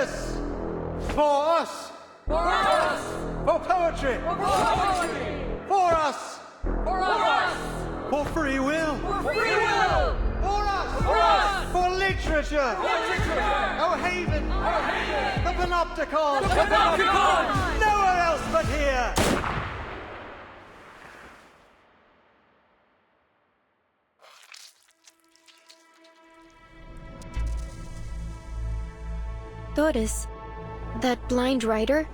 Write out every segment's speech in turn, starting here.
this! For us! For us! For poetry! For poetry! For us! For us! For free will! For free will! For us! For us! For literature! For literature! Our haven! Our haven! The Panopticon! The Panopticon! Nowhere else but here! Doris, that blind writer?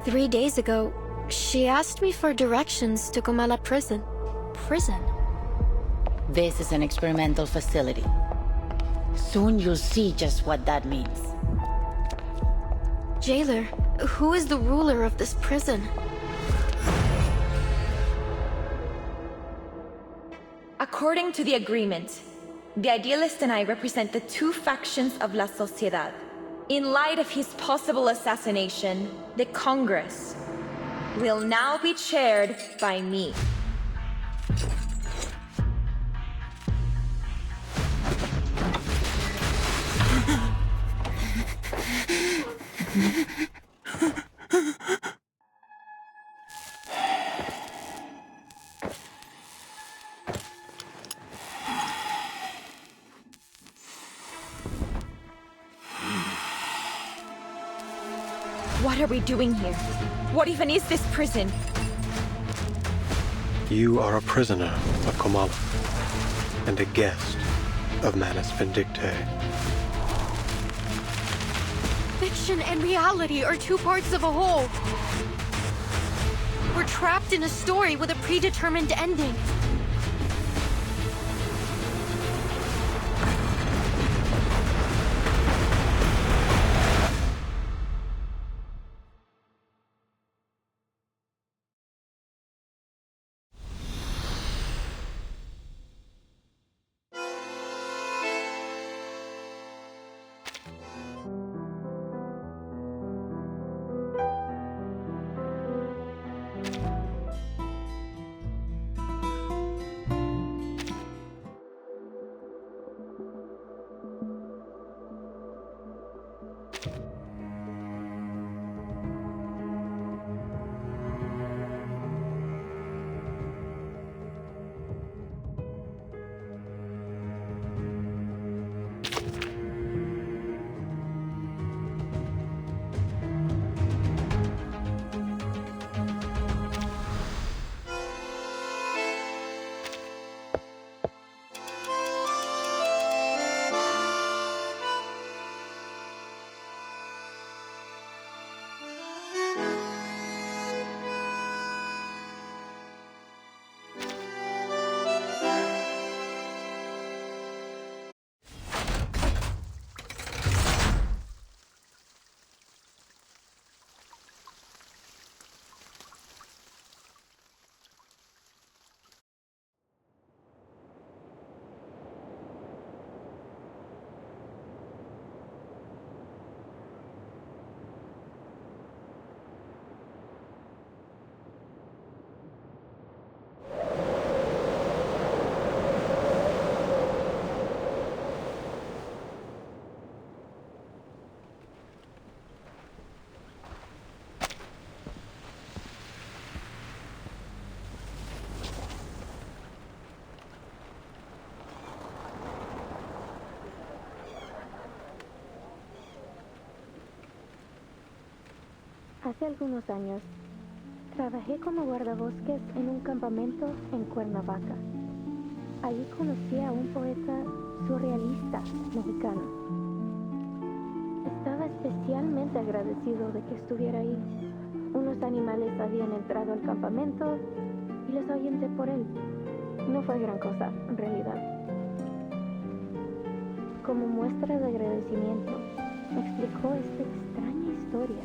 3 days ago, she asked me for directions to Comala prison. Prison? This is an experimental facility. Soon you'll see just what that means. Jailer, who is the ruler of this prison? According to the agreement, the Idealist and I represent the two factions of La Sociedad. In light of his possible assassination, the Congress will now be chaired by me. What are we doing here? What even is this prison? You are a prisoner of Comala, and a guest of Manus Vindictae. Fiction and reality are two parts of a whole. We're trapped in a story with a predetermined ending. Hace algunos años, trabajé como guardabosques en un campamento en Cuernavaca. Allí conocí a un poeta surrealista mexicano. Estaba especialmente agradecido de que estuviera ahí. Unos animales habían entrado al campamento y les ahuyenté por él. No fue gran cosa, en realidad. Como muestra de agradecimiento, me explicó esta extraña historia.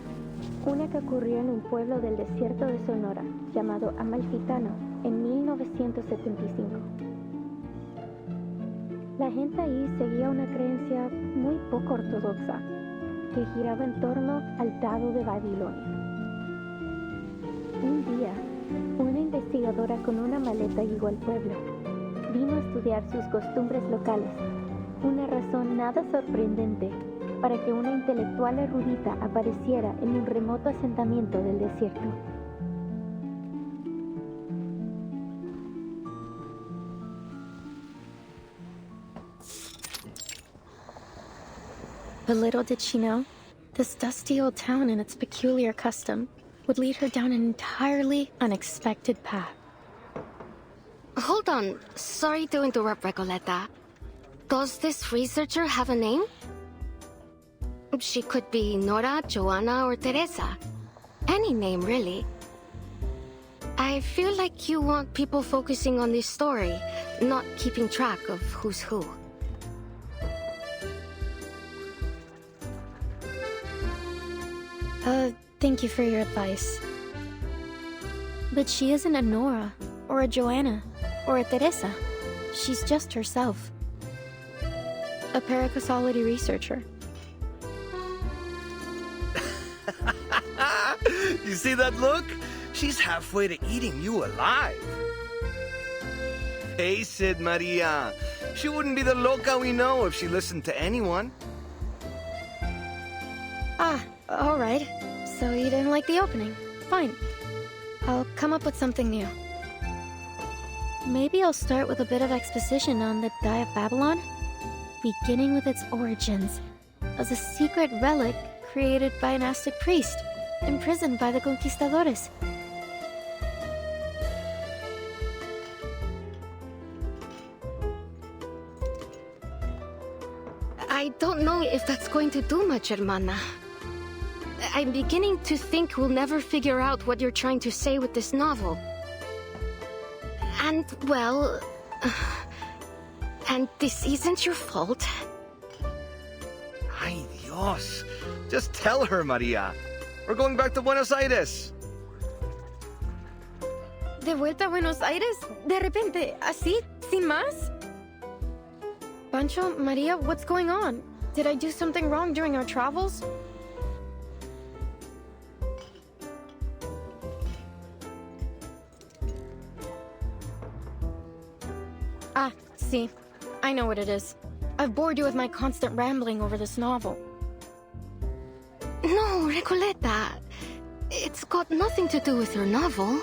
Una que ocurrió en un pueblo del desierto de Sonora, llamado Amalfitano, en 1975. La gente ahí seguía una creencia muy poco ortodoxa, que giraba en torno al dado de Babilonia. Un día, una investigadora con una maleta llegó al pueblo. Vino a estudiar sus costumbres locales, una razón nada sorprendente para que una intelectual erudita apareciera en un remoto asentamiento del desierto. But little did she know, this dusty old town and its peculiar custom would lead her down an entirely unexpected path. Hold on. Sorry to interrupt, Recoleta. Does this researcher have a name? She could be Nora, Joanna, or Teresa. Any name, really. I feel like you want people focusing on this story, not keeping track of who's who. Thank you for your advice. But she isn't a Nora, or a Joanna, or a Teresa. She's just herself. A paracausality researcher. You see that look? She's halfway to eating you alive. Face it, Maria. She wouldn't be the loca we know if she listened to anyone. Ah, alright. So you didn't like the opening. Fine. I'll come up with something new. Maybe I'll start with a bit of exposition on the Die of Babylon, beginning with its origins as a secret relic created by an Aztec priest, imprisoned by the conquistadores. I don't know if that's going to do much, hermana. I'm beginning to think we'll never figure out what you're trying to say with this novel. And, well... and this isn't your fault. Ay, Dios. Just tell her, Maria. We're going back to Buenos Aires. ¿De vuelta a Buenos Aires? ¿De repente? ¿Así? ¿Sin más? Pancho, Maria, what's going on? Did I do something wrong during our travels? Ah, see. I know what it is. I've bored you with my constant rambling over this novel. No, Recoleta. It's got nothing to do with your novel.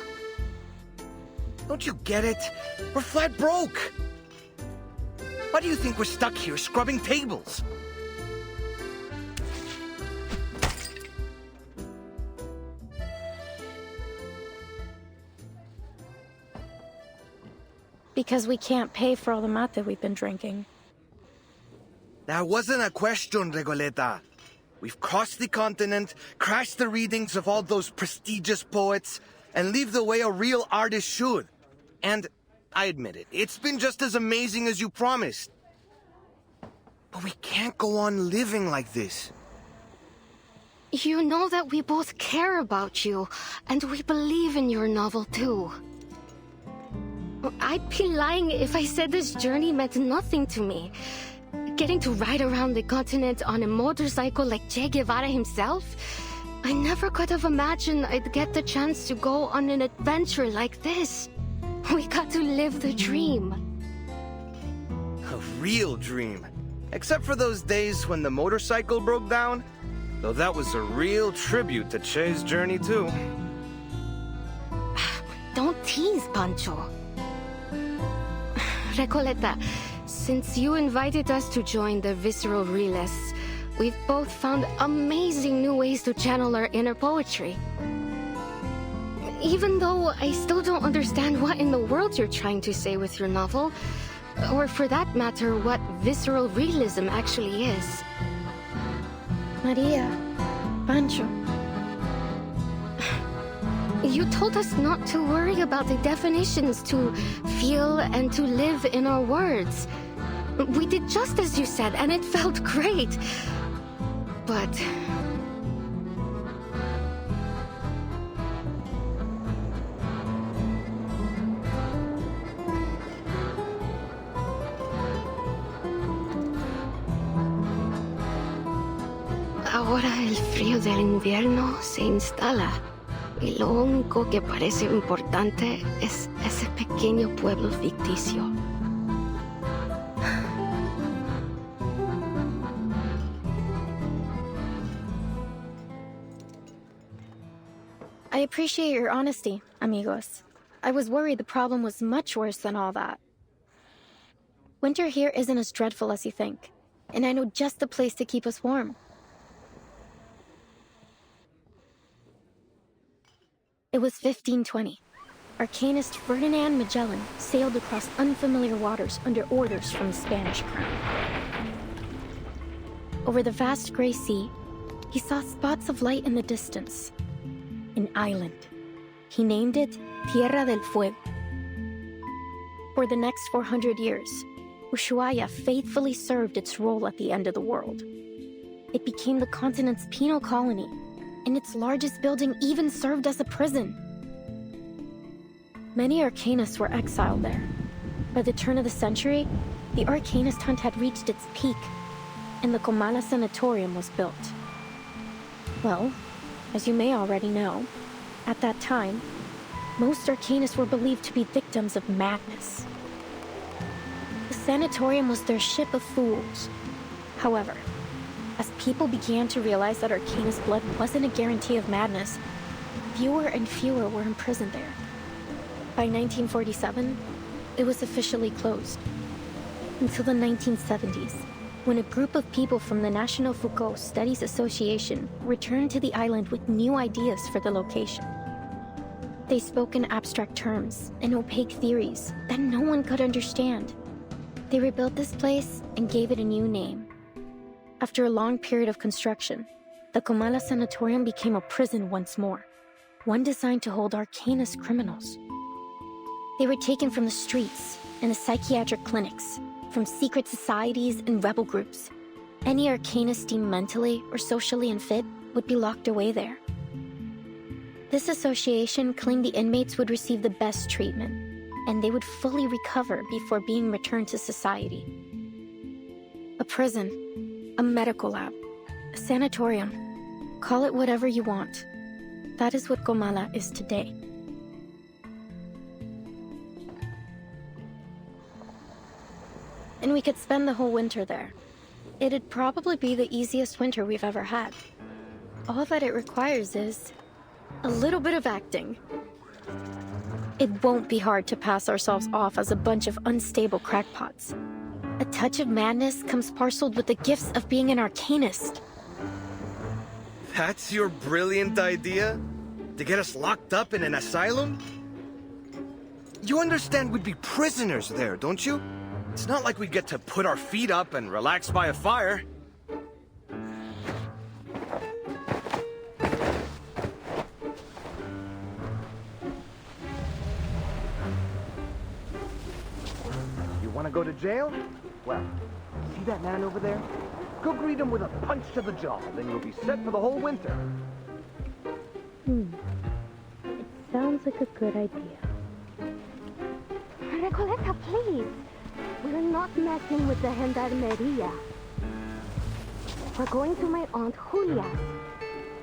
Don't you get it? We're flat broke. Why do you think we're stuck here scrubbing tables? Because we can't pay for all the mate we've been drinking. That wasn't a question, Regoleta. We've crossed the continent, crashed the readings of all those prestigious poets, and lived the way a real artist should. And, I admit it, it's been just as amazing as you promised. But we can't go on living like this. You know that we both care about you, and we believe in your novel too. I'd be lying if I said this journey meant nothing to me. Getting to ride around the continent on a motorcycle like Che Guevara himself? I never could have imagined I'd get the chance to go on an adventure like this. We got to live the dream. A real dream. Except for those days when the motorcycle broke down. Though that was a real tribute to Che's journey too. Don't tease, Pancho. Recoleta, since you invited us to join the Visceral Realists, we've both found amazing new ways to channel our inner poetry. Even though I still don't understand what in the world you're trying to say with your novel, or for that matter, what visceral realism actually is. Maria, Pancho. You told us not to worry about the definitions, to feel and to live in our words. We did just as you said, and it felt great. But... ahora el frío del invierno se instala. Y lo único que parece importante es ese pequeño pueblo ficticio. I appreciate your honesty, amigos. I was worried the problem was much worse than all that. Winter here isn't as dreadful as you think, and I know just the place to keep us warm. It was 1520. Arcanist Ferdinand Magellan sailed across unfamiliar waters under orders from the Spanish crown. Over the vast gray sea, he saw spots of light in the distance. An island. He named it Tierra del Fuego. For the next 400 years, Ushuaia faithfully served its role at the end of the world. It became the continent's penal colony, and its largest building even served as a prison. Many arcanists were exiled there. By the turn of the century, the arcanist hunt had reached its peak, and the Comala Sanatorium was built. Well, as you may already know, at that time, most arcanists were believed to be victims of madness. The sanatorium was their ship of fools. However, as people began to realize that arcanist blood wasn't a guarantee of madness, fewer and fewer were imprisoned there. By 1947, it was officially closed. Until the 1970s, when a group of people from the National Foucault Studies Association returned to the island with new ideas for the location. They spoke in abstract terms and opaque theories that no one could understand. They rebuilt this place and gave it a new name. After a long period of construction, the Comala Sanatorium became a prison once more, one designed to hold arcanist criminals. They were taken from the streets and the psychiatric clinics, from secret societies and rebel groups. Any arcanist deemed mentally or socially unfit would be locked away there. This association claimed the inmates would receive the best treatment, and they would fully recover before being returned to society. A prison, a medical lab, a sanatorium, call it whatever you want. That is what Comala is today. And we could spend the whole winter there. It'd probably be the easiest winter we've ever had. All that it requires is a little bit of acting. It won't be hard to pass ourselves off as a bunch of unstable crackpots. A touch of madness comes parceled with the gifts of being an arcanist. That's your brilliant idea? To get us locked up in an asylum? You understand we'd be prisoners there, don't you? It's not like we'd get to put our feet up and relax by a fire. You want to go to jail? Well, see that man over there? Go greet him with a punch to the jaw, then you'll be set for the whole winter. It sounds like a good idea. Recoleta, please. We're not messing with the Gendarmeria. We're going to my Aunt Julia's.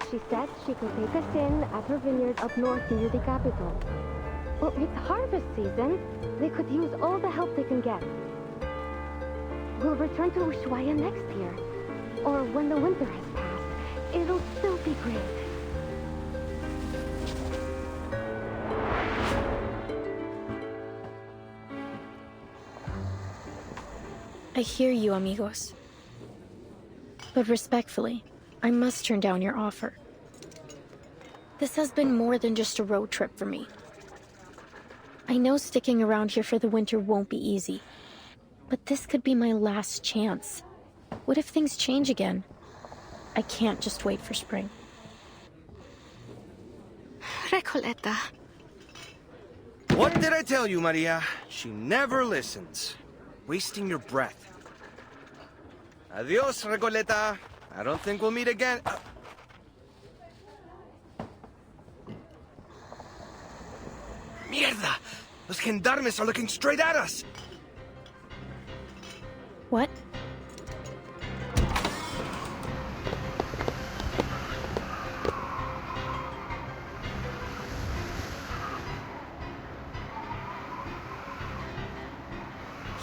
She said she could take us in at her vineyard up north near the capital. Well, it's harvest season. They could use all the help they can get. We'll return to Ushuaia next year. Or when the winter has passed. It'll still be great. I hear you, amigos. But respectfully, I must turn down your offer. This has been more than just a road trip for me. I know sticking around here for the winter won't be easy, but this could be my last chance. What if things change again? I can't just wait for spring. Recoleta. What did I tell you, Maria? She never listens. Wasting your breath. Adios, Recoleta. I don't think we'll meet again. Mierda! Los gendarmes are looking straight at us! What?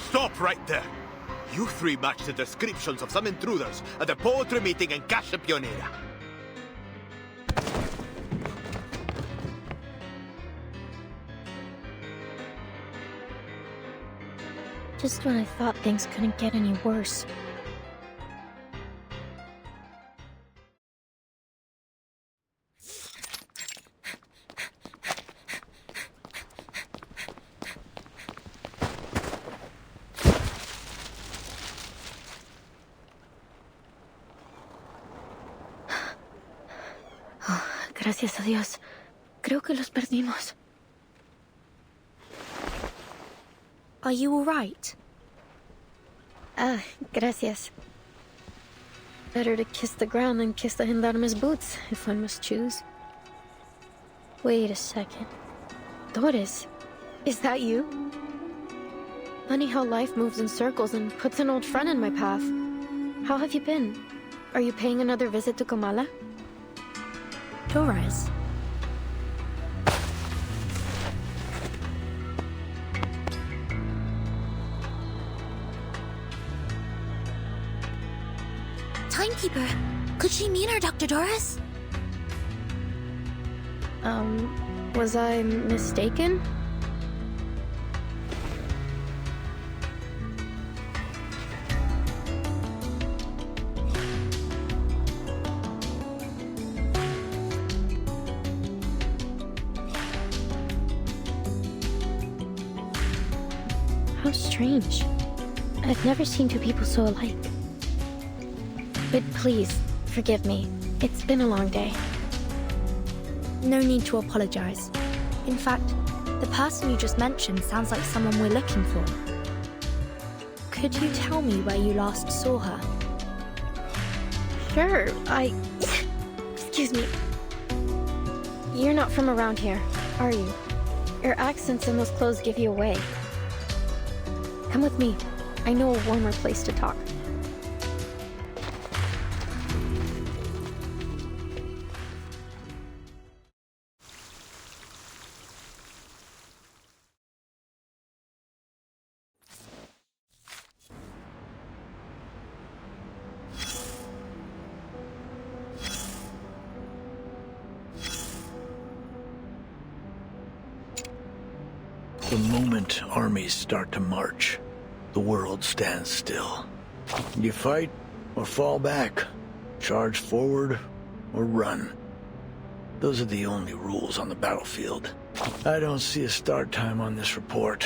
Stop right there! You three match the descriptions of some intruders at the poetry meeting in Casa Pionera. Just when I thought things couldn't get any worse. Oh, gracias a Dios. Creo que los perdimos. Are you all right? Ah, gracias. Better to kiss the ground than kiss the gendarme's boots, if one must choose. Wait a second. Doris, is that you? Funny how life moves in circles and puts an old friend in my path. How have you been? Are you paying another visit to Comala? Doris. Timekeeper, could she mean her Dr. Doris? Was I mistaken? How strange. I've never seen two people so alike. But please, forgive me. It's been a long day. No need to apologize. In fact, the person you just mentioned sounds like someone we're looking for. Could you tell me where you last saw her? Sure, Excuse me. You're not from around here, are you? Your accents and those clothes give you away. Come with me. I know a warmer place to talk. The moment armies start to march, the world stands still. You fight or fall back, charge forward or run. Those are the only rules on the battlefield. I don't see a start time on this report,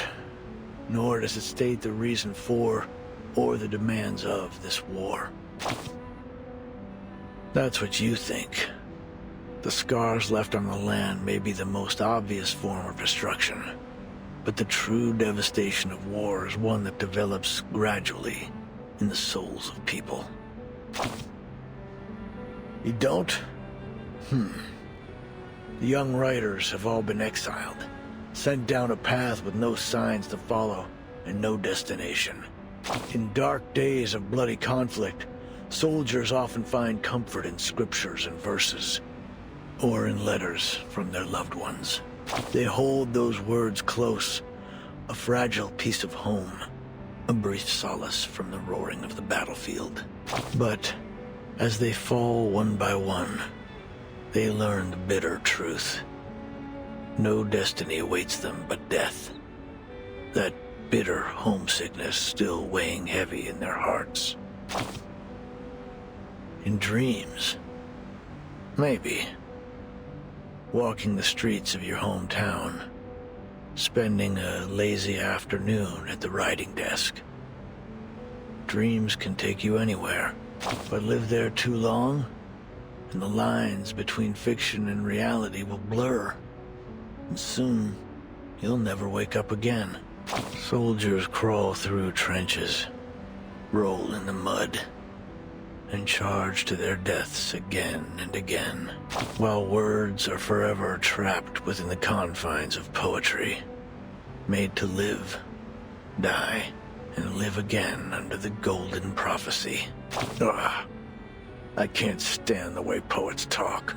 nor does it state the reason for or the demands of this war. That's what you think. The scars left on the land may be the most obvious form of destruction. But the true devastation of war is one that develops gradually in the souls of people. You don't? The young writers have all been exiled, sent down a path with no signs to follow and no destination. In dark days of bloody conflict, soldiers often find comfort in scriptures and verses, or in letters from their loved ones. They hold those words close, a fragile piece of home, a brief solace from the roaring of the battlefield. But as they fall one by one, they learn the bitter truth. No destiny awaits them but death. That bitter homesickness still weighing heavy in their hearts. In dreams, maybe. Walking the streets of your hometown, spending a lazy afternoon at the writing desk. Dreams can take you anywhere, but live there too long, and the lines between fiction and reality will blur, and soon you'll never wake up again. Soldiers crawl through trenches, roll in the mud, and charge to their deaths again and again, while words are forever trapped within the confines of poetry, made to live, die, and live again under the golden prophecy. Ugh, I can't stand the way poets talk.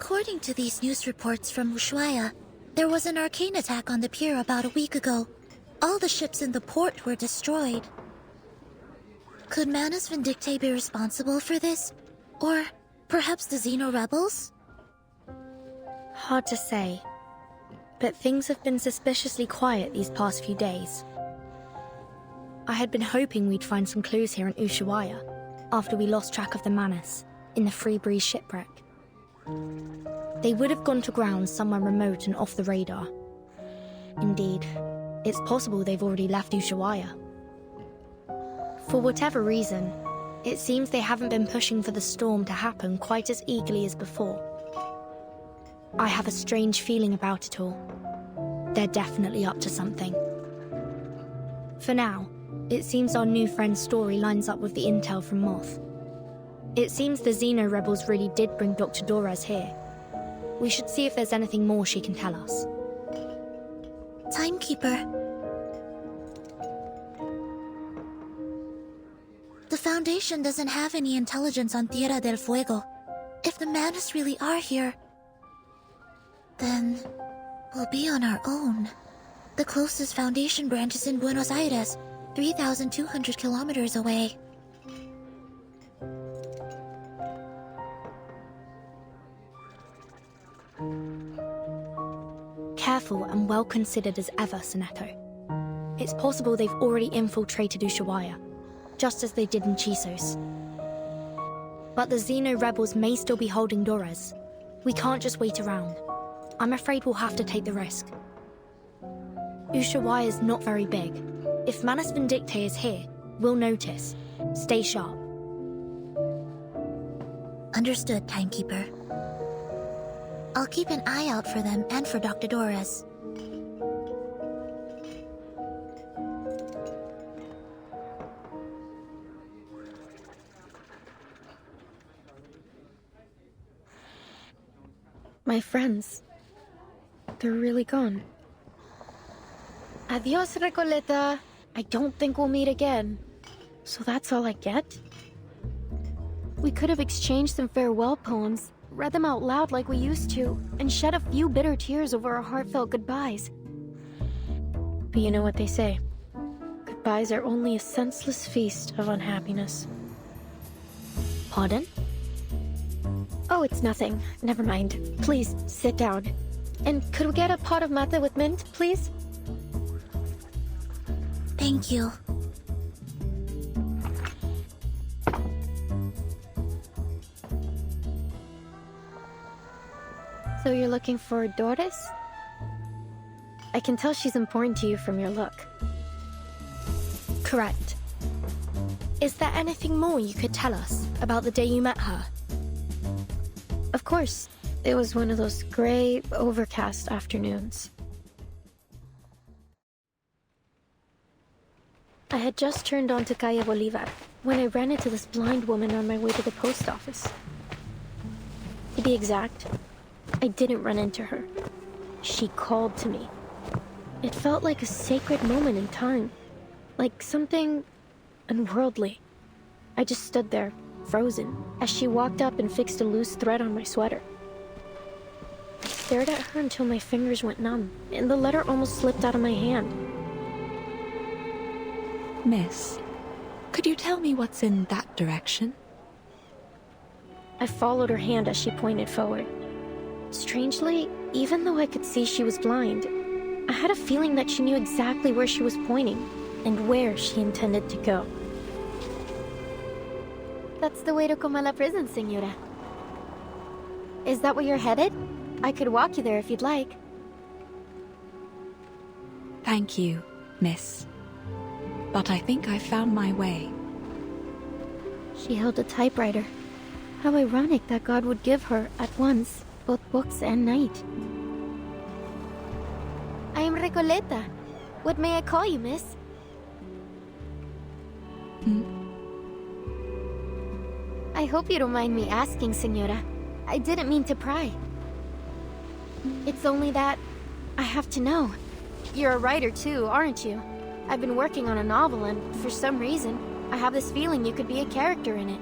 According to these news reports from Ushuaia, there was an arcane attack on the pier about a week ago. All the ships in the port were destroyed. Could Manus Vindictae be responsible for this? Or perhaps the Zeno rebels? Hard to say, but things have been suspiciously quiet these past few days. I had been hoping we'd find some clues here in Ushuaia, after we lost track of the Manus in the Free Breeze shipwreck. They would have gone to ground somewhere remote and off the radar. Indeed, it's possible they've already left Ushuaia. For whatever reason, it seems they haven't been pushing for the storm to happen quite as eagerly as before. I have a strange feeling about it all. They're definitely up to something. For now, it seems our new friend's story lines up with the intel from Moth. It seems the Zeno rebels really did bring Dr. Dorez here. We should see if there's anything more she can tell us. Timekeeper. The Foundation doesn't have any intelligence on Tierra del Fuego. If the Manus really are here, then we'll be on our own. The closest Foundation branch is in Buenos Aires, 3,200 kilometers away. Careful and well considered as ever, Seneto. It's possible they've already infiltrated Ushuaia, just as they did in Chisos. But the Zeno rebels may still be holding Dorez. We can't just wait around. I'm afraid we'll have to take the risk. Ushuaia is not very big. If Manus Vindictae is here, we'll notice. Stay sharp. Understood, Timekeeper. I'll keep an eye out for them and for Dr. Dorez. My friends. They're really gone. Adios, Recoleta. I don't think we'll meet again. So that's all I get? We could have exchanged some farewell poems, read them out loud like we used to, and shed a few bitter tears over our heartfelt goodbyes. But you know what they say. Goodbyes are only a senseless feast of unhappiness. Pardon? Oh, it's nothing. Never mind. Please, sit down. And could we get a pot of mate with mint, please? Thank you. So you're looking for Doris? I can tell she's important to you from your look. Correct. Is there anything more you could tell us about the day you met her? Of course. It was one of those gray, overcast afternoons. I had just turned onto Calle Bolivar when I ran into this blind woman on my way to the post office. To be exact, I didn't run into her. She called to me. It felt like a sacred moment in time, like something unworldly. I just stood there, frozen, as she walked up and fixed a loose thread on my sweater. I stared at her until my fingers went numb, and the letter almost slipped out of my hand. Miss, could you tell me what's in that direction? I followed her hand as she pointed forward. Strangely, even though I could see she was blind, I had a feeling that she knew exactly where she was pointing, and where she intended to go. That's the way to Comala prison, Senora. Is that where you're headed? I could walk you there if you'd like. Thank you, miss. But I think I've found my way. She held a typewriter. How ironic that God would give her, at once, both books and night. I am Recoleta. What may I call you, miss? I hope you don't mind me asking, Senora. I didn't mean to pry. It's only that I have to know. You're a writer too, aren't you? I've been working on a novel and, for some reason, I have this feeling you could be a character in it.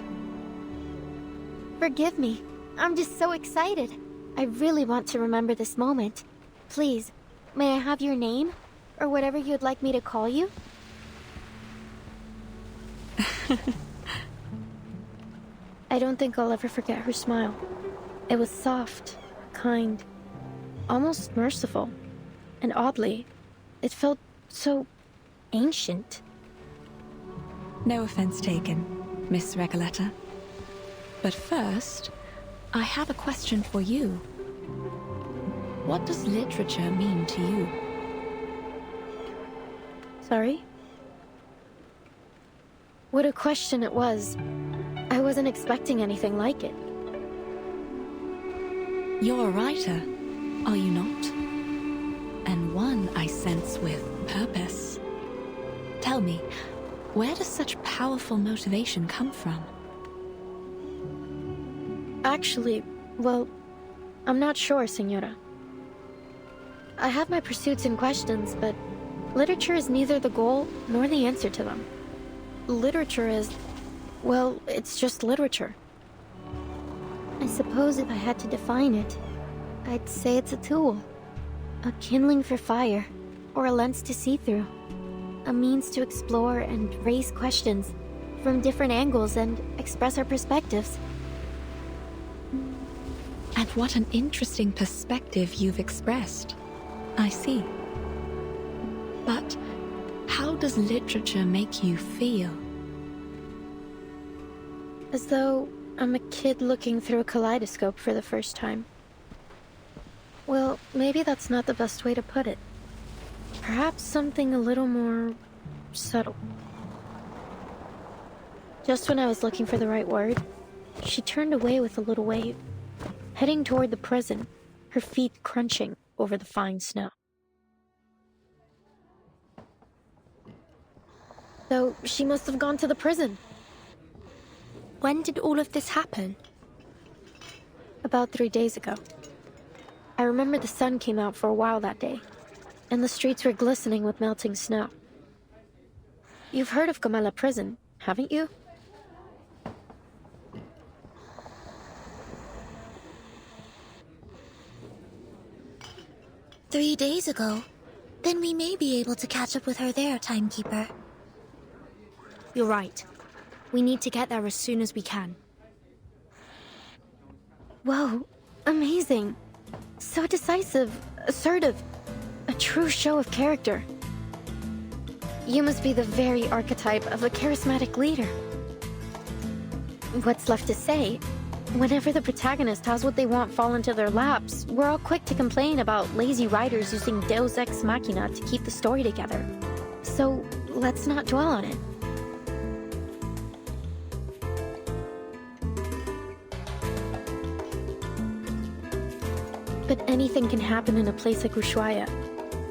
Forgive me. I'm just so excited. I really want to remember this moment. Please, may I have your name? Or whatever you'd like me to call you? I don't think I'll ever forget her smile. It was soft, kind, almost merciful. And oddly, it felt so ancient. No offense taken, Miss Recoleta. But first, I have a question for you. What does literature mean to you? Sorry? What a question it was. I wasn't expecting anything like it. You're a writer, are you not? And one I sense with purpose. Tell me, where does such powerful motivation come from? Actually, well, I'm not sure, Senora. I have my pursuits and questions, but literature is neither the goal nor the answer to them. Literature is, well, it's just literature. I suppose if I had to define it, I'd say it's a tool. A kindling for fire, or a lens to see through. A means to explore and raise questions from different angles and express our perspectives. And what an interesting perspective you've expressed. I see. But how does literature make you feel? As though I'm a kid looking through a kaleidoscope for the first time. Well, maybe that's not the best way to put it. Perhaps something a little more subtle. Just when I was looking for the right word, she turned away with a little wave, heading toward the prison, her feet crunching over the fine snow. So she must have gone to the prison. When did all of this happen? About 3 days ago. I remember the sun came out for a while that day, and the streets were glistening with melting snow. You've heard of Comala prison, haven't you? "3 days ago? Then we may be able to catch up with her there, Timekeeper." You're right. We need to get there as soon as we can. Whoa, amazing. So decisive, assertive, a true show of character. You must be the very archetype of a charismatic leader. What's left to say? Whenever the protagonist has what they want fall into their laps, we're all quick to complain about lazy writers using Deus Ex Machina to keep the story together. So let's not dwell on it. But anything can happen in a place like Ushuaia.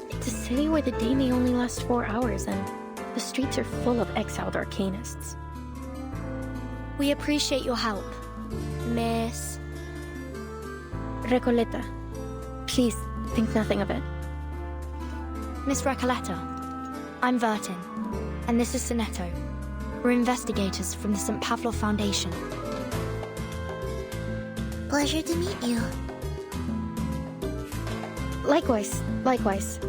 It's a city where the day may only last 4 hours, and the streets are full of exiled arcanists. We appreciate your help, Miss Recoleta, please think nothing of it. Miss Recoleta. I'm Vertin, and this is Soneto. We're investigators from the St. Pavlov Foundation. Pleasure to meet you. Likewise, likewise.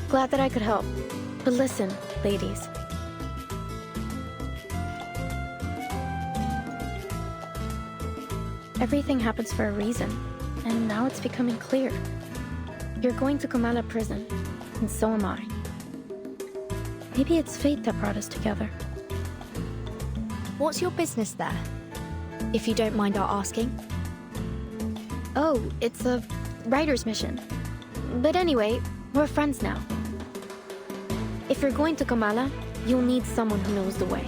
Glad that I could help. But listen, ladies. Everything happens for a reason, and now it's becoming clear. You're going to Comala prison, and so am I. Maybe it's fate that brought us together. What's your business there? If you don't mind our asking. Oh, it's a writer's mission. But anyway, we're friends now. If you're going to Comala, you'll need someone who knows the way.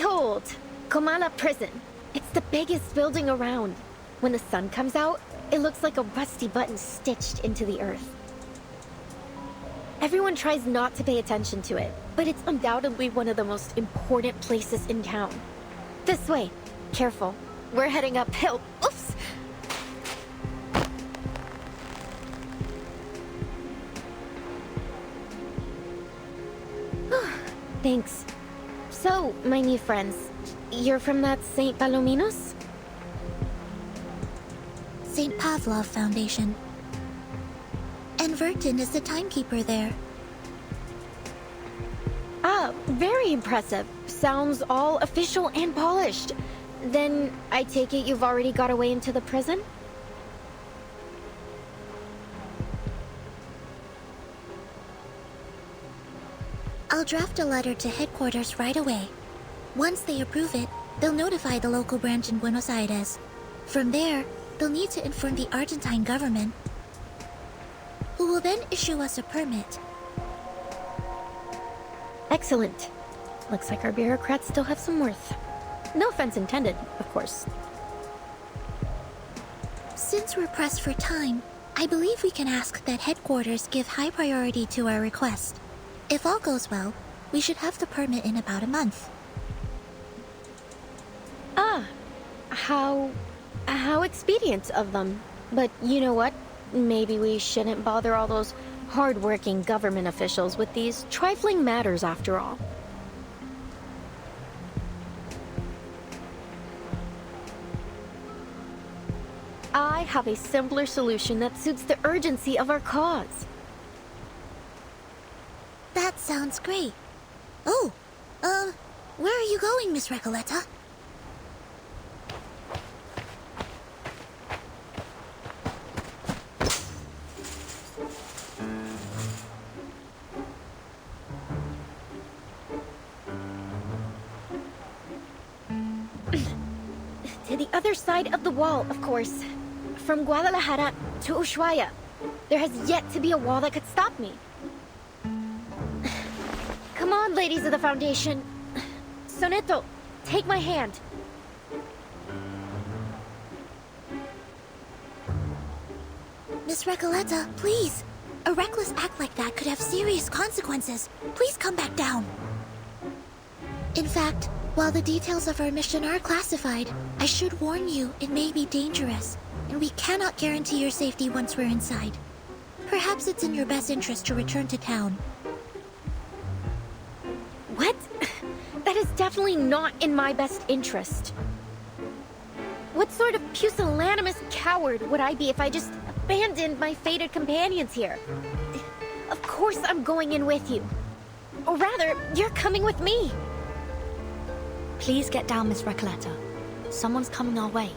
Behold, Comala Prison. It's the biggest building around. When the sun comes out, it looks like a rusty button stitched into the earth. Everyone tries not to pay attention to it, but it's undoubtedly one of the most important places in town. This way. Careful. We're heading uphill. Oops! Thanks. So, my new friends, you're from that St. Palominos? St. Pavlov Foundation. And Vertin is the timekeeper there. Ah, very impressive. Sounds all official and polished. Then, I take it you've already got away into the prison? I'll draft a letter to headquarters right away. Once they approve it, they'll notify the local branch in Buenos Aires. From there, they'll need to inform the Argentine government, who will then issue us a permit. Excellent. Looks like our bureaucrats still have some worth. No offense intended, of course. Since we're pressed for time, I believe we can ask that headquarters give high priority to our request. If all goes well, we should have the permit in about a month. Ah, how expedient of them. But you know what? Maybe we shouldn't bother all those hard-working government officials with these trifling matters after all. I have a simpler solution that suits the urgency of our cause. That sounds great. Oh, where are you going, Miss Recoleta? To the other side of the wall, of course. From Guadalajara to Ushuaia. There has yet to be a wall that could stop me. Come on, ladies of the Foundation. Soneto, take my hand. Miss Recoleta, please. A reckless act like that could have serious consequences. Please come back down. In fact, while the details of our mission are classified, I should warn you it may be dangerous, and we cannot guarantee your safety once we're inside. Perhaps it's in your best interest to return to town. What? That is definitely not in my best interest. What sort of pusillanimous coward would I be if I just abandoned my fated companions here? Of course I'm going in with you. Or rather, you're coming with me. Please get down, Miss Recoleta. Someone's coming our way.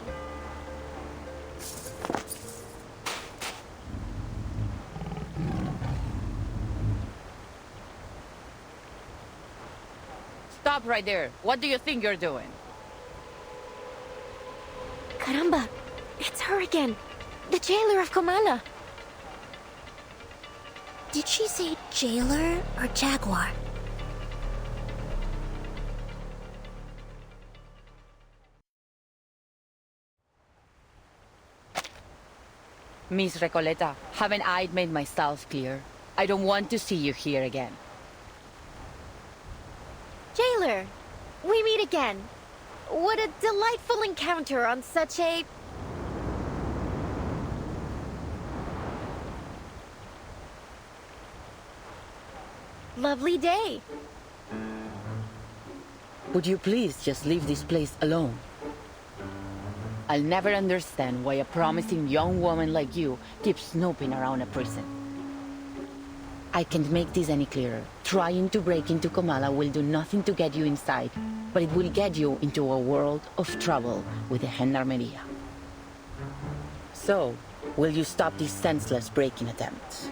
Stop right there. What do you think you're doing? Caramba, it's her again. The jailer of Comala. Did she say jailer or jaguar? Miss Recoleta, haven't I made myself clear? I don't want to see you here again. Jailer, we meet again. What a delightful encounter on such a... lovely day. Would you please just leave this place alone? I'll never understand why a promising young woman like you keeps snooping around a prison. I can't make this any clearer. Trying to break into Comala will do nothing to get you inside, but it will get you into a world of trouble with the Gendarmeria. So, will you stop these senseless breaking attempts?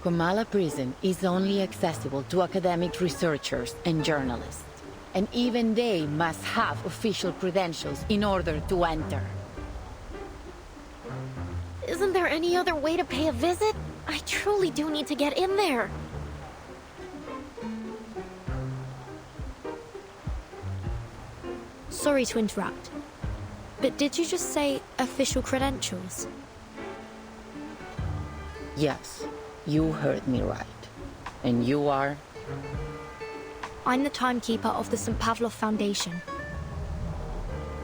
Comala prison is only accessible to academic researchers and journalists, and even they must have official credentials in order to enter. Isn't there any other way to pay a visit? I truly do need to get in there. Sorry to interrupt, but did you just say official credentials? Yes, you heard me right. And you are? I'm the timekeeper of the St. Pavlov Foundation.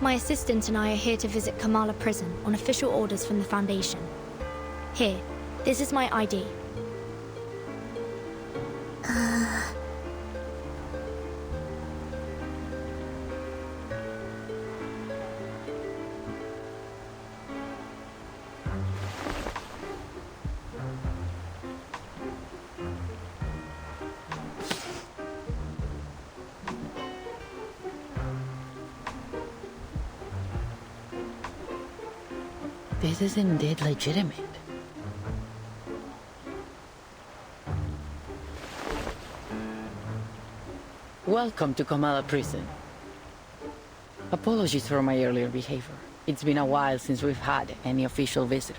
My assistant and I are here to visit Comala prison on official orders from the Foundation. Here, this is my ID. This is indeed legitimate. Welcome to Comala prison. Apologies for my earlier behavior. It's been a while since we've had any official visitors.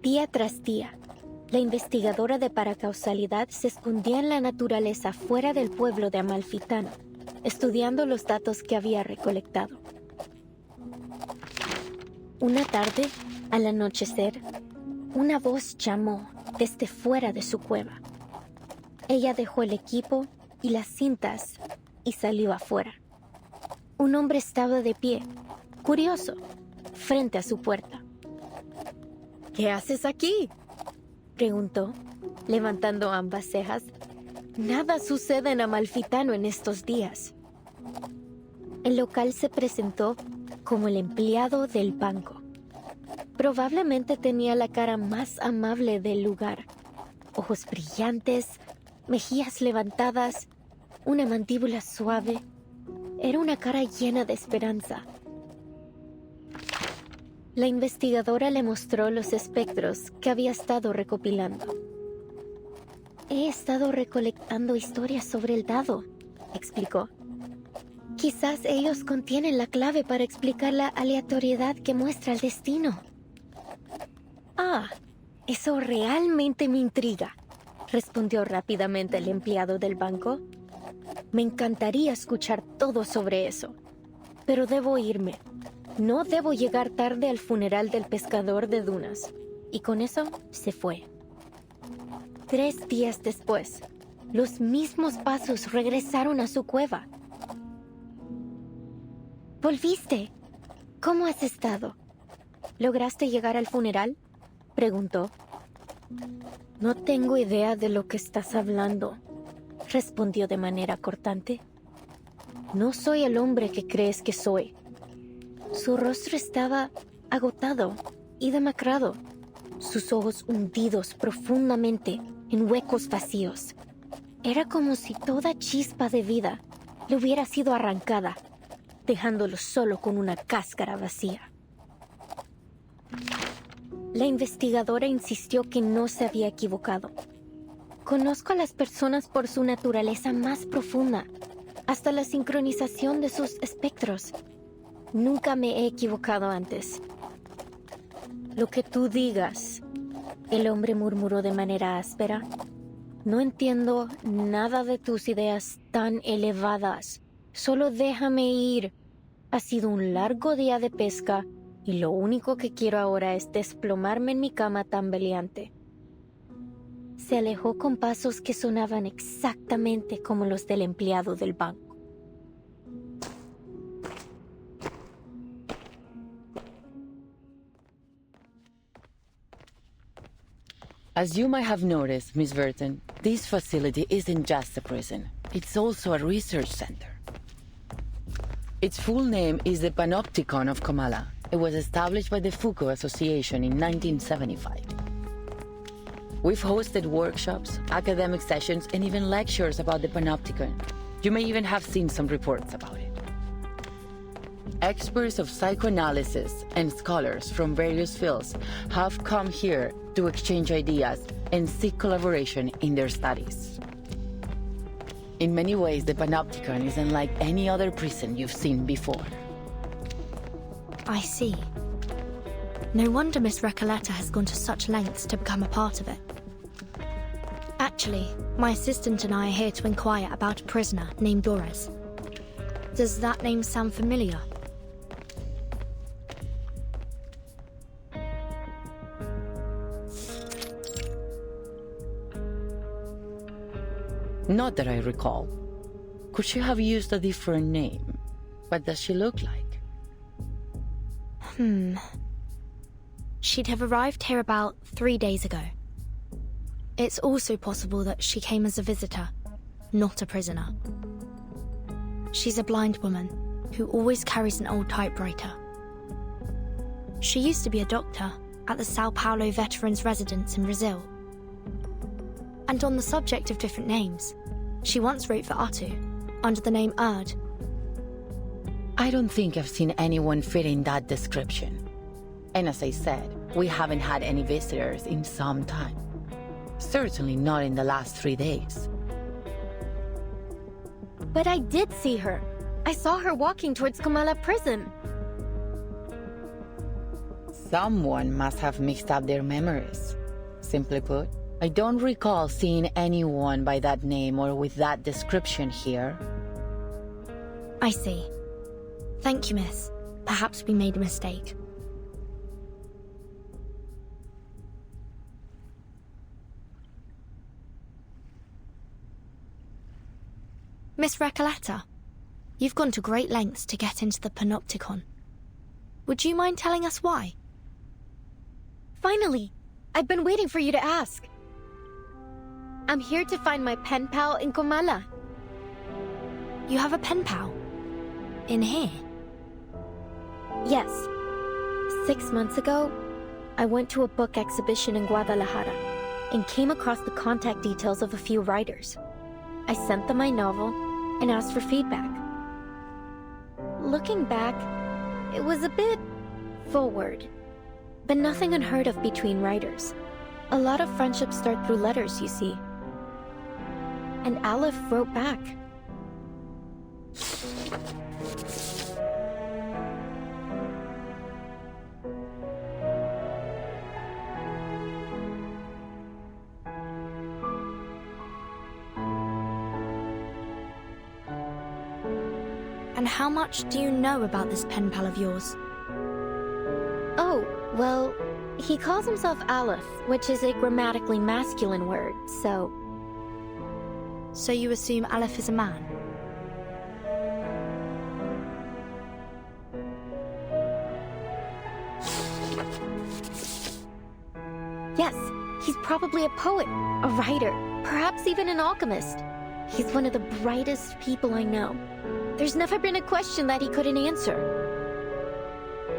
Día tras día, la investigadora de paracausalidad se escondía en la naturaleza fuera del pueblo de Amalfitano, estudiando los datos que había recolectado. Una tarde, al anochecer, una voz llamó desde fuera de su cueva. Ella dejó el equipo y las cintas y salió afuera. Un hombre estaba de pie, curioso, frente a su puerta. ¿Qué haces aquí?, preguntó, levantando ambas cejas. Nada sucede en Amalfitano en estos días. El local se presentó como el empleado del banco. Probablemente tenía la cara más amable del lugar. Ojos brillantes, mejillas levantadas, una mandíbula suave. Era una cara llena de esperanza. La investigadora le mostró los espectros que había estado recopilando. He estado recolectando historias sobre el dado, explicó. Quizás ellos contienen la clave para explicar la aleatoriedad que muestra el destino. Ah, eso realmente me intriga, respondió rápidamente el empleado del banco. Me encantaría escuchar todo sobre eso, pero debo irme. No debo llegar tarde al funeral del pescador de dunas. Y con eso se fue. 3 días después, los mismos pasos regresaron a su cueva. ¿Volviste? ¿Cómo has estado? ¿Lograste llegar al funeral?, preguntó. No tengo idea de lo que estás hablando, respondió de manera cortante. No soy el hombre que crees que soy. Su rostro estaba agotado y demacrado, sus ojos hundidos profundamente en huecos vacíos. Era como si toda chispa de vida le hubiera sido arrancada, dejándolo solo con una cáscara vacía. La investigadora insistió que no se había equivocado. Conozco a las personas por su naturaleza más profunda, hasta la sincronización de sus espectros. Nunca me he equivocado antes. Lo que tú digas, el hombre murmuró de manera áspera. No entiendo nada de tus ideas tan elevadas. Solo déjame ir. Ha sido un largo día de pesca y lo único que quiero ahora es desplomarme en mi cama tambaleante. Se alejó con pasos que sonaban exactamente como los del empleado del banco. As you might have noticed, Miss Burton, this facility isn't just a prison. It's also a research center. Its full name is the Panopticon of Comala. It was established by the Foucault Association in 1975. We've hosted workshops, academic sessions, and even lectures about the Panopticon. You may even have seen some reports about it. Experts of psychoanalysis and scholars from various fields have come here to exchange ideas and seek collaboration in their studies. In many ways, the Panopticon is unlike any other prison you've seen before. I see. No wonder Miss Recoleta has gone to such lengths to become a part of it. Actually, my assistant and I are here to inquire about a prisoner named Doris. Does that name sound familiar? Not that I recall. Could she have used a different name? What does she look like? She'd have arrived here about 3 days ago. It's also possible that she came as a visitor, not a prisoner. She's a blind woman who always carries an old typewriter. She used to be a doctor at the Sao Paulo Veterans Residence in Brazil. And on the subject of different names, she once wrote for Atu, under the name Erd. I don't think I've seen anyone fitting that description. And as I said, we haven't had any visitors in some time. Certainly not in the last 3 days. But I did see her. I saw her walking towards Comala prison. Someone must have mixed up their memories. Simply put, I don't recall seeing anyone by that name or with that description here. I see. Thank you, miss. Perhaps we made a mistake. Miss Recoleta, you've gone to great lengths to get into the Panopticon. Would you mind telling us why? Finally! I've been waiting for you to ask. I'm here to find my pen pal in Comala. You have a pen pal? In here? Yes. 6 months ago, I went to a book exhibition in Guadalajara and came across the contact details of a few writers. I sent them my novel and asked for feedback. Looking back, it was a bit forward, but nothing unheard of between writers. A lot of friendships start through letters, you see. And Aleph wrote back. And how much do you know about this pen pal of yours? Oh, well, he calls himself Aleph, which is a grammatically masculine word, so... So you assume Aleph is a man? Yes, he's probably a poet, a writer, perhaps even an alchemist. He's one of the brightest people I know. There's never been a question that he couldn't answer.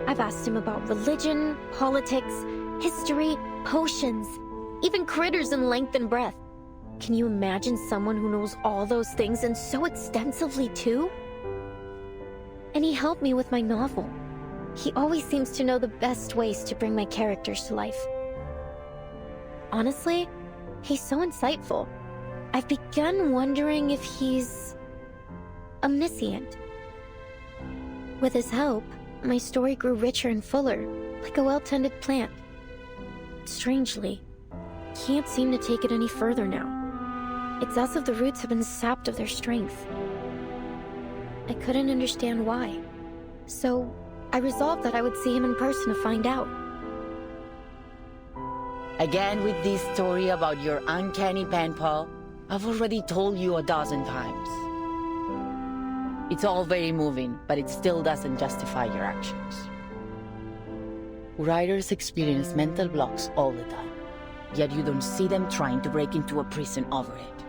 I've asked him about religion, politics, history, potions, even critters in length and breadth. Can you imagine someone who knows all those things and so extensively too? And he helped me with my novel. He always seems to know the best ways to bring my characters to life. Honestly, he's so insightful. I've begun wondering if he's omniscient. With his help, my story grew richer and fuller, like a well-tended plant. Strangely, can't seem to take it any further now. It's as if the roots have been sapped of their strength. I couldn't understand why, so I resolved that I would see him in person to find out. Again with this story about your uncanny pen pal? I've already told you 12 times. It's all very moving, but it still doesn't justify your actions. Writers experience mental blocks all the time, yet you don't see them trying to break into a prison over it.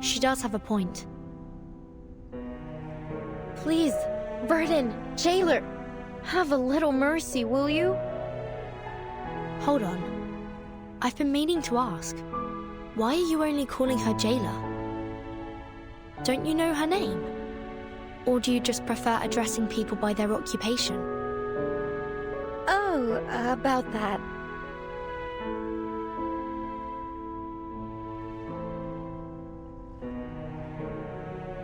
She does have a point. Please, Burden, jailer, have a little mercy, will you? Hold on. I've been meaning to ask. Why are you only calling her jailer? Don't you know her name? Or do you just prefer addressing people by their occupation? Oh, about that.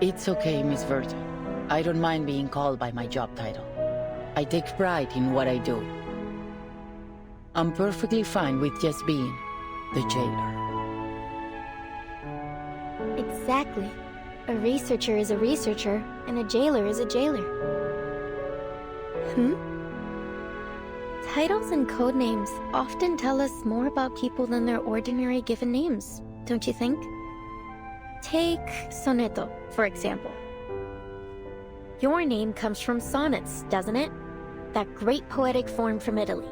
It's okay, Miss Verton. I don't mind being called by my job title. I take pride in what I do. I'm perfectly fine with just being the jailer. Exactly. A researcher is a researcher, and a jailer is a jailer. Titles and code names often tell us more about people than their ordinary given names, don't you think? Take Sonetto, for example. Your name comes from sonnets, doesn't it? That great poetic form from Italy.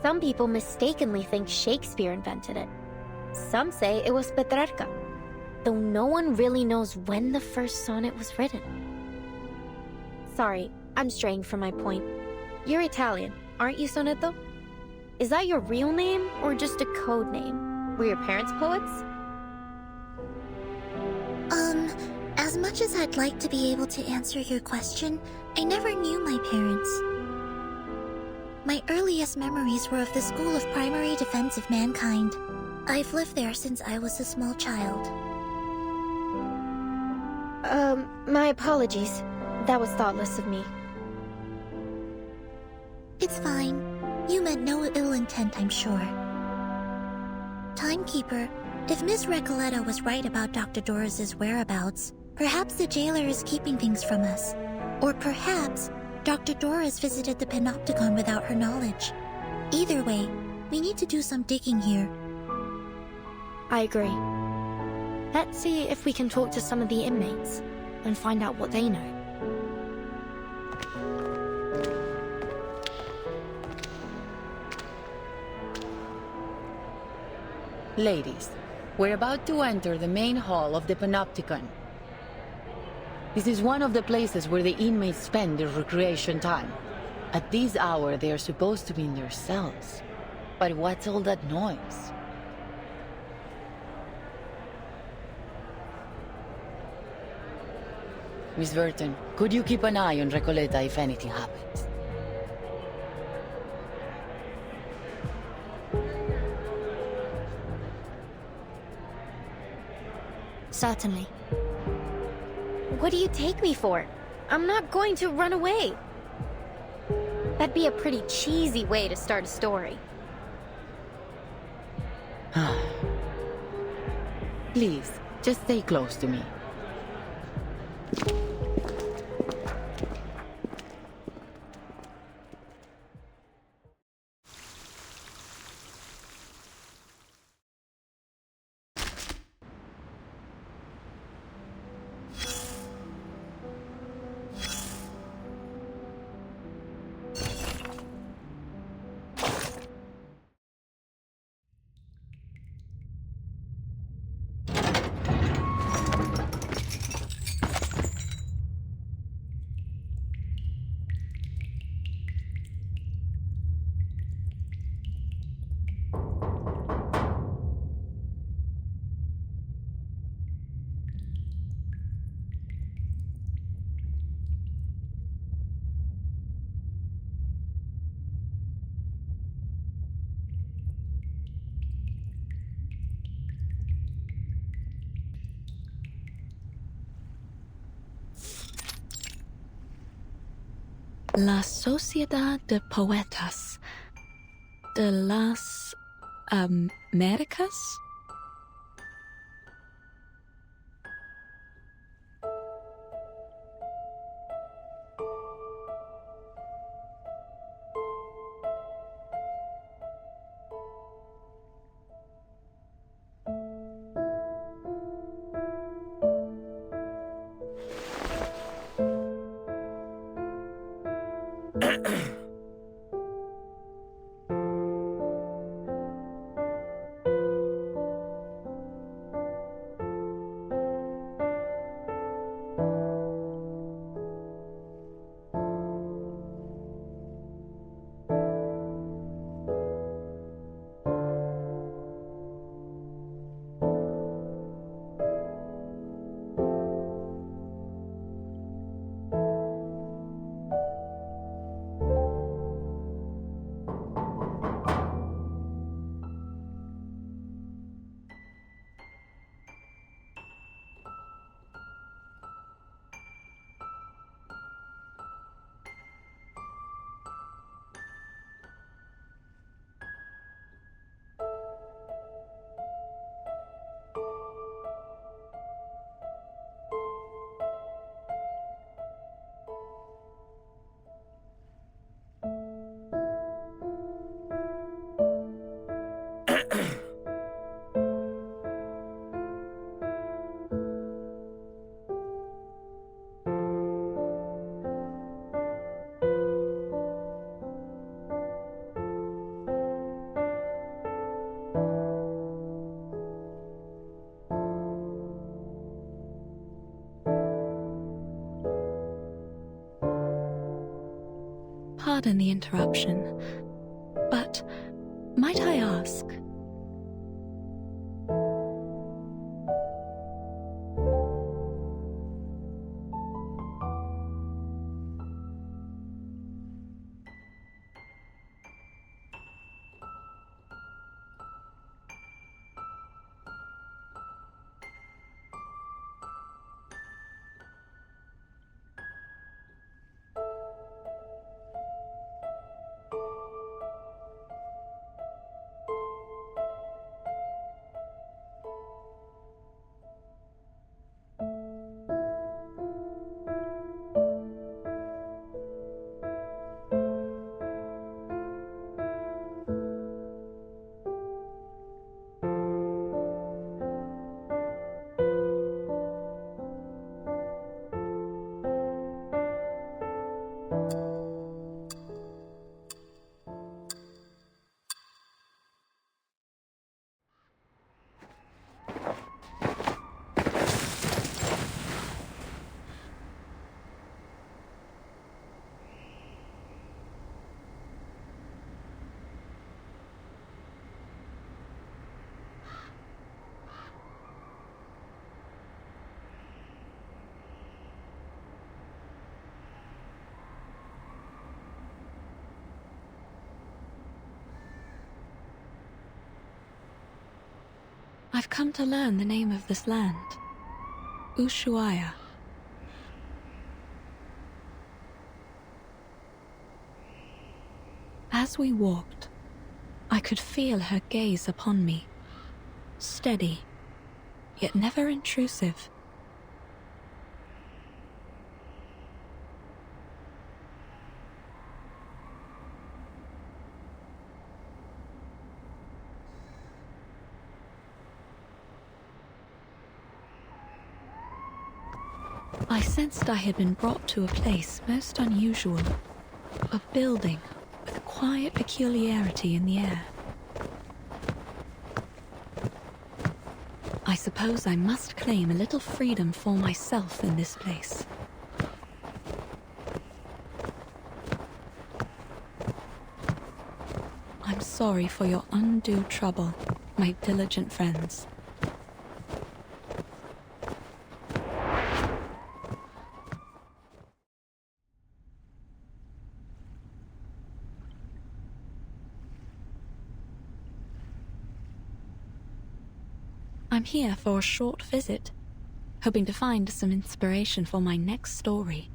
Some people mistakenly think Shakespeare invented it. Some say it was Petrarca, though no one really knows when the first sonnet was written. Sorry, I'm straying from my point. You're Italian, aren't you, Sonetto? Is that your real name, or just a code name? Were your parents poets? As much as I'd like to be able to answer your question, I never knew my parents. My earliest memories were of the School of Primary Defense of Mankind. I've lived there since I was a small child. My apologies. That was thoughtless of me. It's fine. You meant no ill intent, I'm sure. Timekeeper, if Miss Recoleta was right about Dr. Doris's whereabouts, perhaps the jailer is keeping things from us. Or perhaps Dr. Doris visited the Panopticon without her knowledge. Either way, we need to do some digging here. I agree. Let's see if we can talk to some of the inmates and find out what they know. Ladies, we're about to enter the main hall of the Panopticon. This is one of the places where the inmates spend their recreation time. At this hour, they are supposed to be in their cells. But what's all that noise? Miss Verton, could you keep an eye on Recoleta if anything happens? Certainly. What do you take me for? I'm not going to run away. That'd be a pretty cheesy way to start a story. Please, just stay close to me. La Sociedad de Poetas de las Américas? Pardon the interruption, but might I ask? I've come to learn the name of this land. Ushuaia. As we walked, I could feel her gaze upon me. Steady, yet never intrusive. I sensed I had been brought to a place most unusual, a building with a quiet peculiarity in the air. I suppose I must claim a little freedom for myself in this place. I'm sorry for your undue trouble, my diligent friends. I'm here for a short visit, hoping to find some inspiration for my next story.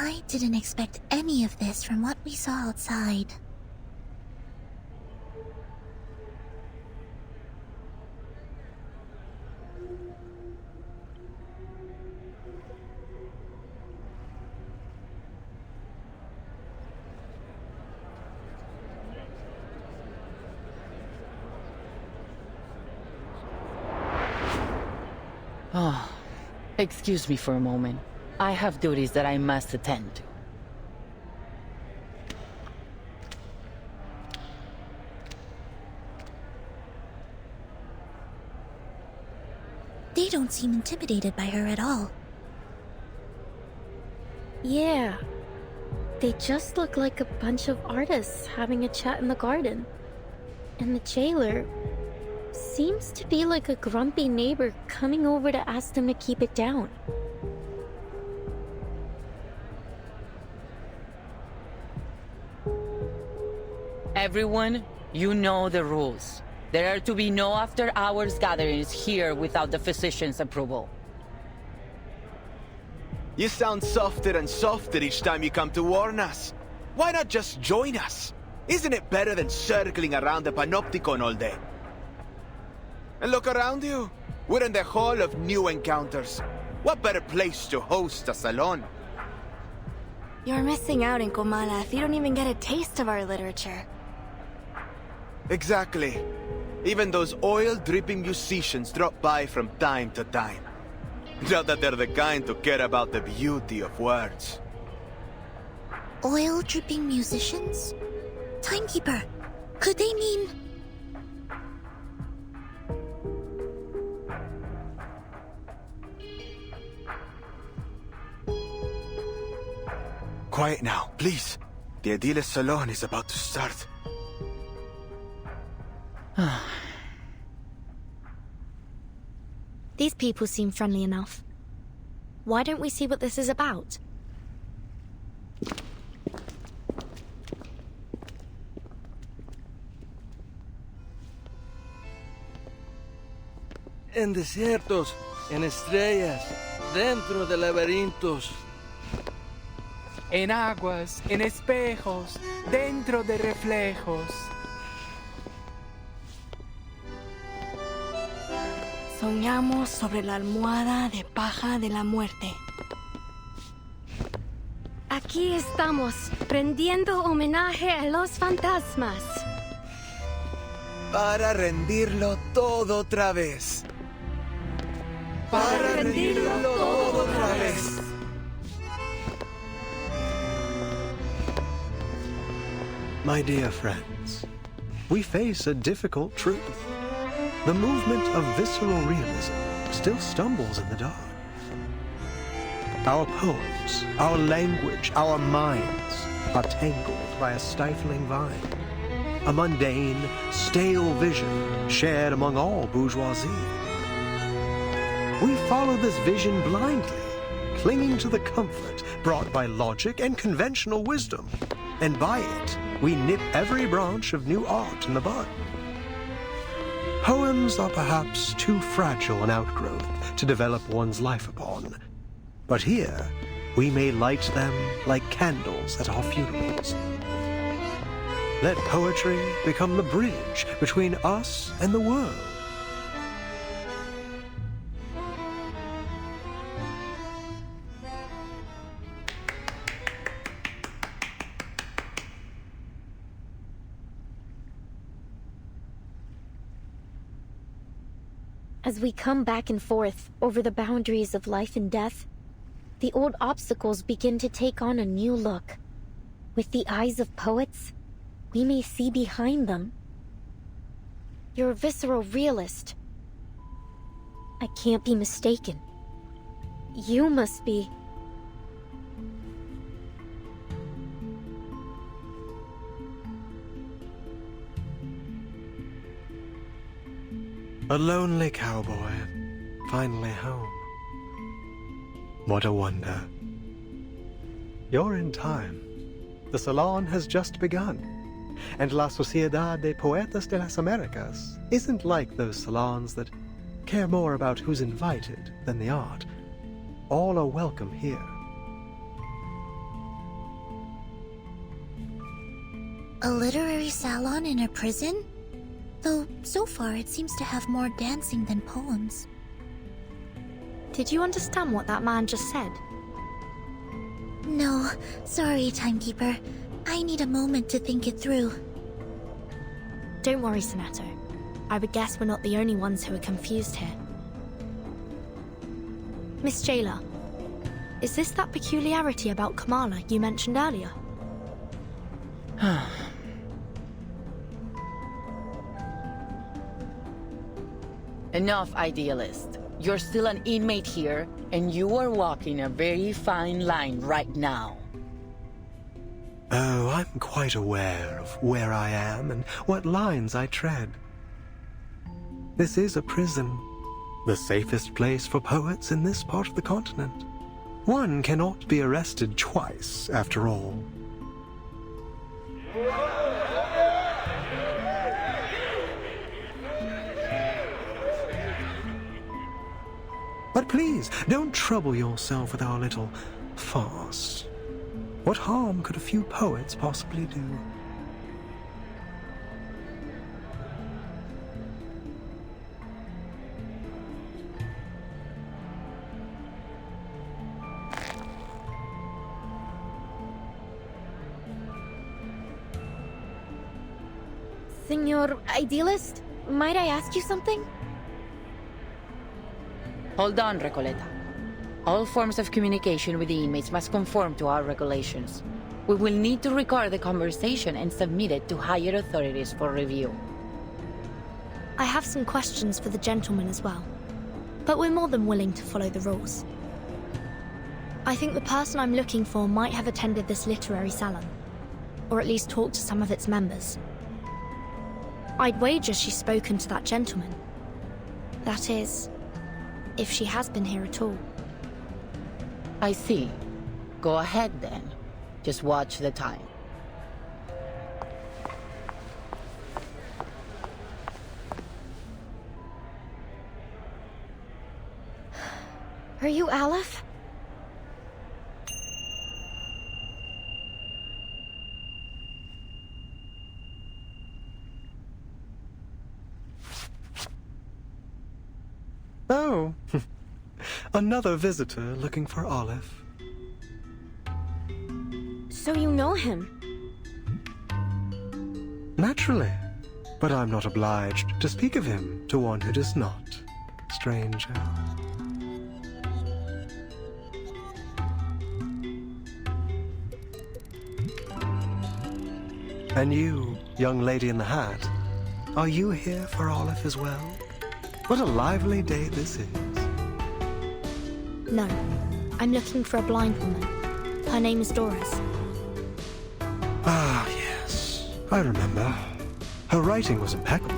I didn't expect any of this from what we saw outside. Oh, excuse me for a moment. I have duties that I must attend to. They don't seem intimidated by her at all. Yeah. They just look like a bunch of artists having a chat in the garden. And the jailer seems to be like a grumpy neighbor coming over to ask them to keep it down. Everyone, you know the rules. There are to be no after-hours gatherings here without the physician's approval. You sound softer and softer each time you come to warn us. Why not just join us? Isn't it better than circling around the Panopticon all day? And look around you. We're in the Hall of New Encounters. What better place to host a salon? You're missing out in Comala if you don't even get a taste of our literature. Exactly. Even those oil-dripping musicians drop by from time to time. Not that they're the kind to care about the beauty of words. Oil-dripping musicians? Timekeeper, could they mean... Quiet now, please. The Ediles Salon is about to start. These people seem friendly enough. Why don't we see what this is about? En desiertos, en estrellas, dentro de laberintos. En aguas, en espejos, dentro de reflejos. Soñamos sobre la almohada de paja de la muerte. Aquí estamos, rendiendo homenaje a los fantasmas. Para rendirlo todo otra vez. Para rendirlo todo otra vez. My dear friends, we face a difficult truth. The movement of visceral realism still stumbles in the dark. Our poems, our language, our minds are tangled by a stifling vine. A mundane, stale vision shared among all bourgeoisie. We follow this vision blindly, clinging to the comfort brought by logic and conventional wisdom, and by it, we nip every branch of new art in the bud. Poems are perhaps too fragile an outgrowth to develop one's life upon, but here we may light them like candles at our funerals. Let poetry become the bridge between us and the world. As we come back and forth over the boundaries of life and death, the old obstacles begin to take on a new look. With the eyes of poets, we may see behind them. You're a visceral realist. I can't be mistaken. You must be... A lonely cowboy, finally home. What a wonder. You're in time. The salon has just begun. And La Sociedad de Poetas de las Americas isn't like those salons that care more about who's invited than the art. All are welcome here. A literary salon in a prison? Though, so far it seems to have more dancing than poems. Did you understand what that man just said? No, sorry, Timekeeper. I need a moment to think it through. Don't worry, Sonato. I would guess we're not the only ones who are confused here. Miss Jailer, is this that peculiarity about Comala you mentioned earlier? Enough, idealist. You're still an inmate here, and you are walking a very fine line right now. Oh, I'm quite aware of where I am and what lines I tread. This is a prison, the safest place for poets in this part of the continent. One cannot be arrested twice, after all. But please, don't trouble yourself with our little farce. What harm could a few poets possibly do? Senor Idealist, might I ask you something? Hold on, Recoleta. All forms of communication with the inmates must conform to our regulations. We will need to record the conversation and submit it to higher authorities for review. I have some questions for the gentleman as well, but we're more than willing to follow the rules. I think the person I'm looking for might have attended this literary salon, or at least talked to some of its members. I'd wager she's spoken to that gentleman. That is, if she has been here at all. I see. Go ahead then. Just watch the time. Are you Aleph? Oh, another visitor looking for Aleph. So you know him? Naturally, but I'm not obliged to speak of him to one who does not, stranger. And you, young lady in the hat, are you here for Aleph as well? What a lively day this is. No, I'm looking for a blind woman. Her name is Doris. Ah, yes, I remember. Her writing was impeccable,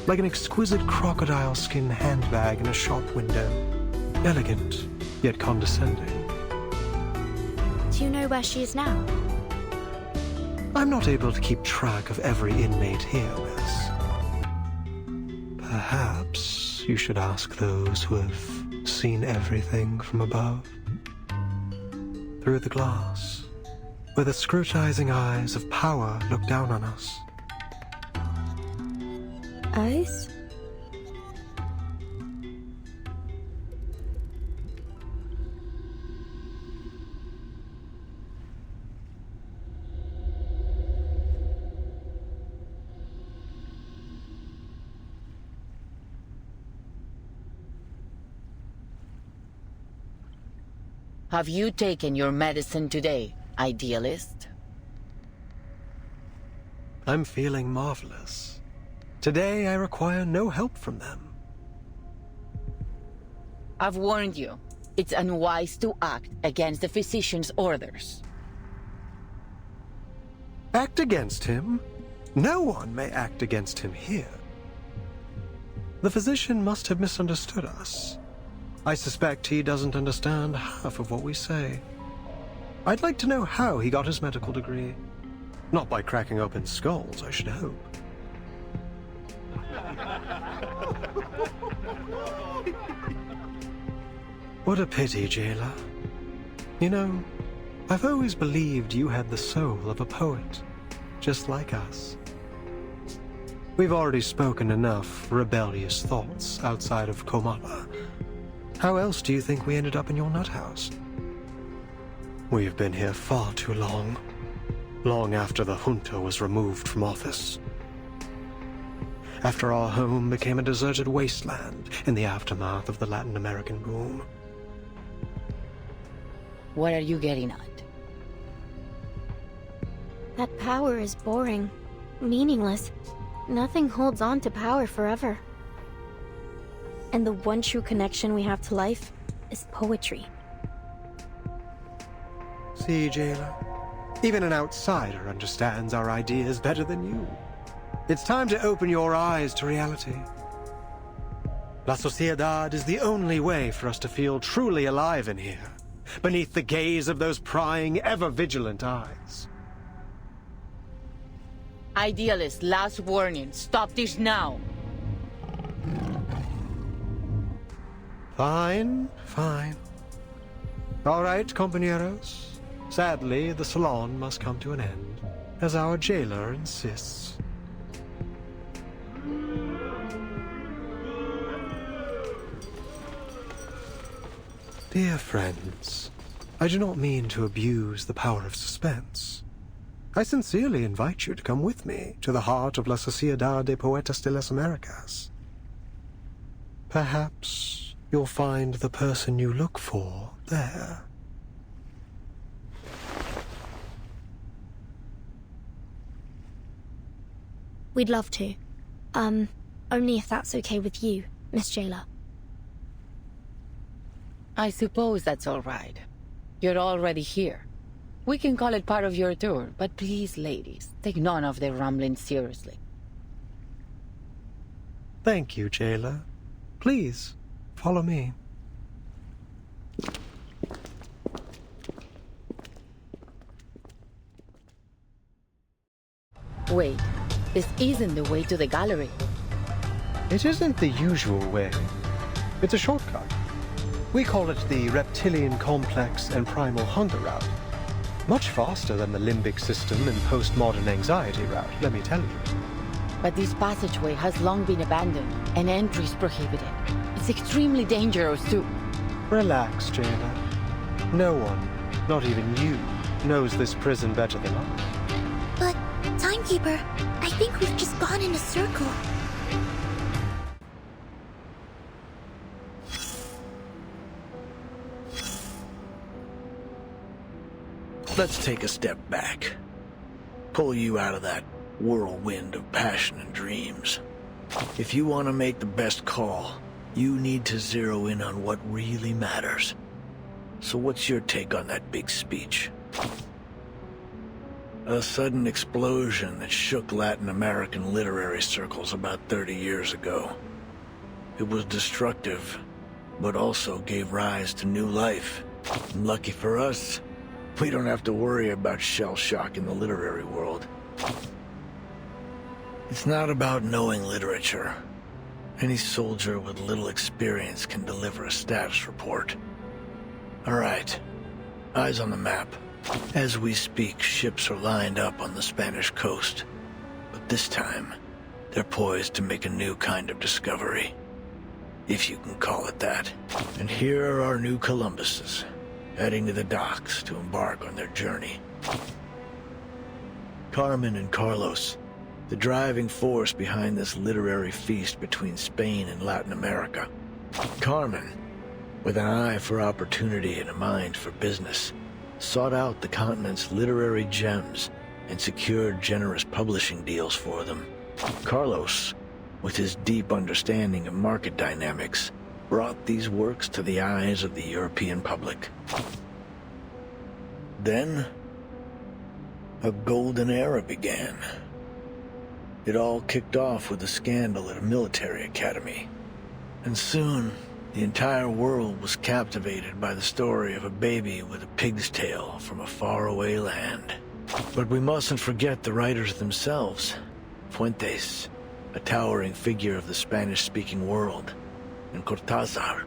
like an exquisite crocodile skin handbag in a shop window. Elegant, yet condescending. Do you know where she is now? I'm not able to keep track of every inmate here, miss. Perhaps you should ask those who have seen everything from above. Through the glass, where the scrutinizing eyes of power look down on us. Eyes? Have you taken your medicine today, idealist? I'm feeling marvelous. Today I require no help from them. I've warned you. It's unwise to act against the physician's orders. Act against him? No one may act against him here. The physician must have misunderstood us. I suspect he doesn't understand half of what we say. I'd like to know how he got his medical degree. Not by cracking open skulls, I should hope. What a pity, jailer. You know, I've always believed you had the soul of a poet. just like us. We've already spoken enough rebellious thoughts outside of Comala. How else do you think we ended up in your nut house? We've been here far too long. Long after the junta was removed from office. After our home became a deserted wasteland in the aftermath of the Latin American boom. What are you getting at? That power is boring, meaningless. Nothing holds on to power forever. And the one true connection we have to life is poetry. See, Jailer? Even an outsider understands our ideas better than you. It's time to open your eyes to reality. La Sociedad is the only way for us to feel truly alive in here, beneath the gaze of those prying, ever-vigilant eyes. Idealist, last warning. Stop this now. Fine, fine. All right, compañeros. Sadly, the salon must come to an end, as our jailer insists. Dear friends, I do not mean to abuse the power of suspense. I sincerely invite you to come with me to the heart of La Sociedad de Poetas de las Americas. Perhaps you'll find the person you look for there. We'd love to. Only if that's okay with you, Miss Jailer. I suppose that's all right. You're already here. We can call it part of your tour, but please, ladies, take none of their rumblings seriously. Thank you, Jailer. Please, follow me. Wait, this isn't the way to the gallery. It isn't the usual way. It's a shortcut. We call it the reptilian complex and primal hunger route. Much faster than the limbic system and postmodern anxiety route, let me tell you. But this passageway has long been abandoned, and entry is prohibited. It's extremely dangerous, too. Relax, Jailer. No one, not even you, knows this prison better than I. But, Timekeeper, I think we've just gone in a circle. Let's take a step back. Pull you out of that whirlwind of passion and dreams. If you want to make the best call, you need to zero in on what really matters. So what's your take on that big speech? A sudden explosion that shook Latin American literary circles about 30 years ago. It was destructive, but also gave rise to new life. And lucky for us, we don't have to worry about shell shock in the literary world. It's not about knowing literature. Any soldier with little experience can deliver a status report. All right, eyes on the map. As we speak, ships are lined up on the Spanish coast. But this time, they're poised to make a new kind of discovery. If you can call it that. And here are our new Columbuses, heading to the docks to embark on their journey. Carmen and Carlos, the driving force behind this literary feast between Spain and Latin America. Carmen, with an eye for opportunity and a mind for business, sought out the continent's literary gems and secured generous publishing deals for them. Carlos, with his deep understanding of market dynamics, brought these works to the eyes of the European public. Then, a golden era began. It all kicked off with a scandal at a military academy. And soon, the entire world was captivated by the story of a baby with a pig's tail from a faraway land. But we mustn't forget the writers themselves. Fuentes, a towering figure of the Spanish-speaking world, and Cortázar,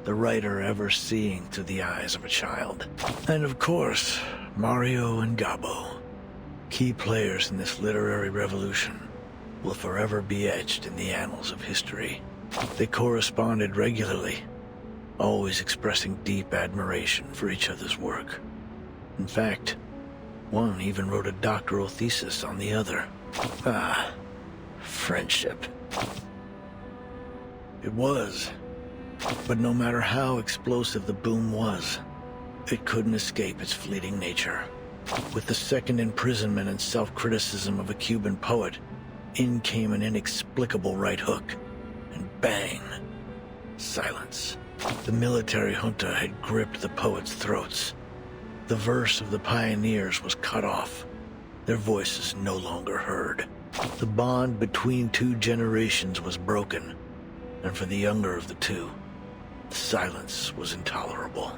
the writer ever seeing through the eyes of a child. And of course, Mario and Gabo, Key players in this literary revolution will forever be etched in the annals of history. They corresponded regularly, always expressing deep admiration for each other's work. In fact, one even wrote a doctoral thesis on the other. Ah, friendship. It was. But no matter how explosive the boom was, it couldn't escape its fleeting nature. With the second imprisonment and self-criticism of a Cuban poet, in came an inexplicable right hook, and bang, silence. The military junta had gripped the poets' throats. The verse of the pioneers was cut off, their voices no longer heard. The bond between two generations was broken, and for the younger of the two, the silence was intolerable.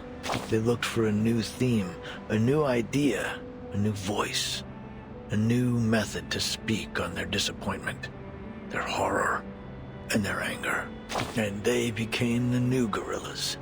They looked for a new theme, a new idea, a new voice, a new method to speak on their disappointment, their horror, and their anger. And they became the new guerrillas.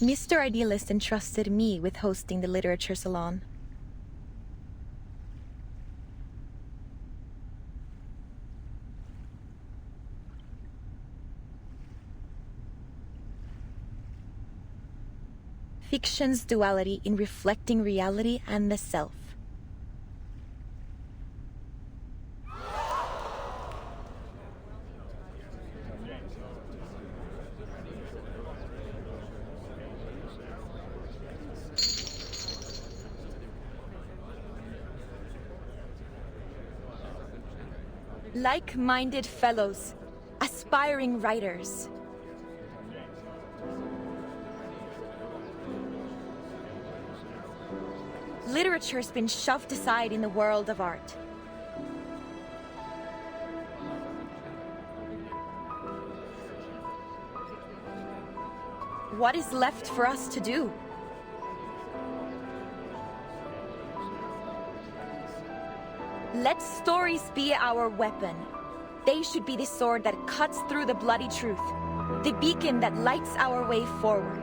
Mr. Idealist entrusted me with hosting the literature salon. Fiction's duality in reflecting reality and the self. Like-minded fellows, aspiring writers. Literature's been shoved aside in the world of art. What is left for us to do? Let stories be our weapon. They should be the sword that cuts through the bloody truth, the beacon that lights our way forward.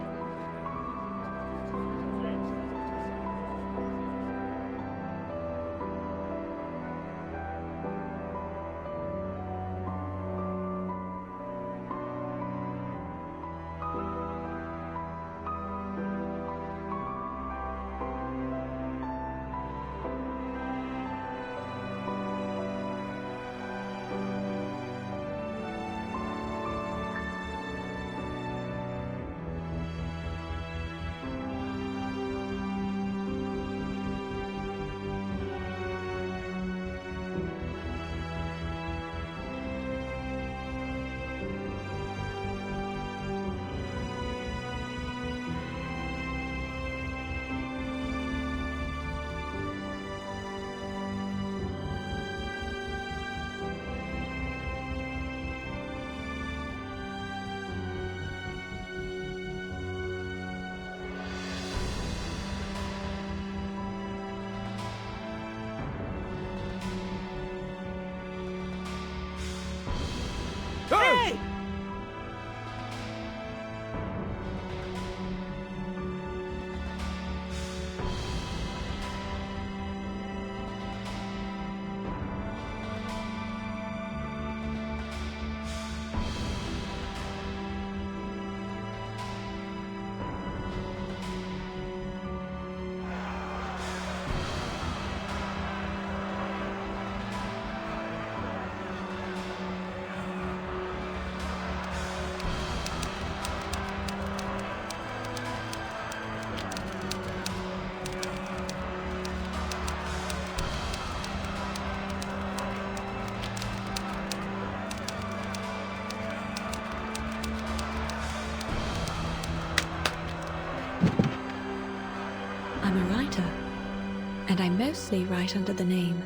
and I mostly write under the name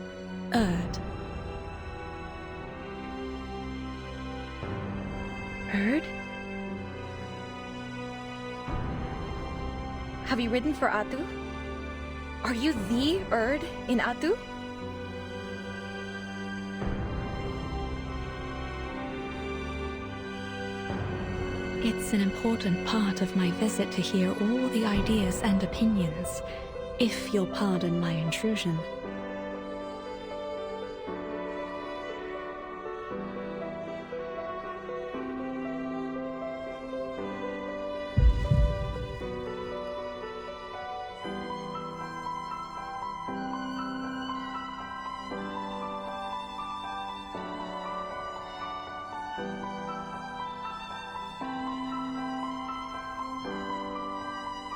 Erd. Erd? Have you written for Atu? Are you the Erd in Atu? It's an important part of my visit to hear all the ideas and opinions, if you'll pardon my intrusion.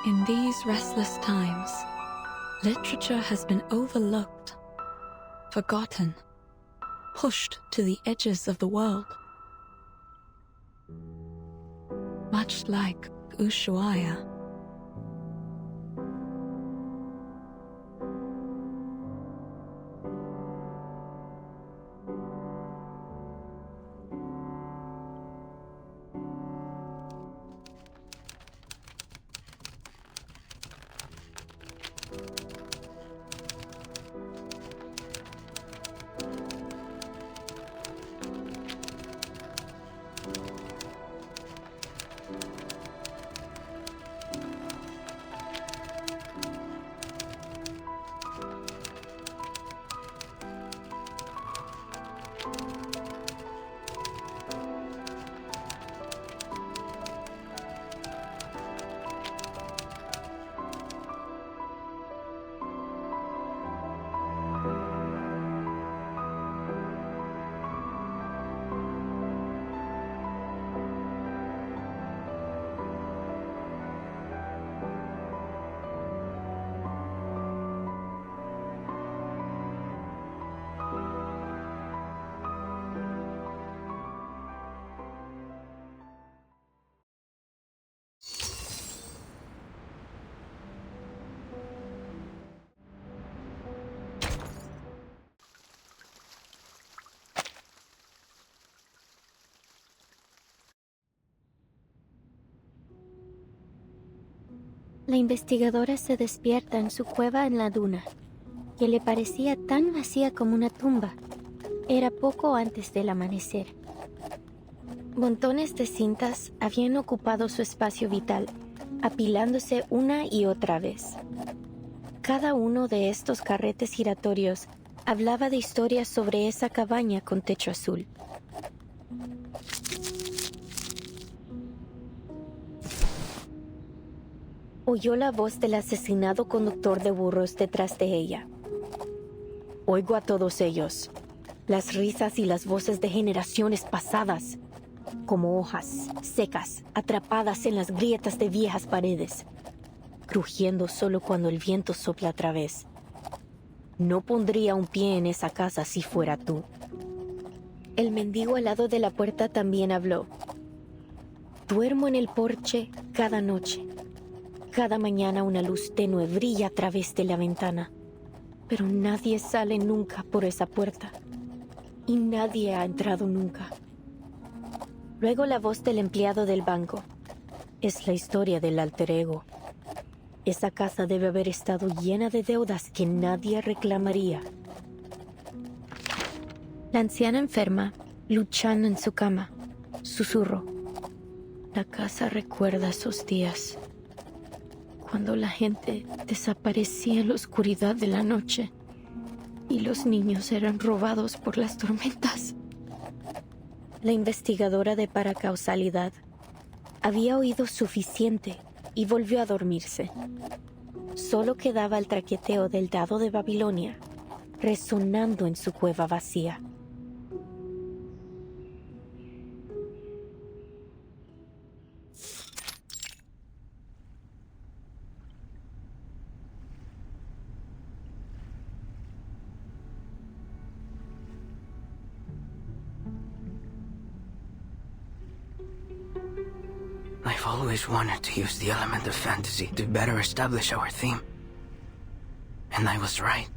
In these restless times, literature has been overlooked, forgotten, pushed to the edges of the world. Much like Ushuaia. La investigadora se despierta en su cueva en la duna, que le parecía tan vacía como una tumba. Era poco antes del amanecer. Montones de cintas habían ocupado su espacio vital, apilándose una y otra vez. Cada uno de estos carretes giratorios hablaba de historias sobre esa cabaña con techo azul. Oyó la voz del asesinado conductor de burros detrás de ella. Oigo a todos ellos, las risas y las voces de generaciones pasadas, como hojas secas atrapadas en las grietas de viejas paredes, crujiendo solo cuando el viento sopla a través. No pondría un pie en esa casa si fuera tú. El mendigo al lado de la puerta también habló. Duermo en el porche cada noche. Cada mañana una luz tenue brilla a través de la ventana, pero nadie sale nunca por esa puerta, y nadie ha entrado nunca. Luego la voz del empleado del banco. Es la historia del alter ego. Esa casa debe haber estado llena de deudas que nadie reclamaría. La anciana enferma, luchando en su cama, susurró. La casa recuerda esos días, cuando la gente desaparecía en la oscuridad de la noche y los niños eran robados por las tormentas. La investigadora de paracausalidad había oído suficiente y volvió a dormirse. Solo quedaba el traqueteo del dado de Babilonia, resonando en su cueva vacía. I've always wanted to use the element of fantasy to better establish our theme. And I was right.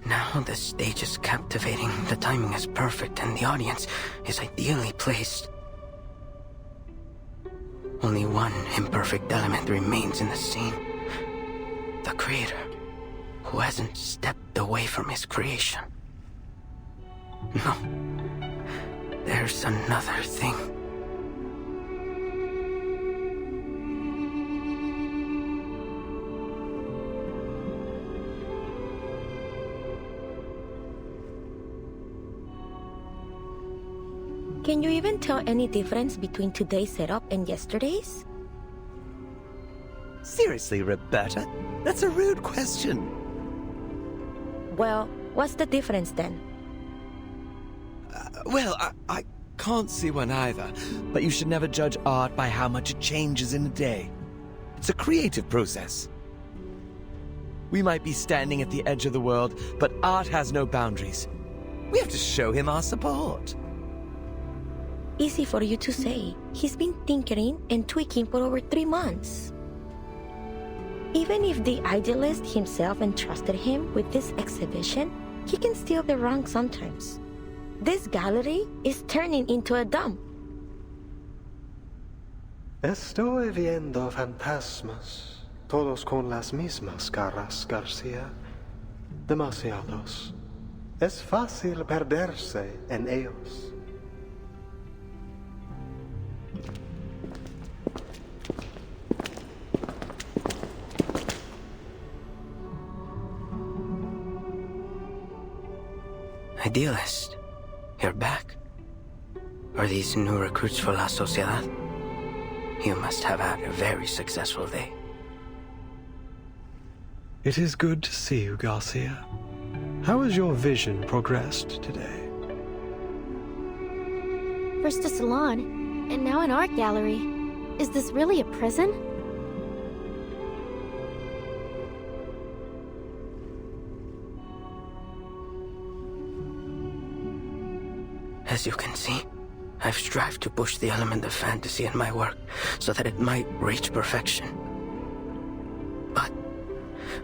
Now the stage is captivating, the timing is perfect, and the audience is ideally placed. Only one imperfect element remains in the scene. The creator, who hasn't stepped away from his creation. No. There's another thing. Can you even tell any difference between today's setup and yesterday's? Seriously, Roberta? That's a rude question. Well, what's the difference then? I can't see one either, but you should never judge art by how much it changes in a day. It's a creative process. We might be standing at the edge of the world, but art has no boundaries. We have to show him our support. Easy for you to say. He's been tinkering and tweaking for over 3 months. Even if the idealist himself entrusted him with this exhibition, he can still be wrong sometimes. This gallery is turning into a dump. Estoy viendo fantasmas, todos con las mismas caras, García. Demasiados. Es fácil perderse en ellos. Idealist, you're back. Are these new recruits for La Sociedad? You must have had a very successful day. It is good to see you, Garcia. How has your vision progressed today? First a salon, and now an art gallery. Is this really a prison? As you can see, I've strived to push the element of fantasy in my work so that it might reach perfection. But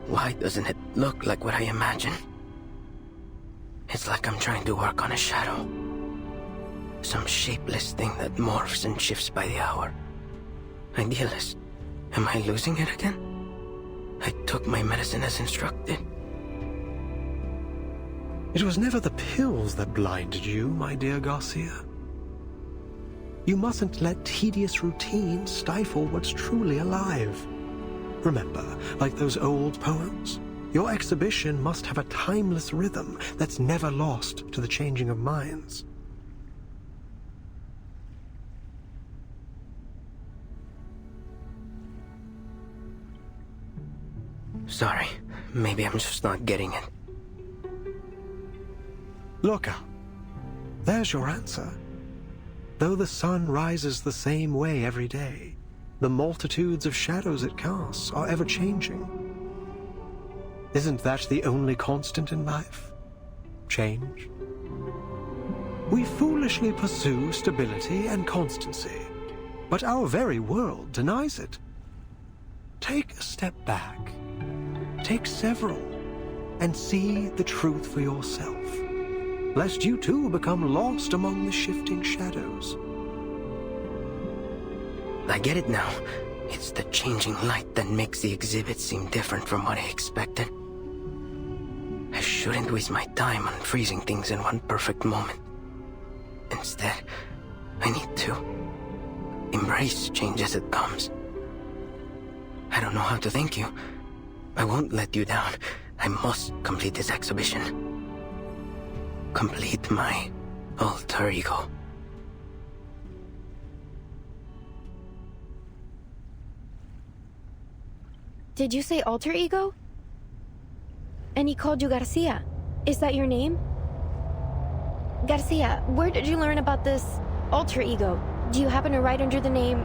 why doesn't it look like what I imagine? It's like I'm trying to work on a shadow. Some shapeless thing that morphs and shifts by the hour. Idealist, am I losing it again? I took my medicine as instructed. It was never the pills that blinded you, my dear Garcia. You mustn't let tedious routine stifle what's truly alive. Remember, like those old poems, your exhibition must have a timeless rhythm that's never lost to the changing of minds. Sorry, maybe I'm just not getting it. Look out. There's your answer. Though the sun rises the same way every day, the multitudes of shadows it casts are ever-changing. Isn't that the only constant in life? Change. We foolishly pursue stability and constancy, but our very world denies it. Take a step back. Take several, and see the truth for yourself, lest you too become lost among the shifting shadows. I get it now. It's the changing light that makes the exhibit seem different from what I expected. I shouldn't waste my time on freezing things in one perfect moment. Instead, I need to embrace change as it comes. I don't know how to thank you. I won't let you down. I must complete this exhibition. Complete my alter ego. Did you say alter ego? And he called you Garcia. Is that your name? Garcia, where did you learn about this alter ego? Do you happen to write under the name...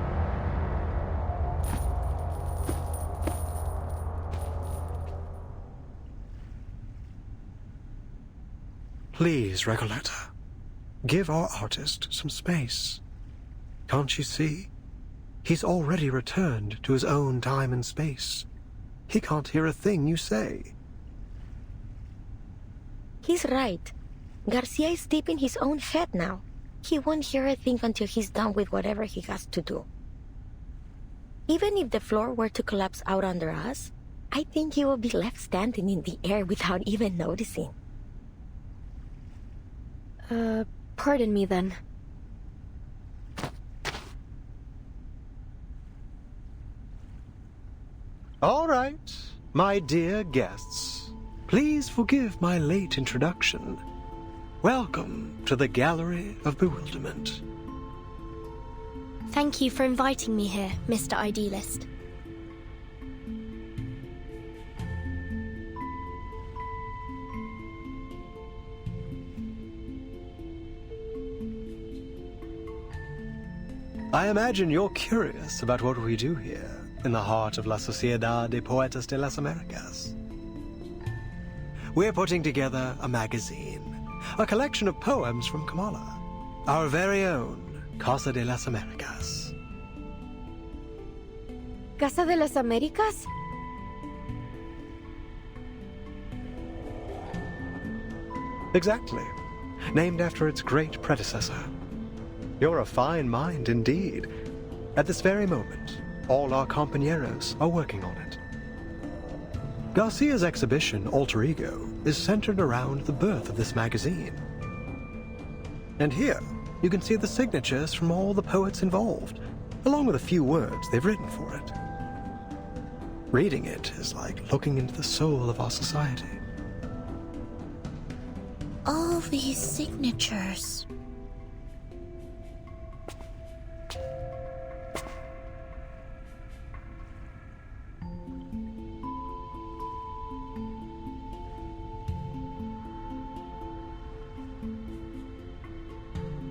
Please, Recoleta, give our artist some space. Can't you see? He's already returned to his own time and space. He can't hear a thing you say. He's right. Garcia is deep in his own head now. He won't hear a thing until he's done with whatever he has to do. Even if the floor were to collapse out under us, I think he will be left standing in the air without even noticing. Pardon me then. All right, my dear guests. Please forgive my late introduction. Welcome to the Gallery of Bewilderment. Thank you for inviting me here, Mr. Idealist. I imagine you're curious about what we do here in the heart of La Sociedad de Poetas de las Americas. We're putting together a magazine, a collection of poems from Comala, our very own Casa de las Americas. ¿Casa de las Américas? Exactly. Named after its great predecessor. You're a fine mind indeed. At this very moment, all our compañeros are working on it. Garcia's exhibition, Alter Ego, is centered around the birth of this magazine. And here, you can see the signatures from all the poets involved, along with a few words they've written for it. Reading it is like looking into the soul of our society. All these signatures.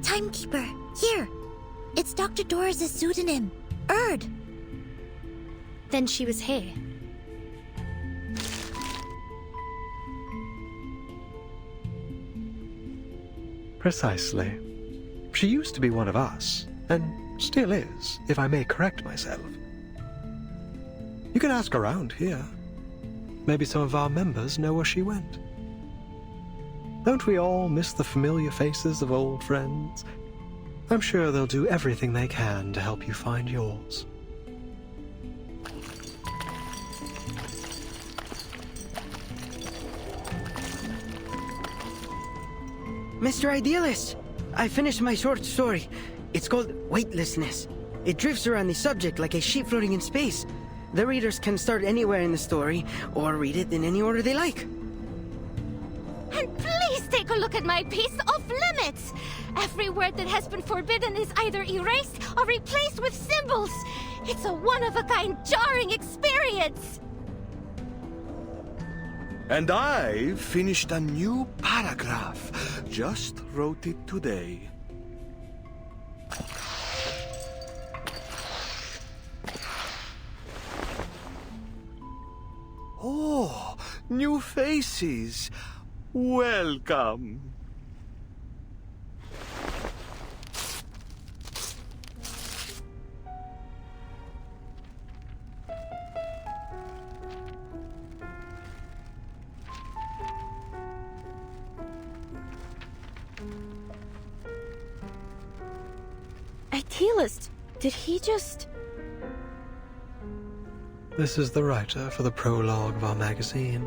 Timekeeper, here! It's Dr. Doris' pseudonym, Erd. Then she was here. Precisely. She used to be one of us, and still is, if I may correct myself. You can ask around here. Maybe some of our members know where she went. Don't we all miss the familiar faces of old friends? I'm sure they'll do everything they can to help you find yours. Mr. Idealist, I finished my short story. It's called Weightlessness. It drifts around the subject like a ship floating in space. The readers can start anywhere in the story, or read it in any order they like. And please take a look at my piece Off Limits! Every word that has been forbidden is either erased or replaced with symbols. It's a one-of-a-kind, jarring experience! And I finished a new paragraph. Just wrote it today. Oh, new faces. Welcome. Idealist, did he just... This is the writer for the prologue of our magazine.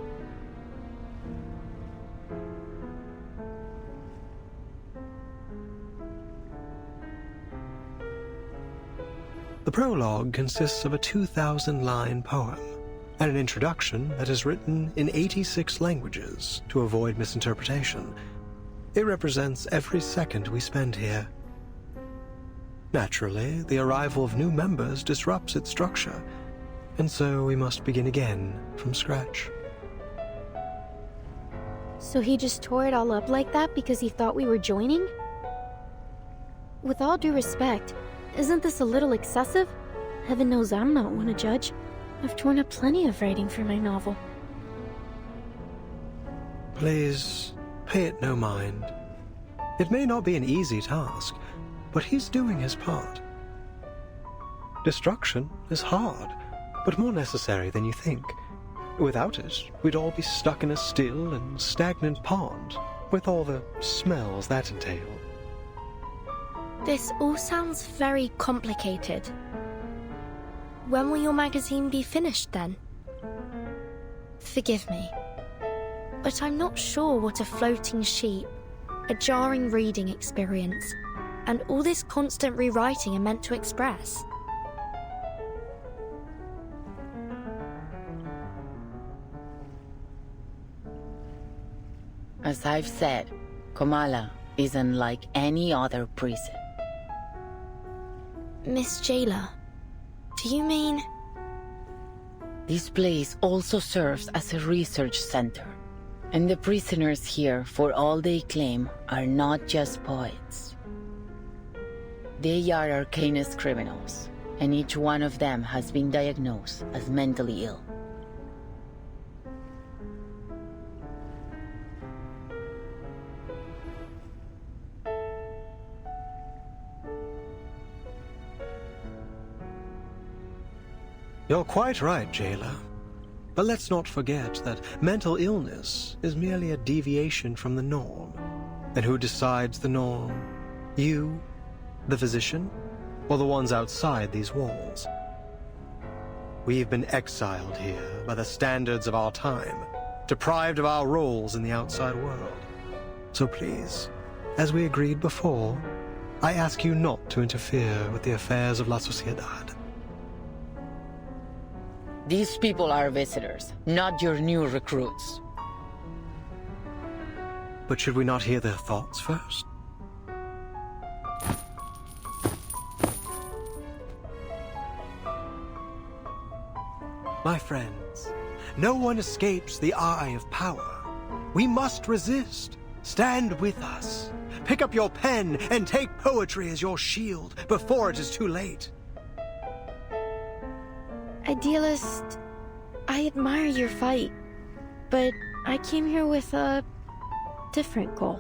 The prologue consists of a 2,000-line poem and an introduction that is written in 86 languages to avoid misinterpretation. It represents every second we spend here. Naturally, the arrival of new members disrupts its structure, and so we must begin again from scratch. So he just tore it all up like that because he thought we were joining? With all due respect, isn't this a little excessive? Heaven knows I'm not one to judge. I've torn up plenty of writing for my novel. Please, pay it no mind. It may not be an easy task, but he's doing his part. Destruction is hard, but more necessary than you think. Without it, we'd all be stuck in a still and stagnant pond, with all the smells that entail. This all sounds very complicated. When will your magazine be finished, then? Forgive me, but I'm not sure what a floating sheet, a jarring reading experience, and all this constant rewriting are meant to express. As I've said, Comala is unlike any other prison. Miss Jailer, do you mean... This place also serves as a research center, and the prisoners here, for all they claim, are not just poets. They are arcanist criminals, and each one of them has been diagnosed as mentally ill. You're quite right, Jailer. But let's not forget that mental illness is merely a deviation from the norm. And who decides the norm? You, the physician, or the ones outside these walls? We've been exiled here by the standards of our time, deprived of our roles in the outside world. So please, as we agreed before, I ask you not to interfere with the affairs of La Sociedad. These people are visitors, not your new recruits. But should we not hear their thoughts first? My friends, no one escapes the eye of power. We must resist. Stand with us. Pick up your pen and take poetry as your shield before it is too late. Idealist, I admire your fight, but I came here with a different goal.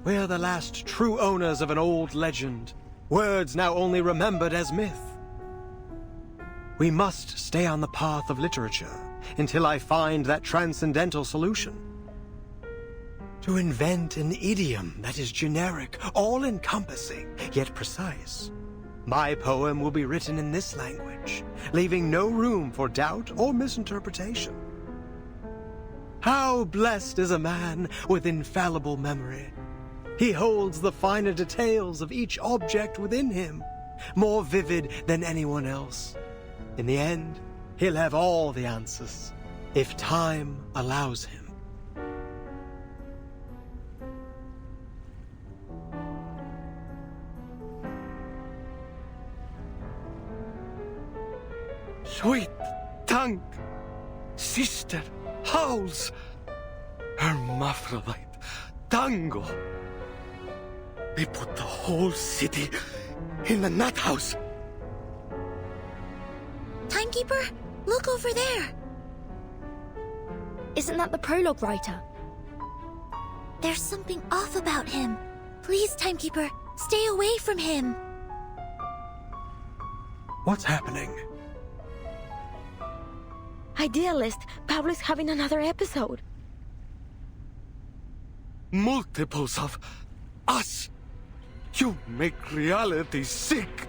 We're the last true owners of an old legend, words now only remembered as myth. We must stay on the path of literature until I find that transcendental solution. To invent an idiom that is generic, all-encompassing, yet precise. My poem will be written in this language, leaving no room for doubt or misinterpretation. How blessed is a man with infallible memory. He holds the finer details of each object within him, more vivid than anyone else. In the end, he'll have all the answers, if time allows him. Sweet tongue, sister, howls, hermaphrodite, tango. They put the whole city in the nut house. Timekeeper, look over there. Isn't that the Prologue writer? There's something off about him. Please, Timekeeper, stay away from him. What's happening? Idealist, Pablo's having another episode. Multiples of us. You make reality sick.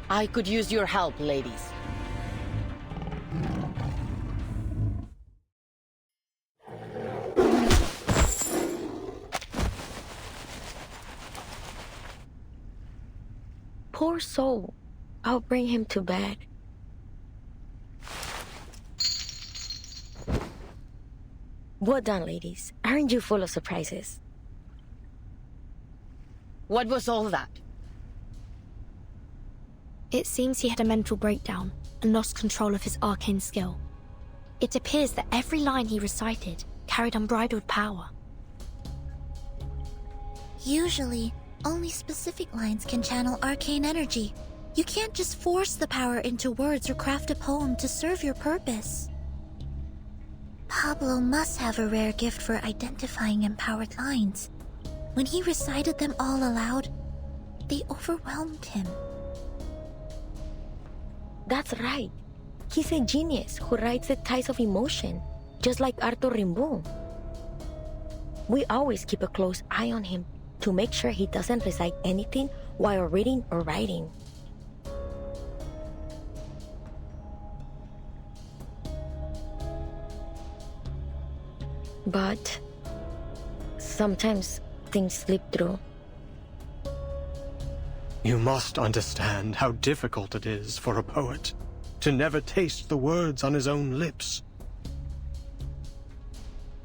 I could use your help, ladies. Poor soul. I'll bring him to bed. Well done, ladies. Aren't you full of surprises? What was all that? It seems he had a mental breakdown and lost control of his arcane skill. It appears that every line he recited carried unbridled power. Usually, only specific lines can channel arcane energy. You can't just force the power into words or craft a poem to serve your purpose. Pablo must have a rare gift for identifying empowered lines. When he recited them all aloud, they overwhelmed him. That's right. He's a genius who writes the ties of emotion, just like Arthur Rimbaud. We always keep a close eye on him to make sure he doesn't recite anything while reading or writing. But sometimes things slip through. You must understand how difficult it is for a poet to never taste the words on his own lips.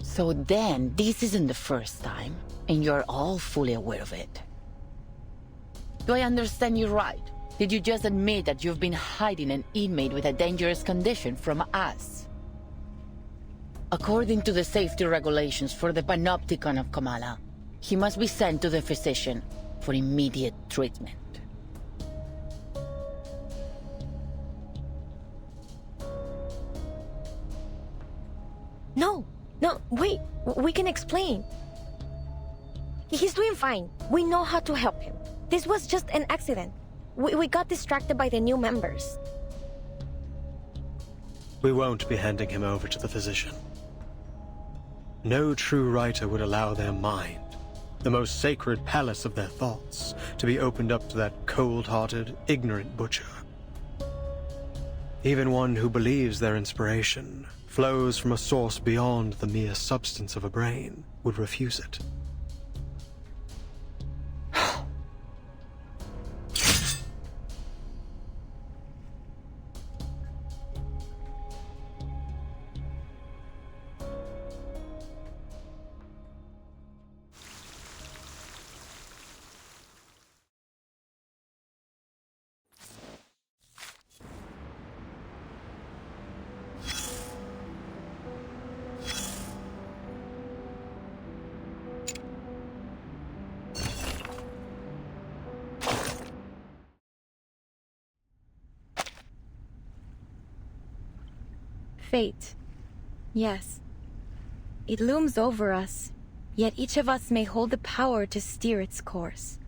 So then, this isn't the first time, and you're all fully aware of it. Do I understand you right? Did you just admit that you've been hiding an inmate with a dangerous condition from us? According to the safety regulations for the Panopticon of Comala, he must be sent to the physician for immediate treatment. No, wait, we can explain. He's doing fine. We know how to help him. This was just an accident. We got distracted by the new members. We won't be handing him over to the physician. No true writer would allow their mind, the most sacred palace of their thoughts, to be opened up to that cold-hearted, ignorant butcher. Even one who believes their inspiration flows from a source beyond the mere substance of a brain would refuse it. Fate. Yes. It looms over us, yet each of us may hold the power to steer its course.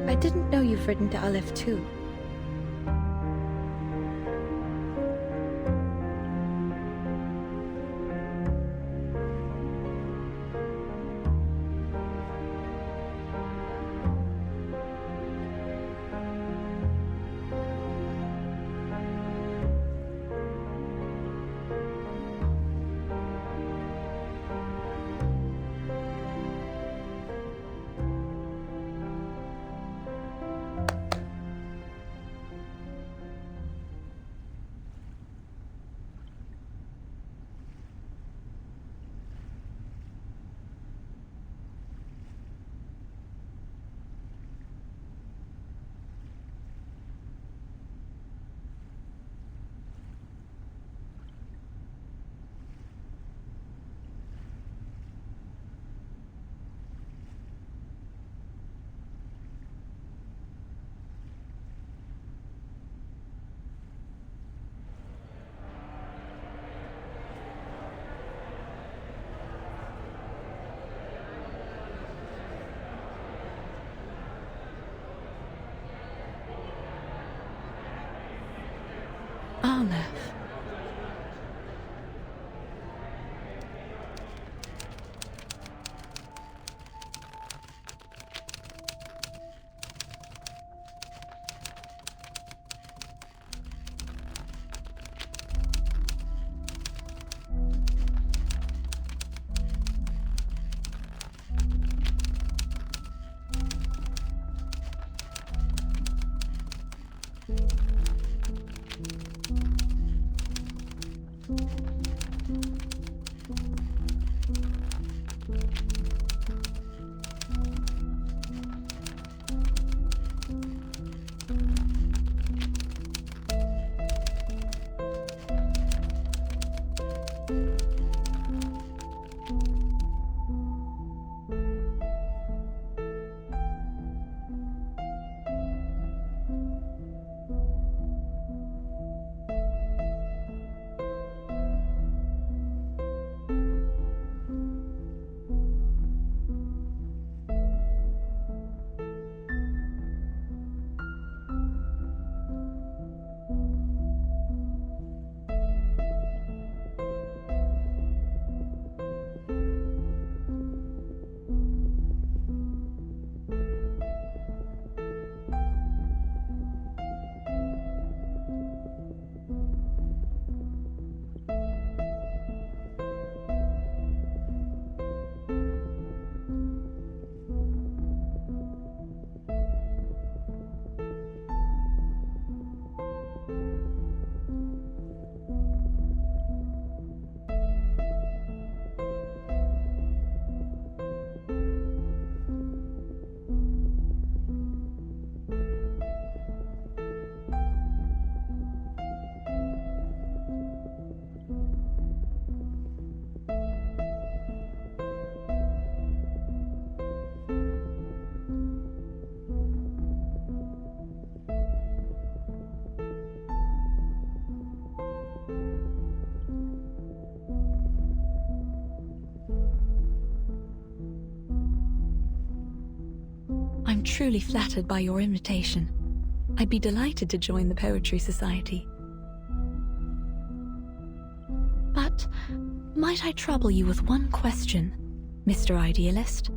I didn't know you've written to Aleph too. I'm truly flattered by your invitation. I'd be delighted to join the Poetry Society. But might I trouble you with one question, Mr. Idealist?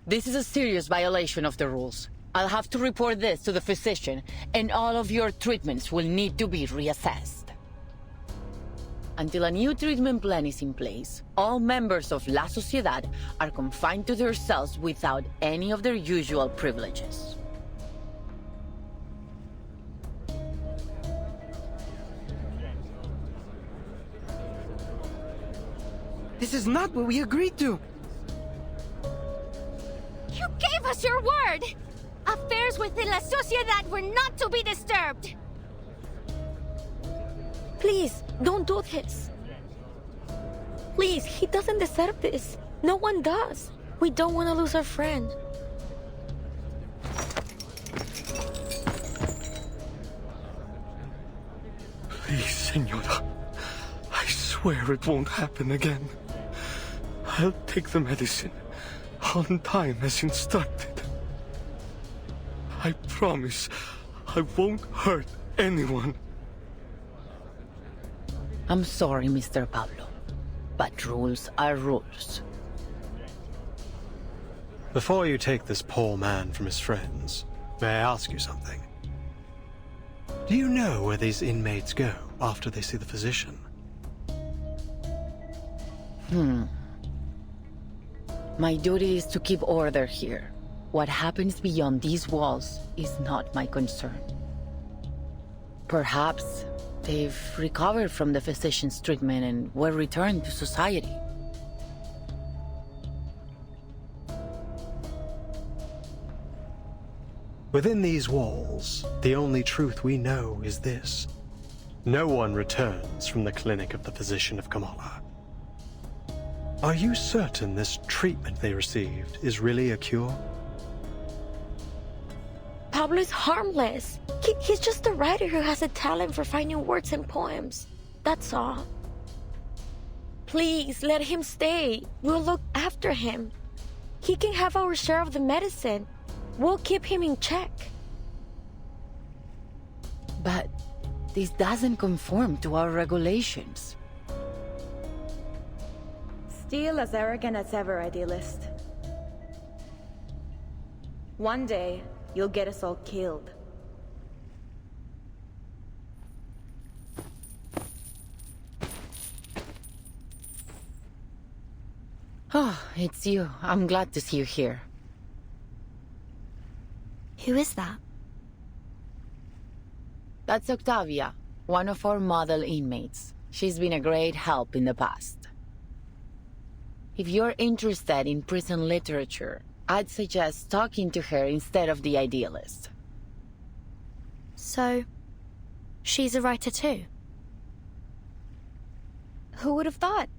This is a serious violation of the rules. I'll have to report this to the physician, and all of your treatments will need to be reassessed. Until a new treatment plan is in place, all members of La Sociedad are confined to their cells without any of their usual privileges. This is not what we agreed to. You gave us your word! Affairs within La Sociedad were not to be disturbed! Please, don't do this. Please, he doesn't deserve this. No one does. We don't want to lose our friend. Please, Senora. I swear it won't happen again. I'll take the medicine on time as instructed. I promise I won't hurt anyone. I'm sorry, Mr. Pablo, but rules are rules. Before you take this poor man from his friends, may I ask you something? Do you know where these inmates go after they see the physician? My duty is to keep order here. What happens beyond these walls is not my concern. Perhaps they've recovered from the physician's treatment and were returned to society. Within these walls, the only truth we know is this. No one returns from the clinic of the physician of Comala. Are you certain this treatment they received is really a cure? Pablo is harmless. He's just a writer who has a talent for finding words in poems. That's all. Please, let him stay. We'll look after him. He can have our share of the medicine. We'll keep him in check. But this doesn't conform to our regulations. Still as arrogant as ever, idealist. One day, you'll get us all killed. Oh, it's you. I'm glad to see you here. Who is that? That's Octavia, one of our model inmates. She's been a great help in the past. If you're interested in prison literature, I'd suggest talking to her instead of the idealist. So, she's a writer too? Who would have thought?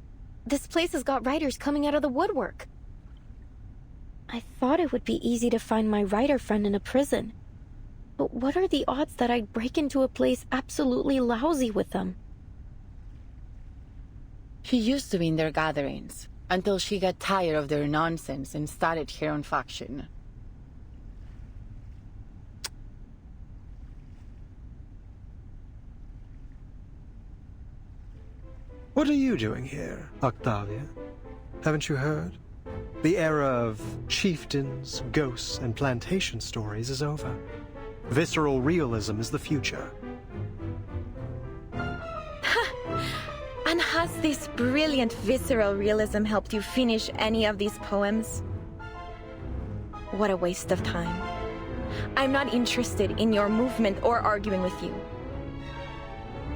This place has got writers coming out of the woodwork. I thought it would be easy to find my writer friend in a prison. But what are the odds that I'd break into a place absolutely lousy with them? She used to be in their gatherings, until she got tired of their nonsense and started her own faction. What are you doing here, Octavia? Haven't you heard? The era of chieftains, ghosts, and plantation stories is over. Visceral realism is the future. And has this brilliant visceral realism helped you finish any of these poems? What a waste of time. I'm not interested in your movement or arguing with you.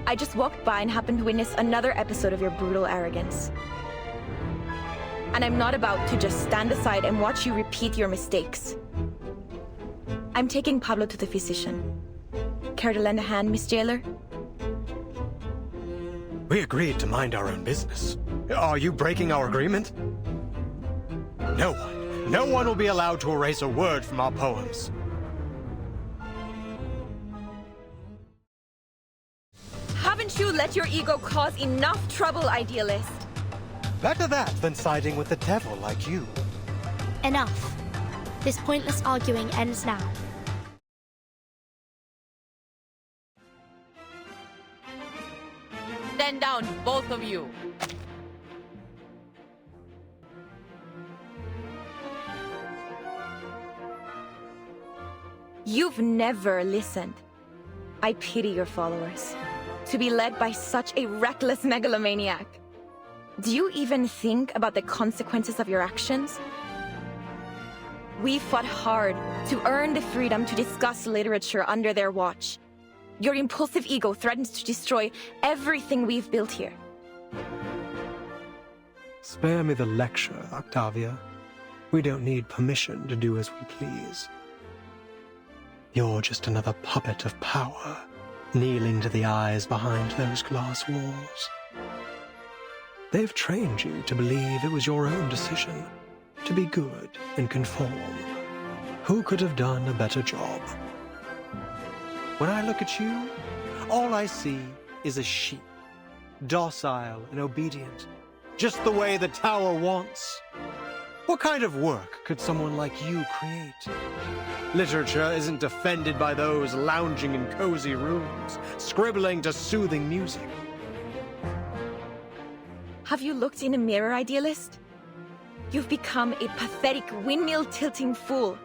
I just walked by and happened to witness another episode of your brutal arrogance. And I'm not about to just stand aside and watch you repeat your mistakes. I'm taking Pablo to the physician. Care to lend a hand, Miss Jailer? We agreed to mind our own business. Are you breaking our agreement? No one will be allowed to erase a word from our poems. Haven't you let your ego cause enough trouble, idealist? Better that than siding with the devil like you. Enough. This pointless arguing ends now. Stand down, both of you. You've never listened. I pity your followers. To be led by such a reckless megalomaniac. Do you even think about the consequences of your actions? We fought hard to earn the freedom to discuss literature under their watch. Your impulsive ego threatens to destroy everything we've built here. Spare me the lecture, Octavia. We don't need permission to do as we please. You're just another puppet of power, kneeling to the eyes behind those glass walls. They've trained you to believe it was your own decision, to be good and conform. Who could have done a better job? When I look at you, all I see is a sheep, docile and obedient, just the way the tower wants. What kind of work could someone like you create? Literature isn't defended by those lounging in cozy rooms, scribbling to soothing music. Have you looked in a mirror, idealist? You've become a pathetic windmill-tilting fool,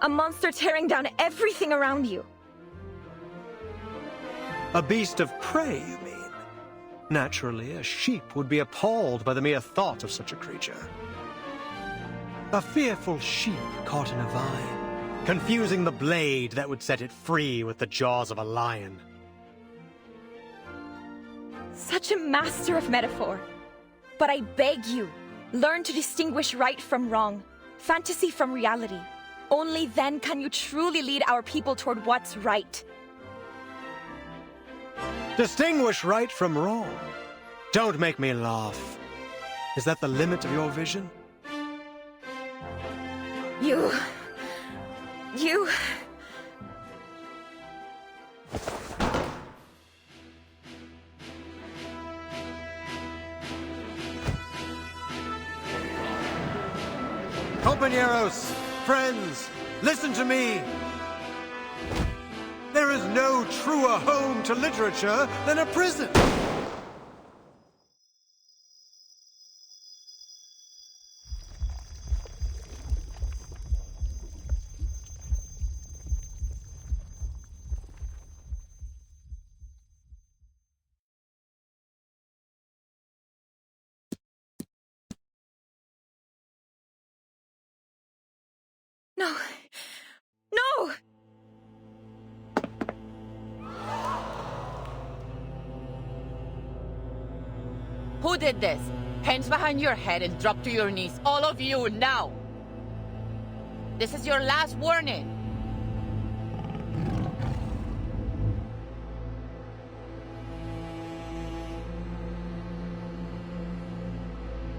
a monster tearing down everything around you. A beast of prey, you mean? Naturally, a sheep would be appalled by the mere thought of such a creature. A fearful sheep caught in a vine, confusing the blade that would set it free with the jaws of a lion. Such a master of metaphor. But I beg you, learn to distinguish right from wrong, fantasy from reality. Only then can you truly lead our people toward what's right. Distinguish right from wrong? Don't make me laugh. Is that the limit of your vision? You... Compañeros, friends, listen to me. There is no truer home to literature than a prison. No! No! Who did this? Hands behind your head and drop to your knees, all of you, now! This is your last warning!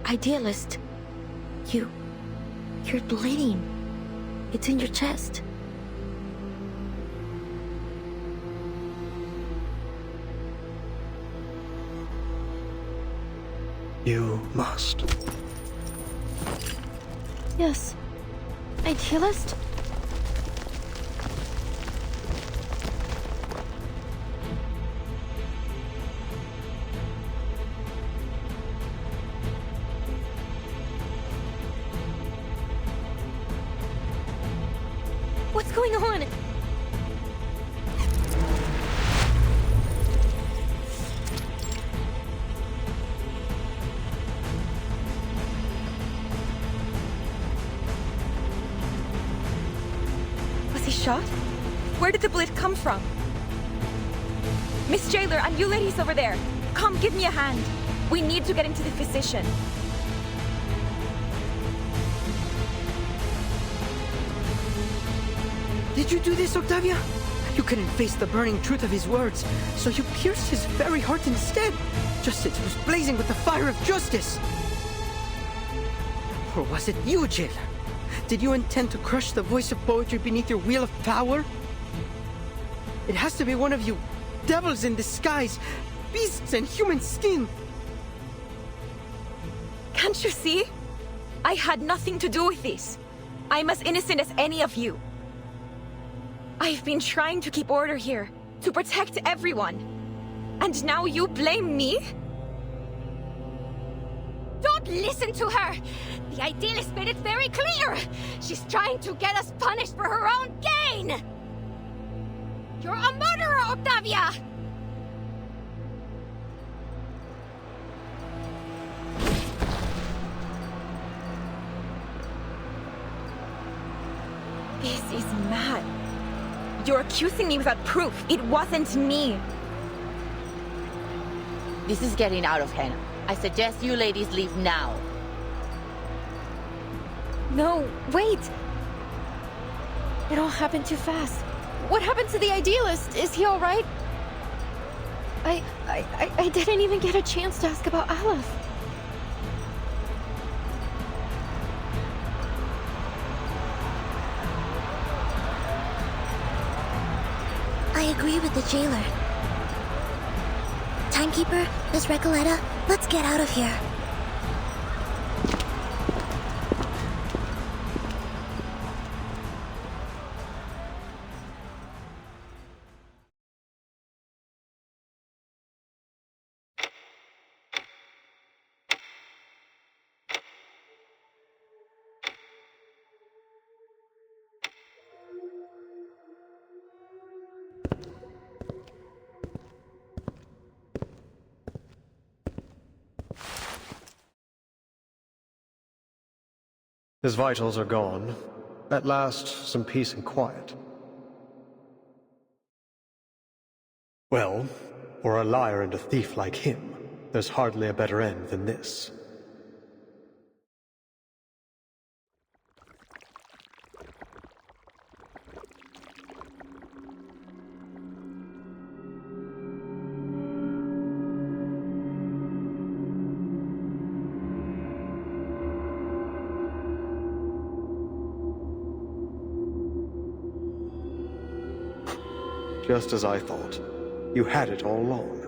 Idealist, you're bleeding. It's in your chest. You must. Yes. Idealist? What's going on? Was he shot? Where did the bleed come from? Miss Jailer, and you ladies over there, come give me a hand. We need to get into the physician. Did you do this, Octavia? You couldn't face the burning truth of his words, so you pierced his very heart instead, just as it was blazing with the fire of justice. Or was it you, Jailer? Did you intend to crush the voice of poetry beneath your wheel of power? It has to be one of you, devils in disguise, beasts in human skin. Can't you see? I had nothing to do with this. I'm as innocent as any of you. I've been trying to keep order here, to protect everyone. And now you blame me? Don't listen to her! The idealist made it very clear! She's trying to get us punished for her own gain! You're a murderer, Octavia! This is mad. You're accusing me without proof. It wasn't me. This is getting out of hand. I suggest you ladies leave now. No, wait! It all happened too fast. What happened to the idealist? Is he alright? I didn't even get a chance to ask about Aleph. I agree with the jailer. Timekeeper, Miss Recoleta, let's get out of here. His vitals are gone. At last, some peace and quiet. Well, for a liar and a thief like him, there's hardly a better end than this. Just as I thought. You had it all along.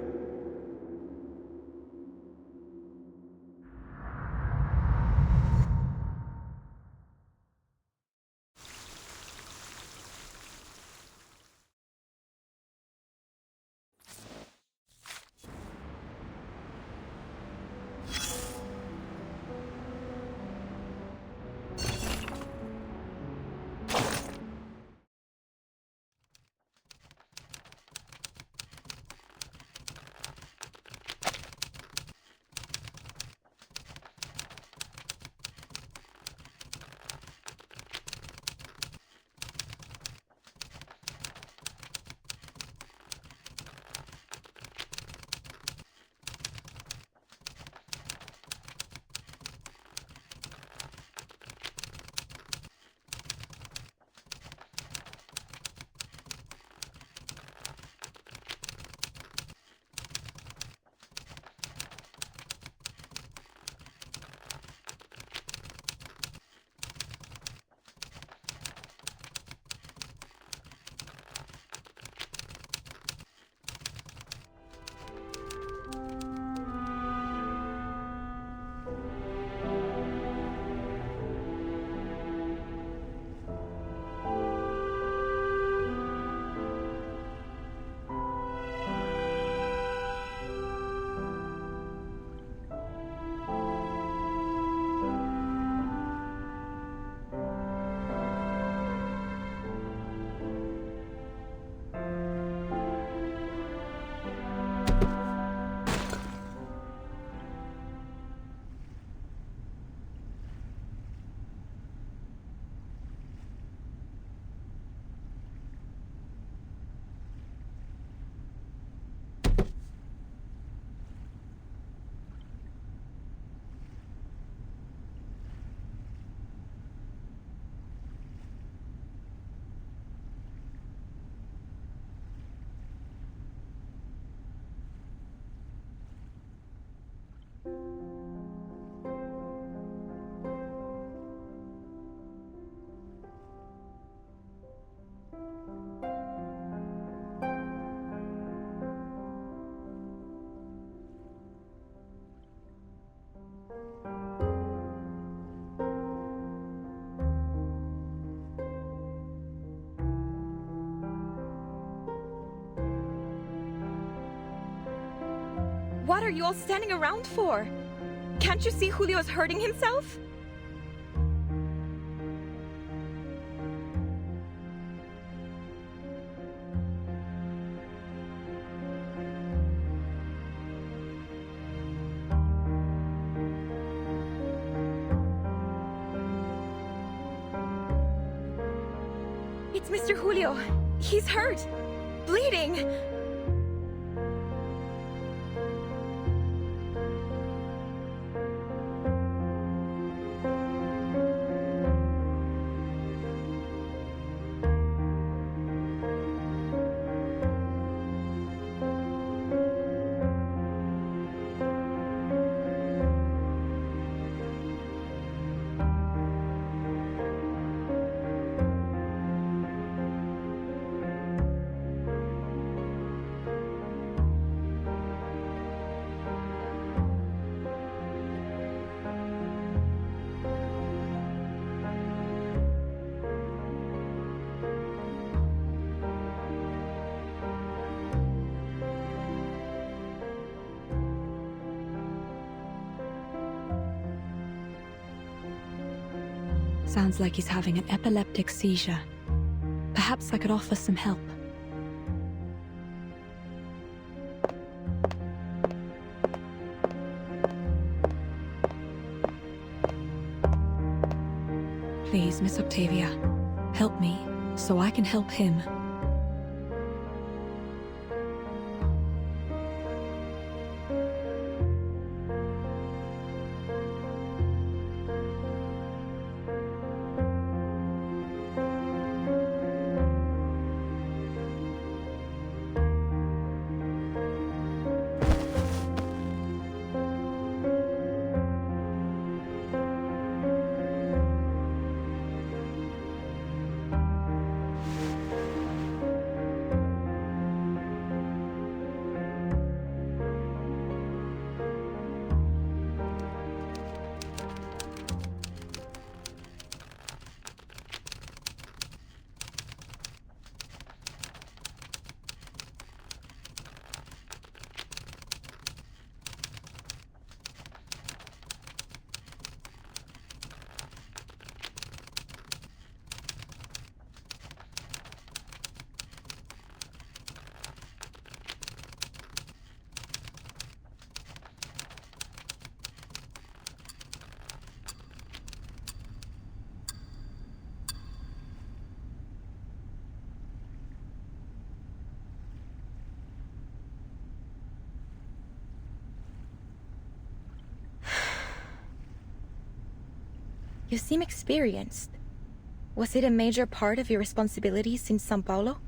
What are you all standing around for? Can't you see Julio is hurting himself? It's Mr. Julio. He's hurt. Bleeding. Sounds like he's having an epileptic seizure. Perhaps I could offer some help. Please, Miss Octavia, help me so I can help him. You seem experienced. Was it a major part of your responsibilities in São Paulo?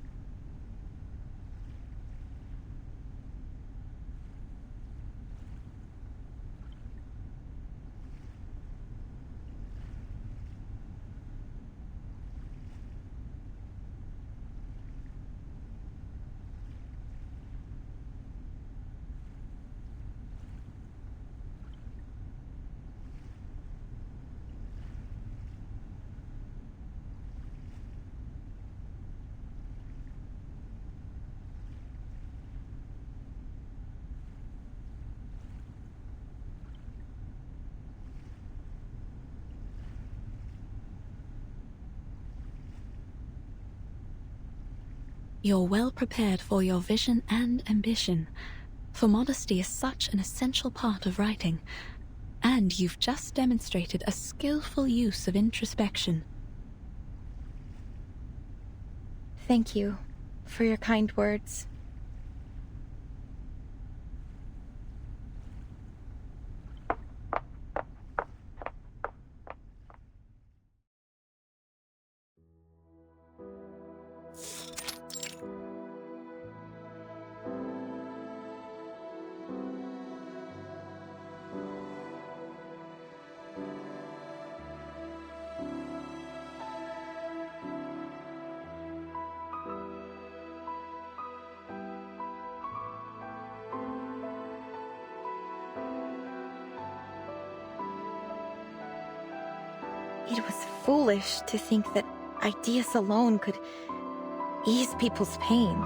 You're well prepared for your vision and ambition, for modesty is such an essential part of writing, and you've just demonstrated a skillful use of introspection. Thank you for your kind words. It was foolish to think that ideas alone could ease people's pain.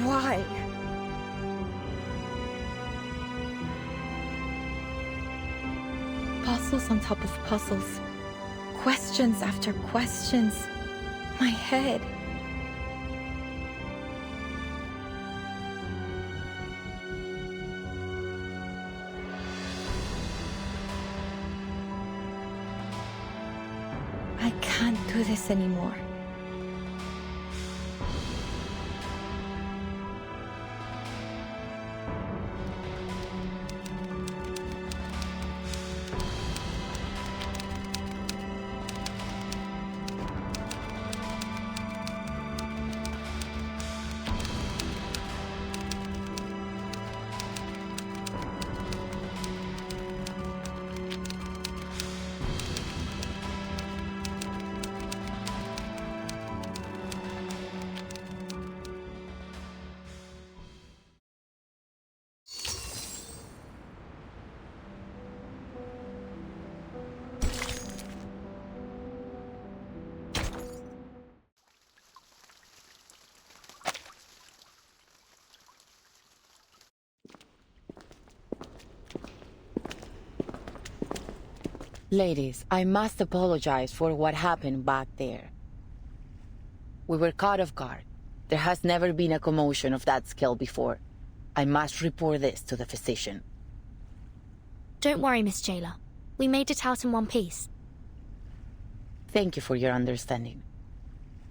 Why? Puzzles on top of puzzles. Questions after questions. My head. I can't do this anymore. Ladies, I must apologize for what happened back there. We were caught off guard. There has never been a commotion of that scale before. I must report this to the physician. Don't worry, Miss Jailer. We made it out in one piece. Thank you for your understanding.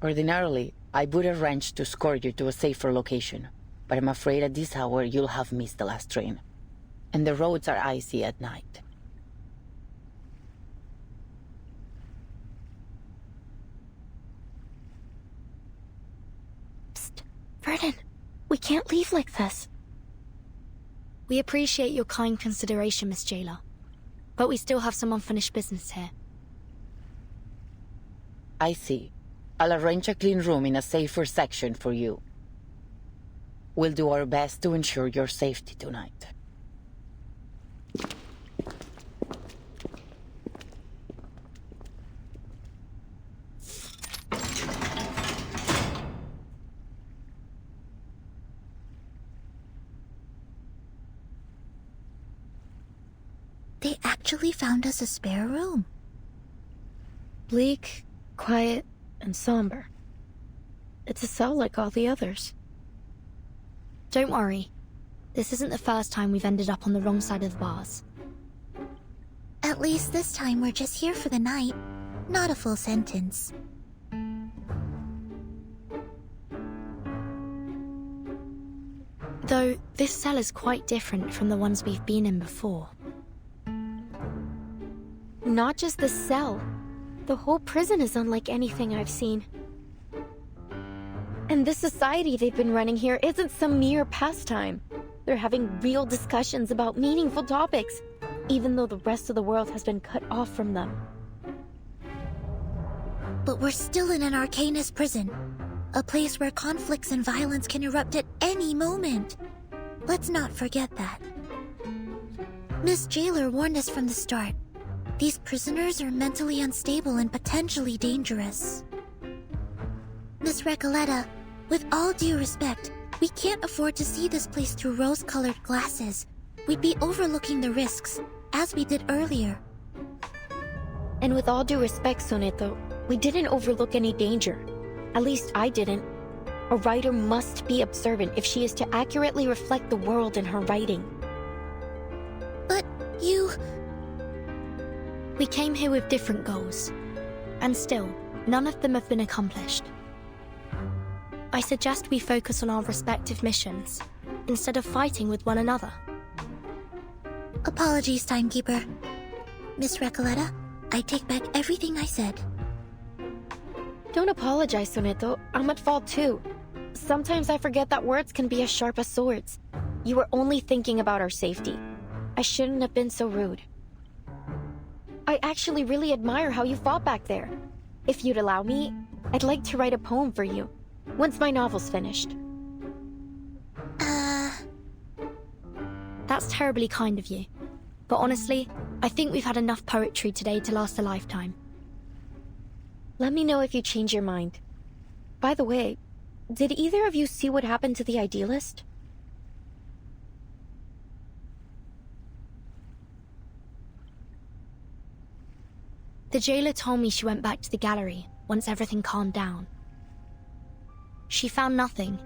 Ordinarily, I would arrange to escort you to a safer location, but I'm afraid at this hour you'll have missed the last train. And the roads are icy at night. Vernon, we can't leave like this. We appreciate your kind consideration, Miss Jailer, but we still have some unfinished business here. I see. I'll arrange a clean room in a safer section for you. We'll do our best to ensure your safety tonight. They actually found us a spare room. Bleak, quiet, and somber. It's a cell like all the others. Don't worry. This isn't the first time we've ended up on the wrong side of the bars. At least this time we're just here for the night, not a full sentence. Though, this cell is quite different from the ones we've been in before. Not just the cell. The whole prison is unlike anything I've seen. And the society they've been running here isn't some mere pastime. They're having real discussions about meaningful topics, even though the rest of the world has been cut off from them. But we're still in an Arcanist prison. A place where conflicts and violence can erupt at any moment. Let's not forget that. Miss Jailer warned us from the start. These prisoners are mentally unstable and potentially dangerous. Miss Recoleta, with all due respect, we can't afford to see this place through rose-colored glasses. We'd be overlooking the risks, as we did earlier. And with all due respect, Soneto, we didn't overlook any danger. At least I didn't. A writer must be observant if she is to accurately reflect the world in her writing. But you... We came here with different goals, and still, none of them have been accomplished. I suggest we focus on our respective missions, instead of fighting with one another. Apologies, Timekeeper. Miss Recoleta, I take back everything I said. Don't apologize, Soneto. I'm at fault too. Sometimes I forget that words can be as sharp as swords. You were only thinking about our safety. I shouldn't have been so rude. I actually really admire how you fought back there. If you'd allow me, I'd like to write a poem for you, once my novel's finished. That's terribly kind of you. But honestly, I think we've had enough poetry today to last a lifetime. Let me know if you change your mind. By the way, did either of you see what happened to the idealist? The jailer told me she went back to the gallery once everything calmed down. She found nothing.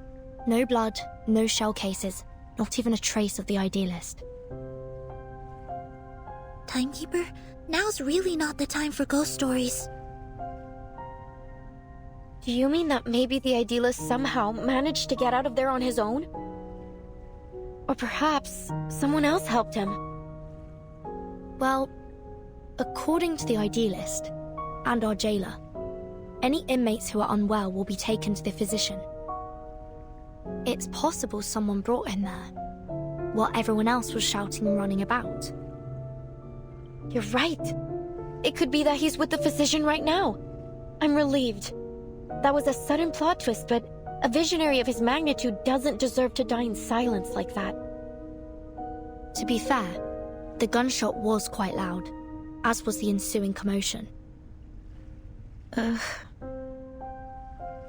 No blood, no shell cases, not even a trace of the idealist. Timekeeper, now's really not the time for ghost stories. Do you mean that maybe the idealist somehow managed to get out of there on his own? Or perhaps someone else helped him? Well, according to the idealist, and our jailer, any inmates who are unwell will be taken to the physician. It's possible someone brought him there, while everyone else was shouting and running about. You're right. It could be that he's with the physician right now. I'm relieved. That was a sudden plot twist, but a visionary of his magnitude doesn't deserve to die in silence like that. To be fair, the gunshot was quite loud, as was the ensuing commotion.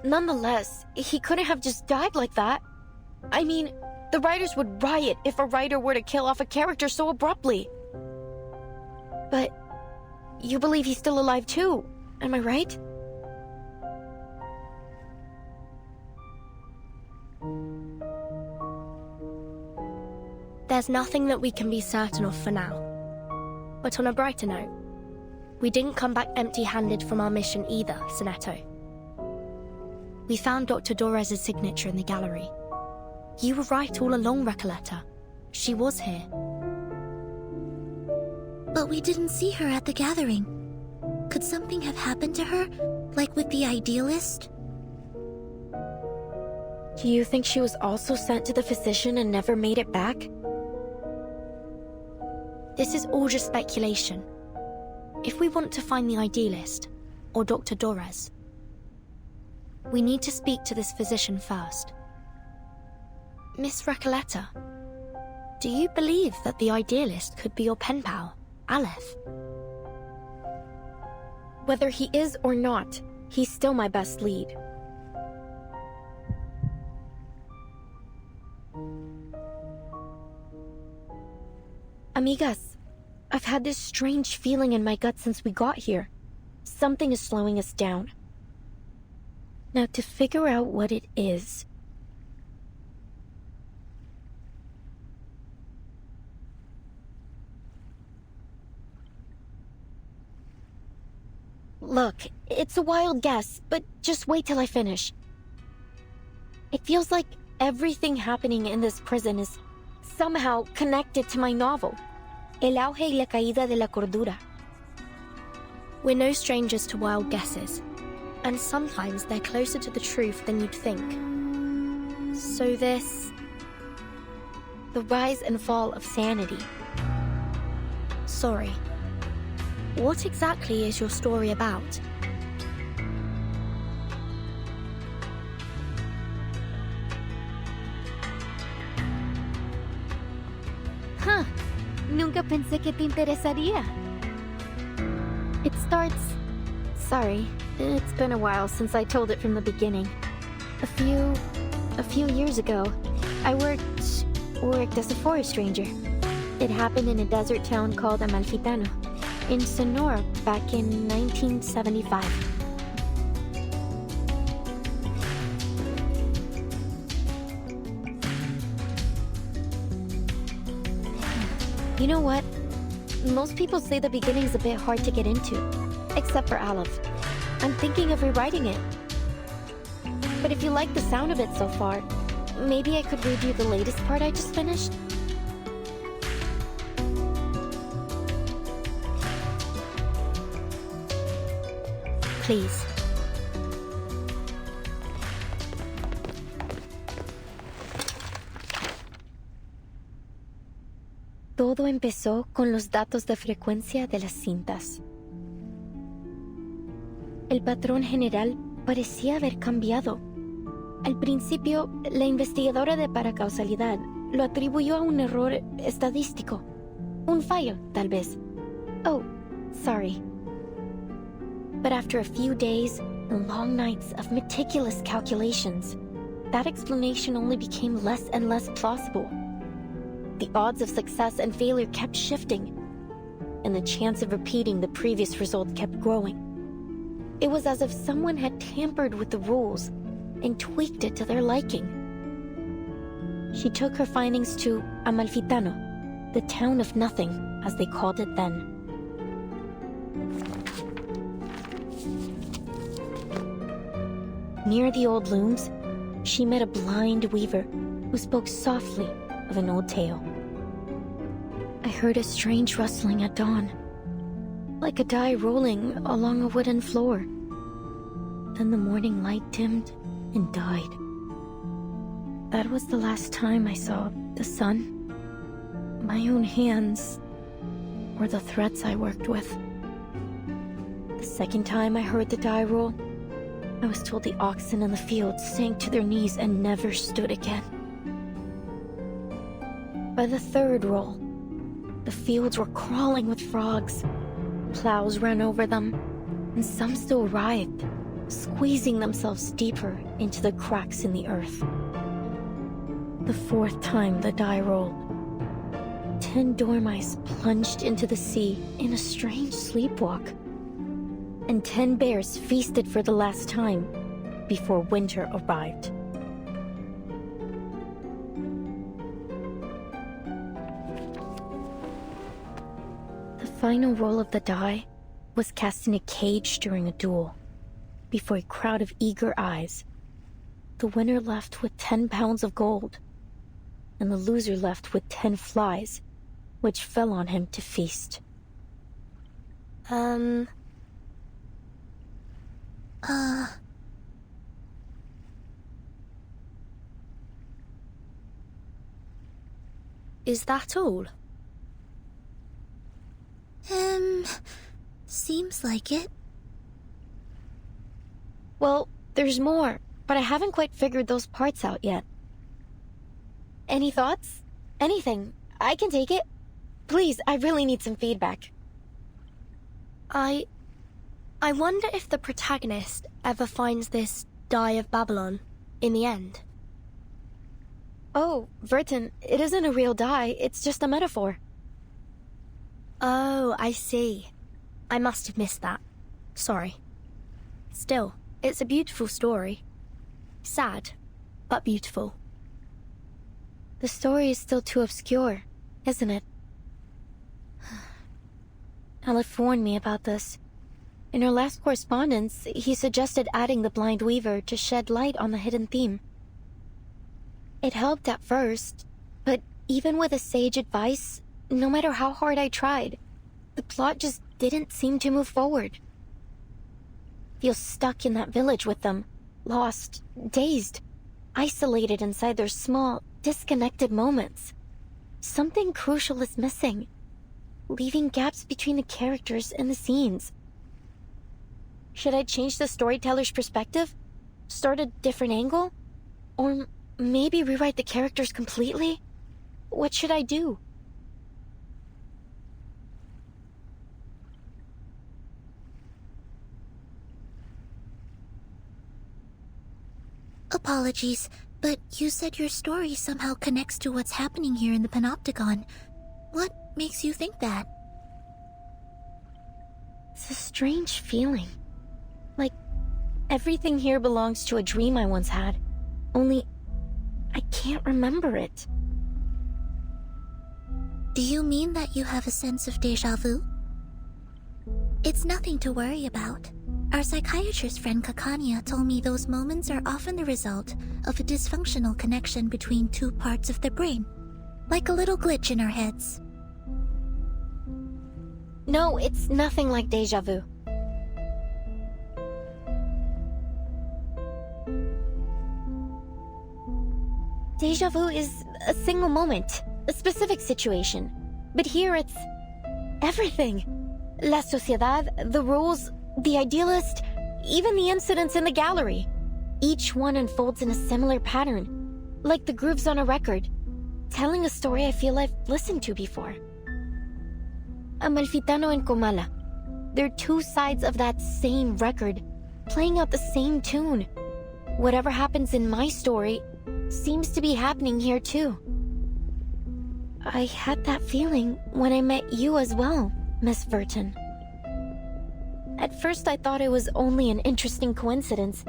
Nonetheless, he couldn't have just died like that. I mean, the writers would riot if a writer were to kill off a character so abruptly. But you believe he's still alive too, am I right? There's nothing that we can be certain of for now. But on a brighter note, we didn't come back empty-handed from our mission either, Sonetto. We found Dr. Dorez's signature in the gallery. You were right all along, Recoleta. She was here. But we didn't see her at the gathering. Could something have happened to her, like with the idealist? Do you think she was also sent to the physician and never made it back? This is all just speculation. If we want to find the idealist, or Dr. Dorez, we need to speak to this physician first. Miss Recoleta, do you believe that the idealist could be your pen pal, Aleph? Whether he is or not, he's still my best lead. Amigas, I've had this strange feeling in my gut since we got here. Something is slowing us down. Now, to figure out what it is... Look, it's a wild guess, but just wait till I finish. It feels like everything happening in this prison is somehow connected to my novel, El auge y la caída de la cordura. We're no strangers to wild guesses, and sometimes they're closer to the truth than you'd think. So this... the rise and fall of sanity. Sorry. What exactly is your story about? Huh. Nunca pensé que te interesaría. It starts... Sorry, it's been a while since I told it from the beginning. A few years ago, I worked as a forest ranger. It happened in a desert town called Amalfitano, in Sonora back in 1975. You know what? Most people say the beginning's a bit hard to get into, except for Aleph. I'm thinking of rewriting it. But if you like the sound of it so far, maybe I could read you the latest part I just finished? Please. Todo empezó con los datos de frecuencia de las cintas. El patrón general parecía haber cambiado. Al principio, la investigadora de paracausalidad lo atribuyó a un error estadístico. Un fallo, tal vez. Oh, sorry. But after a few days and long nights of meticulous calculations, that explanation only became less and less plausible. The odds of success and failure kept shifting, and the chance of repeating the previous result kept growing. It was as if someone had tampered with the rules and tweaked it to their liking. She took her findings to Amalfitano, the town of nothing, as they called it then. Near the old looms, she met a blind weaver who spoke softly of an old tale. I heard a strange rustling at dawn, like a die rolling along a wooden floor. Then the morning light dimmed and died. That was the last time I saw the sun. My own hands, or the threads I worked with. The second time I heard the die roll, I was told the oxen in the fields sank to their knees and never stood again. By the third roll, the fields were crawling with frogs. Plows ran over them, and some still writhed, squeezing themselves deeper into the cracks in the earth. The fourth time the die rolled, 10 dormice plunged into the sea in a strange sleepwalk. And 10 bears feasted for the last time before winter arrived. The final roll of the die was cast in a cage during a duel. Before a crowd of eager eyes, the winner left with 10 pounds of gold, and the loser left with 10 flies, which fell on him to feast. Is that all? Seems like it. Well, there's more, but I haven't quite figured those parts out yet. Any thoughts? Anything. I can take it. Please, I really need some feedback. I wonder if the protagonist ever finds this Die of Babylon in the end. Oh, Verton, it isn't a real die, it's just a metaphor. Oh, I see. I must have missed that. Sorry. Still, it's a beautiful story. Sad, but beautiful. The story is still too obscure, isn't it? Aleph warned me about this. In our last correspondence, he suggested adding the Blind Weaver to shed light on the hidden theme. It helped at first, but even with a sage advice, no matter how hard I tried, the plot just didn't seem to move forward. Feel stuck in that village with them, lost, dazed, isolated inside their small, disconnected moments. Something crucial is missing, leaving gaps between the characters and the scenes. Should I change the storyteller's perspective? Start a different angle? Or maybe rewrite the characters completely? What should I do? Apologies, but you said your story somehow connects to what's happening here in the Panopticon. What makes you think that? It's a strange feeling. Like, everything here belongs to a dream I once had. Only, I can't remember it. Do you mean that you have a sense of déjà vu? It's nothing to worry about. Our psychiatrist friend Kakania told me those moments are often the result of a dysfunctional connection between two parts of the brain. Like a little glitch in our heads. No, it's nothing like déjà vu. Déjà vu is a single moment, a specific situation. But here it's everything. La sociedad, the rules, the idealist, even the incidents in the gallery. Each one unfolds in a similar pattern, like the grooves on a record, telling a story I feel I've listened to before. Amalfitano and Comala. They're two sides of that same record, playing out the same tune. Whatever happens in my story seems to be happening here too. I had that feeling when I met you as well, Miss Verton. At first I thought it was only an interesting coincidence.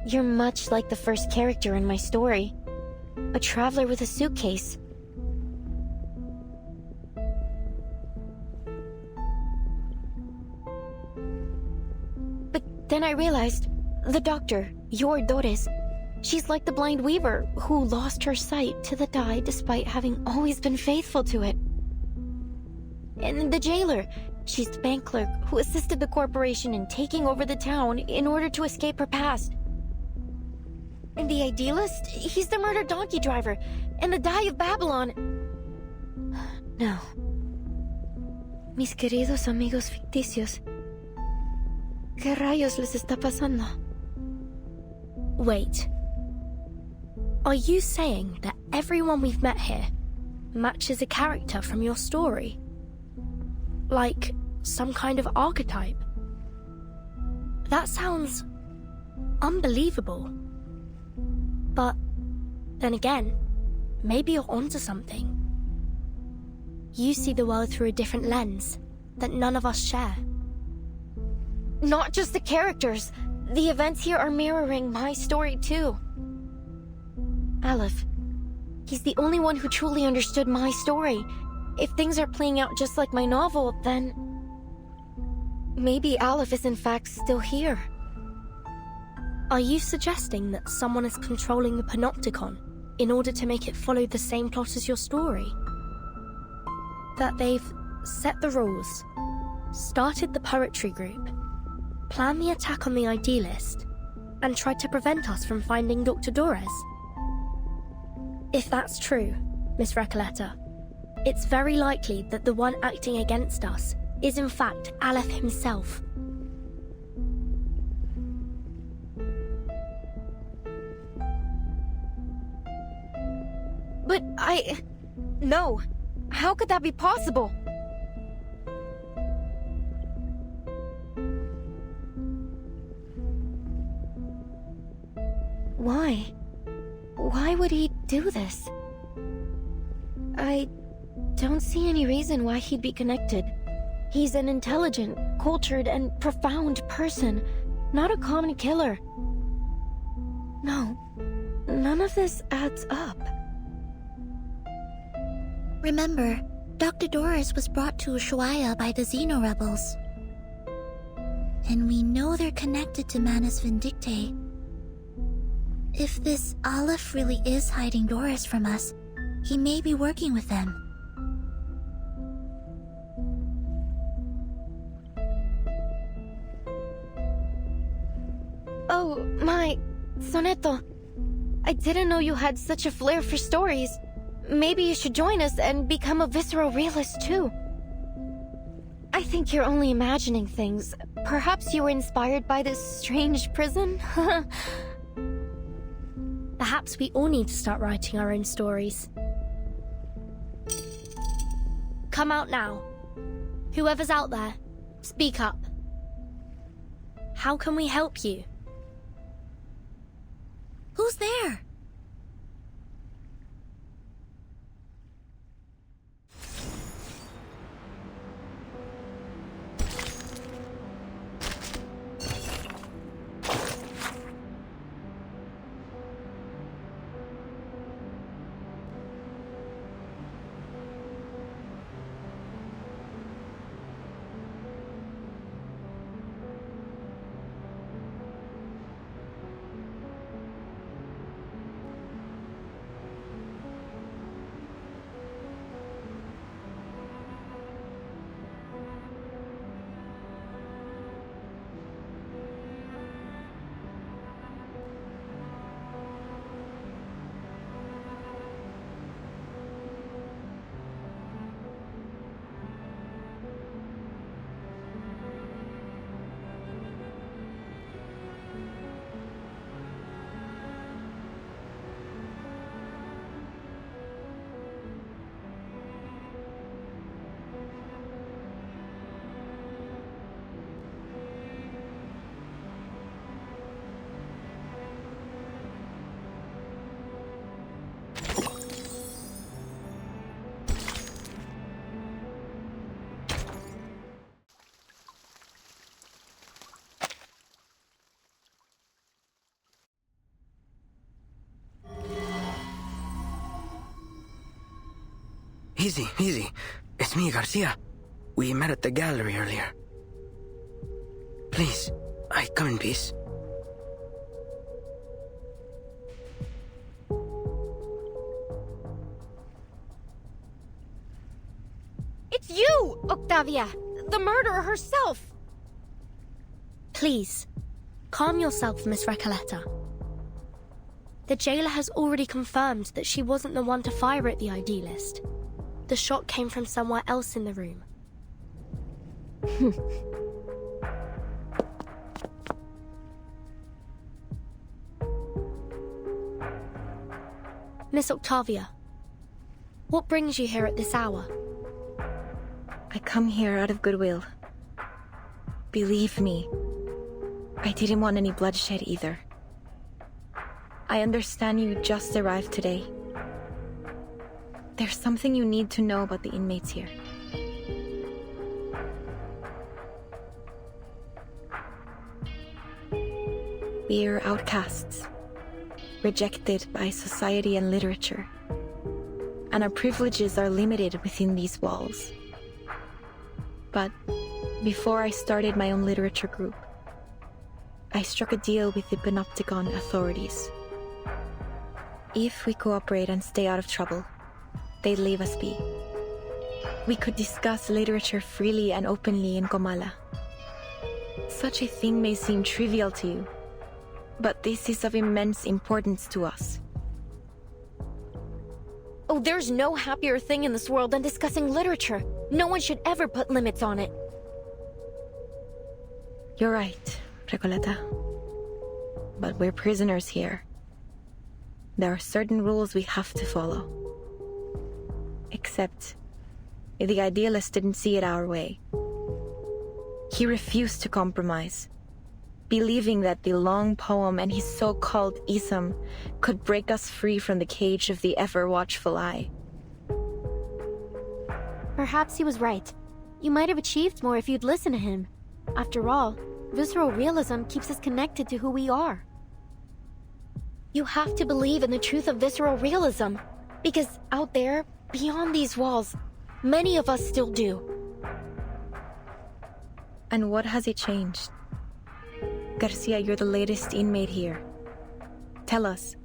You're much like the first character in my story. A traveler with a suitcase. But then I realized, the doctor, your Dores, she's like the Blind Weaver who lost her sight to the die despite having always been faithful to it. And the jailer, she's the bank clerk who assisted the corporation in taking over the town in order to escape her past. And the idealist, he's the murdered donkey driver, and the Die of Babylon. No. Mis queridos amigos ficticios. ¿Qué rayos les está pasando? Wait. Are you saying that everyone we've met here matches a character from your story? Like some kind of archetype? That sounds unbelievable. But then again, maybe you're onto something. You see the world through a different lens that none of us share. Not just the characters. The events here are mirroring my story too. Aleph, he's the only one who truly understood my story. If things are playing out just like my novel, then maybe Aleph is in fact still here. Are you suggesting that someone is controlling the Panopticon in order to make it follow the same plot as your story? That they've set the rules, started the poetry group, planned the attack on the Idealist, and tried to prevent us from finding Dr. Dores? If that's true, Miss Recoleta, it's very likely that the one acting against us is in fact Aleph himself. But No. How could that be possible? Why? Why would he do this? I don't see any reason why he'd be connected. He's an intelligent, cultured, and profound person, not a common killer. No, none of this adds up. Remember, Dr. Doris was brought to Ushuaia by the Zeno rebels. And we know they're connected to Manus Vindicte. If this Aleph really is hiding Doris from us, he may be working with them. Oh, my... Soneto. I didn't know you had such a flair for stories. Maybe you should join us and become a visceral realist too. I think you're only imagining things. Perhaps you were inspired by this strange prison? Perhaps we all need to start writing our own stories. Come out now. Whoever's out there, speak up. How can we help you? Who's there? Easy, easy. It's me, Garcia. We met at the gallery earlier. Please, I come in peace. It's you, Octavia! The murderer herself! Please, calm yourself, Miss Recoleta. The jailer has already confirmed that she wasn't the one to fire at the Idealist. The shot came from somewhere else in the room. Miss Octavia, what brings you here at this hour? I come here out of goodwill. Believe me, I didn't want any bloodshed either. I understand you just arrived today. There's something you need to know about the inmates here. We're outcasts, rejected by society and literature, and our privileges are limited within these walls. But before I started my own literature group, I struck a deal with the Panopticon authorities. If we cooperate and stay out of trouble, they'd leave us be. We could discuss literature freely and openly in Comala. Such a thing may seem trivial to you, but this is of immense importance to us. Oh, there's no happier thing in this world than discussing literature. No one should ever put limits on it. You're right, Recoleta. But we're prisoners here. There are certain rules we have to follow. Except, the idealist didn't see it our way. He refused to compromise, believing that the long poem and his so-called ism could break us free from the cage of the ever-watchful eye. Perhaps he was right. You might have achieved more if you'd listened to him. After all, visceral realism keeps us connected to who we are. You have to believe in the truth of visceral realism, because out there, beyond these walls, many of us still do. And what has it changed? Garcia, you're the latest inmate here. Tell us,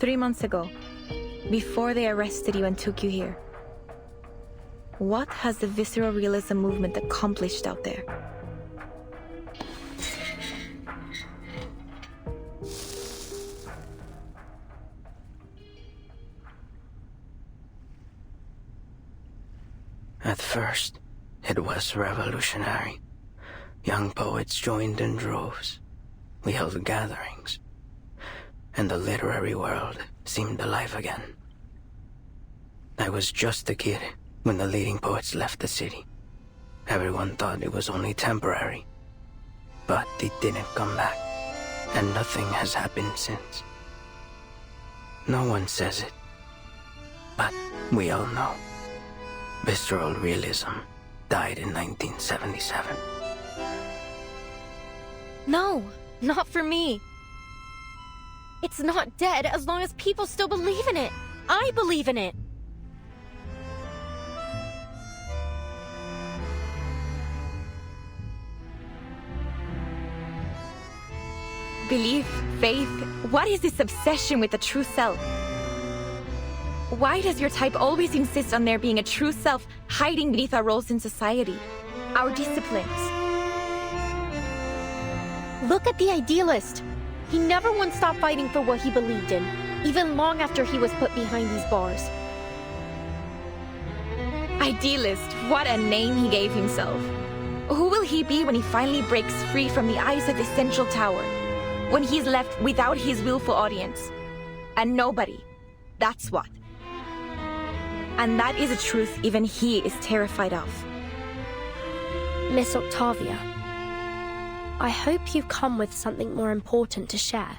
3 months ago, before they arrested you and took you here, what has the visceral realism movement accomplished out there? At first, it was revolutionary. Young poets joined in droves. We held gatherings. And the literary world seemed alive again. I was just a kid when the leading poets left the city. Everyone thought it was only temporary. But it didn't come back. And nothing has happened since. No one says it. But we all know. Visceral realism died in 1977. No, not for me. It's not dead as long as people still believe in it. I believe in it. Belief, faith, what is this obsession with the true self? Why does your type always insist on there being a true self hiding beneath our roles in society? Our disciplines? Look at the idealist. He never once stopped fighting for what he believed in, even long after he was put behind these bars. Idealist, what a name he gave himself. Who will he be when he finally breaks free from the eyes of the central tower? When he's left without his willful audience? And nobody. That's what. And that is a truth even he is terrified of. Miss Octavia, I hope you've come with something more important to share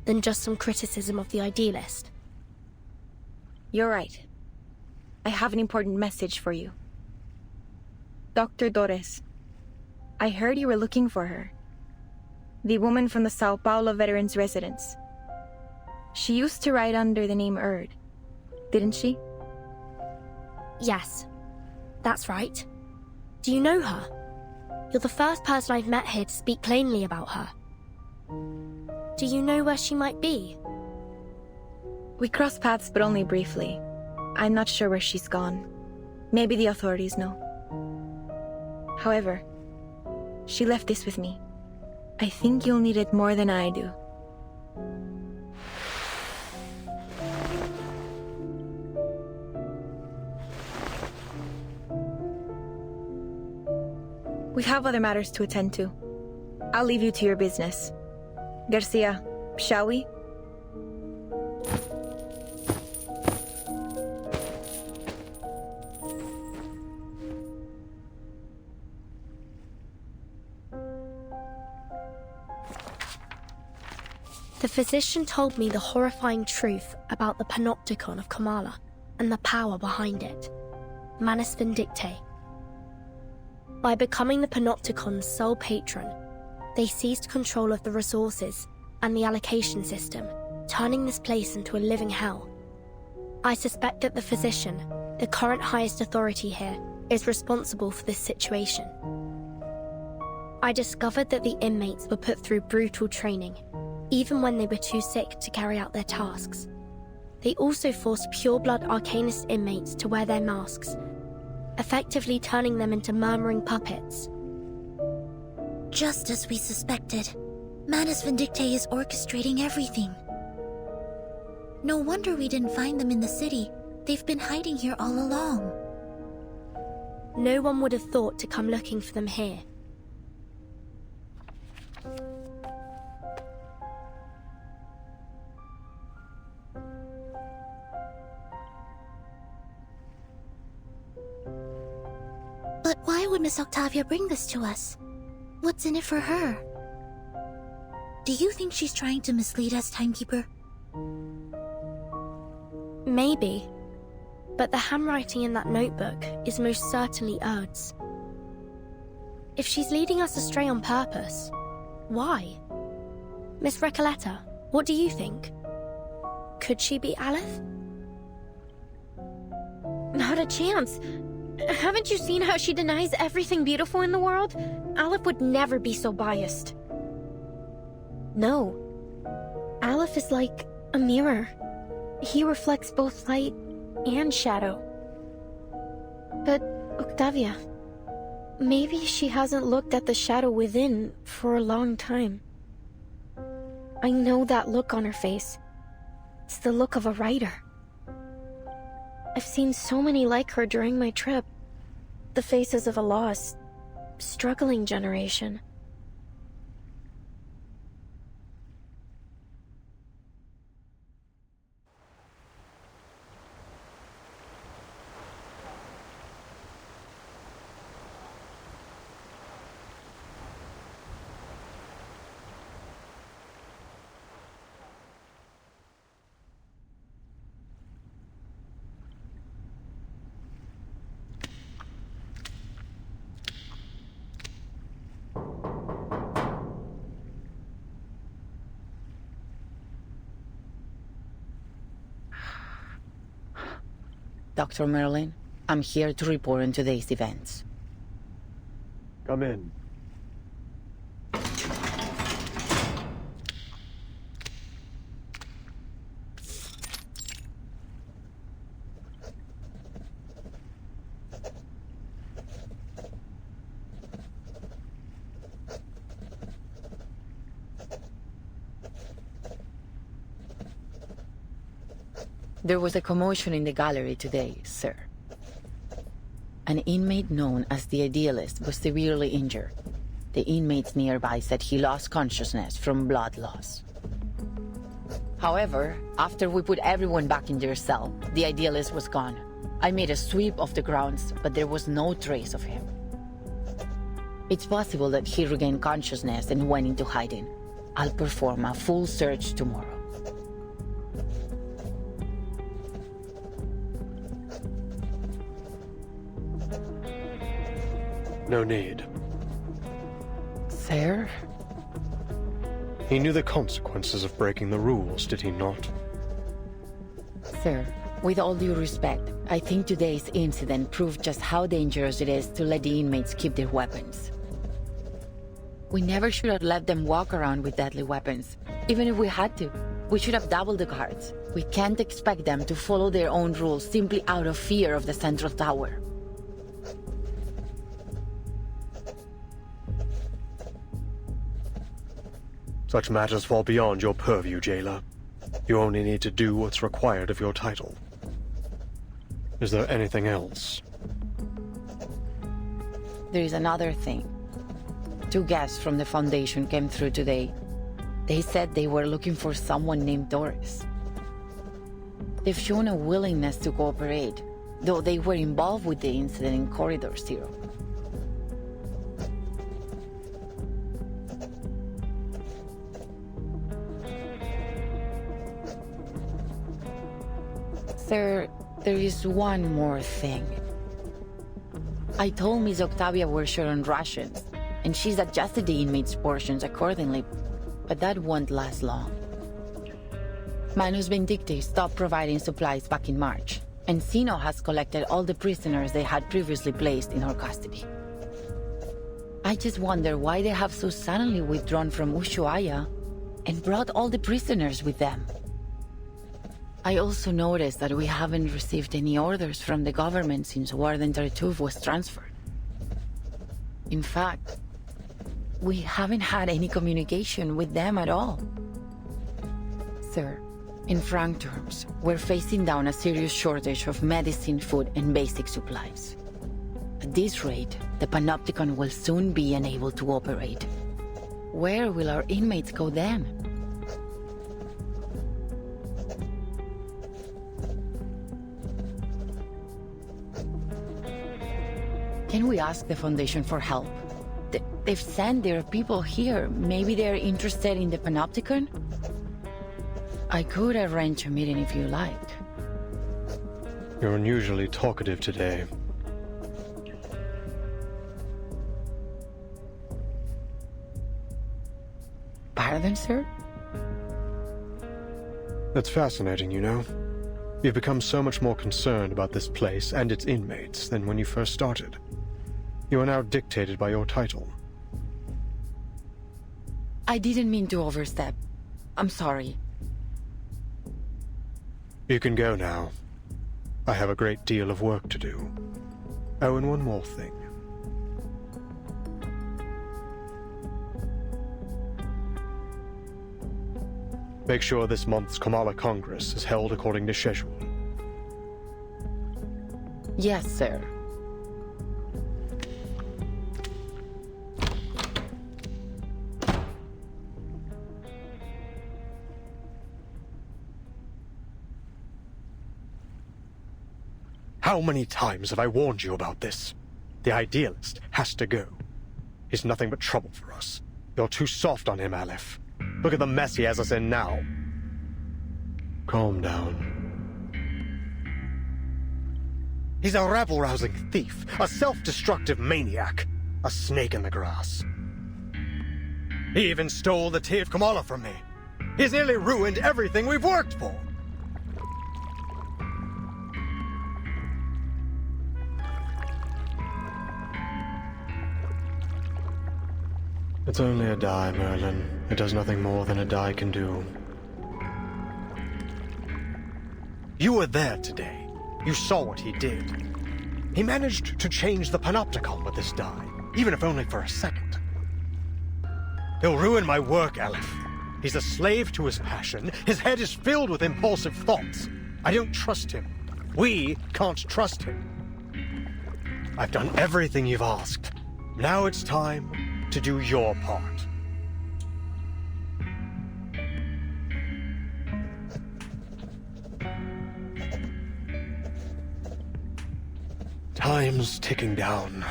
than just some criticism of the idealist. You're right. I have an important message for you. Dr. Torres, I heard you were looking for her. The woman from the Sao Paulo Veterans Residence. She used to write under the name Erd, didn't she? Yes, that's right. Do you know her? You're the first person I've met here to speak plainly about her. Do you know where she might be? We crossed paths, but only briefly. I'm not sure where she's gone. Maybe the authorities know. However, she left this with me. I think you'll need it more than I do. We have other matters to attend to. I'll leave you to your business. Garcia, shall we? The physician told me the horrifying truth about the Panopticon of Comala. and the power behind it. Manus Vindictae. By becoming the Panopticon's sole patron, they seized control of the resources and the allocation system, turning this place into a living hell. I suspect that the physician, the current highest authority here, is responsible for this situation. I discovered that the inmates were put through brutal training, even when they were too sick to carry out their tasks. They also forced pure-blood Arcanist inmates to wear their masks, effectively turning them into murmuring puppets. Just as we suspected, Manus Vindictae is orchestrating everything. No wonder we didn't find them in the city. They've been hiding here all along. No one would have thought to come looking for them here. But why would Miss Octavia bring this to us? What's in it for her? Do you think she's trying to mislead us, Timekeeper? Maybe. But the handwriting in that notebook is most certainly Erd's. If she's leading us astray on purpose, why? Miss Recoleta, what do you think? Could she be Aleph? Not a chance. Haven't you seen how she denies everything beautiful in the world? Aleph would never be so biased. No. Aleph is like a mirror. He reflects both light and shadow. But, Octavia, maybe she hasn't looked at the shadow within for a long time. I know that look on her face. It's the look of a writer. I've seen so many like her during my trip. The faces of a lost, struggling generation. Dr. Merlin, I'm here to report on today's events. Come in. There was a commotion in the gallery today, sir. An inmate known as the Idealist was severely injured. The inmates nearby said he lost consciousness from blood loss. However, after we put everyone back in their cell, the Idealist was gone. I made a sweep of the grounds, but there was no trace of him. It's possible that he regained consciousness and went into hiding. I'll perform a full search tomorrow. No need. Sir? He knew the consequences of breaking the rules, did he not? Sir, with all due respect, I think today's incident proved just how dangerous it is to let the inmates keep their weapons. We never should have let them walk around with deadly weapons. Even if we had to, we should have doubled the guards. We can't expect them to follow their own rules simply out of fear of the central tower. Such matters fall beyond your purview, jailer. You only need to do what's required of your title. Is there anything else? There is another thing. 2 guests from the Foundation came through today. They said they were looking for someone named Doris. They've shown a willingness to cooperate, though they were involved with the incident in Corridor Zero. Sir, there is one more thing. I told Miss Octavia we're short on rations, and she's adjusted the inmates' portions accordingly, but that won't last long. Manus Vindicti stopped providing supplies back in March, and Zeno has collected all the prisoners they had previously placed in her custody. I just wonder why they have so suddenly withdrawn from Ushuaia and brought all the prisoners with them. I also noticed that we haven't received any orders from the government since Warden Tartuffe was transferred. In fact, we haven't had any communication with them at all. Sir, in frank terms, we're facing down a serious shortage of medicine, food, and basic supplies. At this rate, the Panopticon will soon be unable to operate. Where will our inmates go then? Can we ask the Foundation for help? They've sent their people here. Maybe they're interested in the Panopticon? I could arrange a meeting if you like. You're unusually talkative today. Pardon, sir? That's fascinating, you know. You've become so much more concerned about this place and its inmates than when you first started. You are now dictated by your title. I didn't mean to overstep. I'm sorry. You can go now. I have a great deal of work to do. Oh, and one more thing. Make sure this month's Comala Congress is held according to schedule. Yes, sir. How many times have I warned you about this? The idealist has to go. He's nothing but trouble for us. You're too soft on him, Aleph. Look at the mess he has us in now. Calm down. He's a rabble-rousing thief, a self-destructive maniac, a snake in the grass. He even stole the tea of Comala from me. He's nearly ruined everything we've worked for. It's only a die, Merlin. It does nothing more than a die can do. You were there today. You saw what he did. He managed to change the Panopticon with this die, even if only for a second. He'll ruin my work, Aleph. He's a slave to his passion. His head is filled with impulsive thoughts. I don't trust him. We can't trust him. I've done everything you've asked. Now it's time to do your part. Time's ticking down.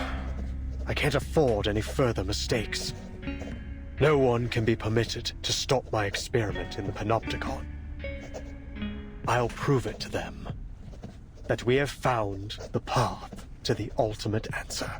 I can't afford any further mistakes. No one can be permitted to stop my experiment in the Panopticon. I'll prove it to them that we have found the path to the ultimate answer.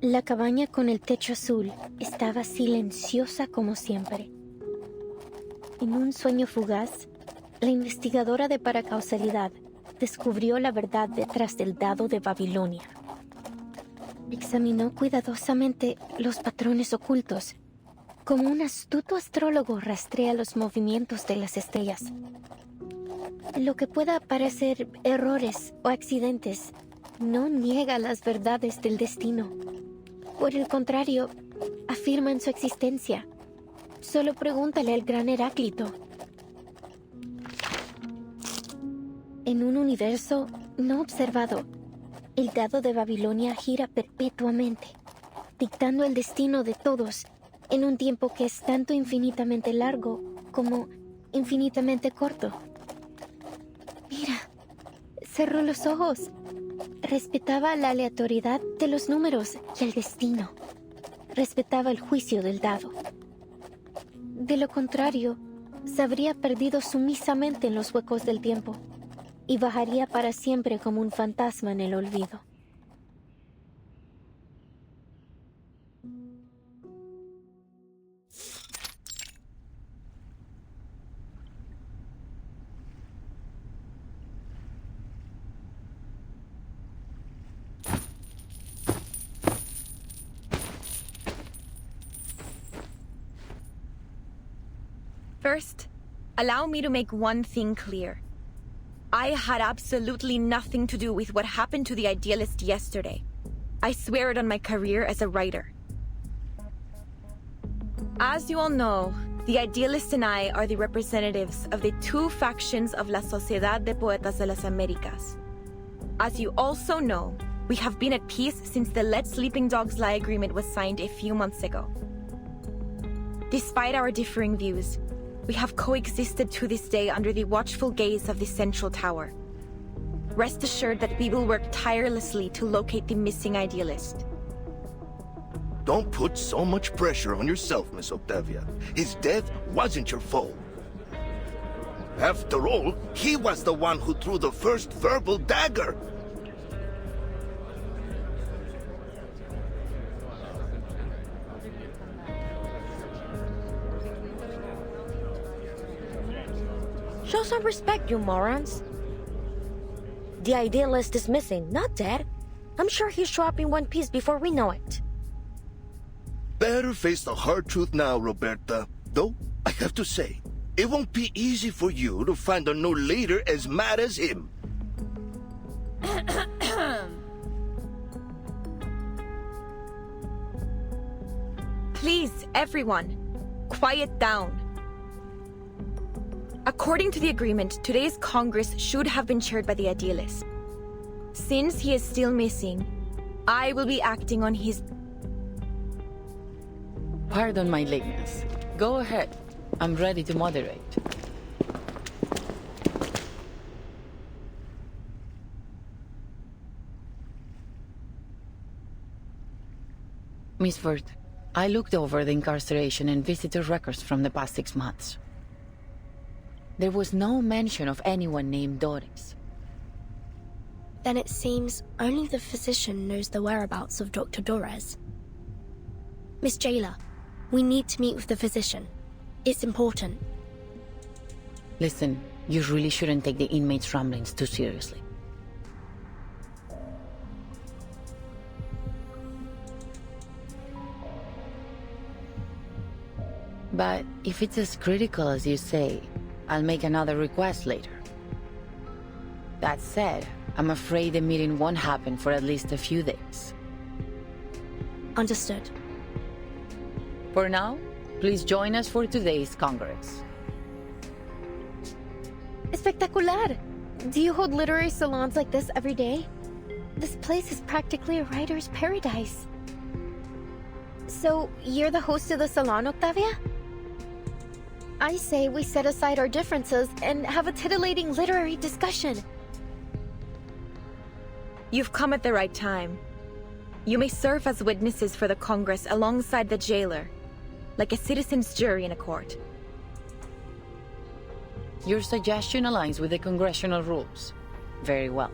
La cabaña con el techo azul estaba silenciosa como siempre. En un sueño fugaz, la investigadora de paracausalidad descubrió la verdad detrás del dado de Babilonia. Examinó cuidadosamente los patrones ocultos, como un astuto astrólogo rastrea los movimientos de las estrellas. Lo que pueda parecer errores o accidentes no niega las verdades del destino. Por el contrario, afirman su existencia. Solo pregúntale al gran Heráclito. En un universo no observado, el dado de Babilonia gira perpetuamente, dictando el destino de todos en un tiempo que es tanto infinitamente largo como infinitamente corto. Mira, cerró los ojos. Respetaba la aleatoriedad de los números y el destino. Respetaba el juicio del dado. De lo contrario, se habría perdido sumisamente en los huecos del tiempo y bajaría para siempre como un fantasma en el olvido. First, allow me to make one thing clear. I had absolutely nothing to do with what happened to the Idealist yesterday. I swear it on my career as a writer. As you all know, the Idealist and I are the representatives of the two factions of La Sociedad de Poetas de las Américas. As you also know, we have been at peace since the Let Sleeping Dogs Lie agreement was signed a few months ago. Despite our differing views, we have coexisted to this day under the watchful gaze of the Central Tower. Rest assured that we will work tirelessly to locate the missing Idealist. Don't put so much pressure on yourself, Miss Octavia. His death wasn't your fault. After all, he was the one who threw the first verbal dagger. Show some respect, you morons. The Idealist is missing, not dead. I'm sure he'll show up in one piece before we know it. Better face the hard truth now, Roberta. Though, I have to say, it won't be easy for you to find a no later as mad as him. Please, everyone, quiet down. According to the agreement, today's Congress should have been chaired by the Idealist. Since he is still missing, I will be acting on his... Pardon my lateness. Go ahead. I'm ready to moderate. Miss Vert, I looked over the incarceration and visitor records from the past 6 months. There was no mention of anyone named Doris. Then it seems only the physician knows the whereabouts of Dr. Dorez. Miss Jailer, we need to meet with the physician. It's important. Listen, you really shouldn't take the inmates' ramblings too seriously. But if it's as critical as you say, I'll make another request later. That said, I'm afraid the meeting won't happen for at least a few days. Understood. For now, please join us for today's Congress. Espectacular! Do you hold literary salons like this every day? This place is practically a writer's paradise. So, you're the host of the salon, Octavia? I say we set aside our differences and have a titillating literary discussion. You've come at the right time. You may serve as witnesses for the Congress alongside the jailer, like a citizen's jury in a court. Your suggestion aligns with the congressional rules. Very well.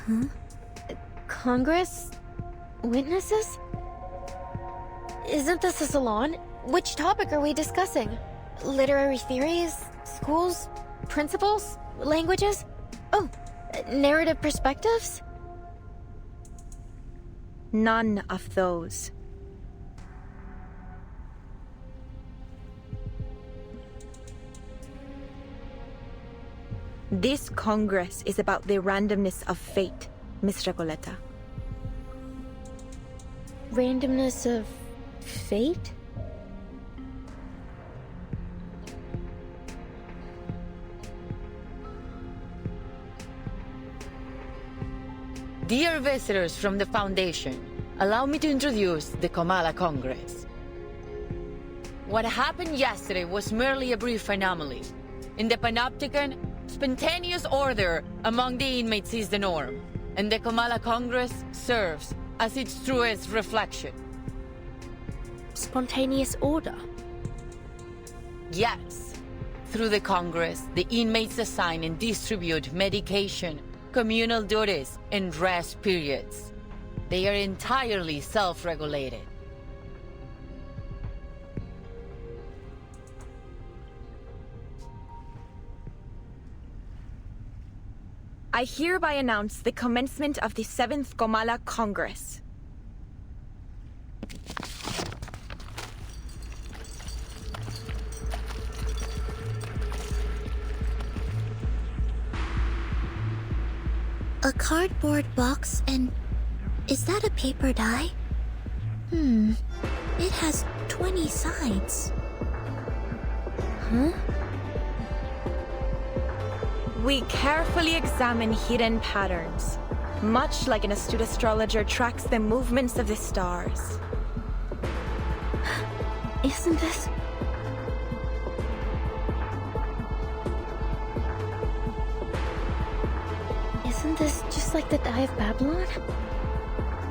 Huh? Congress? Witnesses? Isn't this a salon? Which topic are we discussing? Literary theories? Schools? Principles? Languages? Oh, narrative perspectives? None of those. This Congress is about the randomness of fate, Miss Recoleta. Randomness of fate? Dear visitors from the Foundation, allow me to introduce the Comala Congress. What happened yesterday was merely a brief anomaly. In the Panopticon, spontaneous order among the inmates is the norm, and the Comala Congress serves as its truest reflection. Spontaneous order? Yes. Through the Congress, the inmates assign and distribute medication, communal duties, and rest periods. They are entirely self-regulated. I hereby announce the commencement of the 7th Comala Congress. A cardboard box and... is that a paper die? It has 20 sides. Huh? We carefully examine hidden patterns, much like an astute astrologer tracks the movements of the stars. Isn't this... Isn't this just like the Die of Babylon?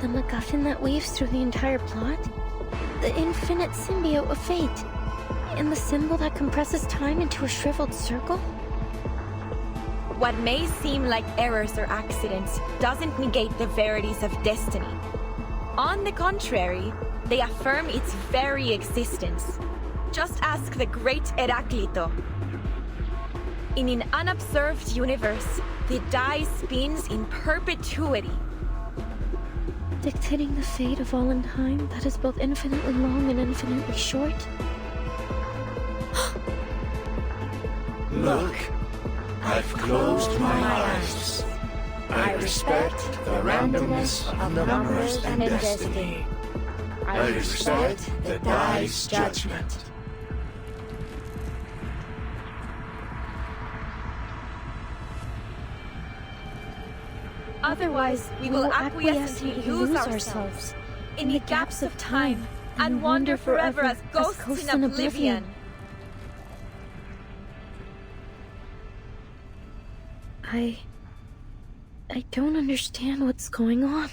The MacGuffin that weaves through the entire plot? The infinite symbiote of fate? And the symbol that compresses time into a shriveled circle? What may seem like errors or accidents doesn't negate the verities of destiny. On the contrary, they affirm its very existence. Just ask the great Heraclito. In an unobserved universe, the die spins in perpetuity. Dictating the fate of all in time that is both infinitely long and infinitely short? Look, I've closed my eyes. I respect the randomness of numbers and destiny. I respect the die's judgment. Otherwise, we will acquiesce and lose ourselves in the gaps of time and wander forever as ghosts in oblivion. I don't understand what's going on.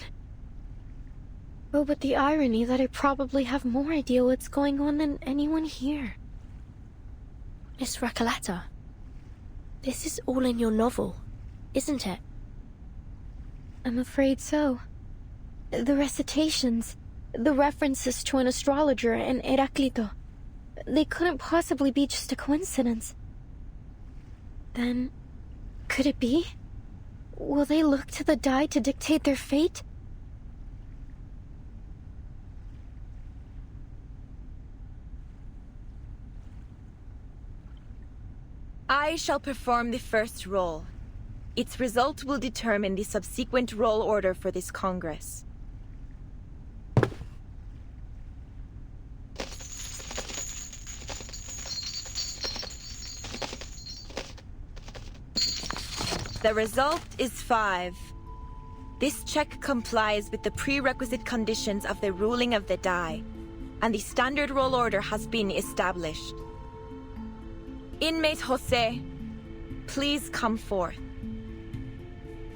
Oh, but the irony that I probably have more idea what's going on than anyone here. Miss Recoleta, this is all in your novel, isn't it? I'm afraid so. The recitations, the references to an astrologer and Heraclito, they couldn't possibly be just a coincidence. Then, could it be? Will they look to the die to dictate their fate? I shall perform the first roll. Its result will determine the subsequent roll order for this Congress. The result is 5. This check complies with the prerequisite conditions of the ruling of the die, and the standard roll order has been established. Inmate Jose, please come forth.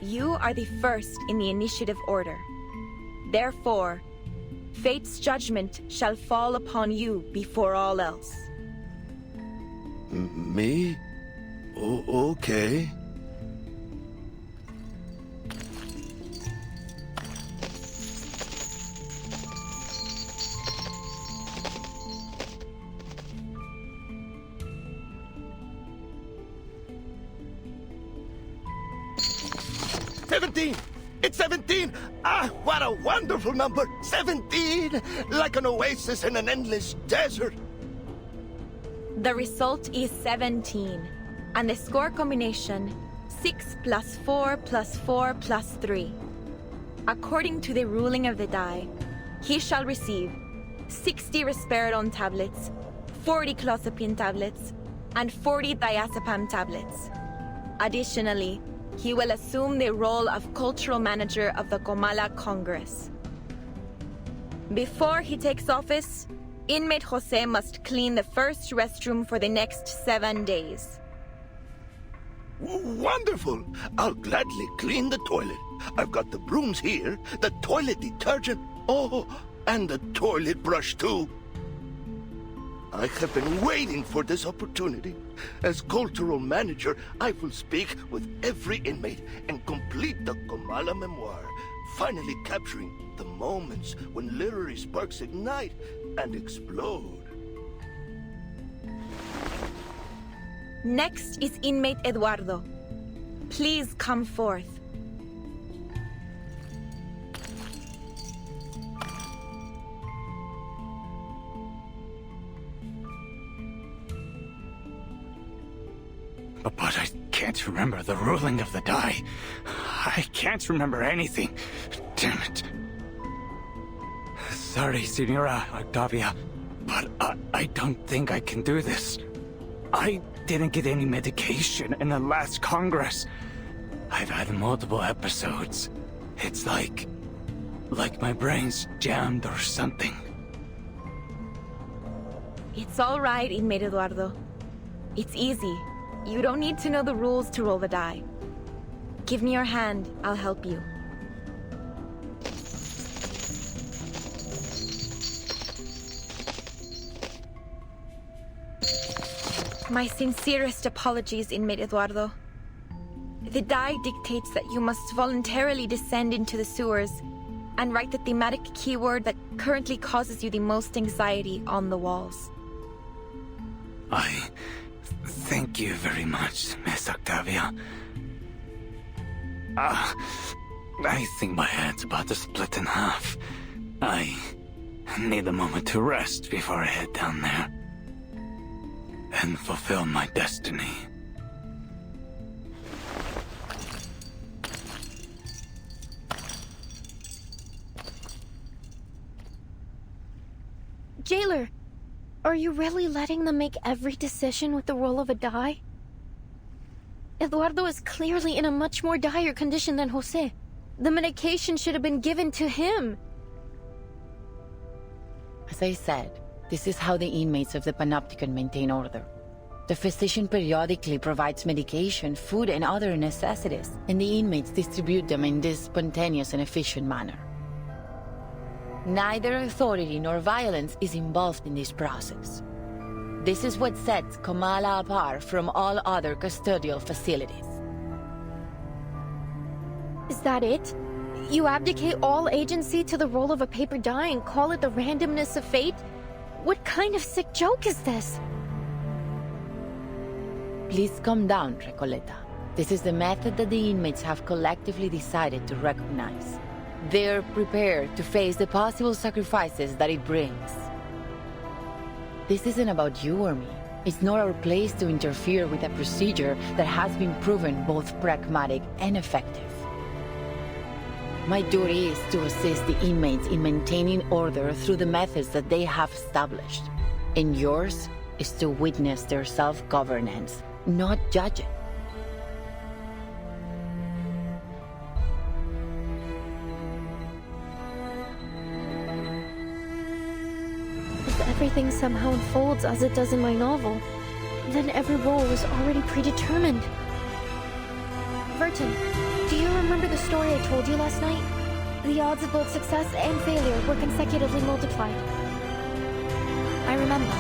You are the first in the initiative order. Therefore, fate's judgment shall fall upon you before all else. Me? Okay. 17! It's 17! Ah, what a wonderful number! 17! Like an oasis in an endless desert. The result is 17, and the score combination 6 plus 4 plus 4 plus 3. According to the ruling of the die, he shall receive 60 risperidone tablets, 40 clozapine tablets, and 40 diazepam tablets. Additionally, he will assume the role of cultural manager of the Comala Congress. Before he takes office, inmate Jose must clean the first restroom for the next 7 days. Wonderful! I'll gladly clean the toilet. I've got the brooms here, the toilet detergent, oh, and the toilet brush too. I have been waiting for this opportunity. As cultural manager, I will speak with every inmate and complete the Comala memoir, finally capturing the moments when literary sparks ignite and explode. Next is inmate Eduardo. Please come forth. But I can't remember the ruling of the die. I can't remember anything. Damn it. Sorry, Senora Octavia, but I don't think I can do this. I didn't get any medication in the last Congress. I've had multiple episodes. It's like my brain's jammed or something. It's all right, inmate Eduardo. It's easy. You don't need to know the rules to roll the die. Give me your hand, I'll help you. My sincerest apologies, inmate Eduardo. The die dictates that you must voluntarily descend into the sewers and write the thematic keyword that currently causes you the most anxiety on the walls. Thank you very much, Miss Octavia. I think my head's about to split in half. I need a moment to rest before I head down there and fulfill my destiny. Jailer, are you really letting them make every decision with the roll of a die? Eduardo is clearly in a much more dire condition than Jose. The medication should have been given to him. As I said, this is how the inmates of the Panopticon maintain order. The physician periodically provides medication, food, and other necessities, and the inmates distribute them in this spontaneous and efficient manner. Neither authority nor violence is involved in this process. This is what sets Comala apart from all other custodial facilities. Is that it? You abdicate all agency to the roll of a paper die and call it the randomness of fate? What kind of sick joke is this? Please calm down, Recoleta. This is the method that the inmates have collectively decided to recognize. They're prepared to face the possible sacrifices that it brings. This isn't about you or me. It's not our place to interfere with a procedure that has been proven both pragmatic and effective. My duty is to assist the inmates in maintaining order through the methods that they have established. And yours is to witness their self-governance, not judge it. If everything somehow unfolds as it does in my novel, then every role was already predetermined. Verton, do you remember the story I told you last night? The odds of both success and failure were consecutively multiplied. I remember.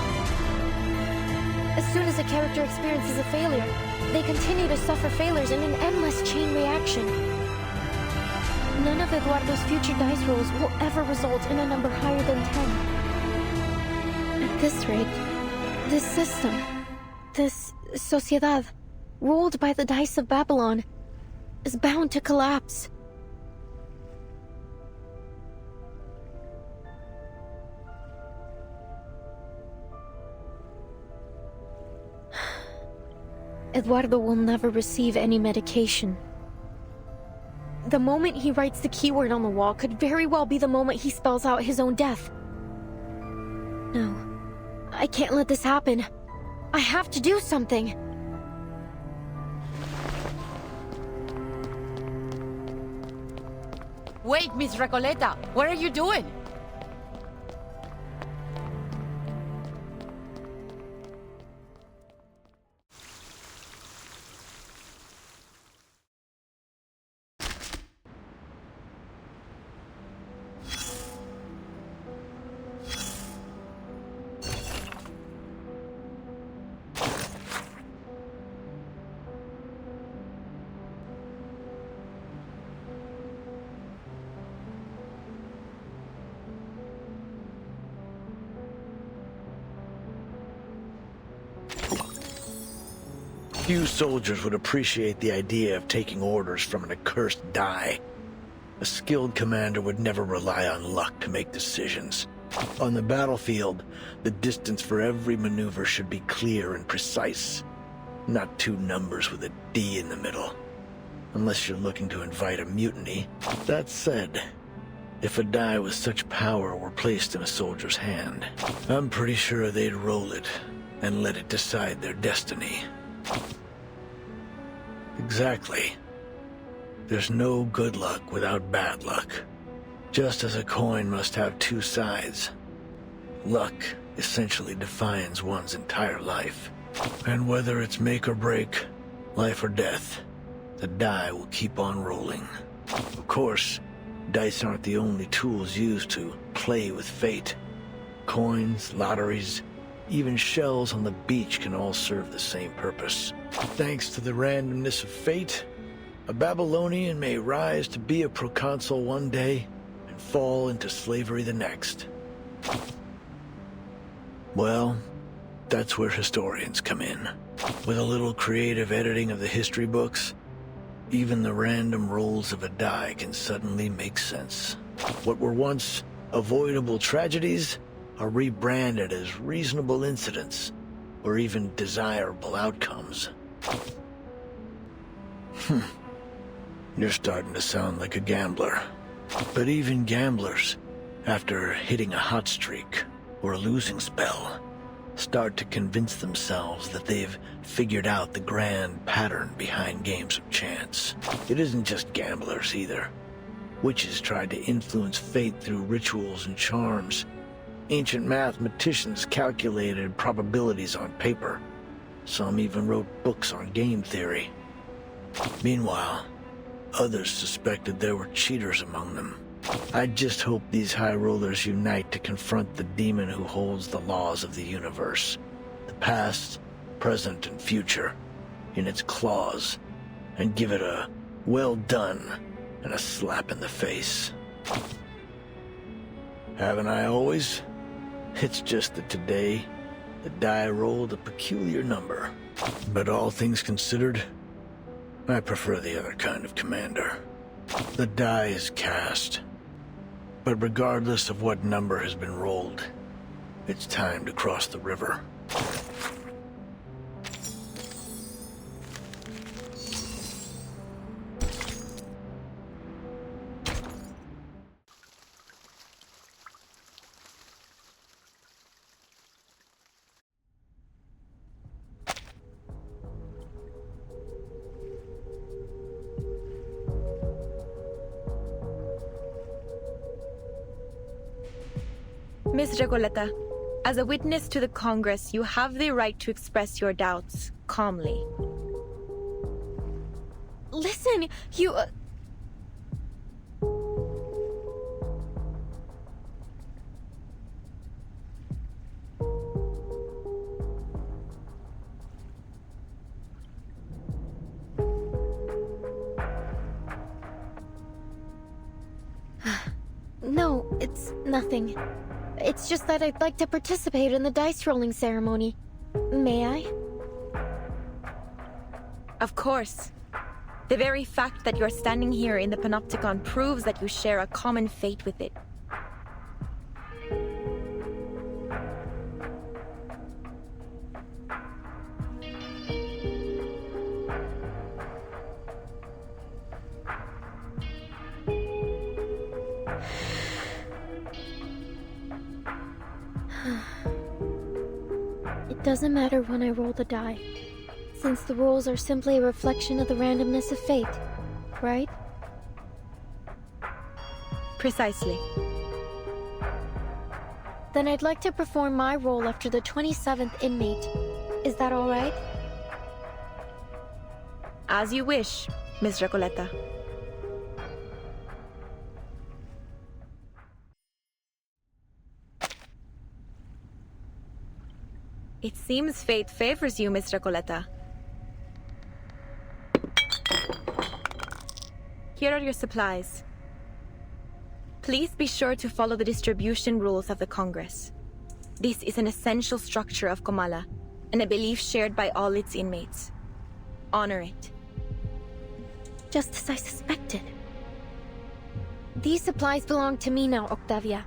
As soon as a character experiences a failure, they continue to suffer failures in an endless chain reaction. None of Eduardo's future dice rolls will ever result in a number higher than 10. At this rate, this system, this sociedad, ruled by the dice of Babylon, is bound to collapse. Eduardo will never receive any medication. The moment he writes the keyword on the wall could very well be the moment he spells out his own death. No, I can't let this happen. I have to do something. Wait, Miss Recoleta, what are you doing? Few soldiers would appreciate the idea of taking orders from an accursed die. A skilled commander would never rely on luck to make decisions. On the battlefield, the distance for every maneuver should be clear and precise, not two numbers with a D in the middle. Unless you're looking to invite a mutiny. That said, if a die with such power were placed in a soldier's hand, I'm pretty sure they'd roll it and let it decide their destiny. Exactly. There's no good luck without bad luck. Just as a coin must have two sides. Luck essentially defines one's entire life. And whether it's make or break, life or death, the die will keep on rolling. Of course, dice aren't the only tools used to play with fate. Coins, lotteries, even shells on the beach can all serve the same purpose. Thanks to the randomness of fate, a Babylonian may rise to be a proconsul one day and fall into slavery the next. Well, that's where historians come in. With a little creative editing of the history books, even the random rolls of a die can suddenly make sense. What were once avoidable tragedies are rebranded as reasonable incidents, or even desirable outcomes. You're starting to sound like a gambler. But even gamblers, after hitting a hot streak or a losing spell, start to convince themselves that they've figured out the grand pattern behind games of chance. It isn't just gamblers either. Witches tried to influence fate through rituals and charms. Ancient mathematicians calculated probabilities on paper. Some even wrote books on game theory. Meanwhile, others suspected there were cheaters among them. I just hope these high rollers unite to confront the demon who holds the laws of the universe, the past, present, and future, in its claws, and give it a well done and a slap in the face. Haven't I always? It's just that today, the die rolled a peculiar number. But all things considered, I prefer the other kind of commander. The die is cast. But regardless of what number has been rolled, it's time to cross the river. Miss Recoleta, as a witness to the Congress, you have the right to express your doubts calmly. Listen, you... No, it's nothing. It's just that I'd like to participate in the dice rolling ceremony. May I? Of course. The very fact that you're standing here in the Panopticon proves that you share a common fate with it. It doesn't matter when I roll the die, since the rolls are simply a reflection of the randomness of fate, right? Precisely. Then I'd like to perform my role after the 27th inmate. Is that all right? As you wish, Miss Recoleta. It seems fate favors you, Miss Recoleta. Here are your supplies. Please be sure to follow the distribution rules of the Congress. This is an essential structure of Comala, and a belief shared by all its inmates. Honor it. Just as I suspected. These supplies belong to me now, Octavia.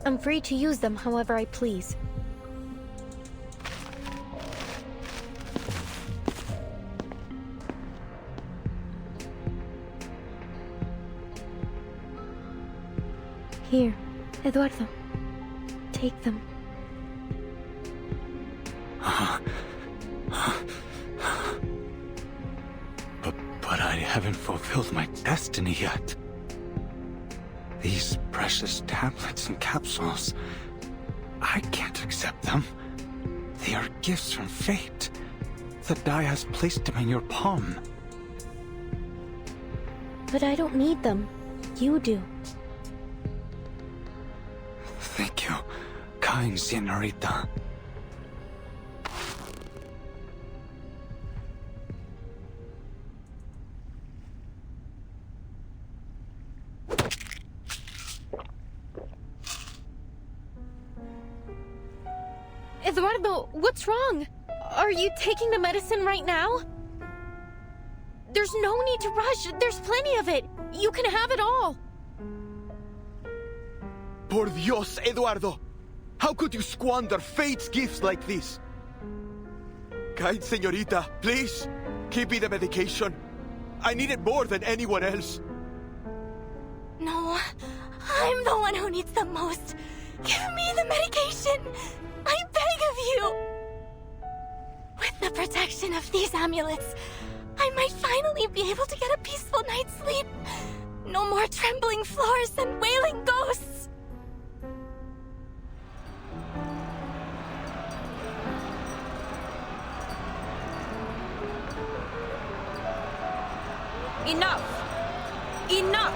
I'm free to use them however I please. Here, Eduardo. Take them. But I haven't fulfilled my destiny yet. These precious tablets and capsules, I can't accept them. They are gifts from fate. The die has placed them in your palm. But I don't need them. You do. Thank you, kind señorita. Eduardo, what's wrong? Are you taking the medicine right now? There's no need to rush. There's plenty of it. You can have it all. Por Dios, Eduardo! How could you squander fate's gifts like this? Kind señorita, please, give me the medication. I need it more than anyone else. No, I'm the one who needs the most. Give me the medication. I beg of you. With the protection of these amulets, I might finally be able to get a peaceful night's sleep. No more trembling floors and wailing ghosts. Enough! Enough!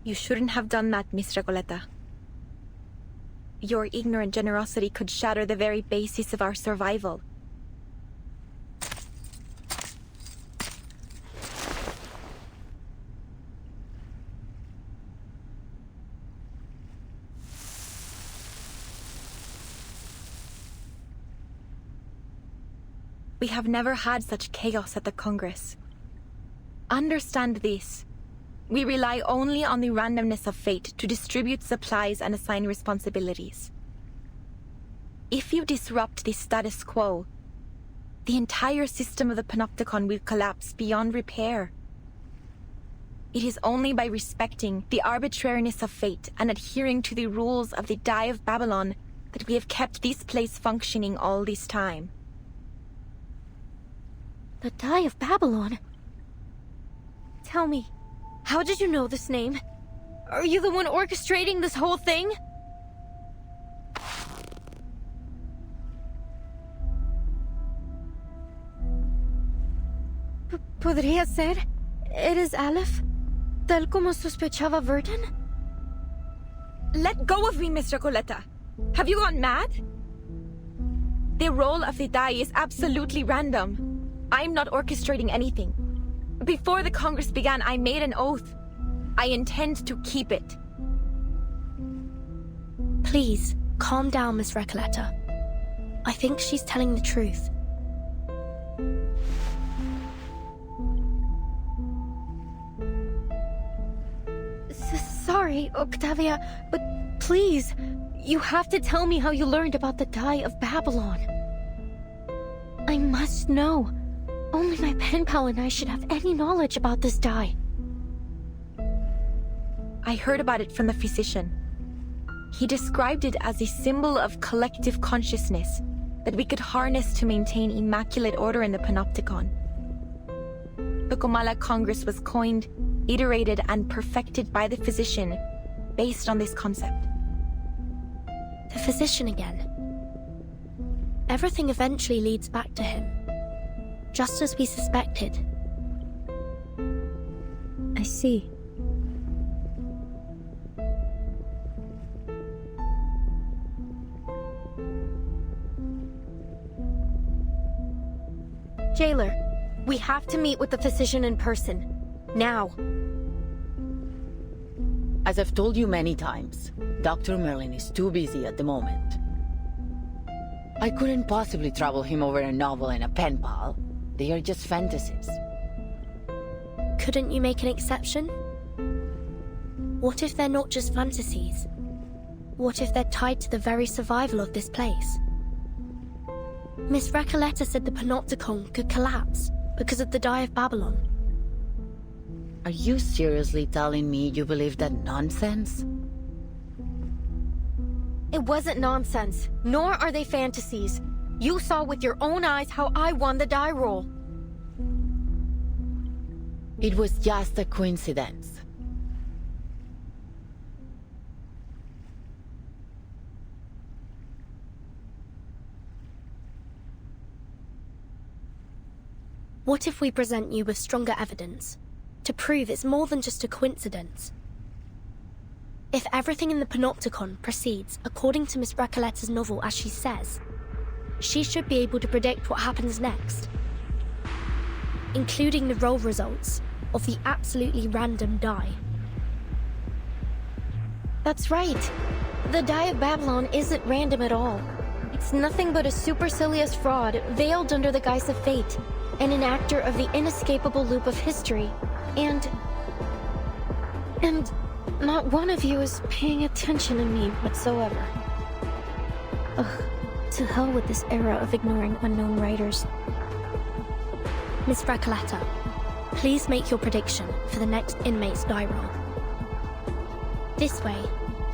You shouldn't have done that, Miss Recoleta. Your ignorant generosity could shatter the very basis of our survival. We have never had such chaos at the Congress. Understand this. We rely only on the randomness of fate to distribute supplies and assign responsibilities. If you disrupt the status quo, the entire system of the Panopticon will collapse beyond repair. It is only by respecting the arbitrariness of fate and adhering to the rules of the Die of Babylon that we have kept this place functioning all this time. The Die of Babylon? Tell me, how did you know this name? Are you the one orchestrating this whole thing? ¿Podría ser? ¿Eres Aleph? ¿Tal como sospechaba Verdun? Let go of me, Miss Recoleta. Have you gone mad? The roll of the die is absolutely random. I'm not orchestrating anything. Before the Congress began, I made an oath. I intend to keep it. Please, calm down, Miss Recoleta. I think she's telling the truth. Sorry, Octavia, but please, you have to tell me how you learned about the die of Babylon. I must know. Only my pen pal and I should have any knowledge about this die. I heard about it from the physician. He described it as a symbol of collective consciousness that we could harness to maintain immaculate order in the Panopticon. The Comala Congress was coined, iterated, and perfected by the physician based on this concept. The physician again. Everything eventually leads back to him, just as we suspected. I see. Jailer, we have to meet with the physician in person. Now. As I've told you many times, Dr. Merlin is too busy at the moment. I couldn't possibly trouble him over a novel and a pen pal. They are just fantasies. Couldn't you make an exception? What if they're not just fantasies? What if they're tied to the very survival of this place? Miss Recoleta said the Panopticon could collapse because of the die of Babylon. Are you seriously telling me you believe that nonsense? It wasn't nonsense, nor are they fantasies. You saw with your own eyes how I won the die roll. It was just a coincidence. What if we present you with stronger evidence to prove it's more than just a coincidence? If everything in the Panopticon proceeds according to Miss Recoleta's novel as she says, she should be able to predict what happens next, including the roll results of the absolutely random die. That's right. The die of Babylon isn't random at all. It's nothing but a supercilious fraud veiled under the guise of fate, and an actor of the inescapable loop of history. And not one of you is paying attention to me whatsoever. Ugh, to hell with this era of ignoring unknown writers. Miss Recoleta, please make your prediction for the next inmate's die roll. This way,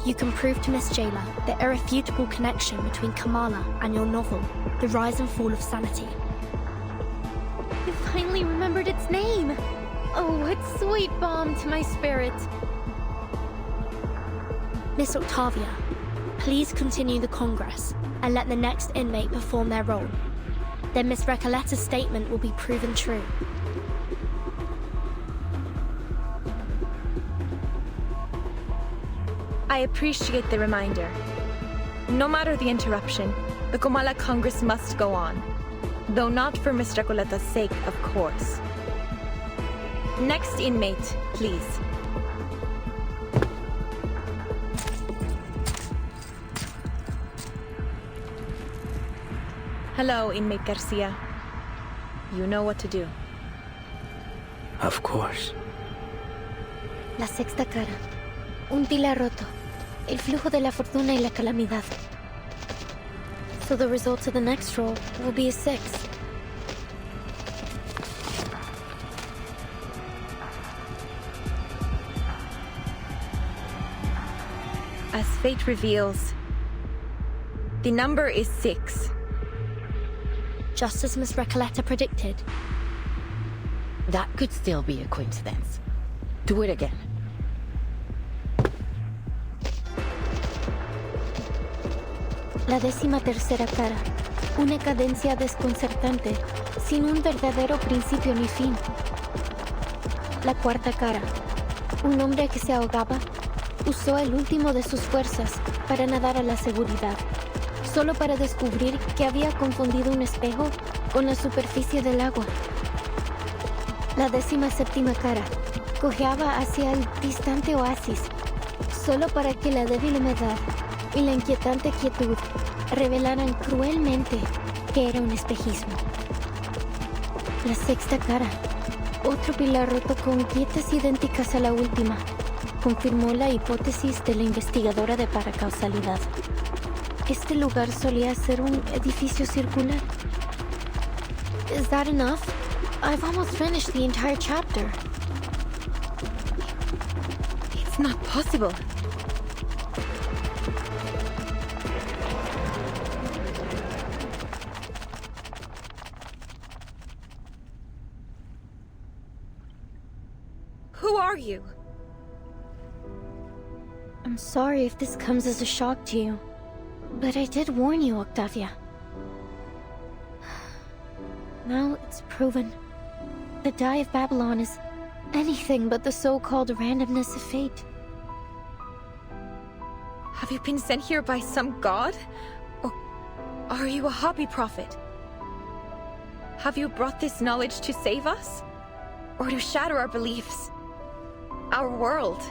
you can prove to Miss Jailer the irrefutable connection between Comala and your novel, The Rise and Fall of Sanity. You finally remembered its name! Oh, what sweet balm to my spirit! Miss Octavia, please continue the Congress and let the next inmate perform their role. Then Miss Recoleta's statement will be proven true. I appreciate the reminder. No matter the interruption, the Comala Congress must go on. Though not for Miss Recoleta's sake, of course. Next inmate, please. Hello, inmate Garcia. You know what to do. Of course. La sexta cara. Un pilar roto. El flujo de la fortuna y la calamidad. So the result of the next roll will be a 6. As fate reveals, the number is 6. Just as Miss Recoleta predicted. That could still be a coincidence. Do it again. La 13ª cara. Una cadencia desconcertante, sin un verdadero principio ni fin. La 4ª cara. Un hombre que se ahogaba usó el último de sus fuerzas para nadar a la seguridad, solo para descubrir que había confundido un espejo con la superficie del agua. La 17ª cara. Cojeaba hacia el distante oasis, solo para que la débil humedad y la inquietante quietud revelaran cruelmente que era un espejismo. La sexta cara, otro pilar roto con grietas idénticas a la última, confirmó la hipótesis de la investigadora de paracausalidad. Este lugar solía ser un edificio circular. Is that enough? I've almost finished the entire chapter. It's not possible. Who are you? I'm sorry if this comes as a shock to you, but I did warn you, Octavia. Now it's proven. The Die of Babylon is anything but the so-called randomness of fate. Have you been sent here by some god? Or are you a hobby prophet? Have you brought this knowledge to save us? Or to shatter our beliefs? Our world?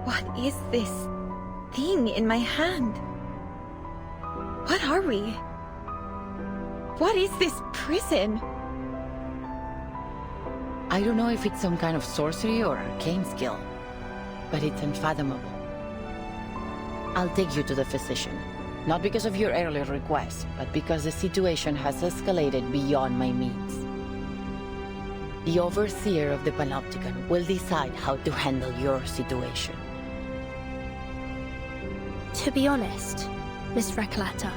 What is this thing in my hand? What are we? What is this prison? I don't know if it's some kind of sorcery or arcane skill, but it's unfathomable. I'll take you to the physician, not because of your earlier request, but because the situation has escalated beyond my means. The overseer of the Panopticon will decide how to handle your situation. To be honest, Miss Recolata,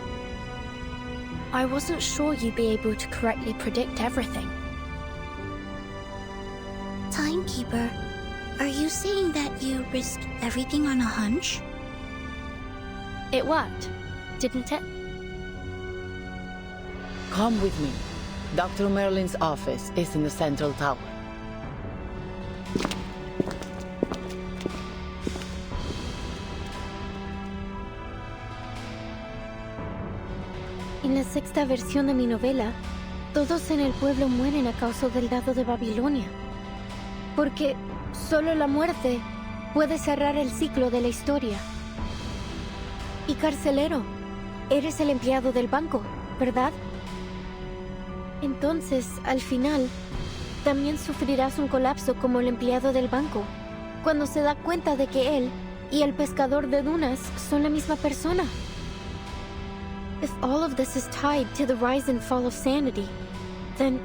I wasn't sure you'd be able to correctly predict everything. Timekeeper, are you saying that you risked everything on a hunch? It worked, didn't it? Come with me. Dr. Merlin's office is in the central tower. En la sexta versión de mi novela, todos en el pueblo mueren a causa del dado de Babilonia. Porque solo la muerte puede cerrar el ciclo de la historia. Y carcelero, eres el empleado del banco, ¿verdad? Entonces, al final, también sufrirás un colapso como el empleado del banco, cuando se da cuenta de que él y el pescador de dunas son la misma persona. If all of this is tied to the rise and fall of sanity, then,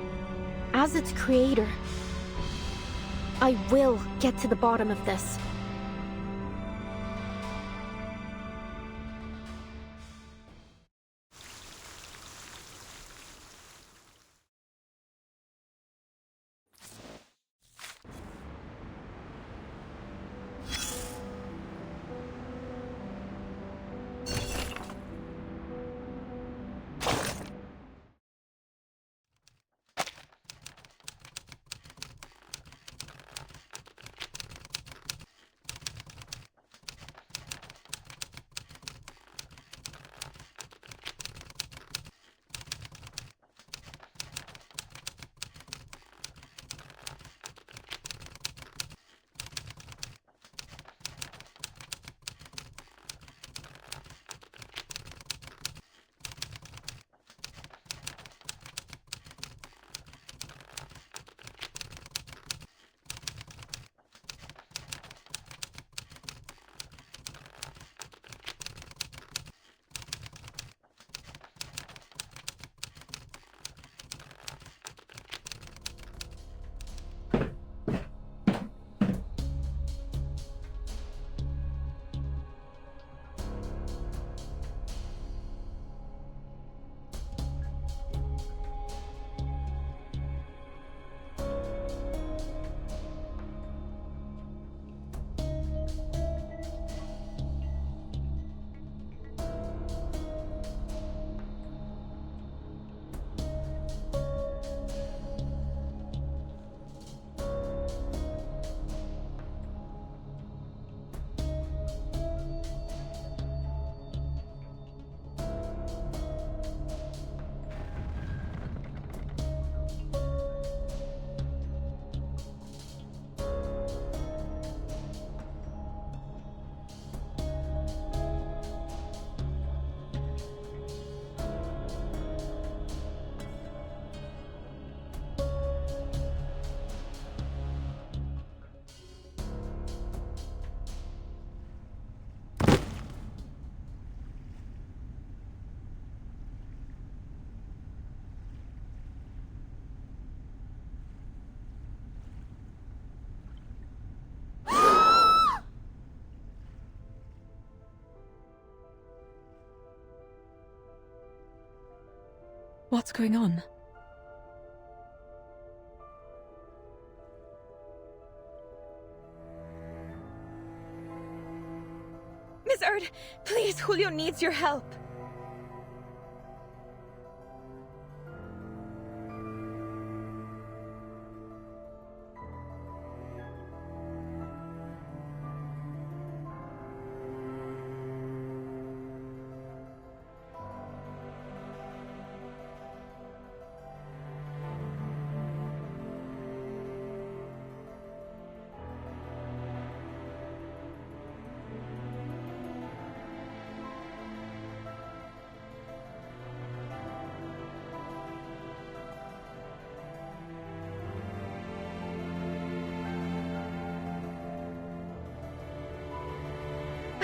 as its creator, I will get to the bottom of this. What's going on? Miss Erd, please, Julio needs your help.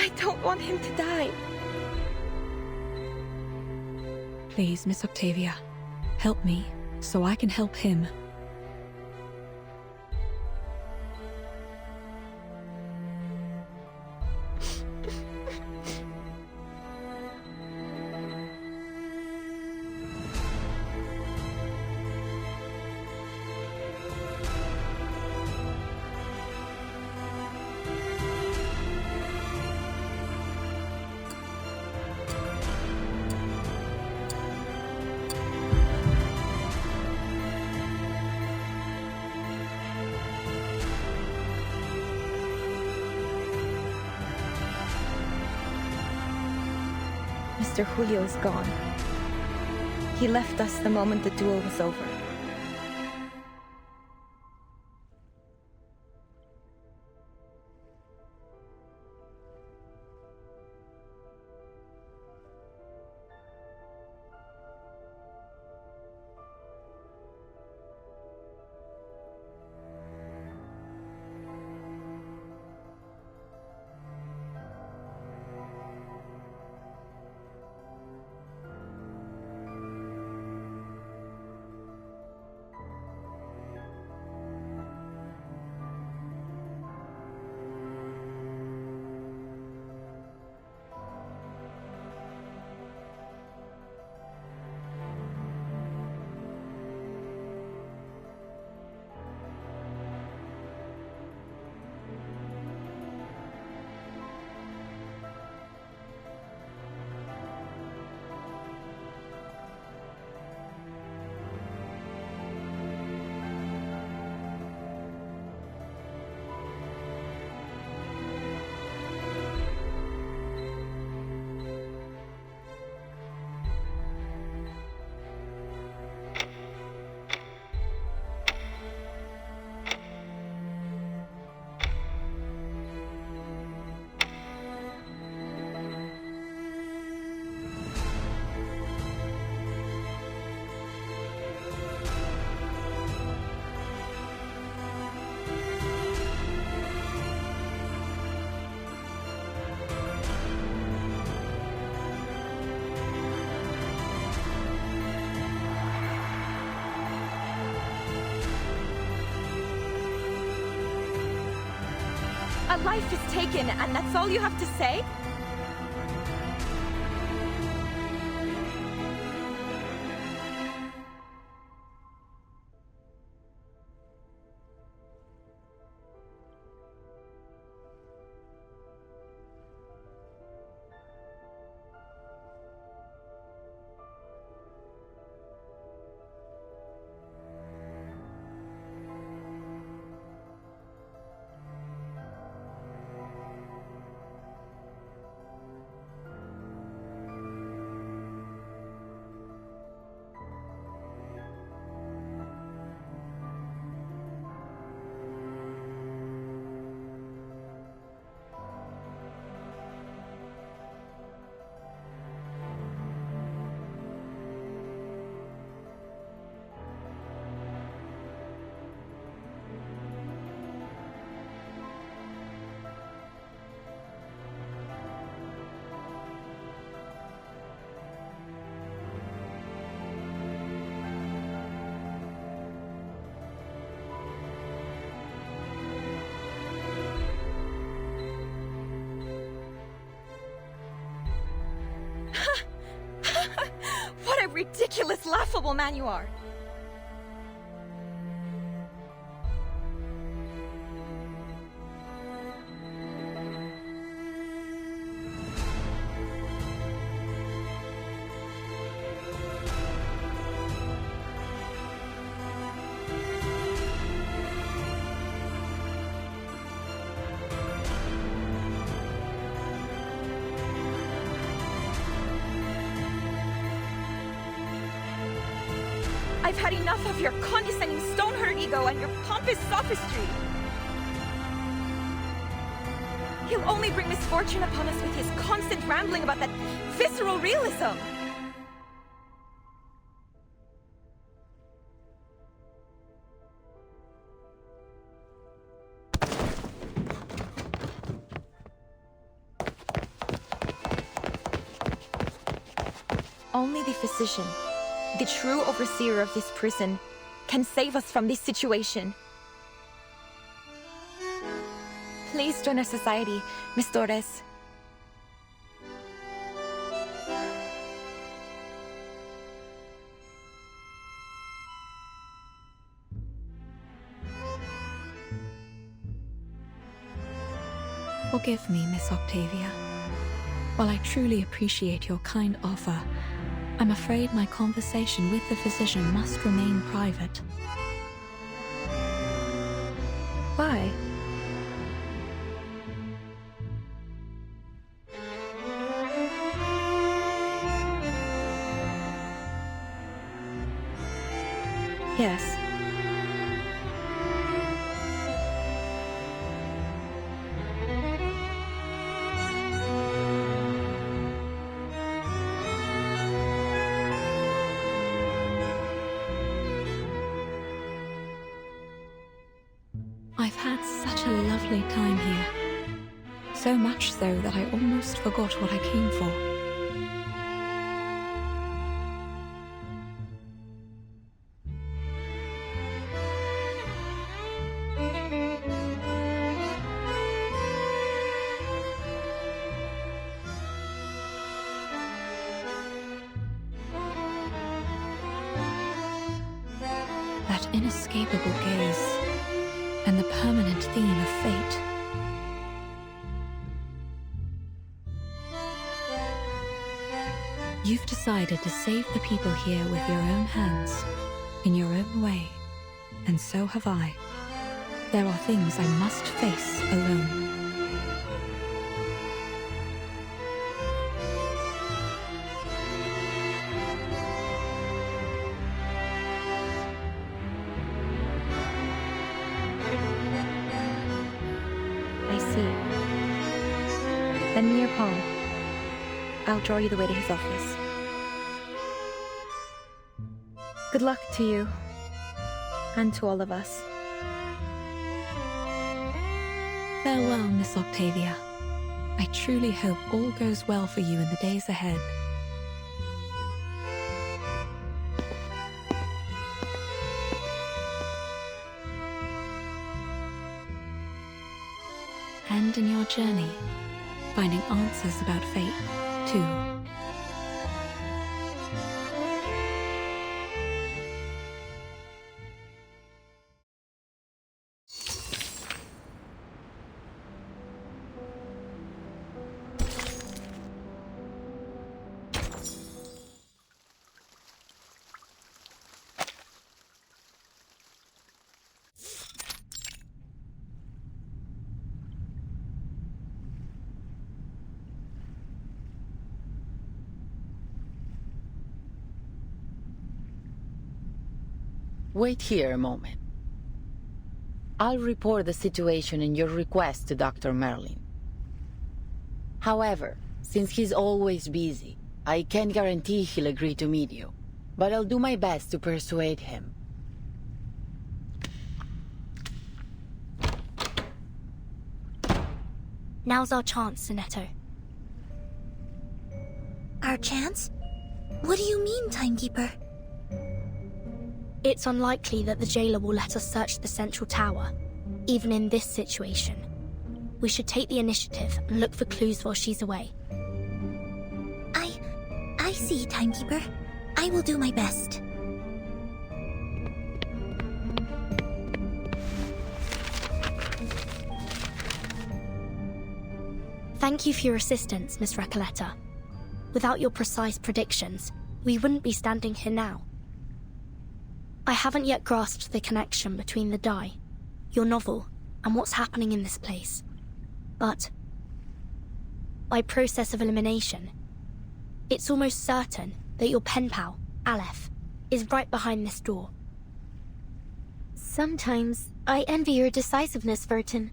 I don't want him to die. Please, Miss Octavia, help me so I can help him. Mr. Julio is gone. He left us the moment the duel was over. A life is taken, and that's all you have to say? ridiculous, laughable man you are. I've had enough of your condescending stone-herd ego and your pompous sophistry. He'll only bring misfortune upon us with his constant rambling about that visceral realism. Only the physician, the true overseer of this prison, can save us from this situation. Please join our society, Miss Torres. Forgive me, Miss Octavia. While I truly appreciate your kind offer, I'm afraid my conversation with the physician must remain private. Why? Yes. I've had such a lovely time here. So much so that I almost forgot what I came for. That inescapable gaze, and the permanent theme of fate. You've decided to save the people here with your own hands, in your own way, and so have I. There are things I must face alone. Lend me your palm. I'll draw you the way to his office. Good luck to you. And to all of us. Farewell, Miss Octavia. I truly hope all goes well for you in the days ahead. And in your journey, finding answers about fate, too. Wait here a moment. I'll report the situation and your request to Dr. Merlin. However, since he's always busy, I can't guarantee he'll agree to meet you, but I'll do my best to persuade him. Now's our chance, Zeneto. Our chance? What do you mean, Timekeeper? It's unlikely that the jailer will let us search the central tower, even in this situation. We should take the initiative and look for clues while she's away. I see, Timekeeper. I will do my best. Thank you for your assistance, Miss Recoleta. Without your precise predictions, we wouldn't be standing here now. I haven't yet grasped the connection between the die, your novel, and what's happening in this place. But by process of elimination, it's almost certain that your pen pal, Aleph, is right behind this door. Sometimes I envy your decisiveness, Vertin.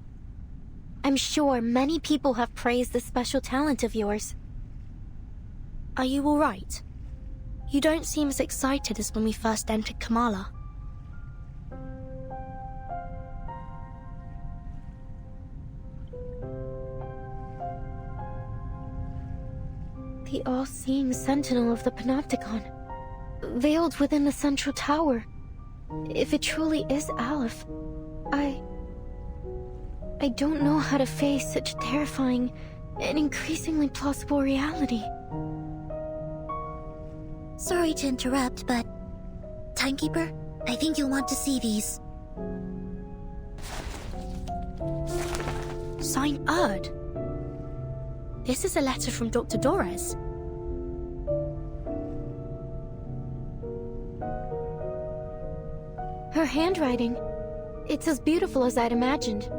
I'm sure many people have praised this special talent of yours. Are you all right? You don't seem as excited as when we first entered Comala. The all-seeing sentinel of the Panopticon, veiled within the central tower. If it truly is Aleph, I don't know how to face such terrifying and increasingly plausible reality. Sorry to interrupt, but... Timekeeper, I think you'll want to see these. Signed Erd. This is a letter from Dr. Dorez. Her handwriting, it's as beautiful as I'd imagined.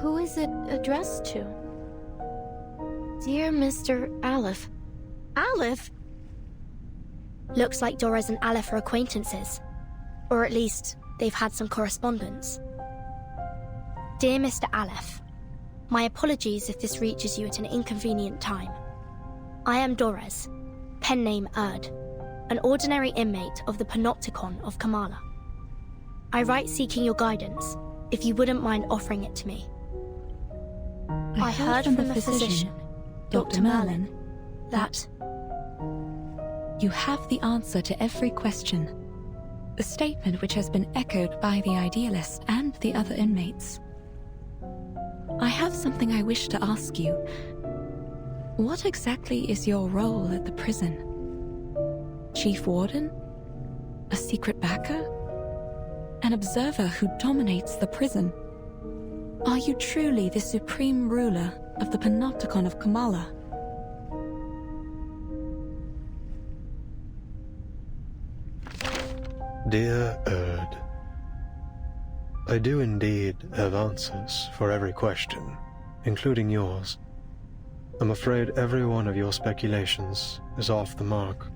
Who is it addressed to? Dear Mr. Aleph. Aleph? Looks like Dorez and Aleph are acquaintances. Or at least, they've had some correspondence. Dear Mr. Aleph, my apologies if this reaches you at an inconvenient time. I am Dorez, pen name Erd, an ordinary inmate of the Panopticon of Comala. I write seeking your guidance, if you wouldn't mind offering it to me. I heard from the physician, Dr. Merlin, that... You have the answer to every question. The statement which has been echoed by the idealist and the other inmates. I have something I wish to ask you. What exactly is your role at the prison? Chief Warden? A secret backer? An observer who dominates the prison? Are you truly the supreme ruler of the Panopticon of Comala? Dear Erd, I do indeed have answers for every question, including yours. I'm afraid every one of your speculations is off the mark.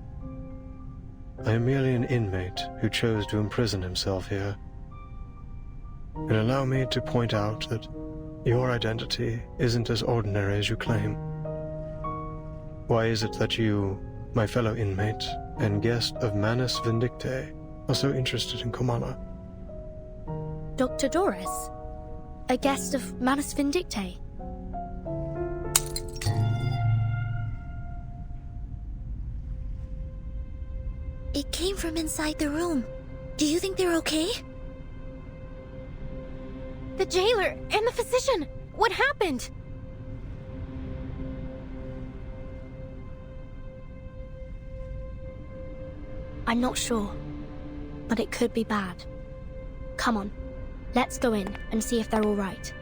I am merely an inmate who chose to imprison himself here. And allow me to point out that your identity isn't as ordinary as you claim. Why is it that you, my fellow inmate and guest of Manus Vindictae, are so interested in Comala? Dr. Dorez? A guest of Manus Vindictae? It came from inside the room. Do you think they're okay? The jailer and the physician! What happened? I'm not sure, but it could be bad. Come on, let's go in and see if they're all right.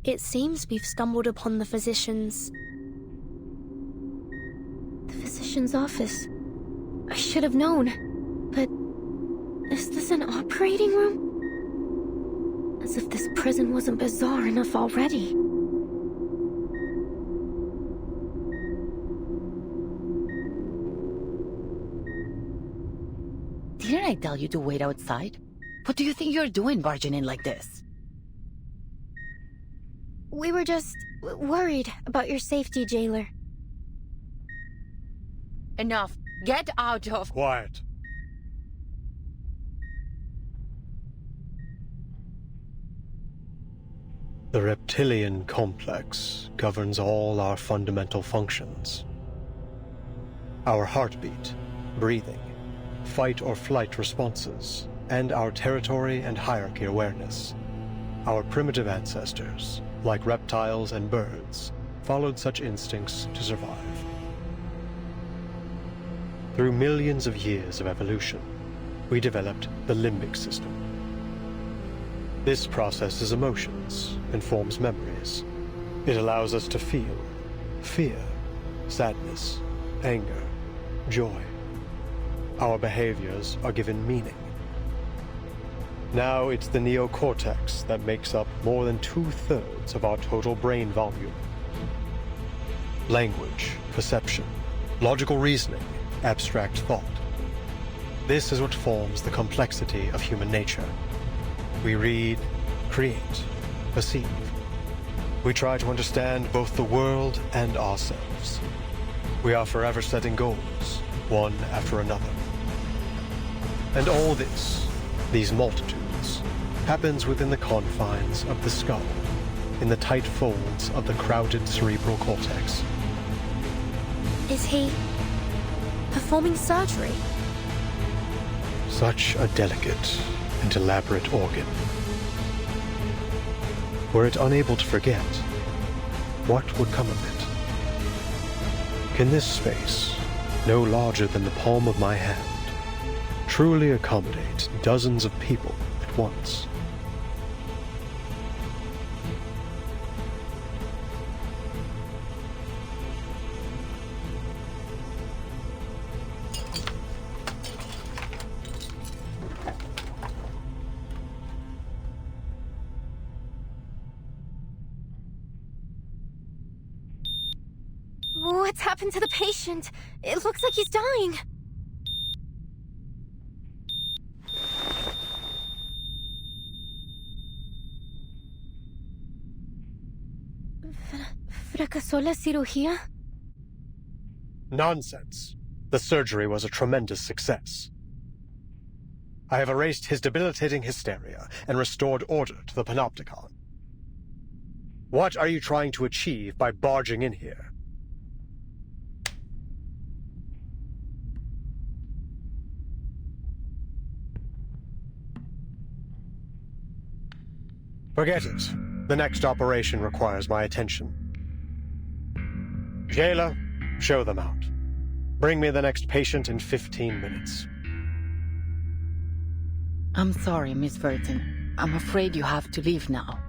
It seems we've stumbled upon the physician's office. I should have known. But is this an operating room? As if this prison wasn't bizarre enough already. Didn't I tell you to wait outside? What do you think you're doing barging in like this? We were just worried about your safety, jailer. Enough. Get out of... Quiet. The reptilian complex governs all our fundamental functions. Our heartbeat, breathing, fight or flight responses, and our territory and hierarchy awareness. Our primitive ancestors, like reptiles and birds, followed such instincts to survive. Through millions of years of evolution, we developed the limbic system. This processes emotions and forms memories. It allows us to feel fear, sadness, anger, joy. Our behaviors are given meaning. Now it's the neocortex that makes up more than 2/3 of our total brain volume. Language, perception, logical reasoning, abstract thought. This is what forms the complexity of human nature. We read, create, perceive. We try to understand both the world and ourselves. We are forever setting goals, one after another. And all this, these multitudes, happens within the confines of the skull, in the tight folds of the crowded cerebral cortex. Is he performing surgery? Such a delicate and elaborate organ. Were it unable to forget, what would come of it? Can this space, no larger than the palm of my hand, truly accommodate dozens of people at once? What's happened to the patient? It looks like he's dying. ¿Fracasó la cirugía? Nonsense. The surgery was a tremendous success. I have erased his debilitating hysteria and restored order to the Panopticon. What are you trying to achieve by barging in here? Forget it. The next operation requires my attention. Jailer, show them out. Bring me the next patient in 15 minutes. I'm sorry, Miss Verton. I'm afraid you have to leave now.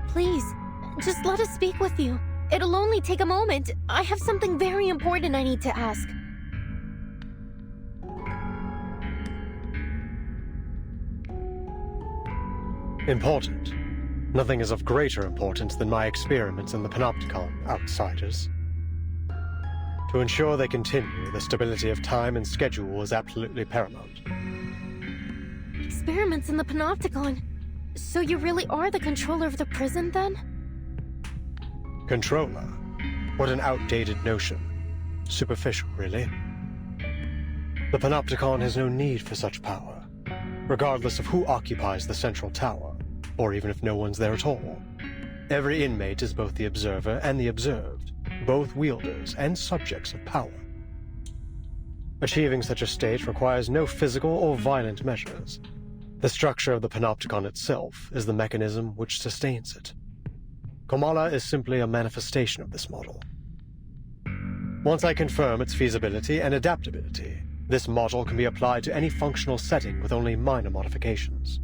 Please, just let us speak with you. It'll only take a moment. I have something very important I need to ask. Important? Nothing is of greater importance than my experiments in the Panopticon, outsiders. To ensure they continue, the stability of time and schedule is absolutely paramount. Experiments in the Panopticon? So you really are the controller of the prison, then? Controller? What an outdated notion. Superficial, really. The Panopticon has no need for such power, regardless of who occupies the central tower, or even if no one's there at all. Every inmate is both the observer and the observed, both wielders and subjects of power. Achieving such a state requires no physical or violent measures. The structure of the Panopticon itself is the mechanism which sustains it. Comala is simply a manifestation of this model. Once I confirm its feasibility and adaptability, this model can be applied to any functional setting with only minor modifications.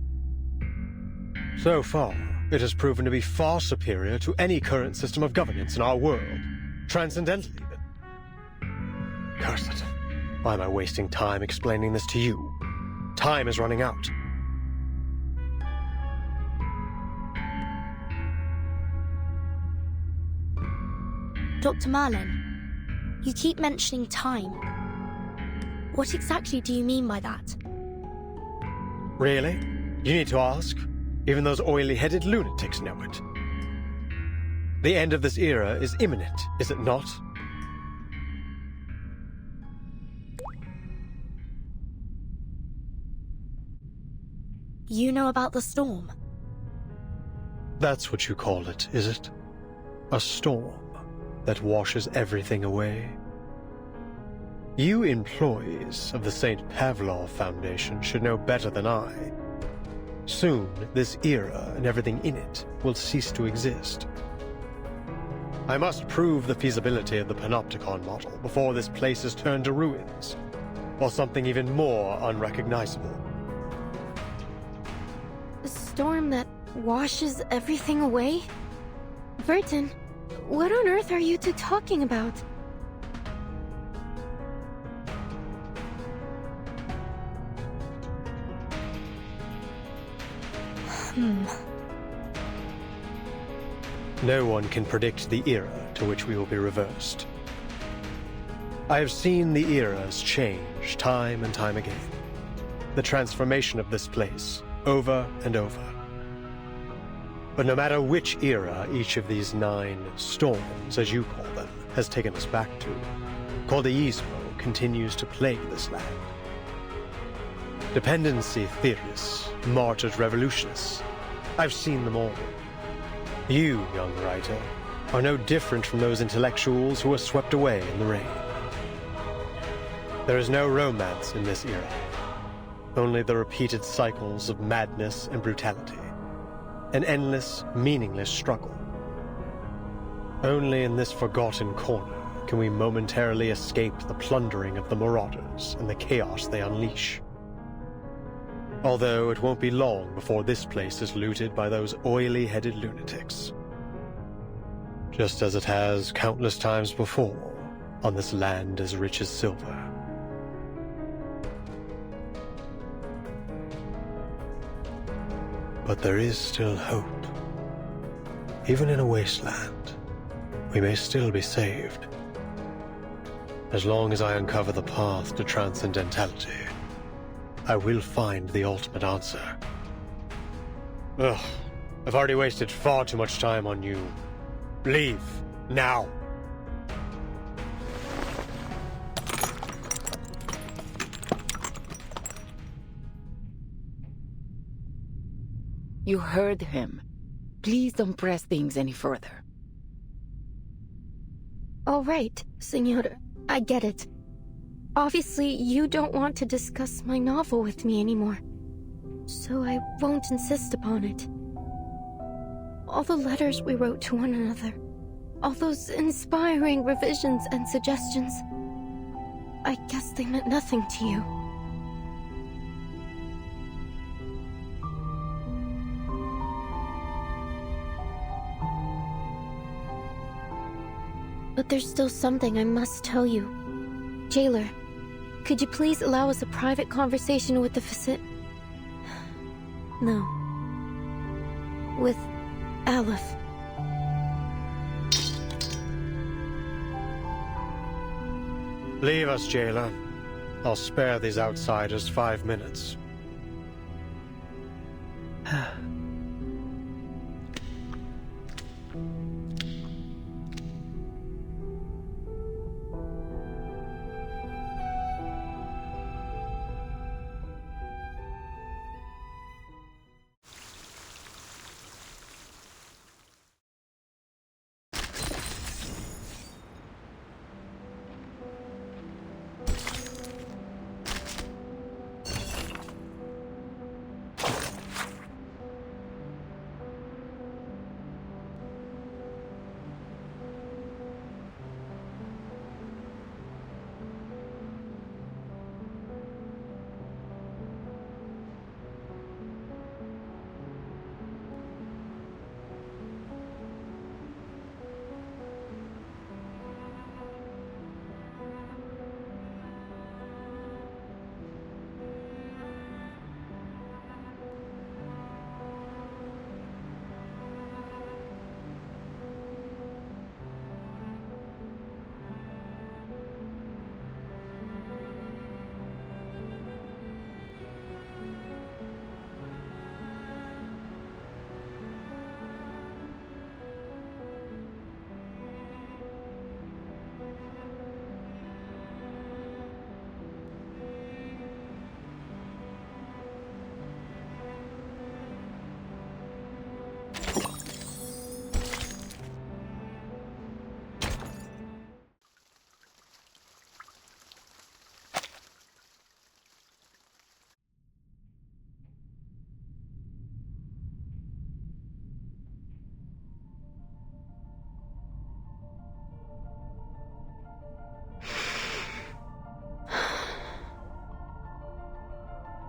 So far, it has proven to be far superior to any current system of governance in our world, transcendental even. Curse it. Why am I wasting time explaining this to you? Time is running out. Dr. Merlin, you keep mentioning time. What exactly do you mean by that? Really? You need to ask? Even those oily-headed lunatics know it. The end of this era is imminent, is it not? You know about the storm? That's what you call it, is it? A storm that washes everything away? You employees of the St. Pavlov Foundation should know better than I. Soon, this era and everything in it will cease to exist. I must prove the feasibility of the Panopticon model before this place is turned to ruins, or something even more unrecognizable. A storm that washes everything away? Vertin, what on earth are you two talking about? No one can predict the era to which we will be reversed. I have seen the eras change time and time again. The transformation of this place, over and over. But no matter which era each of these 9 storms, as you call them, has taken us back to, Cordeismo continues to plague this land. Dependency theorists, martyred revolutionists, I've seen them all. You, young writer, are no different from those intellectuals who were swept away in the rain. There is no romance in this era, only the repeated cycles of madness and brutality, an endless, meaningless struggle. Only in this forgotten corner can we momentarily escape the plundering of the marauders and the chaos they unleash. Although it won't be long before this place is looted by those oily-headed lunatics. Just as it has countless times before on this land as rich as silver. But there is still hope. Even in a wasteland, we may still be saved. As long as I uncover the path to transcendentality, I will find the ultimate answer. Ugh, I've already wasted far too much time on you. Leave, now. You heard him. Please don't press things any further. All right, Senor, I get it. Obviously, you don't want to discuss my novel with me anymore, so I won't insist upon it. All the letters we wrote to one another, all those inspiring revisions and suggestions, I guess they meant nothing to you. But there's still something I must tell you. Jailer, could you please allow us a private conversation with the No. With Aleph. Leave us, Jailer. I'll spare these outsiders 5 minutes.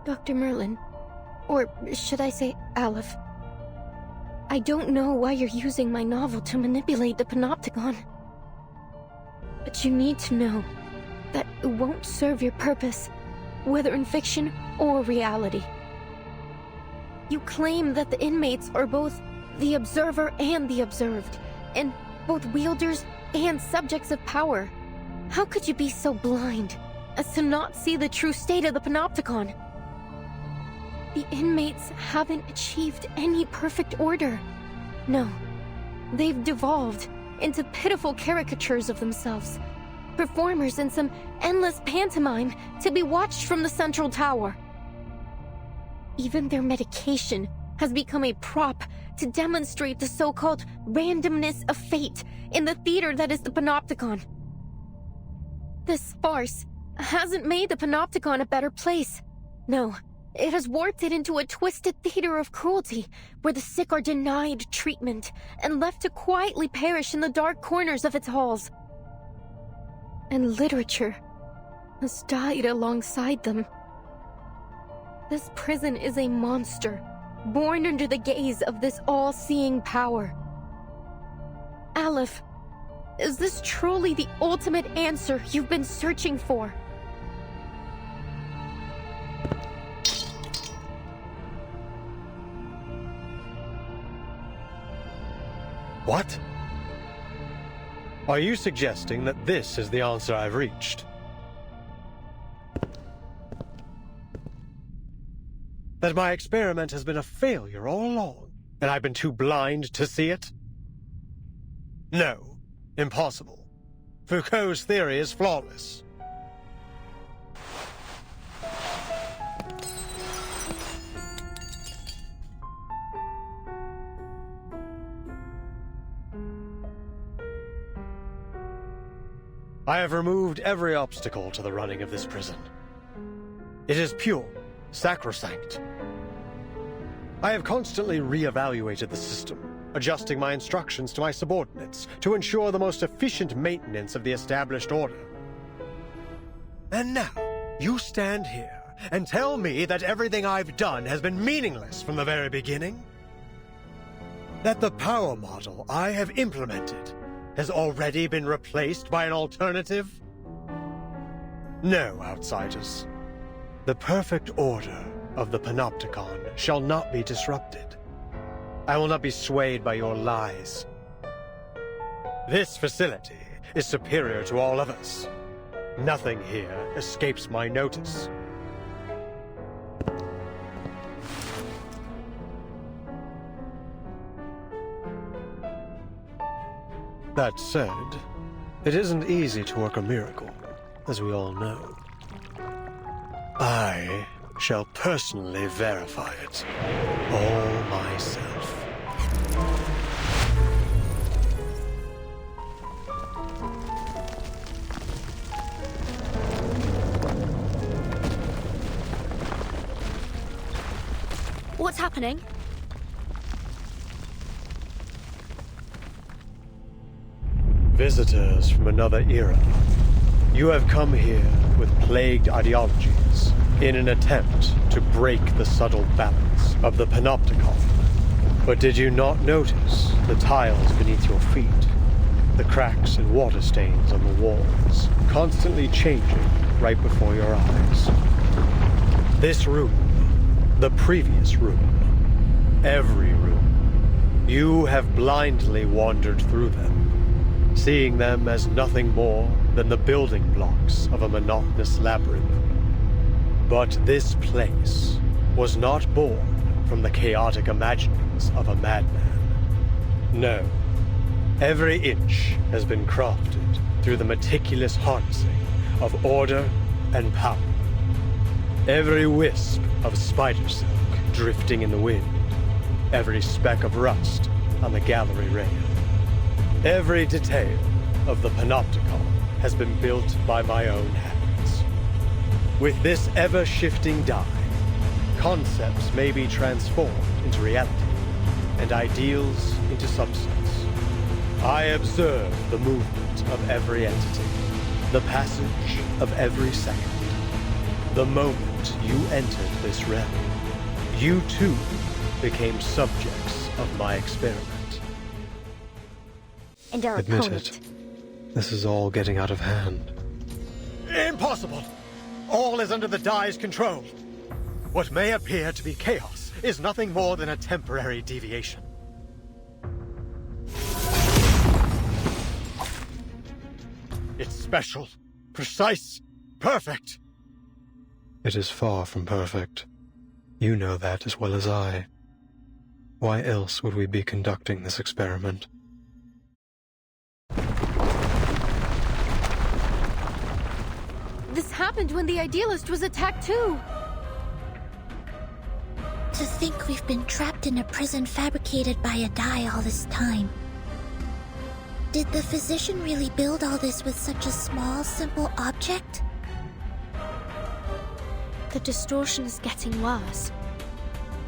Dr. Merlin, or should I say Aleph, I don't know why you're using my novel to manipulate the Panopticon. But you need to know that it won't serve your purpose, whether in fiction or reality. You claim that the inmates are both the observer and the observed, and both wielders and subjects of power. How could you be so blind as to not see the true state of the Panopticon? The inmates haven't achieved any perfect order. No, they've devolved into pitiful caricatures of themselves, performers in some endless pantomime to be watched from the central tower. Even their medication has become a prop to demonstrate the so-called randomness of fate in the theater that is the Panopticon. This farce hasn't made the Panopticon a better place. No, it has warped it into a twisted theater of cruelty, where the sick are denied treatment and left to quietly perish in the dark corners of its halls. And literature has died alongside them. This prison is a monster, born under the gaze of this all-seeing power. Aleph, is this truly the ultimate answer you've been searching for? What? Are you suggesting that this is the answer I've reached? That my experiment has been a failure all along, and I've been too blind to see it? No, impossible. Foucault's theory is flawless. I have removed every obstacle to the running of this prison. It is pure, sacrosanct. I have constantly re-evaluated the system, adjusting my instructions to my subordinates to ensure the most efficient maintenance of the established order. And now, you stand here and tell me that everything I've done has been meaningless from the very beginning? That the power model I have implemented has already been replaced by an alternative? No, outsiders. The perfect order of the Panopticon shall not be disrupted. I will not be swayed by your lies. This facility is superior to all others. Nothing here escapes my notice. That said, it isn't easy to work a miracle, as we all know. I shall personally verify it, all myself. What's happening? Visitors from another era. You have come here with plagued ideologies in an attempt to break the subtle balance of the Panopticon. But did you not notice the tiles beneath your feet? The cracks and water stains on the walls, constantly changing right before your eyes. This room, the previous room, every room, you have blindly wandered through them, seeing them as nothing more than the building blocks of a monotonous labyrinth. But this place was not born from the chaotic imaginings of a madman. No, every inch has been crafted through the meticulous harnessing of order and power. Every wisp of spider silk drifting in the wind, every speck of rust on the gallery rail. Every detail of the Panopticon has been built by my own hands. With this ever-shifting die, concepts may be transformed into reality, and ideals into substance. I observe the movement of every entity, the passage of every second. The moment you entered this realm, you too became subjects of my experiment. And our Admit opponent. it. This is all getting out of hand. Impossible! All is under the Dai's control. What may appear to be chaos is nothing more than a temporary deviation. It's special, precise, perfect. It is far from perfect. You know that as well as I. Why else would we be conducting this experiment? This happened when the Idealist was attacked too. To think we've been trapped in a prison fabricated by a Dai all this time. Did the physician really build all this with such a small, simple object? The distortion is getting worse.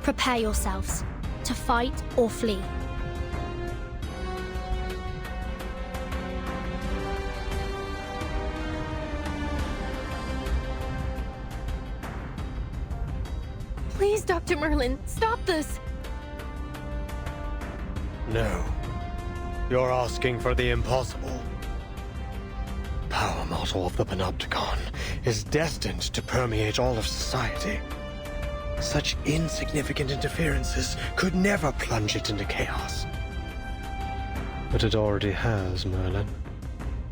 Prepare yourselves to fight or flee. Please, Dr. Merlin, stop this! No. You're asking for the impossible. Power model of the Panopticon is destined to permeate all of society. Such insignificant interferences could never plunge it into chaos. But it already has, Merlin.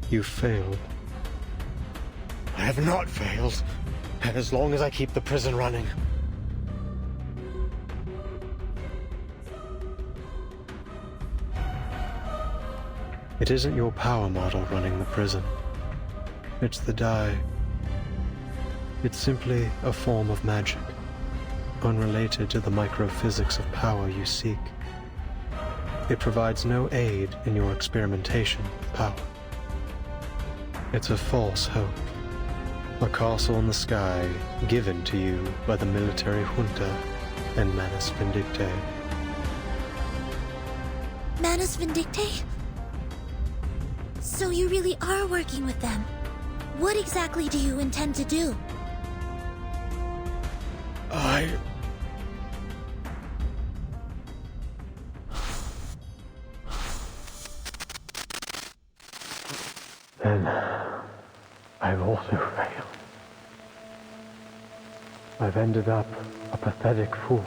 You failed. I have not failed, as long as I keep the prison running. It isn't your power model running the prison. It's the Dai. It's simply a form of magic, unrelated to the microphysics of power you seek. It provides no aid in your experimentation with power. It's a false hope. A castle in the sky given to you by the military junta and Manus Vindictae. Manus Vindictae? So you really are working with them. What exactly do you intend to do? Then I've also failed. I've ended up a pathetic fool,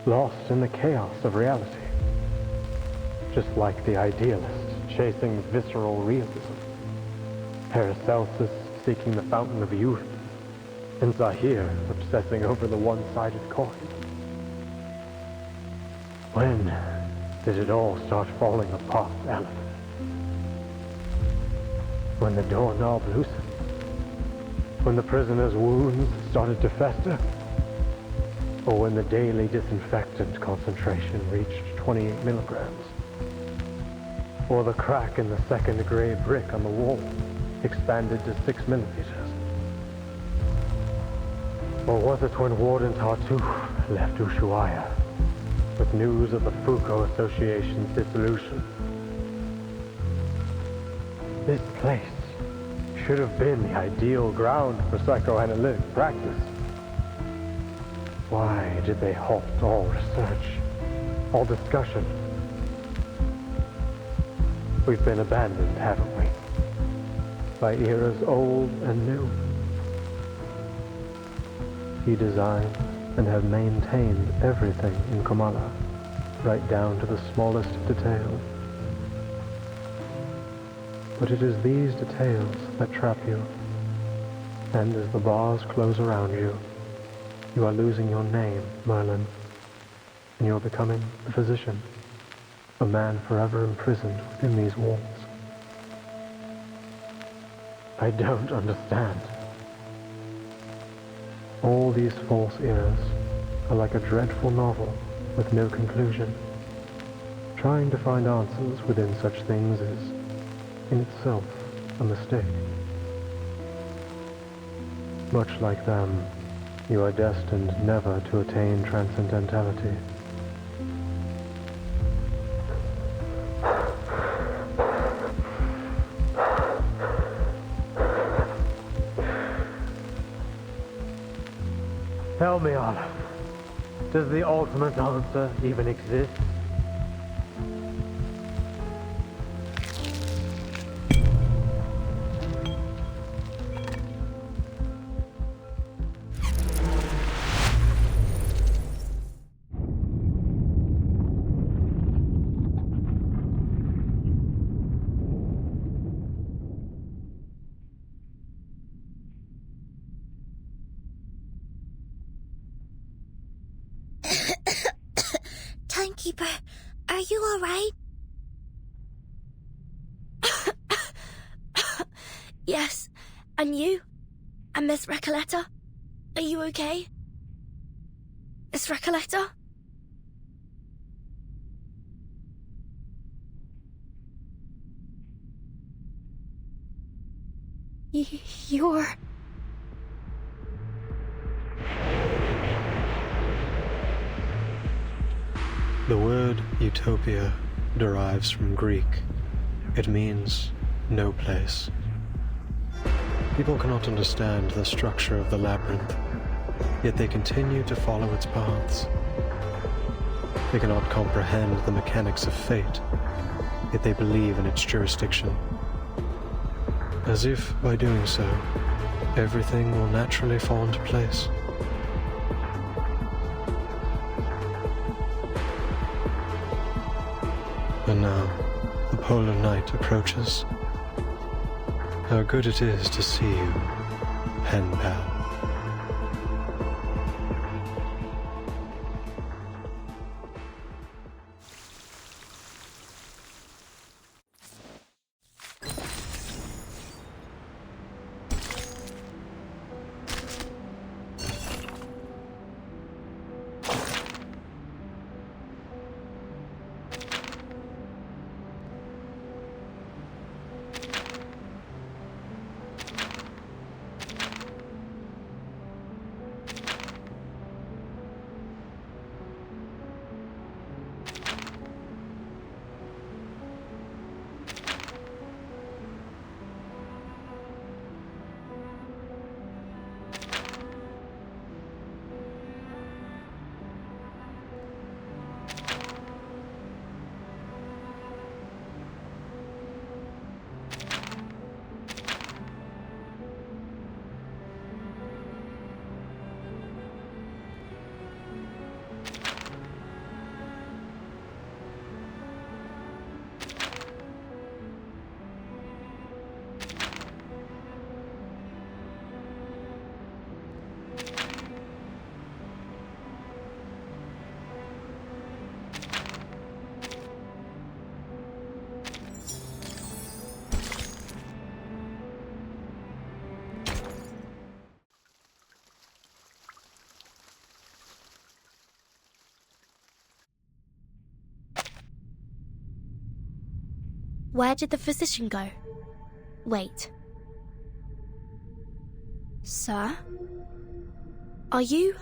lost in the chaos of reality. Just like the idealist chasing visceral realism, Paracelsus seeking the fountain of youth, and Zahir obsessing over the one-sided coin. When did it all start falling apart, Aleph? When the doorknob loosened? When the prisoner's wounds started to fester? Or when the daily disinfectant concentration reached 28 milligrams? Or the crack in the second gray brick on the wall expanded to 6 millimeters? Or was it when Warden Tartuffe left Ushuaia with news of the Foucault Association's dissolution? This place should have been the ideal ground for psychoanalytic practice. Why did they halt all research, all discussion? We've been abandoned, haven't we? By eras old and new. You designed and have maintained everything in Comala, right down to the smallest detail. But it is these details that trap you. And as the bars close around you, you are losing your name, Merlin. And you're becoming a physician, a man forever imprisoned within these walls. I don't understand. All these false eras are like a dreadful novel with no conclusion. Trying to find answers within such things is, in itself, a mistake. Much like them, you are destined never to attain transcendentality. Tell me, Aleph, does the ultimate answer even exist? Timekeeper, are you alright? Yes. And you? And Miss Recoleta? Are you okay? Miss Recoleta? You're... The word utopia derives from Greek. It means no place. People cannot understand the structure of the labyrinth, yet they continue to follow its paths. They cannot comprehend the mechanics of fate, yet they believe in its jurisdiction. As if, by doing so, everything will naturally fall into place. And now, the polar night approaches. How good it is to see you, pen pal. Where did the physician go? Wait. Sir? Are you...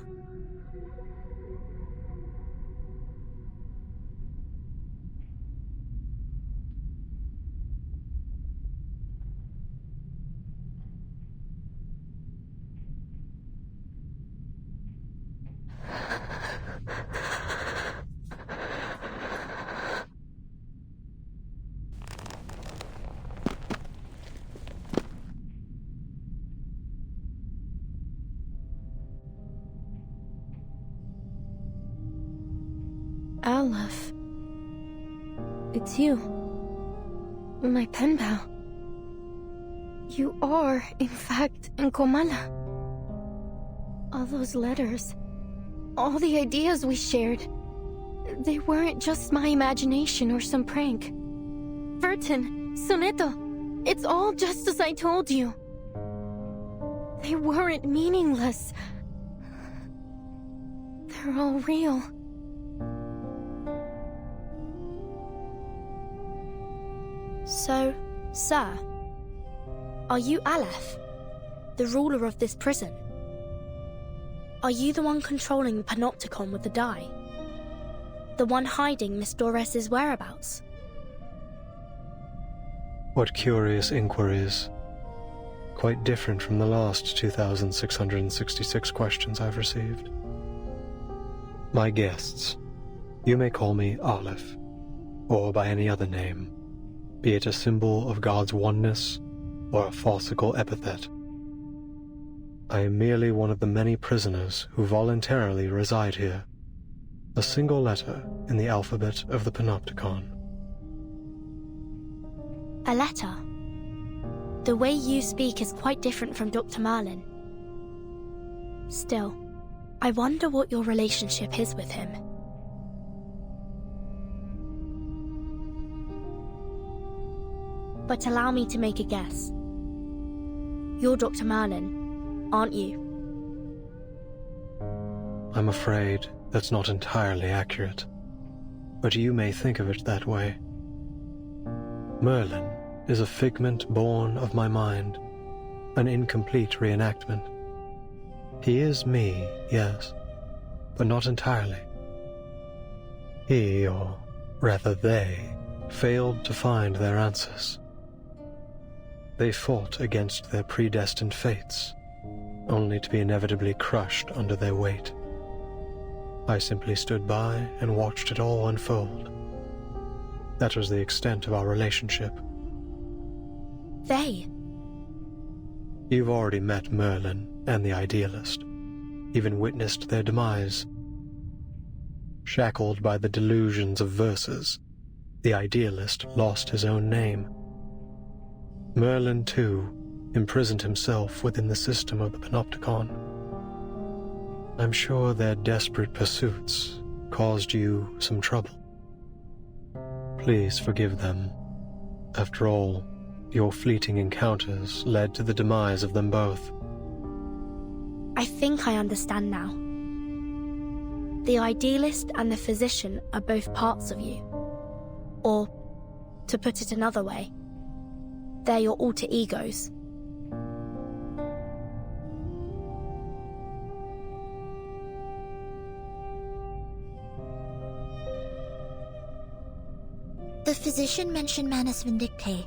Aleph. It's you. My pen pal. You are, in fact, in Comala. All those letters, all the ideas we shared, they weren't just my imagination or some prank. Vertin, Soneto, it's all just as I told you. They weren't meaningless. They're all real. So, sir, are you Aleph, the ruler of this prison? Are you the one controlling the panopticon with the die? The one hiding Miss Dores's whereabouts? What curious inquiries. quite different from the last 2,666 questions I've received. My guests, you may call me Aleph, or by any other name, be it a symbol of God's oneness or a farcical epithet. I am merely one of the many prisoners who voluntarily reside here, a single letter in the alphabet of the Panopticon. A letter? The way you speak is quite different from Dr. Merlin. Still, I wonder what your relationship is with him. But allow me to make a guess. You're Dr. Merlin, aren't you? I'm afraid that's not entirely accurate, but you may think of it that way. Merlin is a figment born of my mind, an incomplete reenactment. He is me, yes, but not entirely. He, or rather they, failed to find their answers. They fought against their predestined fates, only to be inevitably crushed under their weight. I simply stood by and watched it all unfold. That was the extent of our relationship. They? You've already met Merlin and the Idealist, even witnessed their demise. Shackled by the delusions of verses, the Idealist lost his own name. Merlin, too, imprisoned himself within the system of the Panopticon. I'm sure their desperate pursuits caused you some trouble. Please forgive them. After all, your fleeting encounters led to the demise of them both. I think I understand now. The Idealist and the Physician are both parts of you. Or, to put it another way, they're your alter egos. The Physician mentioned Manus Vindictae.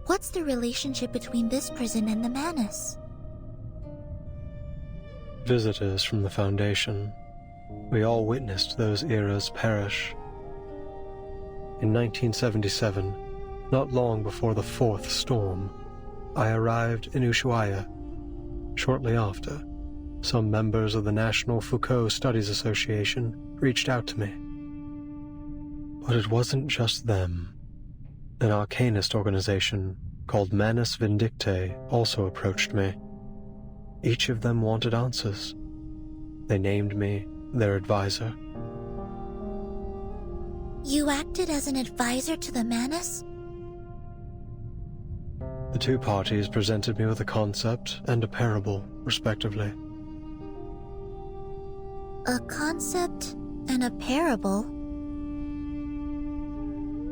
What's the relationship between this prison and the Manus? Visitors from the Foundation. We all witnessed those eras perish. In 1977, not long before the fourth storm, I arrived in Ushuaia. Shortly after, some members of the National Foucault Studies Association reached out to me. But it wasn't just them. An arcanist organization called Manus Vindictae also approached me. Each of them wanted answers. They named me their advisor. You acted as an advisor to the Manus? The two parties presented me with a concept and a parable, respectively. A concept and a parable?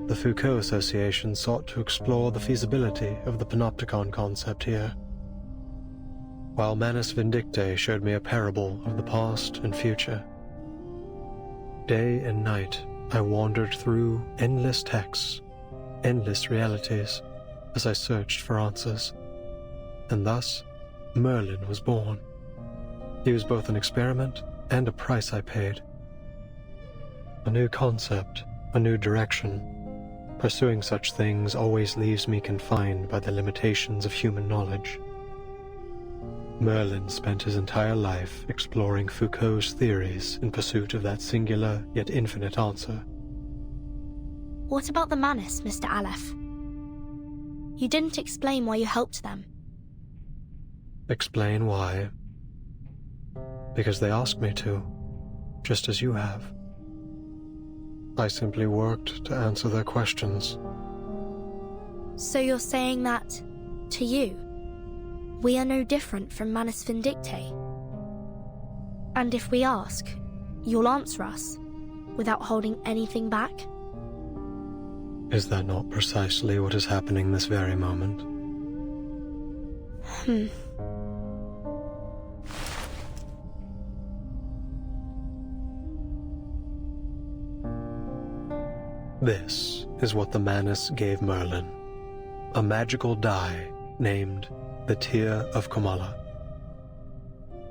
The Foucault Association sought to explore the feasibility of the Panopticon concept here, while Manus Vindictae showed me a parable of the past and future. Day and night, I wandered through endless texts, endless realities, as I searched for answers. And thus, Merlin was born. He was both an experiment and a price I paid. A new concept, a new direction. Pursuing such things always leaves me confined by the limitations of human knowledge. Merlin spent his entire life exploring Foucault's theories in pursuit of that singular yet infinite answer. What about the Manus, Mr. Aleph? You didn't explain why you helped them. Explain why? Because they asked me to, just as you have. I simply worked to answer their questions. So you're saying that, to you, we are no different from Manus Vindictae? And if we ask, you'll answer us, without holding anything back? Is that not precisely what is happening this very moment? This is what the Manus gave Merlin. A magical die named the Tear of Comala.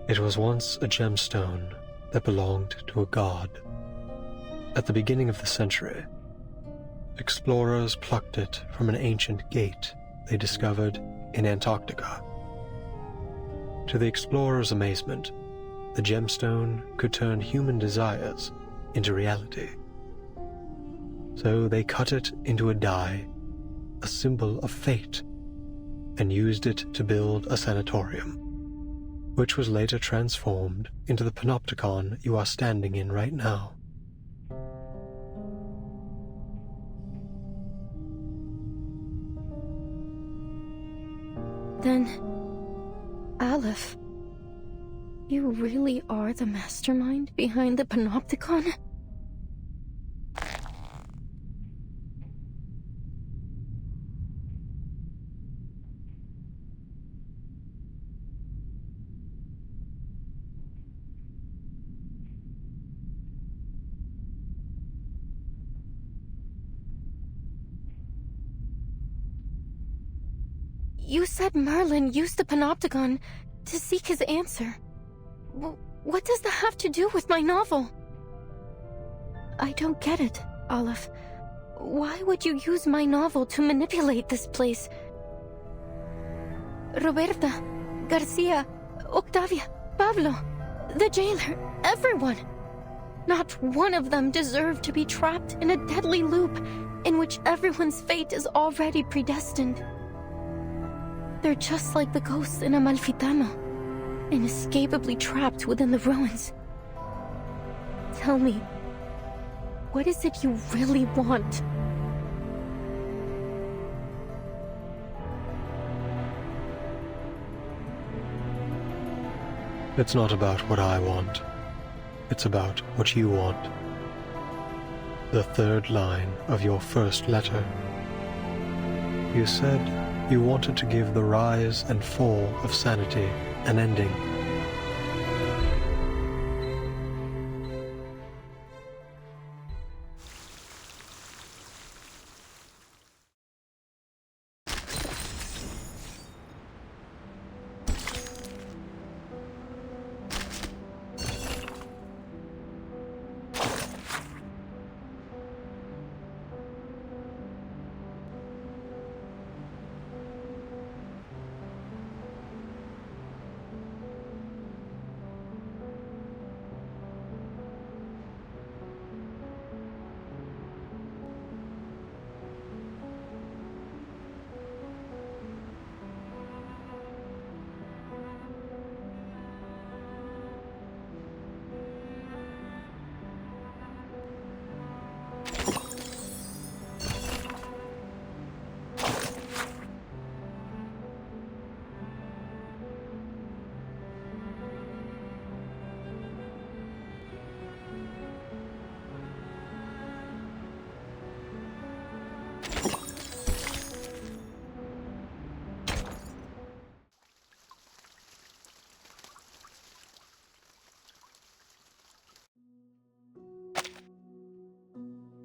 It was once a gemstone that belonged to a god. At the beginning of the century, explorers plucked it from an ancient gate they discovered in Antarctica. To the explorers' amazement, the gemstone could turn human desires into reality. So they cut it into a die, a symbol of fate, and used it to build a sanatorium, which was later transformed into the panopticon you are standing in right now. Then, Aleph, you really are the mastermind behind the panopticon? You said Merlin used the panopticon to seek his answer. What does that have to do with my novel? I don't get it, Aleph. Why would you use my novel to manipulate this place? Roberta, Garcia, Octavia, Pablo, the jailer, everyone. Not one of them deserved to be trapped in a deadly loop in which everyone's fate is already predestined. They're just like the ghosts in Amalfitano, inescapably trapped within the ruins. Tell me, what is it you really want? It's not about what I want. It's about what you want. The third line of your first letter. You said you wanted to give the rise and fall of sanity an ending.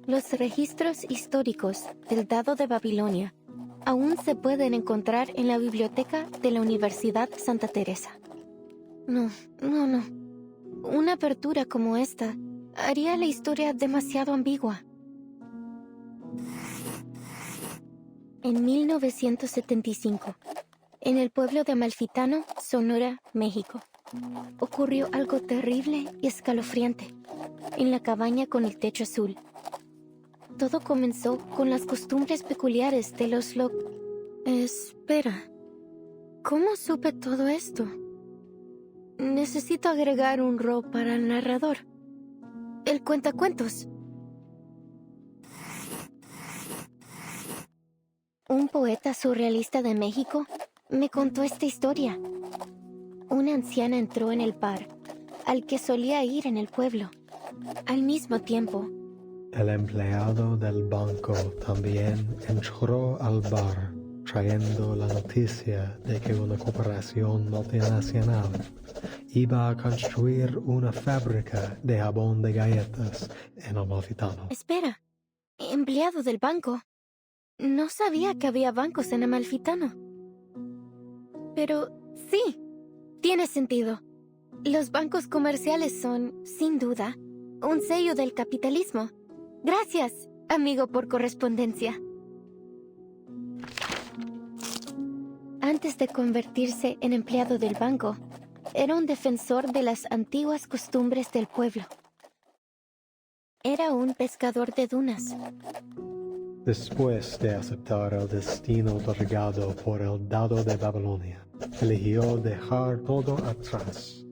Los registros históricos del Dado de Babilonia aún se pueden encontrar en la biblioteca de la Universidad Santa Teresa. No. Una apertura como esta haría la historia demasiado ambigua. En 1975, en el pueblo de Amalfitano, Sonora, México, ocurrió algo terrible y escalofriante en la cabaña con el techo azul. Todo comenzó con las costumbres peculiares de los Espera, ¿cómo supe todo esto? Necesito agregar un ro para el narrador. El cuentacuentos. Un poeta surrealista de México me contó esta historia. Una anciana entró en el bar, al que solía ir en el pueblo. Al mismo tiempo, el empleado del banco también entró al bar, trayendo la noticia de que una corporación multinacional iba a construir una fábrica de jabón de galletas en Amalfitano. Espera, ¿empleado del banco? No sabía que había bancos en Amalfitano. Pero sí, tiene sentido. Los bancos comerciales son, sin duda, un sello del capitalismo. Gracias, amigo por correspondencia. Antes de convertirse en empleado del banco, era un defensor de las antiguas costumbres del pueblo. Era un pescador de dunas. Después de aceptar el destino otorgado por el dado de Babilonia, eligió dejar todo atrás.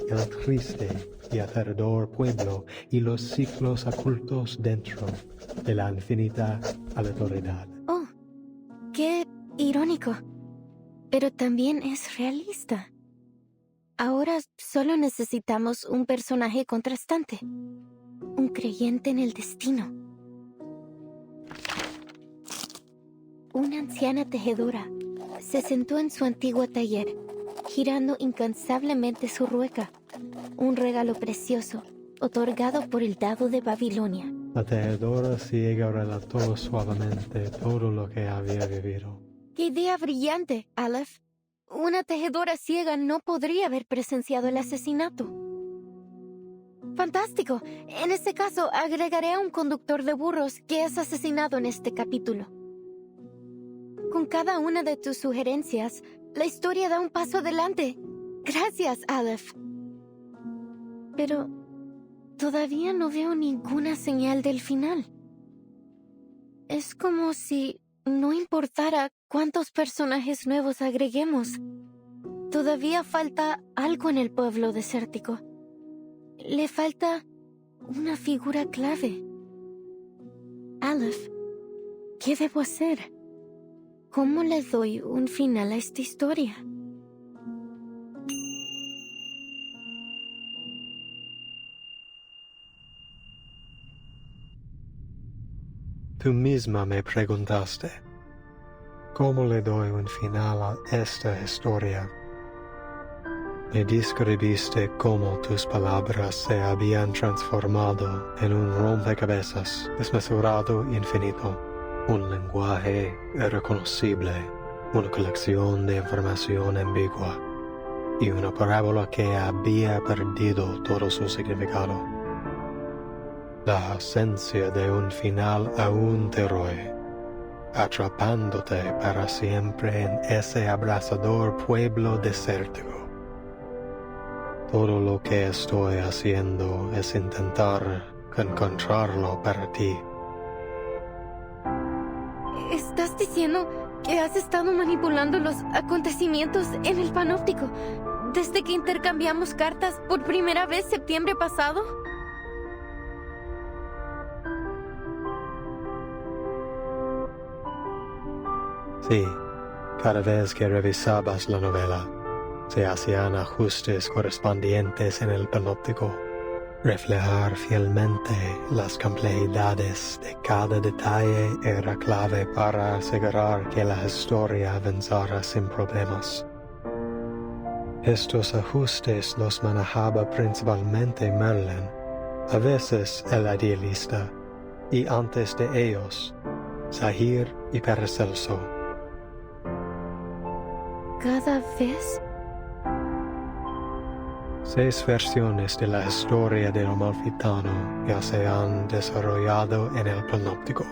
El triste y aterrador pueblo y los ciclos ocultos dentro de la infinita aleatoriedad. Oh, qué irónico. Pero también es realista. Ahora solo necesitamos un personaje contrastante. Un creyente en el destino. Una anciana tejedora se sentó en su antiguo taller, girando incansablemente su rueca, un regalo precioso, otorgado por el dado de Babilonia. La tejedora ciega relató suavemente todo lo que había vivido. ¡Qué idea brillante, Aleph! Una tejedora ciega no podría haber presenciado el asesinato. ¡Fantástico! En este caso, agregaré a un conductor de burros que es asesinado en este capítulo. Con cada una de tus sugerencias, la historia da un paso adelante. Gracias, Aleph. Pero todavía no veo ninguna señal del final. Es como si no importara cuántos personajes nuevos agreguemos. Todavía falta algo en el pueblo desértico. Le falta una figura clave. Aleph, ¿qué debo hacer? ¿Cómo le doy un final a esta historia? Tú misma me preguntaste, ¿cómo le doy un final a esta historia? Me describiste cómo tus palabras se habían transformado en un rompecabezas desmesurado e infinito, un lenguaje irreconocible, una colección de información ambigua y una parábola que había perdido todo su significado. La ausencia de un final aún te roe, atrapándote para siempre en ese abrasador pueblo desértico. Todo lo que estoy haciendo es intentar encontrarlo para ti. ¿Estás diciendo que has estado manipulando los acontecimientos en el panóptico desde que intercambiamos cartas por primera vez septiembre pasado? Sí, cada vez que revisabas la novela, se hacían ajustes correspondientes en el panóptico. Reflejar fielmente las complejidades de cada detalle era clave para asegurar que la historia avanzara sin problemas. Estos ajustes los manejaba principalmente Merlin, a veces el idealista, y antes de ellos, Zahir y Paracelso. ¿Cada vez? 6 versiones de la historia del Amalfitano ya se han desarrollado en el panóptico.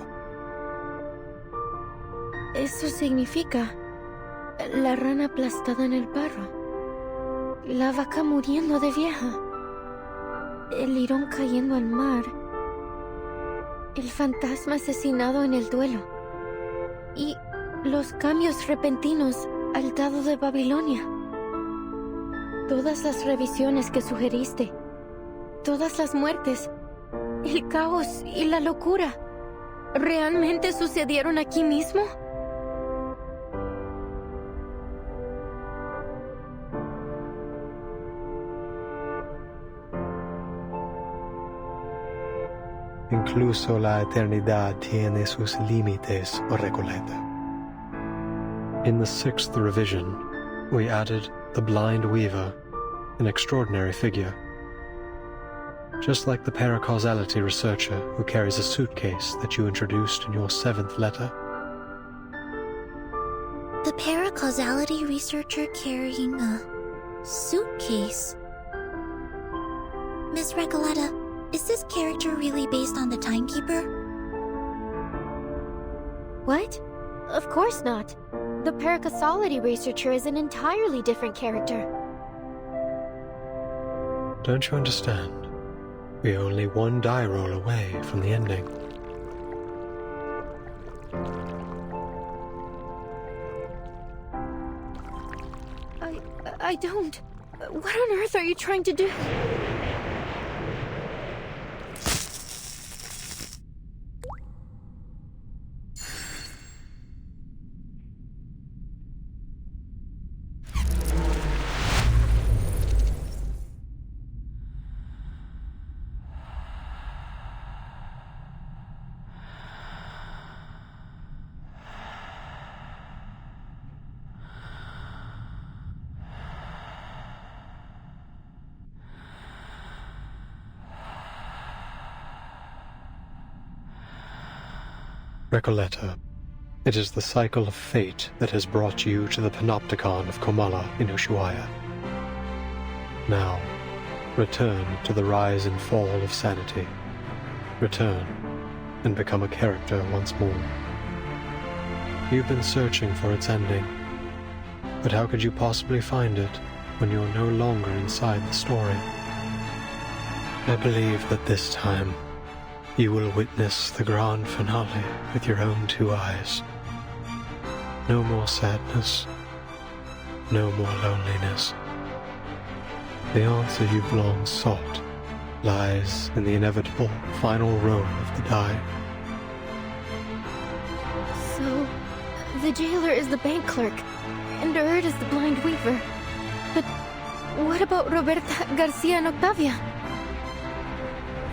Eso significa la rana aplastada en el barro, la vaca muriendo de vieja, el lirón cayendo al mar, el fantasma asesinado en el duelo y los cambios repentinos al dado de Babilonia. Todas las revisiones que sugeriste, todas las muertes, el caos y la locura, ¿realmente sucedieron aquí mismo? Incluso la eternidad tiene sus límites, Recoleta. In the 6th revision, we added the blind weaver, an extraordinary figure. Just like the paracausality researcher who carries a suitcase that you introduced in your 7th letter. The causality researcher carrying a suitcase. Miss Recoleta, is this character really based on the Timekeeper? What? Of course not. The paracausality researcher is an entirely different character. Don't you understand? We're only one die roll away from the ending. I don't. What on earth are you trying to do? Recoleta, it is the cycle of fate that has brought you to the Panopticon of Comala in Ushuaia. Now, return to the rise and fall of sanity. Return, and become a character once more. You've been searching for its ending, but how could you possibly find it when you're no longer inside the story? I believe that this time, you will witness the grand finale with your own two eyes. No more sadness. No more loneliness. The answer you've long sought lies in the inevitable final roll of the die. So, the jailer is the bank clerk, and Erd is the blind weaver. But what about Roberta, Garcia, and Octavia?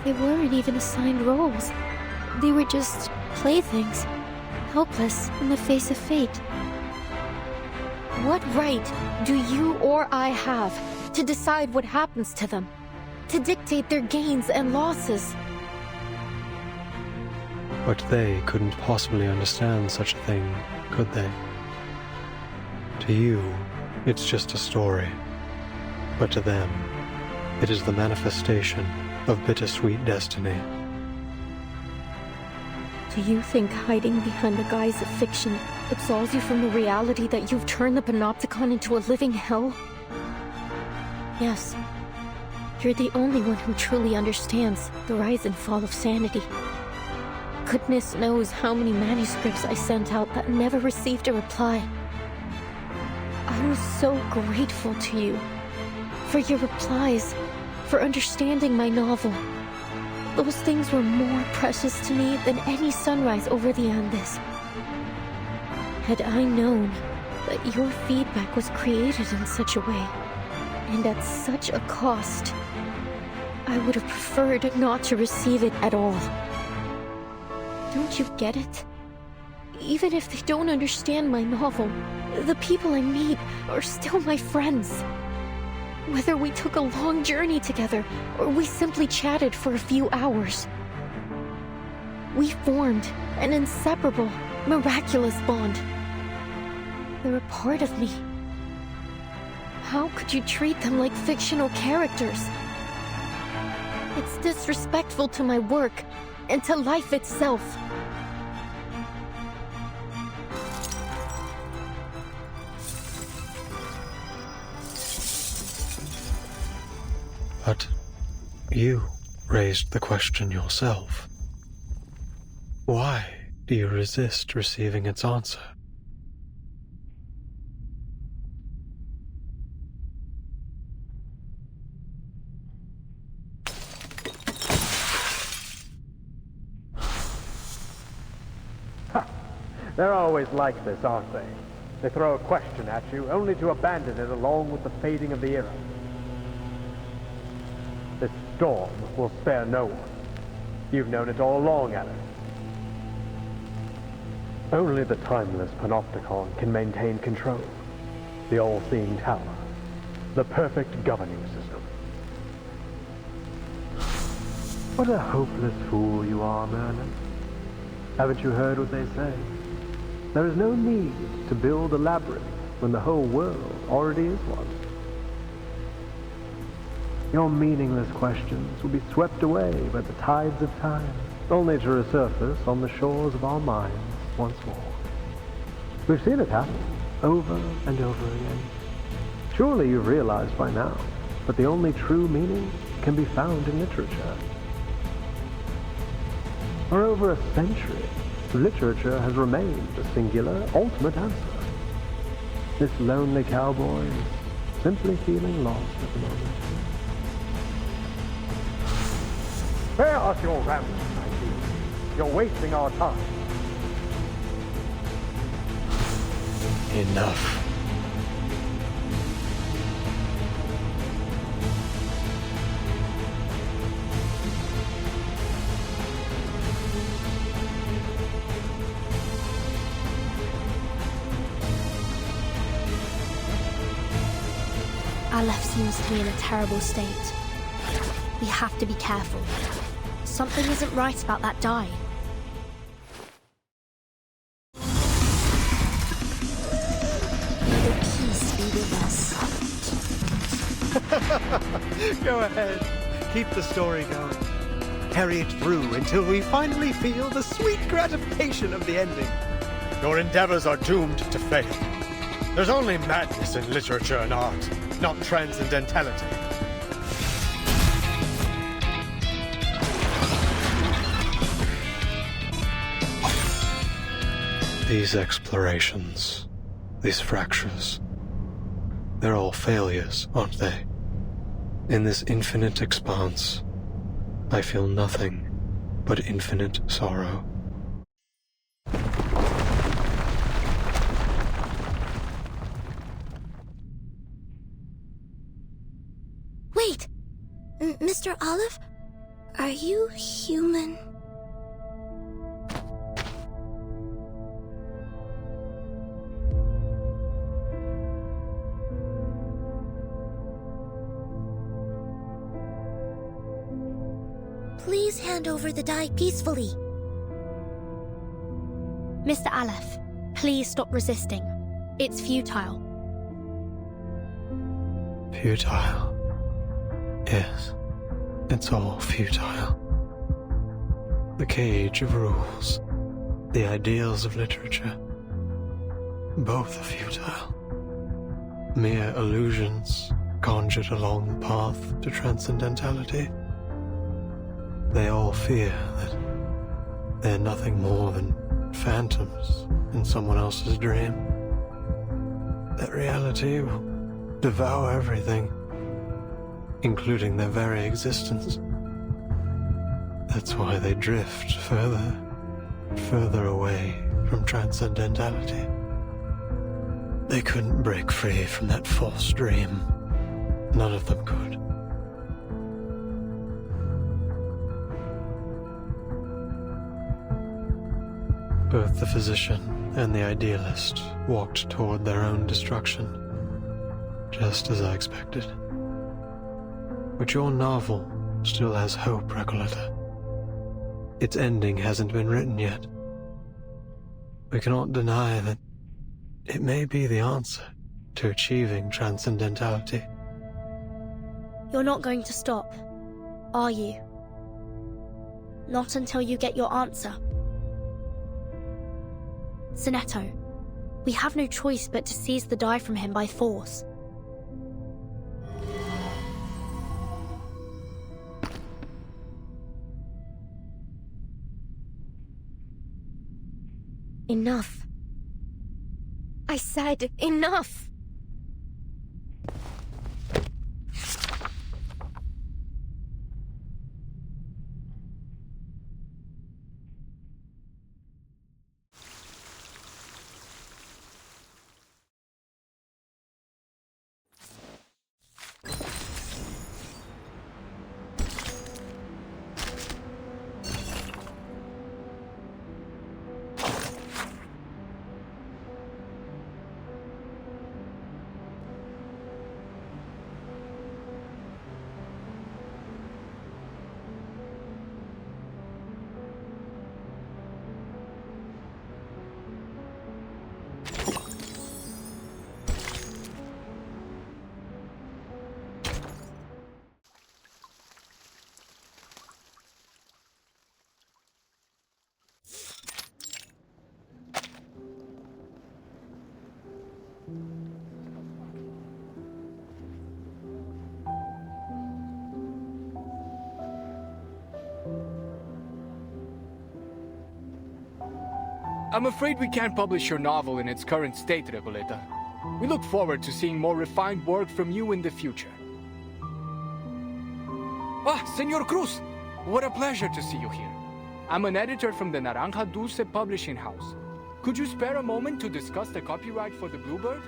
They weren't even assigned roles. They were just playthings, helpless in the face of fate. What right do you or I have to decide what happens to them? To dictate their gains and losses? But they couldn't possibly understand such a thing, could they? To you, it's just a story. But to them, it is the manifestation of bittersweet destiny. Do you think hiding behind the guise of fiction absolves you from the reality that you've turned the Panopticon into a living hell? Yes. You're the only one who truly understands the rise and fall of sanity. Goodness knows how many manuscripts I sent out that never received a reply. I was so grateful to you for your replies, for understanding my novel. Those things were more precious to me than any sunrise over the Andes. Had I known that your feedback was created in such a way, and at such a cost, I would have preferred not to receive it at all. Don't you get it? Even if they don't understand my novel, the people I meet are still my friends. Whether we took a long journey together, or we simply chatted for a few hours. We formed an inseparable, miraculous bond. They're a part of me. How could you treat them like fictional characters? It's disrespectful to my work, and to life itself. But you raised the question yourself. Why do you resist receiving its answer? They're always like this, aren't they? They throw a question at you, only to abandon it along with the fading of the era. This storm will spare no one. You've known it all along, Aleph. Only the timeless Panopticon can maintain control. The all-seeing tower. The perfect governing system. What a hopeless fool you are, Merlin. Haven't you heard what they say? There is no need to build a labyrinth when the whole world already is one? Your meaningless questions will be swept away by the tides of time, only to resurface on the shores of our minds once more. We've seen it happen over and over again. Surely you've realized by now that the only true meaning can be found in literature. For over a century, literature has remained the singular, ultimate answer. This lonely cowboy is simply feeling lost at the moment. Spare us your ramblings, my dear. You're wasting our time. Enough. Aleph seems to be in a terrible state. We have to be careful. Something isn't right about that die. May the peace be with us. Go ahead. Keep the story going. Carry it through until we finally feel the sweet gratification of the ending. Your endeavors are doomed to fail. There's only madness in literature and art, not transcendentality. These explorations, these fractures, they're all failures, aren't they? In this infinite expanse, I feel nothing but infinite sorrow. Wait! Mr. Aleph? Are you human? Please hand over the die peacefully. Mr. Aleph, please stop resisting. It's futile. Futile. Yes, it's all futile. The cage of rules, the ideals of literature, both are futile. Mere illusions conjured along the path to transcendentality. They all fear that they're nothing more than phantoms in someone else's dream. That reality will devour everything, including their very existence. That's why they drift further away from transcendentality. They couldn't break free from that false dream. None of them could. Both the physician and the idealist walked toward their own destruction, just as I expected. But your novel still has hope, Recoleta. Its ending hasn't been written yet. We cannot deny that it may be the answer to achieving transcendentality. You're not going to stop, are you? Not until you get your answer. Zeneto, we have no choice but to seize the die from him by force. Enough. I said enough. I'm afraid we can't publish your novel in its current state, Recoleta. We look forward to seeing more refined work from you in the future. Ah, Senor Cruz! What a pleasure to see you here. I'm an editor from the Naranja Dulce publishing house. Could you spare a moment to discuss the copyright for the Bluebird?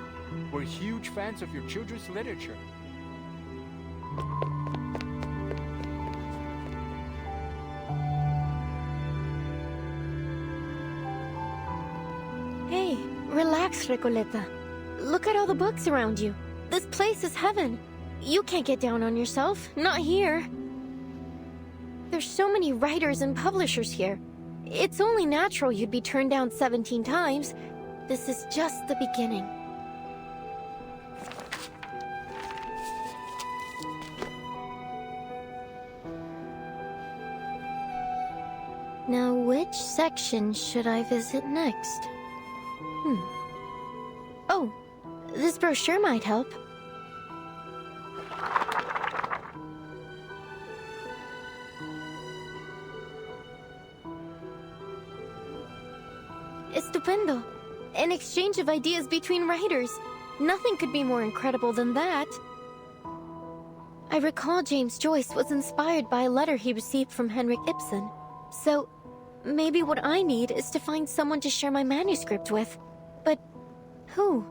We're huge fans of your children's literature. Hey, relax, Recoleta. Look at all the books around you. This place is heaven. You can't get down on yourself, not here. There's so many writers and publishers here. It's only natural you'd be turned down 17 times. This is just the beginning. Now, which section should I visit next? Oh, this brochure might help. Estupendo. An exchange of ideas between writers. Nothing could be more incredible than that. I recall James Joyce was inspired by a letter he received from Henrik Ibsen. So, maybe what I need is to find someone to share my manuscript with. But who?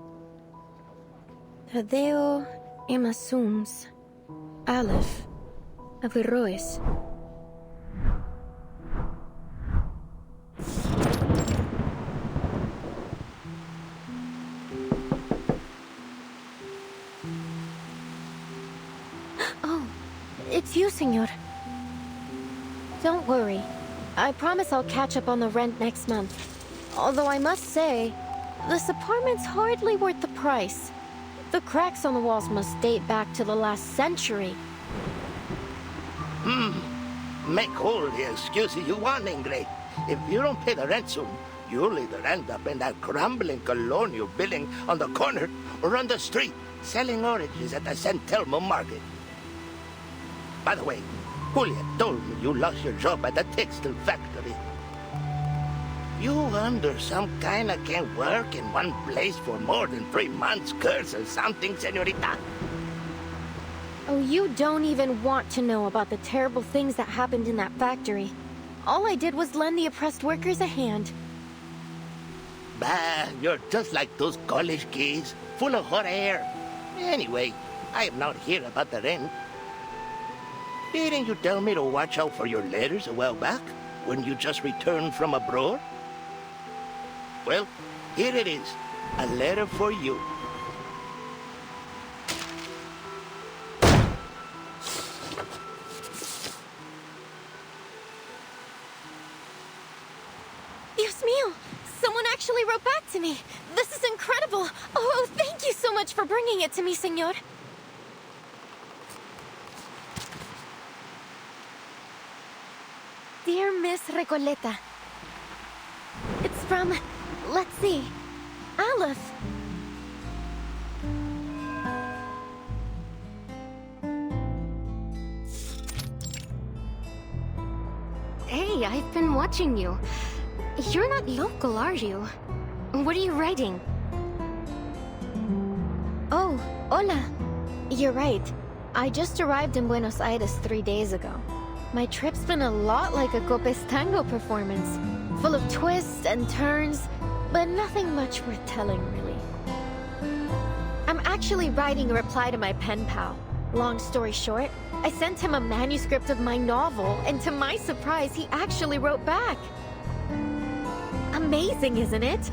Tadeo Emasums. Aleph. Averroes. Oh, it's you, senor. Don't worry. I promise I'll catch up on the rent next month. Although I must say, this apartment's hardly worth the price. The cracks on the walls must date back to the last century. Make all the excuses you want, Ingrid. If you don't pay the rent soon, you'll either end up in that crumbling colonial building on the corner or on the street, selling oranges at the San Telmo market. By the way, Julia told me you lost your job at the textile factory. You under some kinda can't work in one place for more than 3 months, curse or something, señorita. Oh, you don't even want to know about the terrible things that happened in that factory. All I did was lend the oppressed workers a hand. Bah, you're just like those college kids, full of hot air. Anyway, I am not here about the rent. Didn't you tell me to watch out for your letters a while back, when you just returned from abroad? Well, here it is, a letter for you. Dios mío! Someone actually wrote back to me! This is incredible! Oh, thank you so much for bringing it to me, senor! Dear Miss Recoleta. It's from, let's see, Aleph. Hey, I've been watching you. You're not local, are you? What are you writing? Oh, hola. You're right. I just arrived in Buenos Aires 3 days ago. My trip's been a lot like a Copes Tango performance, full of twists and turns, but nothing much worth telling, really. I'm actually writing a reply to my pen pal. Long story short, I sent him a manuscript of my novel, and to my surprise, he actually wrote back. Amazing, isn't it?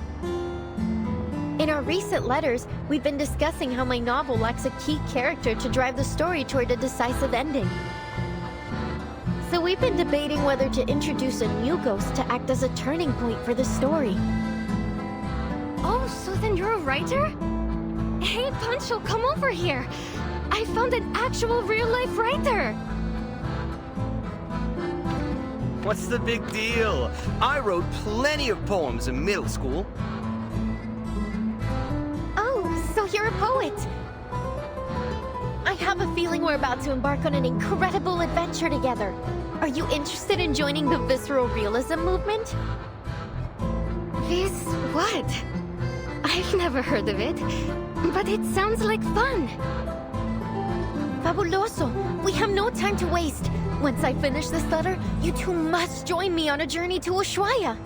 In our recent letters, we've been discussing how my novel lacks a key character to drive the story toward a decisive ending. So we've been debating whether to introduce a new ghost to act as a turning point for the story. Oh, so then you're a writer? Hey, Pancho, come over here. I found an actual real-life writer. What's the big deal? I wrote plenty of poems in middle school. Oh, so you're a poet. I have a feeling we're about to embark on an incredible adventure together. Are you interested in joining the visceral realism movement? This what? I've never heard of it, but it sounds like fun. Fabuloso! We have no time to waste. Once I finish this letter, you two must join me on a journey to Ushuaia.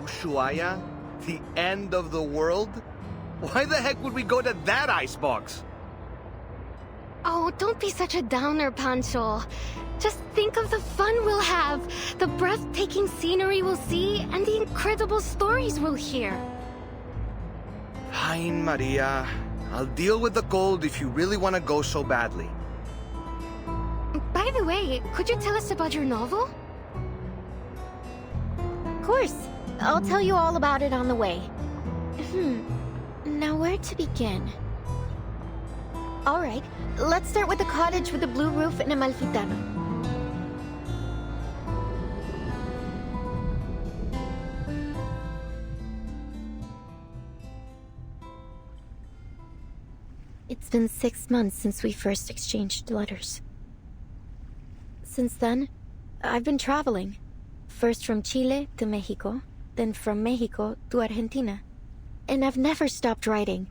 Ushuaia? The end of the world? Why the heck would we go to that icebox? Oh, don't be such a downer, Pancho. Just think of the fun we'll have, the breathtaking scenery we'll see, and the incredible stories we'll hear. Fine, Maria. I'll deal with the gold if you really want to go so badly. By the way, could you tell us about your novel? Of course. I'll tell you all about it on the way. Now where to begin? Alright, let's start with the cottage with the blue roof and Amalfitano. It's been 6 months since we first exchanged letters. Since then, I've been traveling. First from Chile to Mexico, then from Mexico to Argentina. And I've never stopped writing.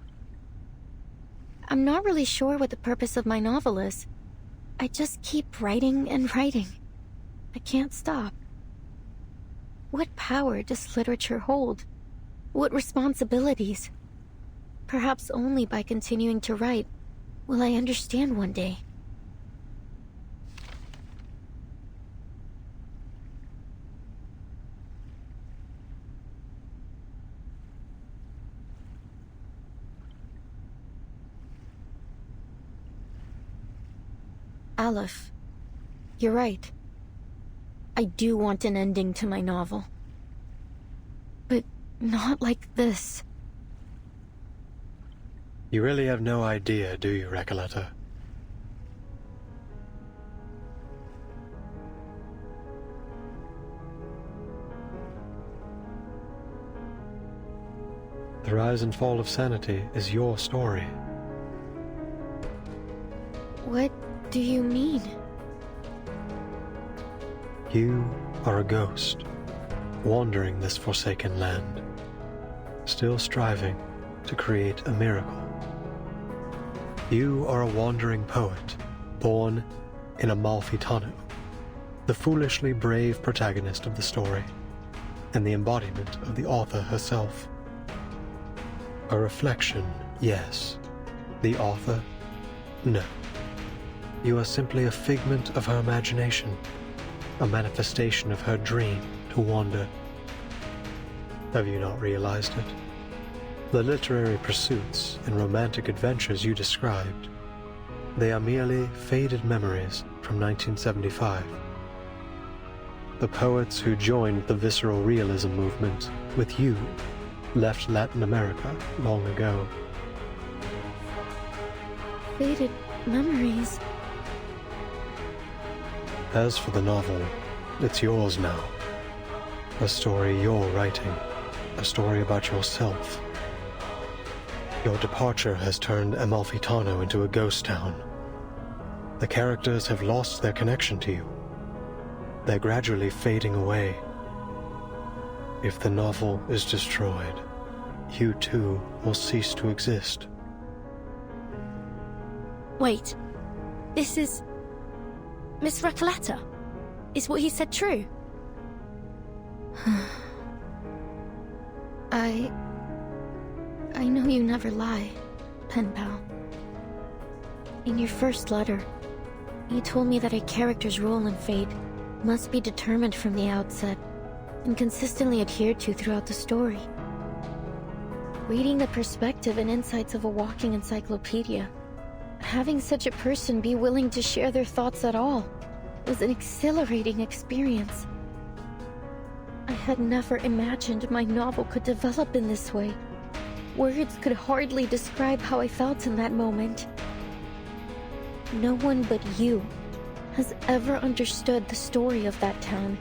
I'm not really sure what the purpose of my novel is. I just keep writing and writing. I can't stop. What power does literature hold? What responsibilities? Perhaps only by continuing to write will I understand one day. Aleph, you're right. I do want an ending to my novel. But not like this. You really have no idea, do you, Recoleta? The rise and fall of sanity is your story. What do you mean? You are a ghost, wandering this forsaken land, still striving to create a miracle. You are a wandering poet, born in Amalfitano, the foolishly brave protagonist of the story, and the embodiment of the author herself. A reflection, yes. The author, no. You are simply a figment of her imagination, a manifestation of her dream to wander. Have you not realized it? The literary pursuits and romantic adventures you described, they are merely faded memories from 1975. The poets who joined the visceral realism movement with you left Latin America long ago. Faded memories? As for the novel, it's yours now. A story you're writing. A story about yourself. Your departure has turned Amalfitano into a ghost town. The characters have lost their connection to you. They're gradually fading away. If the novel is destroyed, you too will cease to exist. Wait. This is... Miss Recoleta? Is what he said true? I know you never lie, pen pal. In your first letter, you told me that a character's role in fate must be determined from the outset and consistently adhered to throughout the story. Reading the perspective and insights of a walking encyclopedia, having such a person be willing to share their thoughts at all was an exhilarating experience. I had never imagined my novel could develop in this way. Words could hardly describe how I felt in that moment. No one but you has ever understood the story of that town,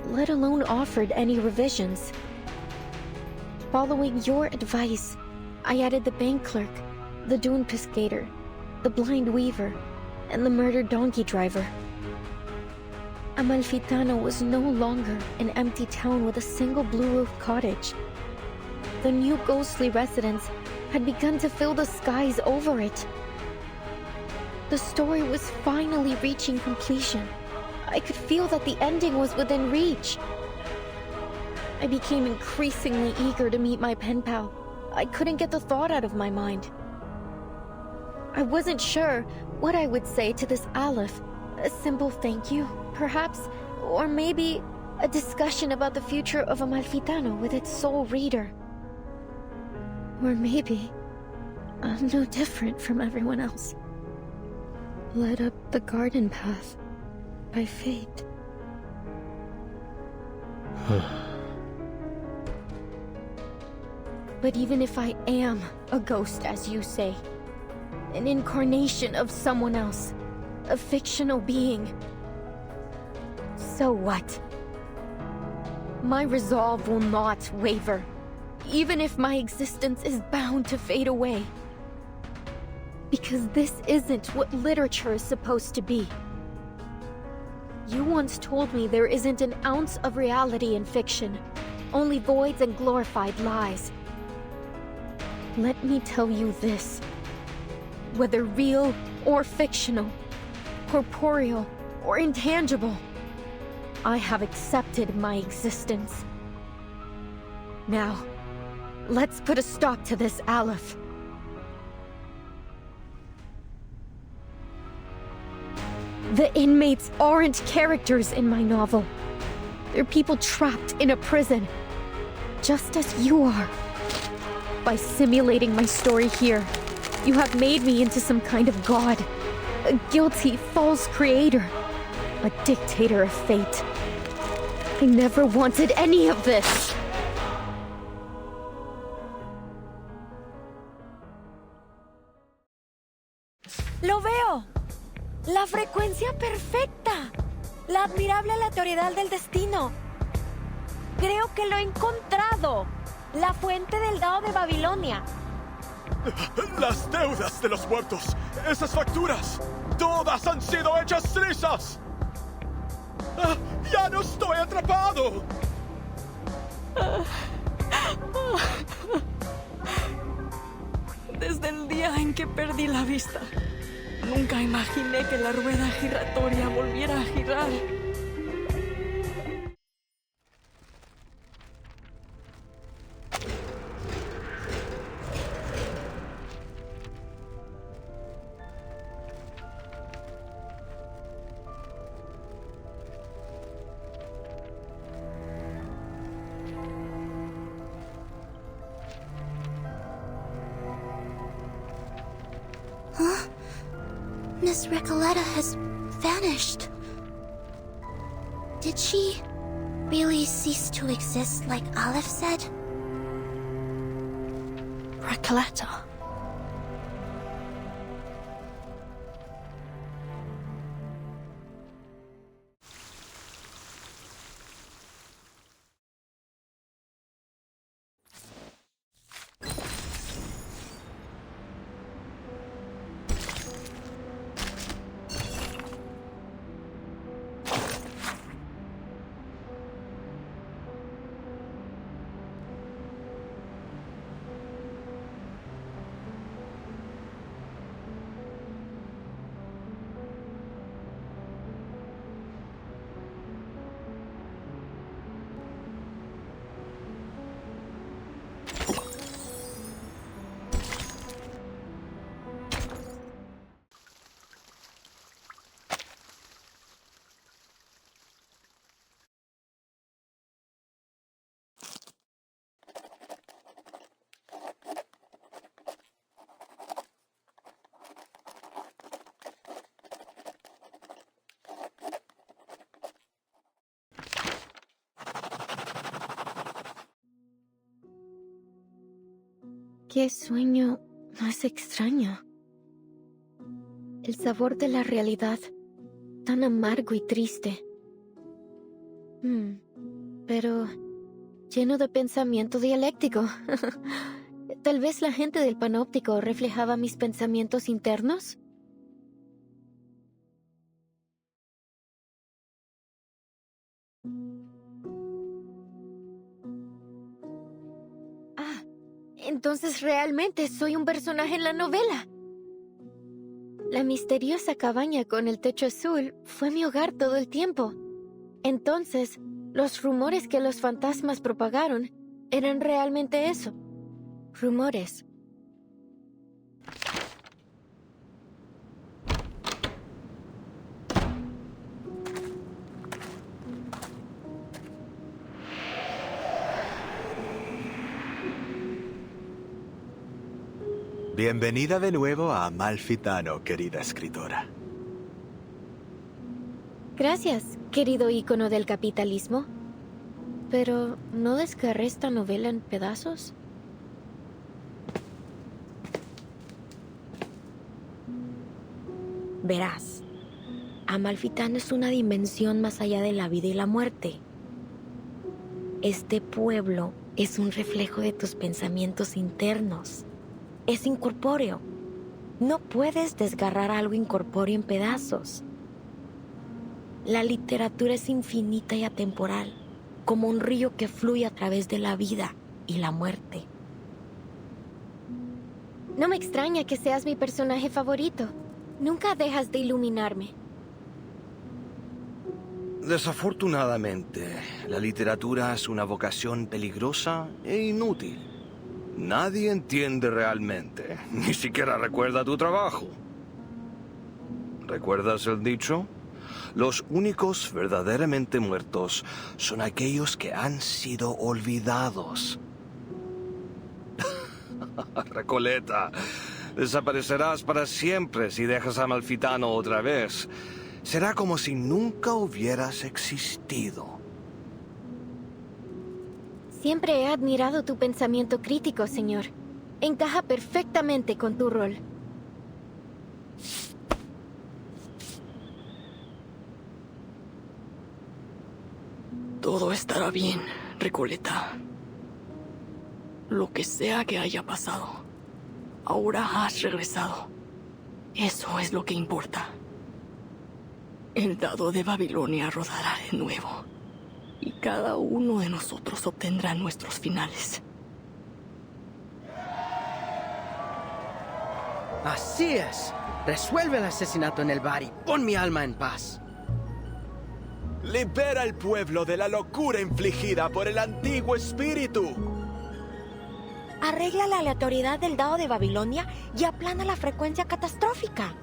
let alone offered any revisions. Following your advice, I added the bank clerk, the dune piscator, the blind weaver, and the murdered donkey driver. Amalfitano was no longer an empty town with a single blue-roofed cottage. The new ghostly residents had begun to fill the skies over it. The story was finally reaching completion. I could feel that the ending was within reach. I became increasingly eager to meet my pen pal. I couldn't get the thought out of my mind. I wasn't sure what I would say to this Aleph. A simple thank you, perhaps, or maybe a discussion about the future of Amalfitano with its sole reader. Or maybe I'm no different from everyone else. Led up the garden path by fate. But even if I am a ghost, as you say, an incarnation of someone else, a fictional being, so what? My resolve will not waver, even if my existence is bound to fade away. Because this isn't what literature is supposed to be. You once told me there isn't an ounce of reality in fiction, only voids and glorified lies. Let me tell you this. Whether real or fictional, corporeal or intangible, I have accepted my existence. Now, let's put a stop to this, Aleph. The inmates aren't characters in my novel. They're people trapped in a prison, just as you are. By simulating my story here, you have made me into some kind of god, a guilty, false creator, a dictator of fate. I never wanted any of this. ¡Lo veo! ¡La frecuencia perfecta! La admirable aleatoriedad del destino. Creo que lo he encontrado. La fuente del dado de Babilonia. Las deudas de los muertos. Esas facturas. Todas han sido hechas trizas. ¡Ya no estoy atrapado! Desde el día en que perdí la vista, nunca imaginé que la rueda giratoria volviera a girar. Huh? Miss Recoleta has vanished. Did she really cease to exist like Aleph said? Recoleta. Qué sueño más extraño. El sabor de la realidad, tan amargo y triste. Pero lleno de pensamiento dialéctico. Tal vez la gente del panóptico reflejaba mis pensamientos internos. Entonces realmente soy un personaje en la novela. La misteriosa cabaña con el techo azul fue mi hogar todo el tiempo. Entonces, los rumores que los fantasmas propagaron eran realmente eso. Rumores. Bienvenida de nuevo a Amalfitano, querida escritora. Gracias, querido ícono del capitalismo. Pero, ¿no desgarré esta novela en pedazos? Verás, Amalfitano es una dimensión más allá de la vida y la muerte. Este pueblo es un reflejo de tus pensamientos internos. Es incorpóreo. No puedes desgarrar algo incorpóreo en pedazos. La literatura es infinita y atemporal, como un río que fluye a través de la vida y la muerte. No me extraña que seas mi personaje favorito. Nunca dejas de iluminarme. Desafortunadamente, la literatura es una vocación peligrosa e inútil. Nadie entiende realmente, ni siquiera recuerda tu trabajo. ¿Recuerdas el dicho? Los únicos verdaderamente muertos son aquellos que han sido olvidados. Recoleta, desaparecerás para siempre si dejas a Amalfitano otra vez. Será como si nunca hubieras existido. Siempre he admirado tu pensamiento crítico, señor. Encaja perfectamente con tu rol. Todo estará bien, Recoleta. Lo que sea que haya pasado, ahora has regresado. Eso es lo que importa. El dado de Babilonia rodará de nuevo. Y cada uno de nosotros obtendrá nuestros finales. Así es. Resuelve el asesinato en el bar y pon mi alma en paz. Libera al pueblo de la locura infligida por el antiguo espíritu. Arregla la aleatoriedad del dado de Babilonia y aplana la frecuencia catastrófica.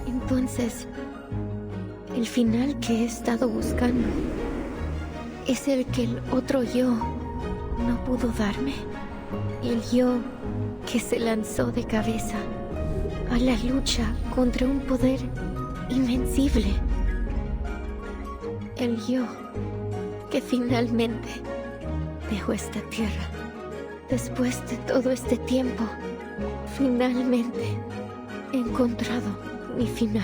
Entonces, el final que he estado buscando es el que el otro yo no pudo darme. El yo que se lanzó de cabeza a la lucha contra un poder invencible. El yo que finalmente dejó esta tierra. Después de todo este tiempo, finalmente he encontrado mi final.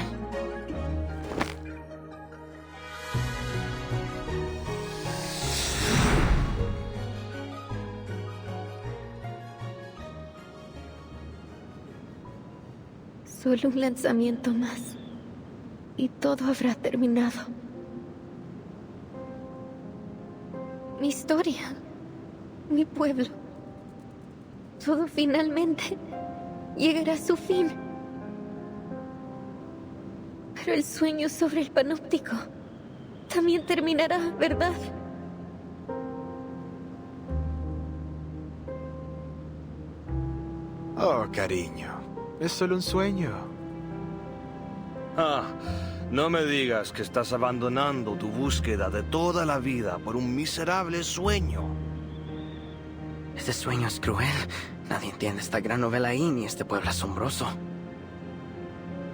Solo un lanzamiento más y todo habrá terminado. Mi historia, mi pueblo, todo finalmente llegará a su fin. Pero el sueño sobre el panóptico también terminará, ¿verdad? Oh, cariño, es solo un sueño. No me digas que estás abandonando tu búsqueda de toda la vida por un miserable sueño. Este sueño es cruel. Nadie entiende esta gran novela ahí ni este pueblo asombroso.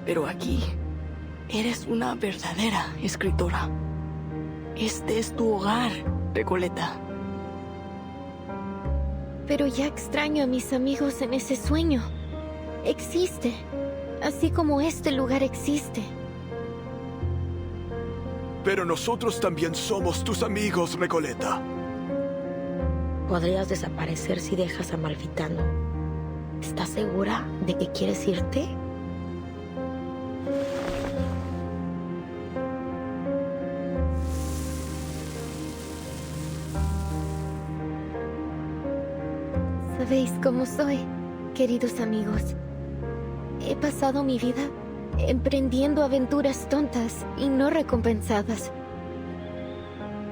Pero aquí, eres una verdadera escritora. Este es tu hogar, Recoleta. Pero ya extraño a mis amigos en ese sueño. Existe, así como este lugar existe. Pero nosotros también somos tus amigos, Recoleta. Podrías desaparecer si dejas a Amalfitano. ¿Estás segura de que quieres irte? Sabéis cómo soy, queridos amigos. He pasado mi vida emprendiendo aventuras tontas y no recompensadas.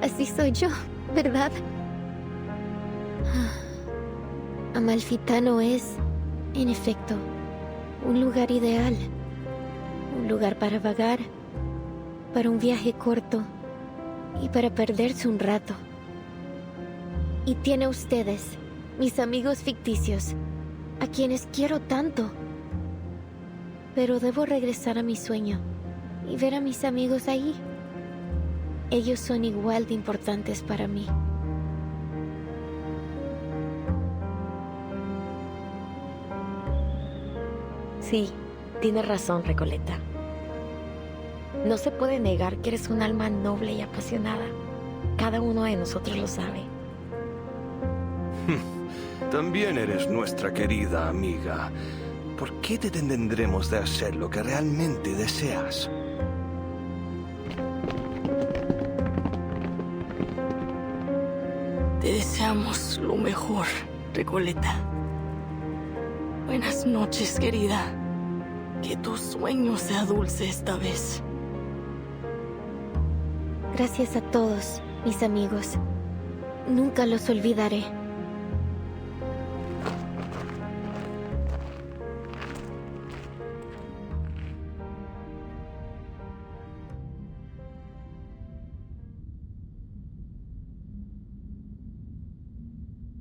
Así soy yo, ¿verdad? Amalfitano es, en efecto, un lugar ideal. Un lugar para vagar, para un viaje corto y para perderse un rato. Y tiene a ustedes, mis amigos ficticios, a quienes quiero tanto. Pero debo regresar a mi sueño y ver a mis amigos ahí. Ellos son igual de importantes para mí. Sí, tienes razón, Recoleta. No se puede negar que eres un alma noble y apasionada. Cada uno de nosotros lo sabe. También eres nuestra querida amiga. ¿Por qué te detendremos de hacer lo que realmente deseas? Te deseamos lo mejor, Recoleta. Buenas noches, querida. Que tu sueño sea dulce esta vez. Gracias a todos, mis amigos. Nunca los olvidaré.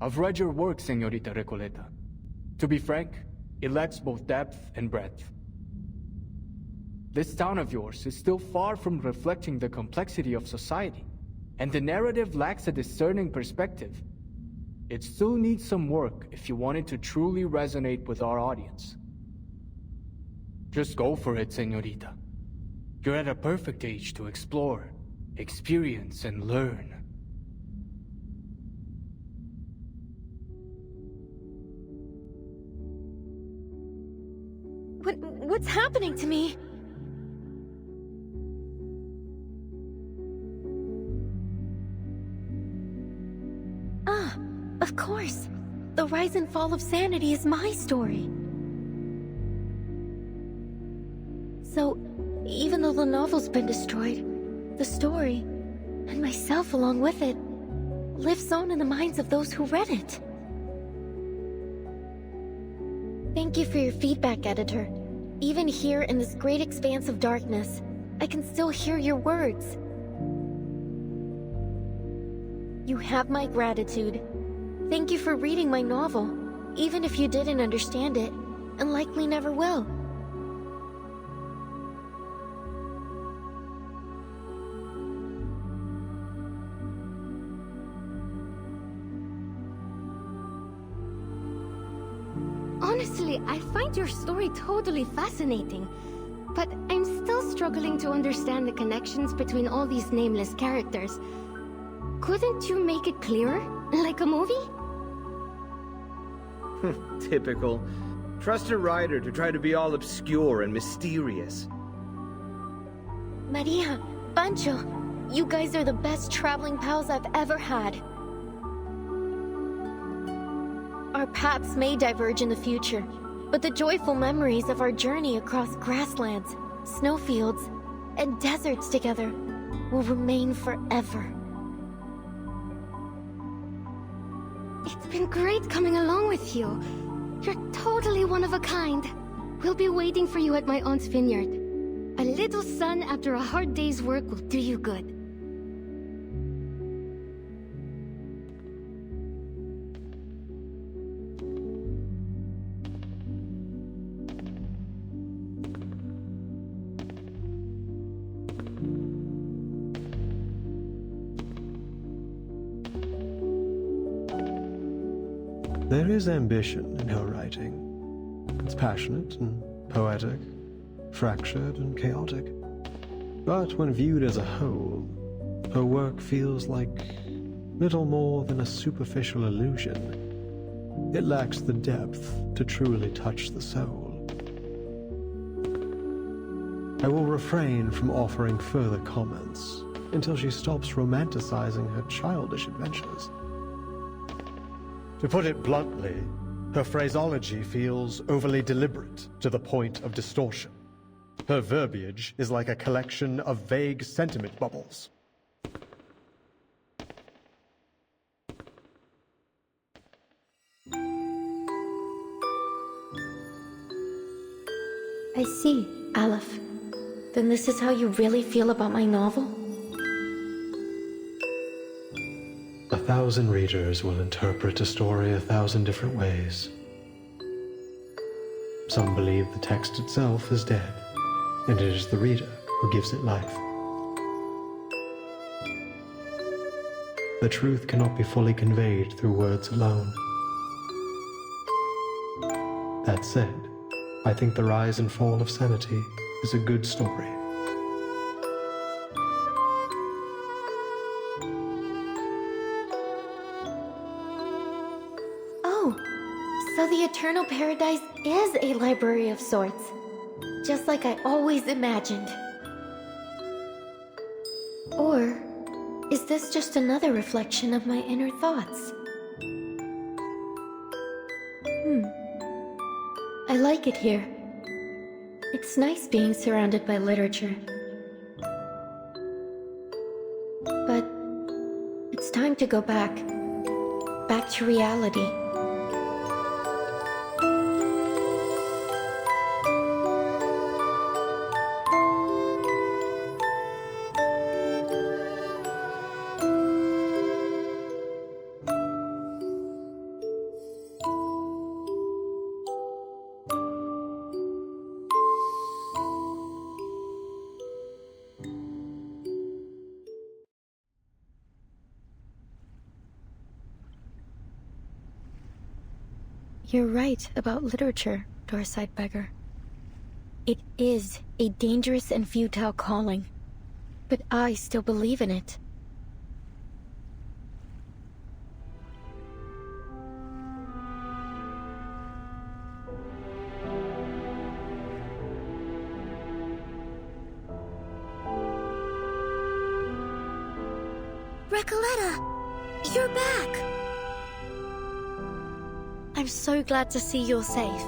I've read your work, Señorita Recoleta. To be frank, it lacks both depth and breadth. This town of yours is still far from reflecting the complexity of society, and the narrative lacks a discerning perspective. It still needs some work if you want it to truly resonate with our audience. Just go for it, Señorita. You're at a perfect age to explore, experience, and learn. What's happening to me? Ah, of course. The rise and fall of sanity is my story. So, even though the novel's been destroyed, the story, and myself along with it, lives on in the minds of those who read it. Thank you for your feedback, editor. Even here in this great expanse of darkness, I can still hear your words. You have my gratitude. Thank you for reading my novel, even if you didn't understand it, and likely never will. Honestly, I find your story totally fascinating, but I'm still struggling to understand the connections between all these nameless characters. Couldn't you make it clearer? Like a movie? Typical. Trust a writer to try to be all obscure and mysterious. Maria, Pancho, you guys are the best traveling pals I've ever had. Our paths may diverge in the future, but the joyful memories of our journey across grasslands, snowfields, and deserts together will remain forever. It's been great coming along with you. You're totally one of a kind. We'll be waiting for you at my aunt's vineyard. A little sun after a hard day's work will do you good. There is ambition in her writing. It's passionate and poetic, fractured and chaotic. But when viewed as a whole, her work feels like little more than a superficial illusion. it lacks the depth to truly touch the soul. I will refrain from offering further comments until she stops romanticizing her childish adventures. To put it bluntly, her phraseology feels overly deliberate to the point of distortion. Her verbiage is like a collection of vague sentiment bubbles. I see, Aleph. Then this is how you really feel about my novel? 1,000 readers will interpret a story 1,000 different ways. Some believe the text itself is dead, and it is the reader who gives it life. The truth cannot be fully conveyed through words alone. That said, I think The Rise and Fall of Sanity is a good story. Oh, so the Eternal Paradise is a library of sorts, just like I always imagined. Or is this just another reflection of my inner thoughts? I like it here. It's nice being surrounded by literature. But it's time to go back to reality. You're right about literature, Dorside Beggar. It is a dangerous and futile calling, but I still believe in it. Recoleta, you're back! I'm so glad to see you're safe.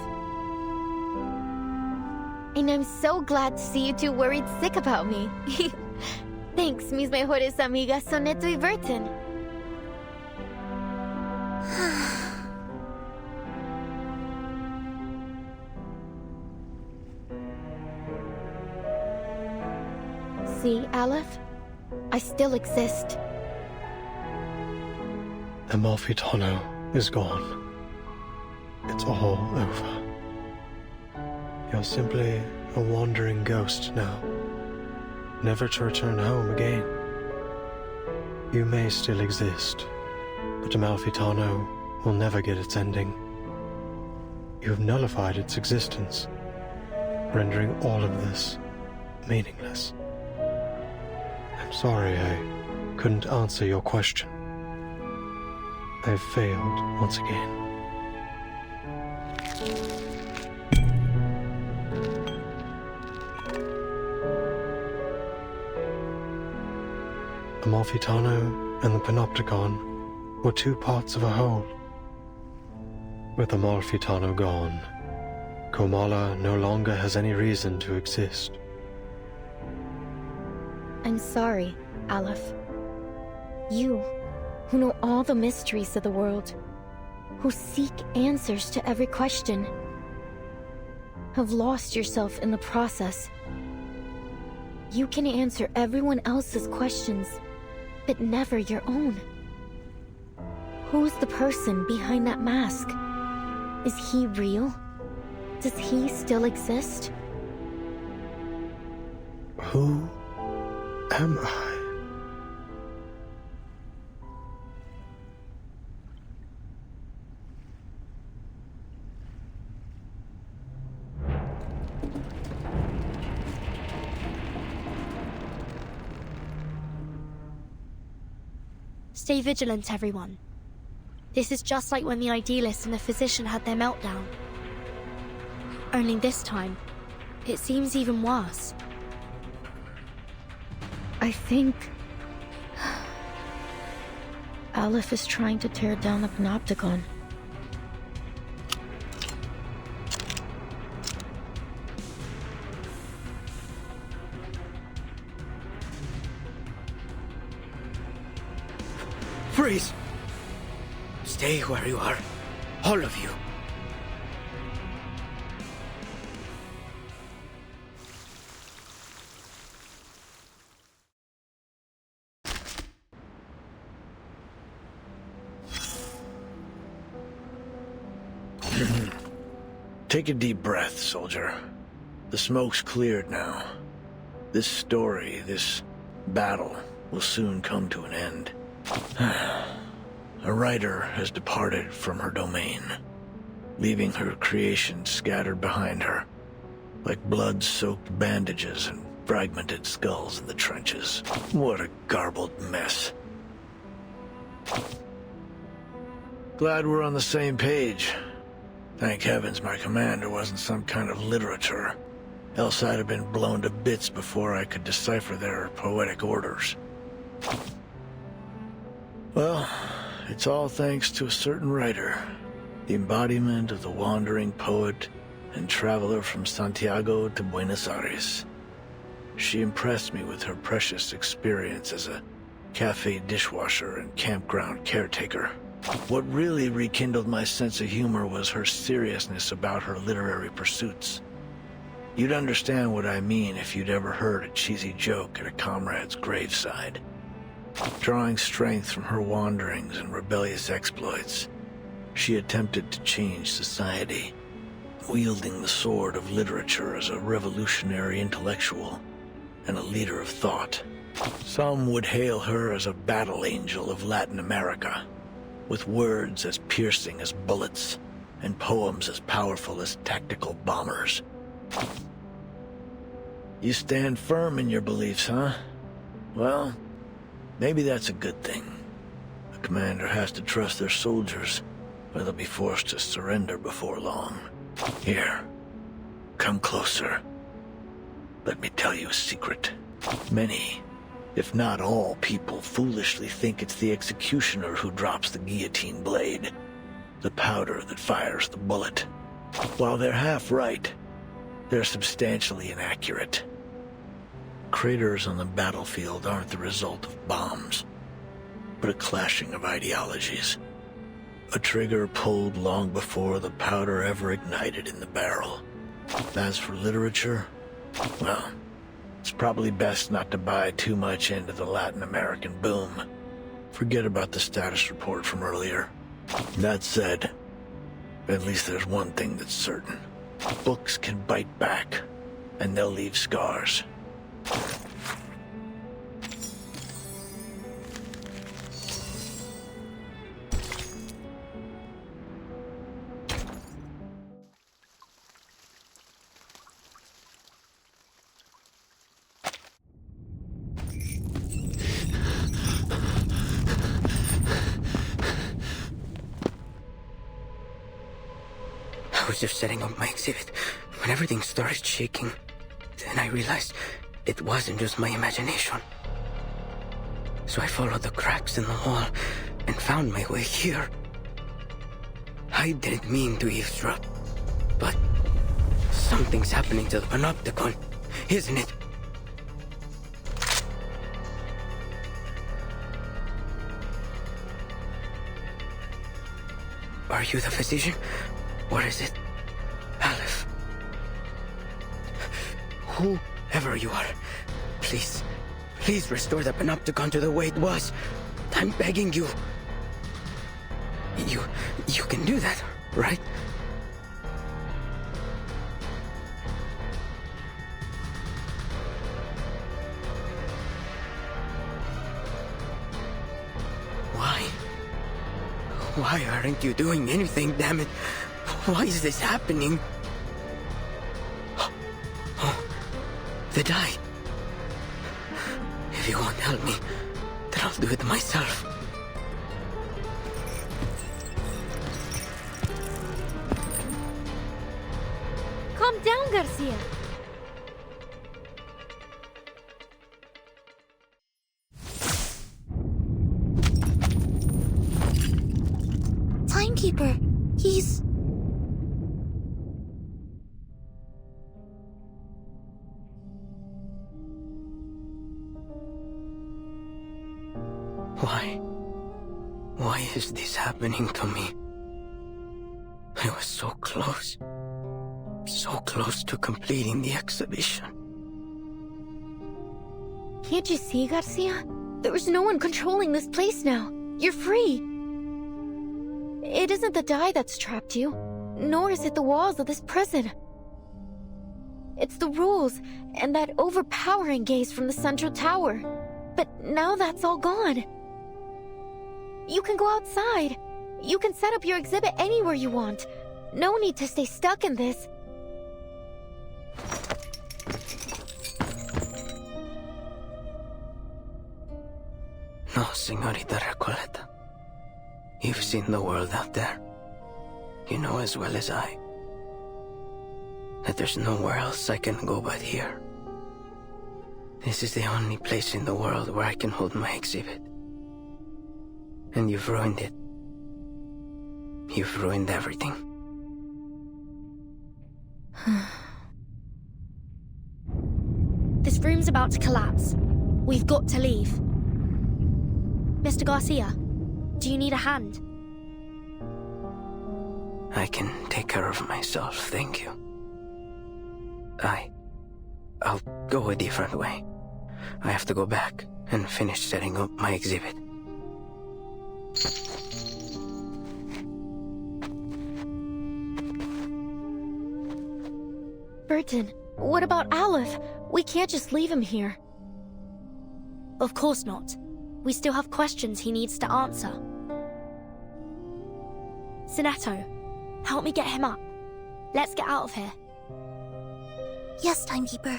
And I'm so glad to see you two worried sick about me. Thanks, mis mejores amigas Soneto y Burton. See, Aleph? I still exist. Amalfitano is gone. It's all over. You're simply a wandering ghost now, never to return home again. You may still exist, but Amalfitano will never get its ending. You have nullified its existence, rendering all of this meaningless. I'm sorry I couldn't answer your question. I've failed once again. Amalfitano and the Panopticon were two parts of a whole. With Amalfitano gone, Comala no longer has any reason to exist. I'm sorry, Aleph. You, who know all the mysteries of the world, who seek answers to every question, have lost yourself in the process. You can answer everyone else's questions, but never your own. Who's the person behind that mask? Is he real? Does he still exist? Who am I? Stay vigilant, everyone. This is just like when the idealist and the physician had their meltdown. Only this time, it seems even worse. I think Aleph is trying to tear down the Panopticon. Freeze! Stay where you are. All of you. Take a deep breath, soldier. The smoke's cleared now. This story, this battle, will soon come to an end. A writer has departed from her domain, leaving her creation scattered behind her, like blood-soaked bandages and fragmented skulls in the trenches. What a garbled mess. Glad we're on the same page. Thank heavens my commander wasn't some kind of literature, else I'd have been blown to bits before I could decipher their poetic orders. Well, it's all thanks to a certain writer, the embodiment of the wandering poet and traveler from Santiago to Buenos Aires. She impressed me with her precious experience as a cafe dishwasher and campground caretaker. What really rekindled my sense of humor was her seriousness about her literary pursuits. You'd understand what I mean if you'd ever heard a cheesy joke at a comrade's graveside. Drawing strength from her wanderings and rebellious exploits, she attempted to change society, wielding the sword of literature as a revolutionary intellectual and a leader of thought. Some would hail her as a battle angel of Latin America, with words as piercing as bullets and poems as powerful as tactical bombers. You stand firm in your beliefs, huh? Well, maybe that's a good thing. A commander has to trust their soldiers, or they'll be forced to surrender before long. Here, come closer. Let me tell you a secret. Many, if not all people, foolishly think it's the executioner who drops the guillotine blade, the powder that fires the bullet. While they're half right, they're substantially inaccurate. Craters on the battlefield aren't the result of bombs, but a clashing of ideologies. A trigger pulled long before the powder ever ignited in the barrel. As for literature, well, it's probably best not to buy too much into the Latin American boom. Forget about the status report from earlier. That said, at least there's one thing that's certain. Books can bite back, and they'll leave scars. I was just setting up my exhibit when everything started shaking. Then I realized it wasn't just my imagination. So I followed the cracks in the wall and found my way here. I didn't mean to eavesdrop, but something's happening to the Panopticon, isn't it? Are you the physician? Or is it Aleph? Whoever you are, please restore the Panopticon to the way it was. I'm begging you. You can do that, right? Why aren't you doing anything, damn it? Why is this happening? Oh, the die. If you won't help me, then I'll do it myself. wrong, Garcia? Timekeeper, he's... Why is this happening to me? I was so close to completing the exhibition. Can't you see, Garcia? There is no one controlling this place now. You're free. It isn't the dye that's trapped you, nor is it the walls of this prison. It's the rules and that overpowering gaze from the central tower. But now that's all gone. You can go outside. You can set up your exhibit anywhere you want. No need to stay stuck in this. No, Señorita Recoleta. You've seen the world out there. You know as well as I that there's nowhere else I can go but here. This is the only place in the world where I can hold my exhibit. And you've ruined it. You've ruined everything. This room's about to collapse. We've got to leave. Mr. Garcia, do you need a hand? I can take care of myself, thank you. I'll go a different way. I have to go back and finish setting up my exhibit. Burton, what about Aleph? We can't just leave him here. Of course not. We still have questions he needs to answer. Sineto, help me get him up. Let's get out of here. Yes, Timekeeper.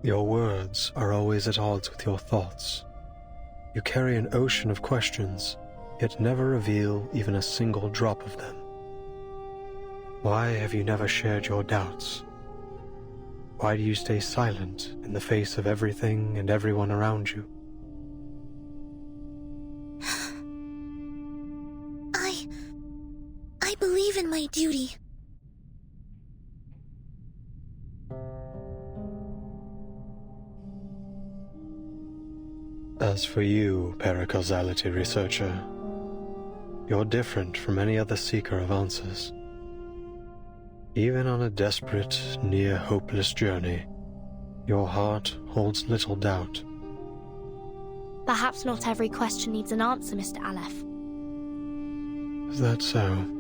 Your words are always at odds with your thoughts. You carry an ocean of questions, yet never reveal even a single drop of them. Why have you never shared your doubts? Why do you stay silent in the face of everything and everyone around you? I believe in my duty. As for you, paracausality researcher, you're different from any other seeker of answers. Even on a desperate, near-hopeless journey, your heart holds little doubt. Perhaps not every question needs an answer, Mr. Aleph. Is that so?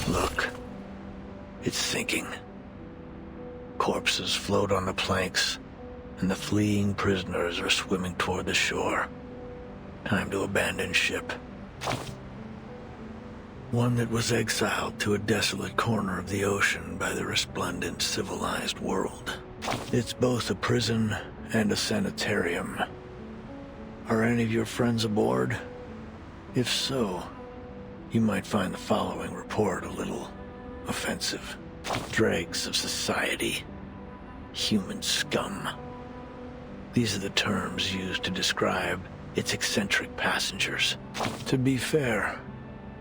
Look, it's sinking. Corpses float on the planks, and the fleeing prisoners are swimming toward the shore. Time to abandon ship. One that was exiled to a desolate corner of the ocean by the resplendent civilized world. It's both a prison and a sanitarium. Are any of your friends aboard? If so, you might find the following report a little offensive. Dregs of society. Human scum. These are the terms used to describe its eccentric passengers. To be fair,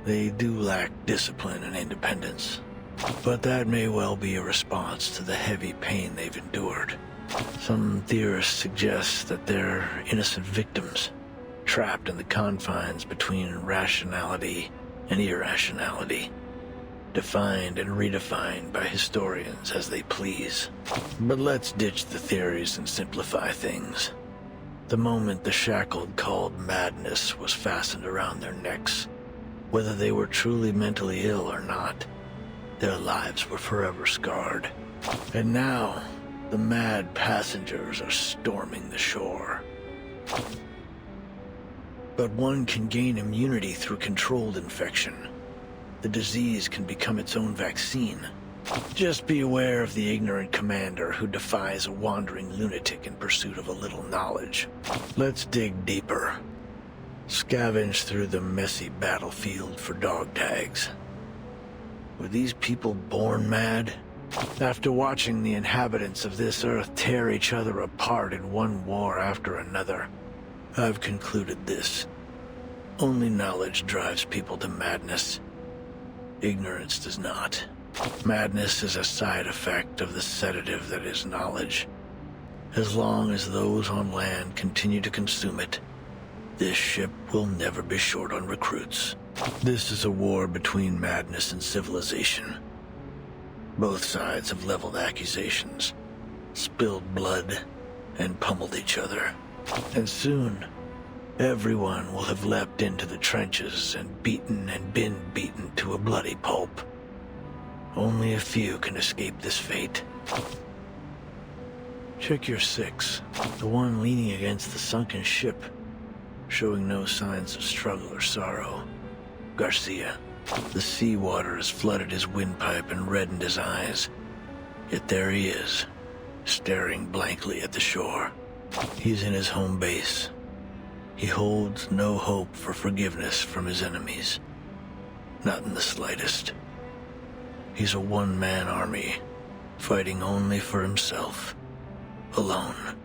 they do lack discipline and independence. But that may well be a response to the heavy pain they've endured. Some theorists suggest that they're innocent victims, trapped in the confines between rationality and irrationality, defined and redefined by historians as they please. But let's ditch the theories and simplify things. The moment the shackled called madness was fastened around their necks, whether they were truly mentally ill or not, Their lives were forever scarred. And now, the mad passengers are storming the shore. But one can gain immunity through controlled infection. The disease can become its own vaccine. Just be aware of the ignorant commander who defies a wandering lunatic in pursuit of a little knowledge. Let's dig deeper. Scavenge through the messy battlefield for dog tags. Were these people born mad? After watching the inhabitants of this earth tear each other apart in one war after another, I've concluded this. Only knowledge drives people to madness. Ignorance does not. Madness is a side effect of the sedative that is knowledge. As long as those on land continue to consume it, this ship will never be short on recruits. This is a war between madness and civilization. Both sides have leveled accusations, spilled blood, and pummeled each other. And soon, everyone will have leapt into the trenches and been beaten to a bloody pulp. Only a few can escape this fate. Check your 6, the one leaning against the sunken ship, showing no signs of struggle or sorrow. Garcia. The seawater has flooded his windpipe and reddened his eyes. Yet there he is, staring blankly at the shore. He's in his home base. He holds no hope for forgiveness from his enemies. Not in the slightest. He's a one-man army, fighting only for himself. Alone.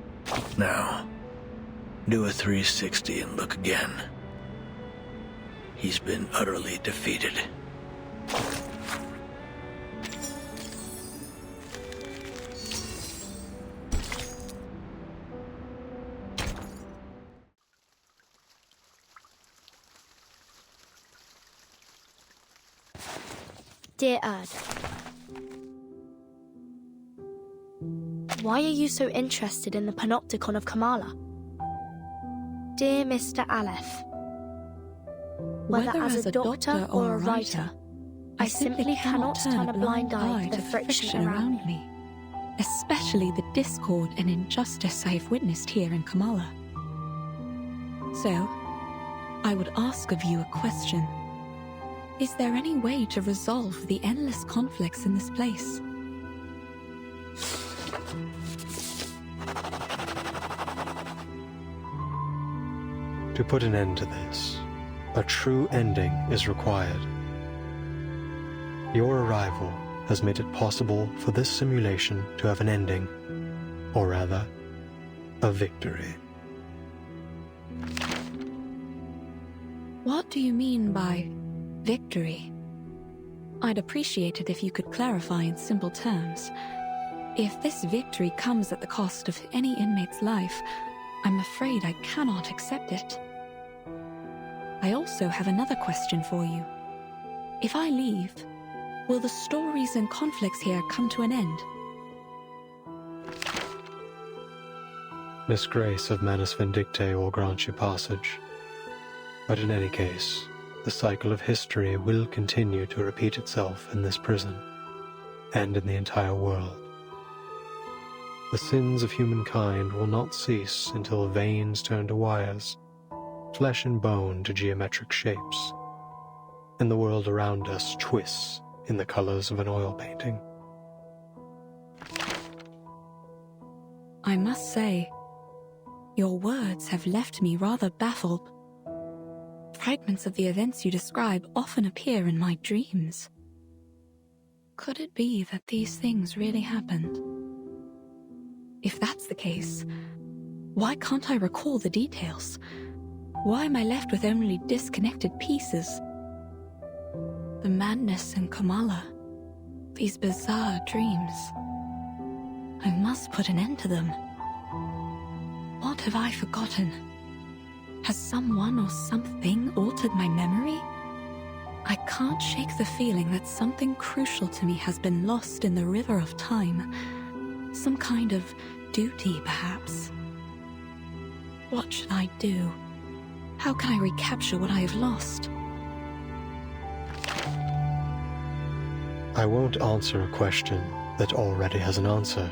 Now, do a 360 and look again. He's been utterly defeated. Dear Erd, why are you so interested in the Panopticon of Comala? Dear Mr. Aleph, whether as a doctor or a writer, I simply cannot turn a blind eye to the friction around me. Especially the discord and injustice I have witnessed here in Comala. So, I would ask of you a question. Is there any way to resolve the endless conflicts in this place? To put an end to this, a true ending is required. Your arrival has made it possible for this simulation to have an ending, or rather, a victory. What do you mean by victory? I'd appreciate it if you could clarify in simple terms. If this victory comes at the cost of any inmate's life, I'm afraid I cannot accept it. I also have another question for you. If I leave, will the stories and conflicts here come to an end? Miss Grace of Manus Vindictae will grant you passage. But in any case, the cycle of history will continue to repeat itself in this prison, and in the entire world. The sins of humankind will not cease until veins turn to wires, flesh and bone to geometric shapes, and the world around us twists in the colors of an oil painting. I must say, your words have left me rather baffled. Fragments of the events you describe often appear in my dreams. Could it be that these things really happened? If that's the case, why can't I recall the details? Why am I left with only disconnected pieces? The madness in Comala, these bizarre dreams. I must put an end to them. What have I forgotten? Has someone or something altered my memory? I can't shake the feeling that something crucial to me has been lost in the river of time. Some kind of duty, perhaps. What should I do? How can I recapture what I have lost? I won't answer a question that already has an answer.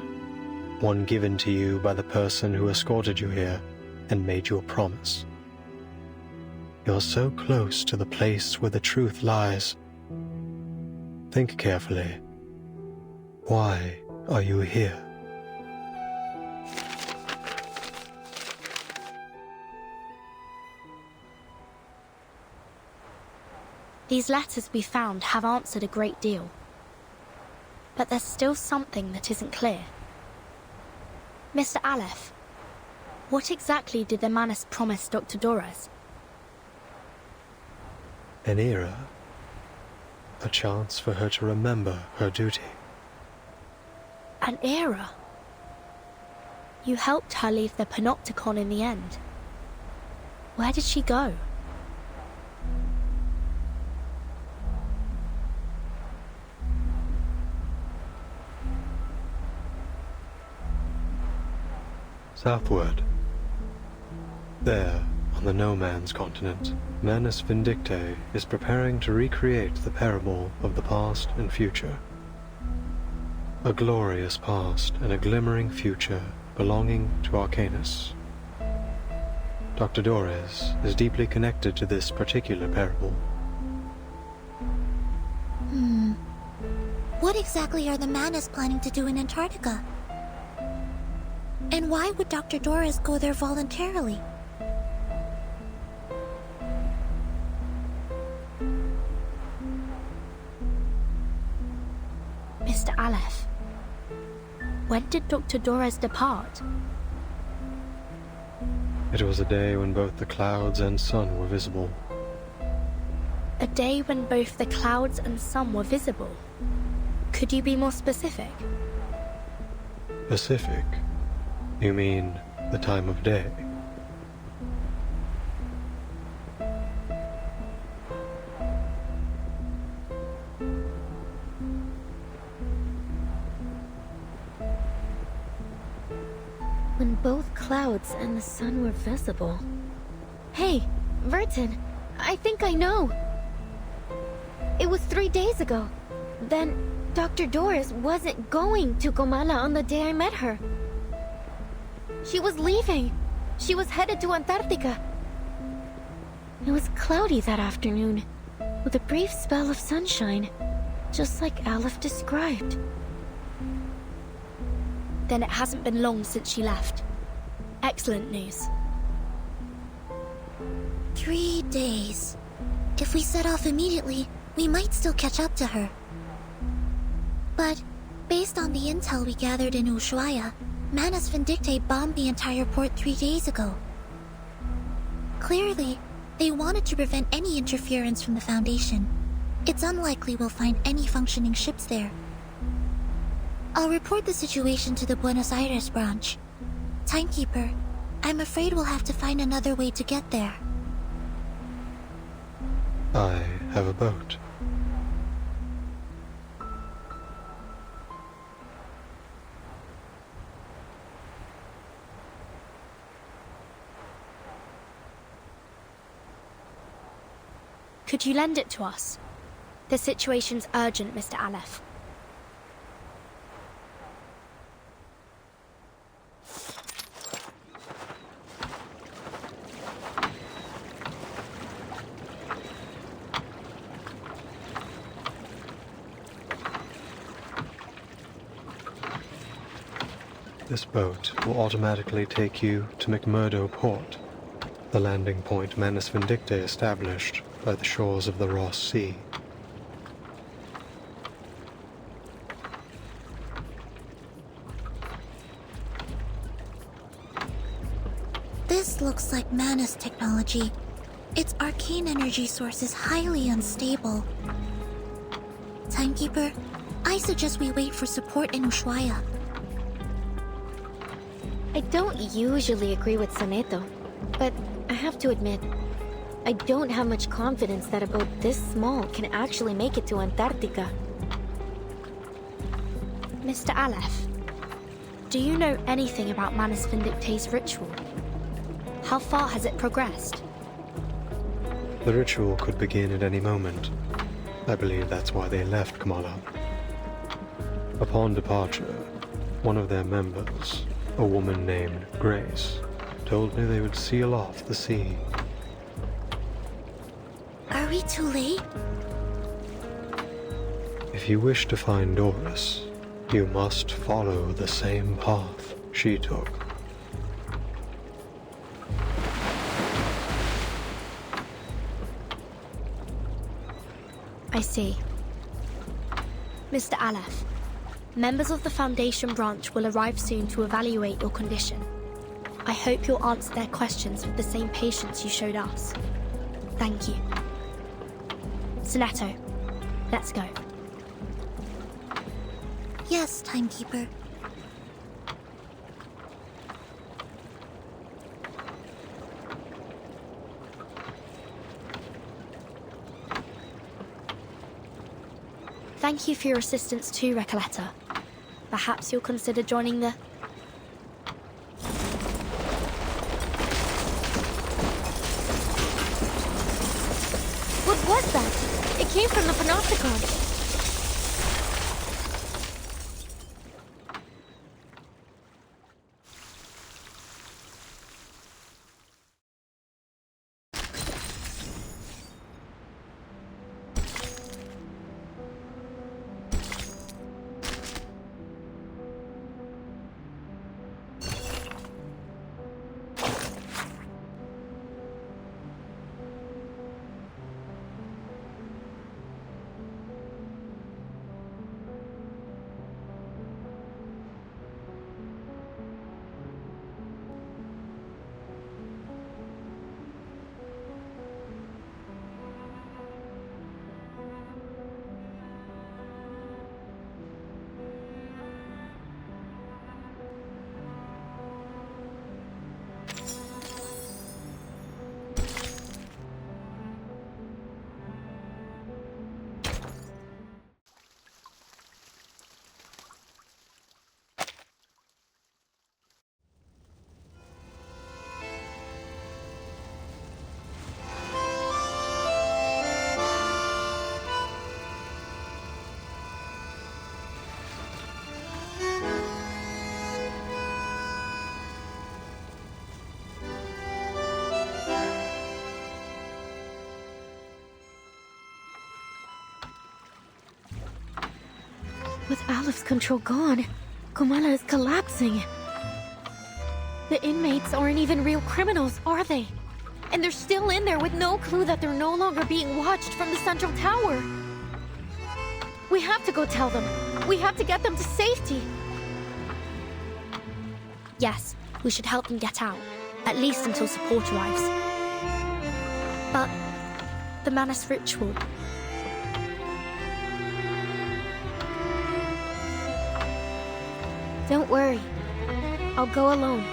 One given to you by the person who escorted you here and made you a promise. You're so close to the place where the truth lies. Think carefully. Why are you here? These letters we found have answered a great deal. But there's still something that isn't clear. Mr. Aleph, what exactly did the Manus promise Dr. Dorez? An era. A chance for her to remember her duty. An era? You helped her leave the Panopticon in the end. Where did she go? Southward. There, on the no-man's continent, Manus Vindictae is preparing to recreate the parable of the past and future. A glorious past and a glimmering future belonging to Arcanus. Dr. Dorez is deeply connected to this particular parable. What exactly are the Manus planning to do in Antarctica? And why would Dr. Dorez go there voluntarily? Mr. Aleph, when did Dr. Dorez depart? It was a day when both the clouds and sun were visible. A day when both the clouds and sun were visible. Could you be more specific? Pacific? You mean the time of day? When both clouds and the sun were visible. Hey, Vertin, I think I know. It was 3 days ago. Then Dr. Dorez wasn't going to Comala on the day I met her. She was leaving. She was headed to Antarctica. It was cloudy that afternoon, with a brief spell of sunshine, just like Aleph described. Then it hasn't been long since she left. Excellent news. 3 days. If we set off immediately, we might still catch up to her. But, based on the intel we gathered in Ushuaia, Manus Vindictae bombed the entire port 3 days ago. Clearly, they wanted to prevent any interference from the Foundation. It's unlikely we'll find any functioning ships there. I'll report the situation to the Buenos Aires branch. Timekeeper, I'm afraid we'll have to find another way to get there. I have a boat. Could you lend it to us? The situation's urgent, Mr. Aleph. This boat will automatically take you to McMurdo Port, the landing point Manus Vindictae established by the shores of the Ross Sea. This looks like Manus technology. Its arcane energy source is highly unstable. Timekeeper, I suggest we wait for support in Ushuaia. I don't usually agree with Soneto, but I have to admit, I don't have much confidence that a boat this small can actually make it to Antarctica. Mr. Aleph, do you know anything about Manus Vindictae's ritual? How far has it progressed? The ritual could begin at any moment. I believe that's why they left Comala. Upon departure, one of their members, a woman named Grace, told me they would seal off the sea. Are we too late? If you wish to find Doris, you must follow the same path she took. I see. Mr. Aleph, members of the Foundation branch will arrive soon to evaluate your condition. I hope you'll answer their questions with the same patience you showed us. Thank you. Soneto, let's go. Yes, Timekeeper. Thank you for your assistance too, Recoleta. Perhaps you'll consider joining the... What was that? It came from the Panopticon. With Aleph's control gone, Comala is collapsing. The inmates aren't even real criminals, are they? And they're still in there with no clue that they're no longer being watched from the central tower. We have to go tell them. We have to get them to safety. Yes, we should help them get out, at least until support arrives. But the Manus ritual... Don't worry. I'll go alone.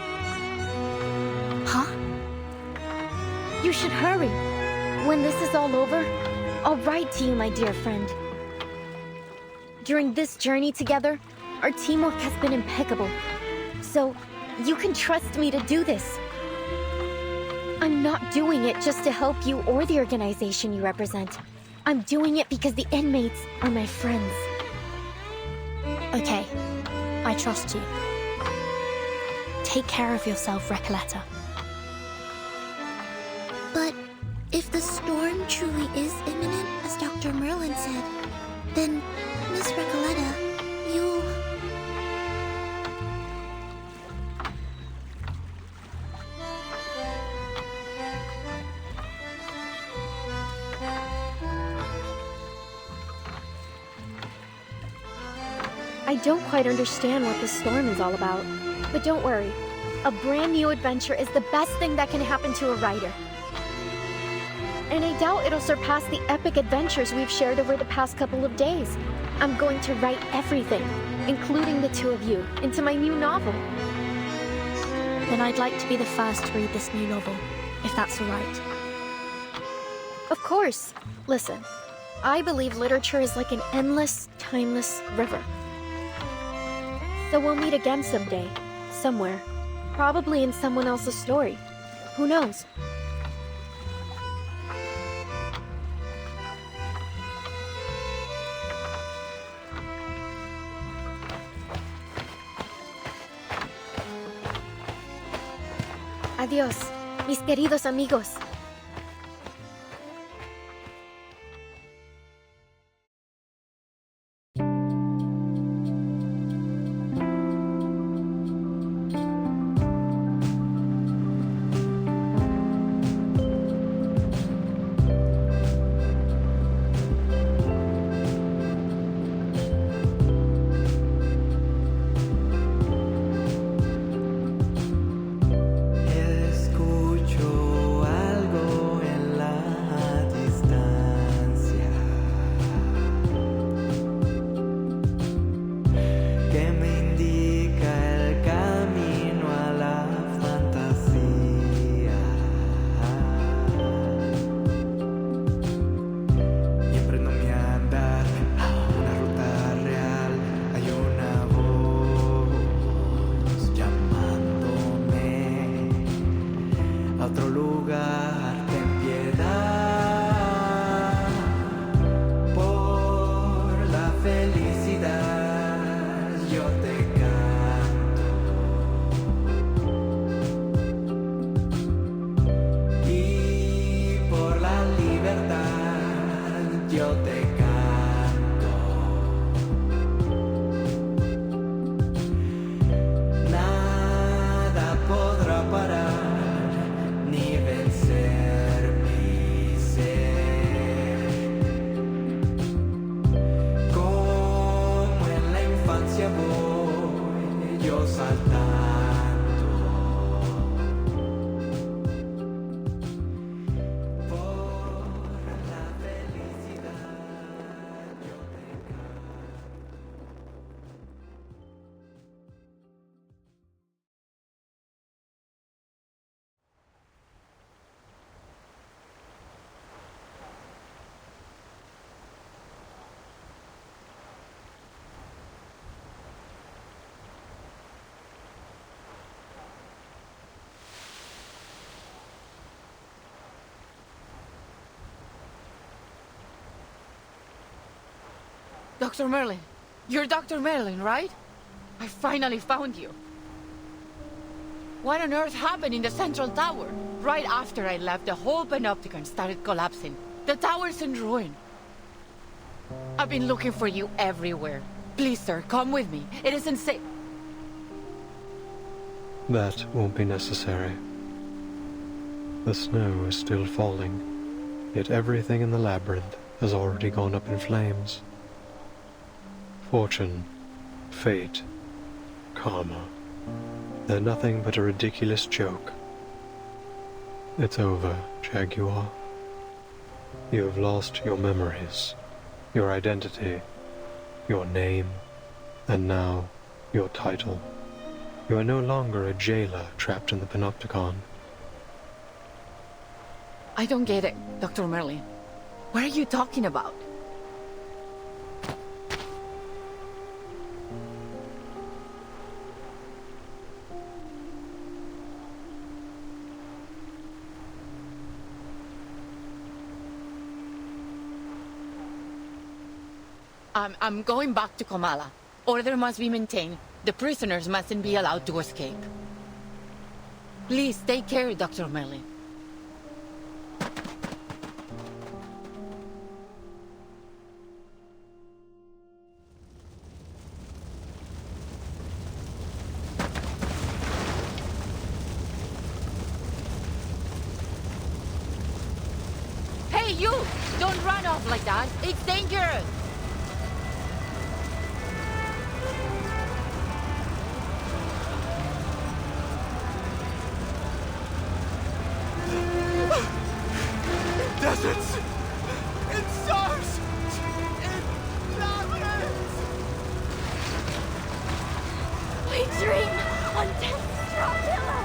Huh? You should hurry. When this is all over, I'll write to you, my dear friend. During this journey together, our teamwork has been impeccable. So, you can trust me to do this. I'm not doing it just to help you or the organization you represent. I'm doing it because the inmates are my friends. Okay. I trust you. Take care of yourself, Recoleta. But if the storm truly is imminent, as Dr. Merlin said, then, Miss Recoleta, you... I don't quite understand what this storm is all about. But don't worry. A brand new adventure is the best thing that can happen to a writer. And I doubt it'll surpass the epic adventures we've shared over the past couple of days. I'm going to write everything, including the two of you, into my new novel. Then I'd like to be the first to read this new novel, if that's all right. Of course. Listen, I believe literature is like an endless, timeless river. So we'll meet again someday, somewhere. Probably in someone else's story. Who knows? Adiós, mis queridos amigos. Dr. Merlin. You're Dr. Merlin, right? I finally found you. What on earth happened in the central tower? Right after I left, the whole Panopticon started collapsing. The tower's in ruin. I've been looking for you everywhere. Please, sir, come with me. It isn't safe. That won't be necessary. The snow is still falling, yet everything in the labyrinth has already gone up in flames. Fortune, fate, karma, they're nothing but a ridiculous joke. It's over, Jaguar. You have lost your memories, your identity, your name, and now your title. You are no longer a jailer trapped in the Panopticon. I don't get it, Dr. Merlin. What are you talking about? I'm going back to Comala. Order must be maintained. The prisoners mustn't be allowed to escape. Please, take care, Dr. Merlin. Hey, you! Don't run off like that. It's dangerous! Deserts! In stars! In labyrinths! We dream on death's straw pillow!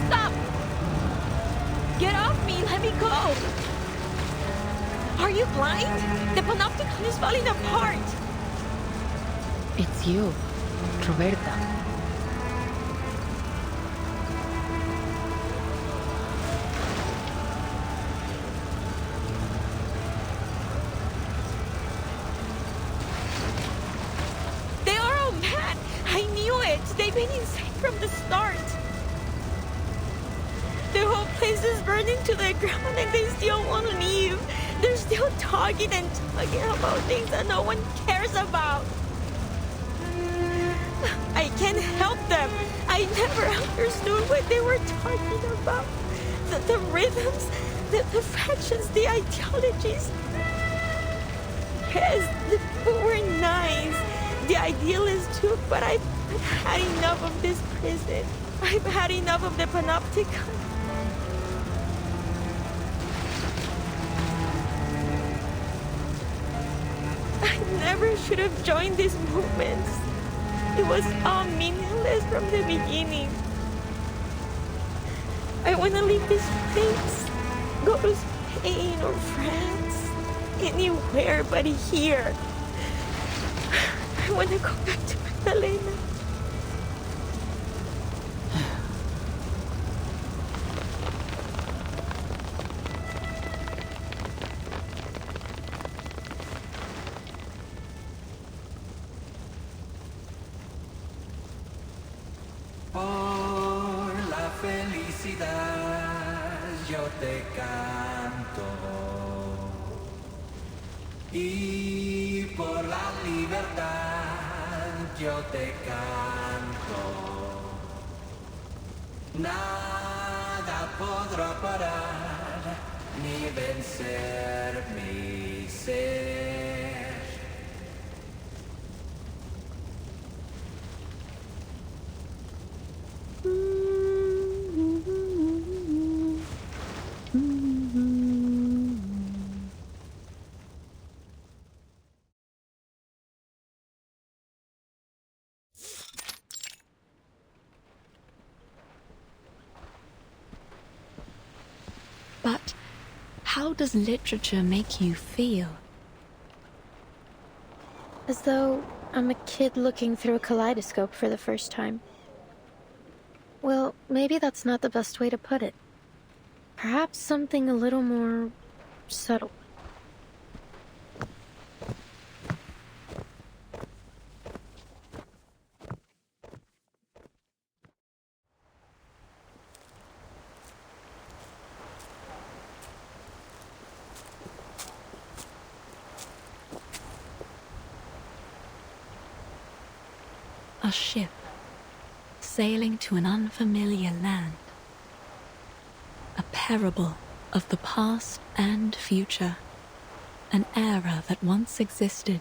Stop! Get off me! Let me go! Are you blind? The Panopticon is falling apart! It's you, Roberta. village. They've been insane from the start. The whole place is burning to the ground and they still won't leave. They're still talking and talking about things that no one cares about. I can't help them. I never understood what they were talking about. The rhythms, the factions, the ideologies. Yes, the people were nice. The idealists too, but I've had enough of this prison. I've had enough of the Panopticon. I never should have joined these movements. It was all meaningless from the beginning. I want to leave this place, go to Spain or France, anywhere but here. I want to go back to Magdalena. Por la felicidad yo te canto y por la libertad yo te canto. Nada podrá parar ni vencer mi ser. But how does literature make you feel? As though I'm a kid looking through a kaleidoscope for the first time. Well, maybe that's not the best way to put it. Perhaps something a little more subtle. A ship, sailing to an unfamiliar land. A parable of the past and future. An era that once existed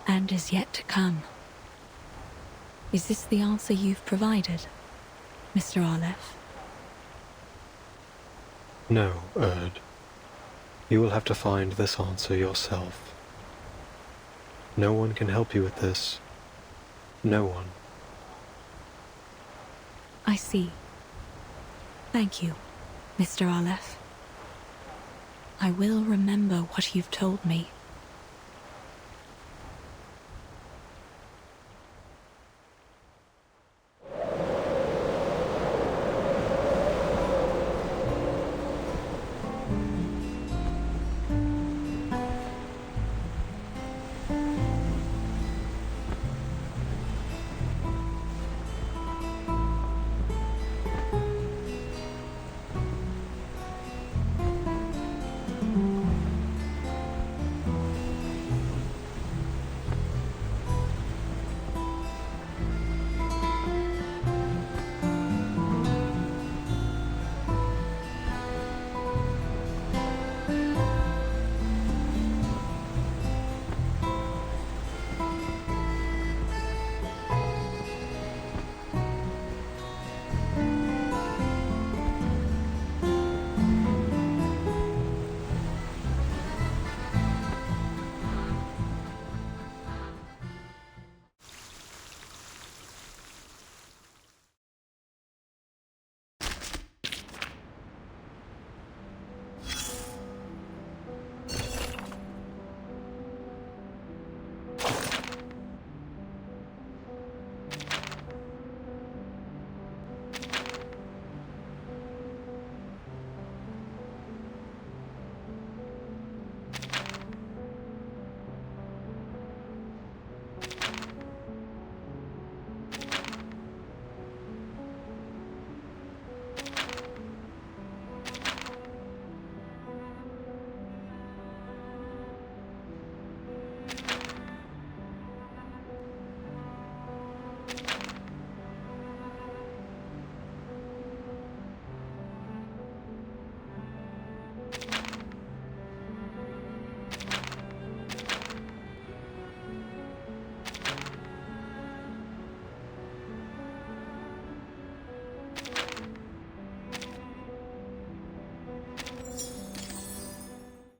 and is yet to come. Is this the answer you've provided, Mr. Aleph? No, Erd. You will have to find this answer yourself. No one can help you with this. No one. I see. Thank you, Mr. Aleph. I will remember what you've told me.